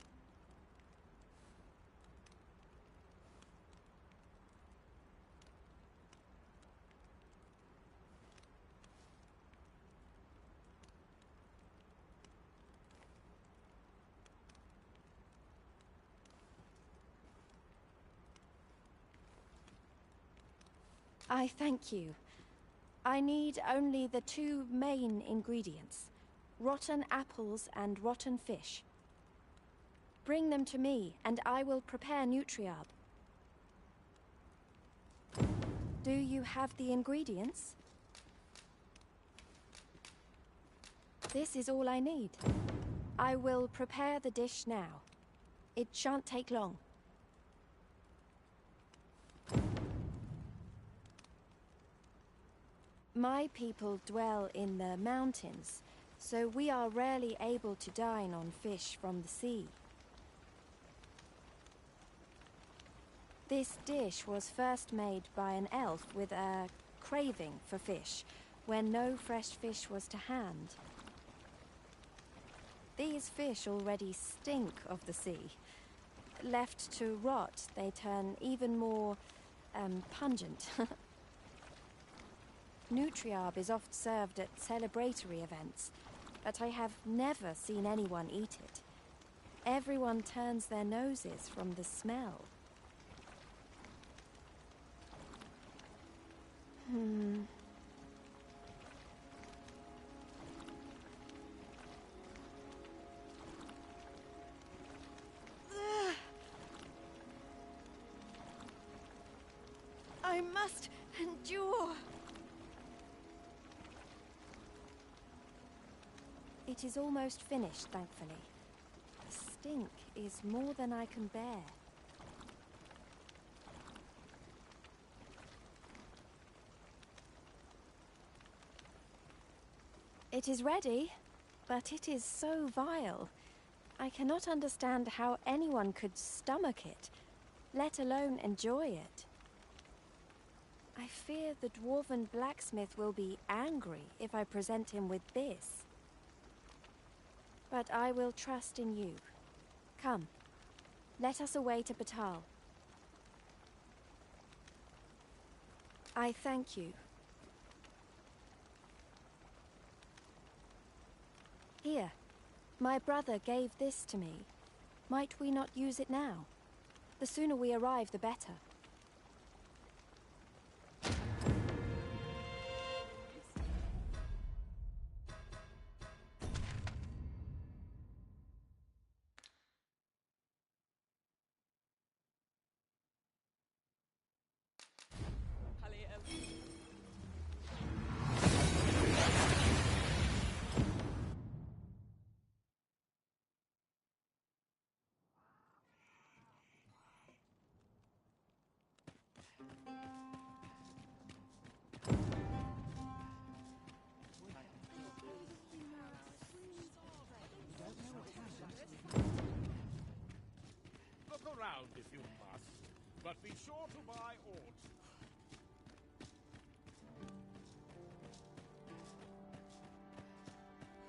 I thank you. I need only the two main ingredients, rotten apples and rotten fish. Bring them to me, and I will prepare Nutriarb. Do you have the ingredients? This is all I need. I will prepare the dish now. It shan't take long. My people dwell in the mountains, so we are rarely able to dine on fish from the sea. This dish was first made by an elf with a craving for fish, when no fresh fish was to hand. These fish already stink of the sea. Left to rot, they turn even more, pungent. Nutriarb is oft served at celebratory events, but I have never seen anyone eat it. Everyone turns their noses from the smell. I must endure. It is almost finished, thankfully. The stink is more than I can bear. It is ready, but it is so vile. I cannot understand how anyone could stomach it, let alone enjoy it. I fear the dwarven blacksmith will be angry if I present him with this. But I will trust in you. Come, let us away to Batal. I thank you. Here, my brother gave this to me. Might we not use it now? The sooner we arrive, the better. Look around if you must, but be sure to buy aught.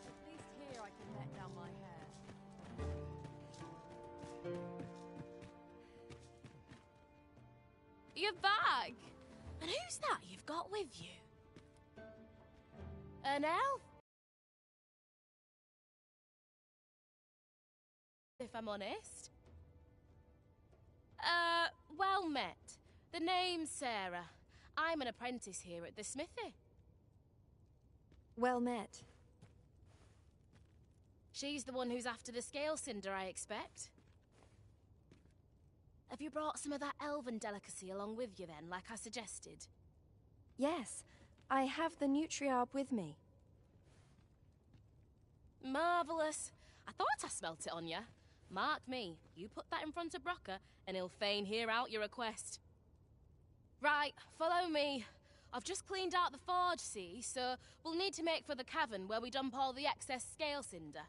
At least here I can let down my hair. Your bag! And who's that you've got with you? An elf? If I'm honest. Well met. The name's Sarah. I'm an apprentice here at the smithy. Well met. She's the one who's after the scale cinder, I expect. Have you brought some of that elven delicacy along with you then, like I suggested? Yes, I have the Nutriarb with me. Marvellous. I thought I smelt it on you. Mark me, you put that in front of Brocker, and he'll fain hear out your request. Right, follow me. I've just cleaned out the forge, see, so we'll need to make for the cavern where we dump all the excess scale cinder.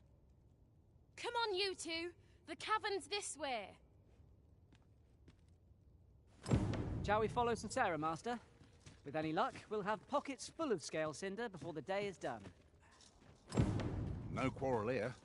Come on, you two. The cavern's this way. Shall we follow Sarah, Master? With any luck, we'll have pockets full of scale cinder before the day is done. No quarrel here.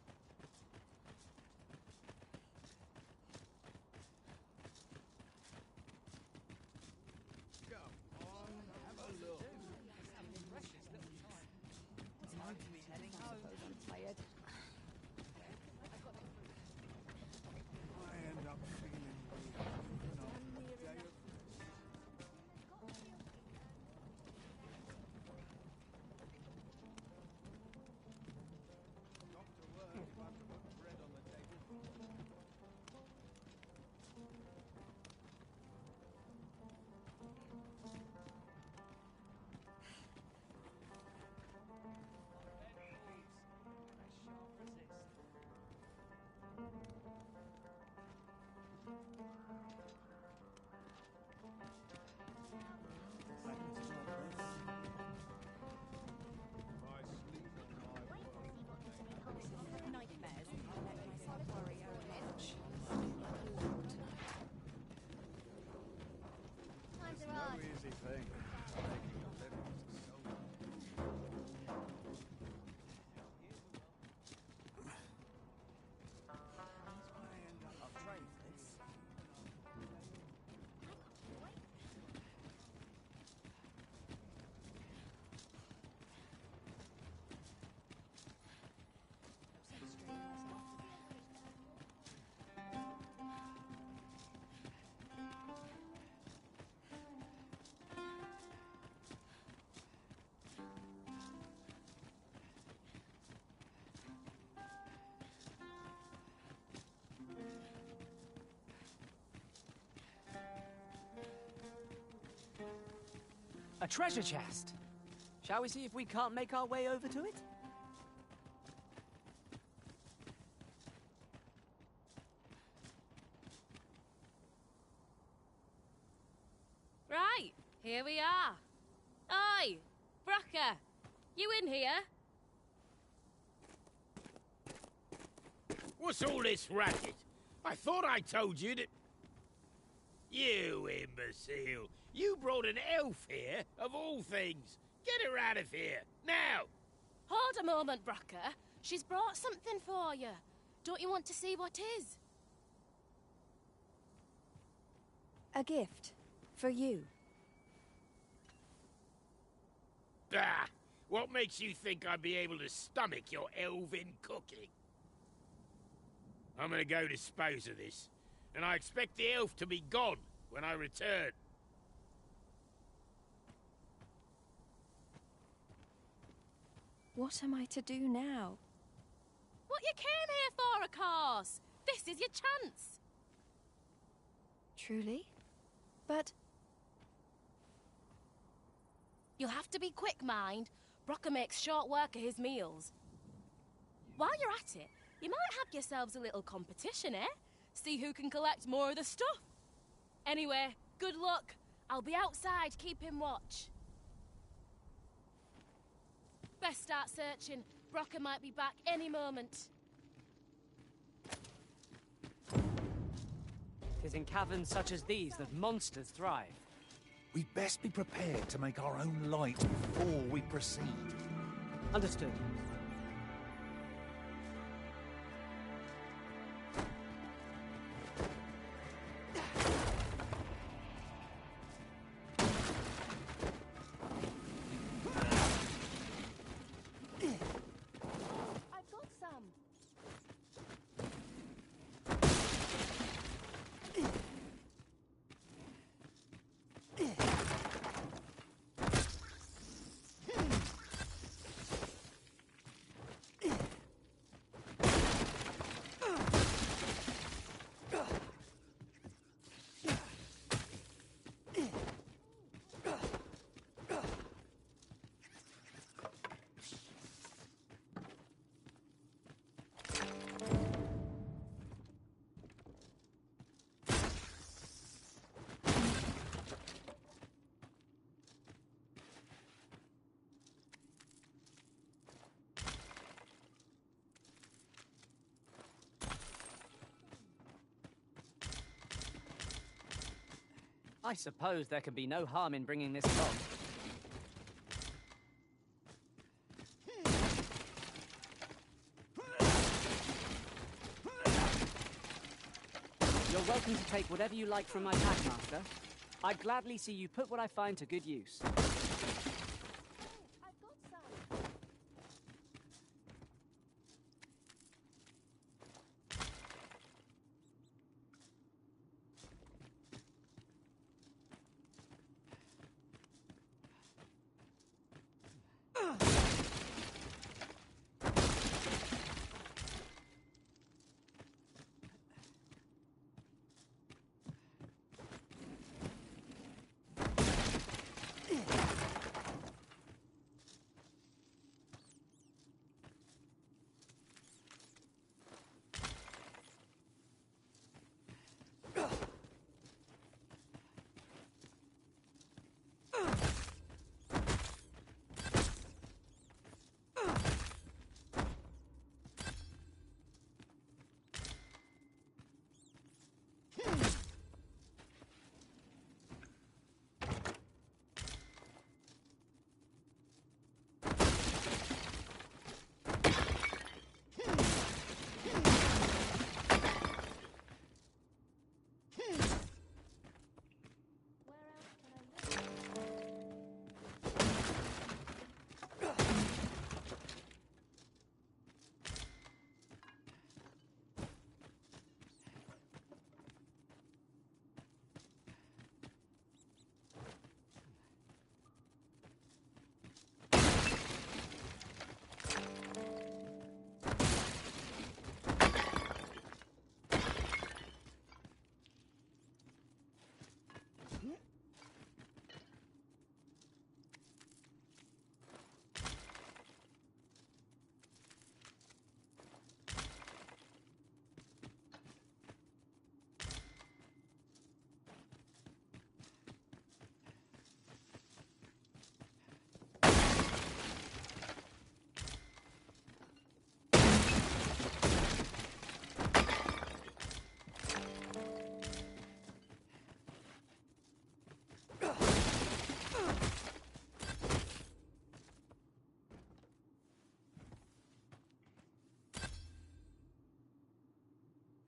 A treasure chest. Shall we see if we can't make our way over to it? Here we are. Oi, Brocker, you in here? What's all this racket? I thought I told you that... You imbecile! You brought an elf here, of all things! Get her out of here, now! Hold a moment, Brocker. She's brought something for you. Don't you want to see what is? A gift. For you. Bah! What makes you think I'd be able to stomach your elven cooking? I'm gonna go dispose of this, and I expect the elf to be gone when I return. What am I to do now? What you came here for, of course! This is your chance! Truly? But... You'll have to be quick, mind. Brocker makes short work of his meals. While you're at it, you might have yourselves a little competition, eh? See who can collect more of the stuff. Anyway, good luck. I'll be outside keeping watch. Best start searching. Brocker might be back any moment. 'Tis in caverns such as these that monsters thrive. We'd best be prepared to make our own light before we proceed. Understood. I've got some. I suppose there can be no harm in bringing this along. You're welcome to take whatever you like from my pack, Master. I'd gladly see you put what I find to good use.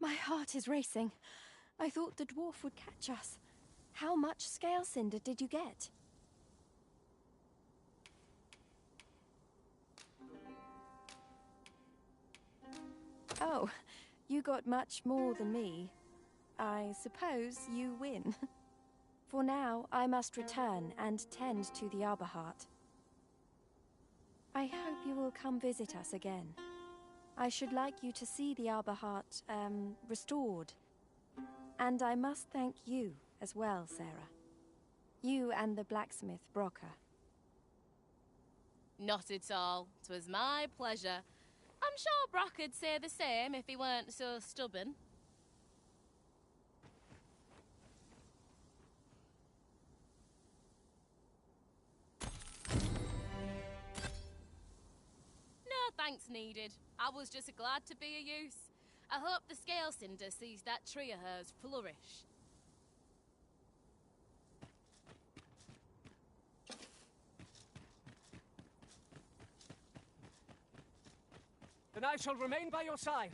My heart is racing. I thought the dwarf would catch us. How much scale cinder did you get? Oh, you got much more than me. I suppose you win. For now, I must return and tend to the Arbor Heart. I hope you will come visit us again. I should like you to see the Arbor Heart, restored. And I must thank you as well, Sarah. You and the blacksmith, Brocker. Not at all. 'Twas my pleasure. I'm sure Brock'd say the same if he weren't so stubborn. No thanks needed. I was just glad to be of use. I hope the scale cinder sees that tree of hers flourish. Then I shall remain by your side.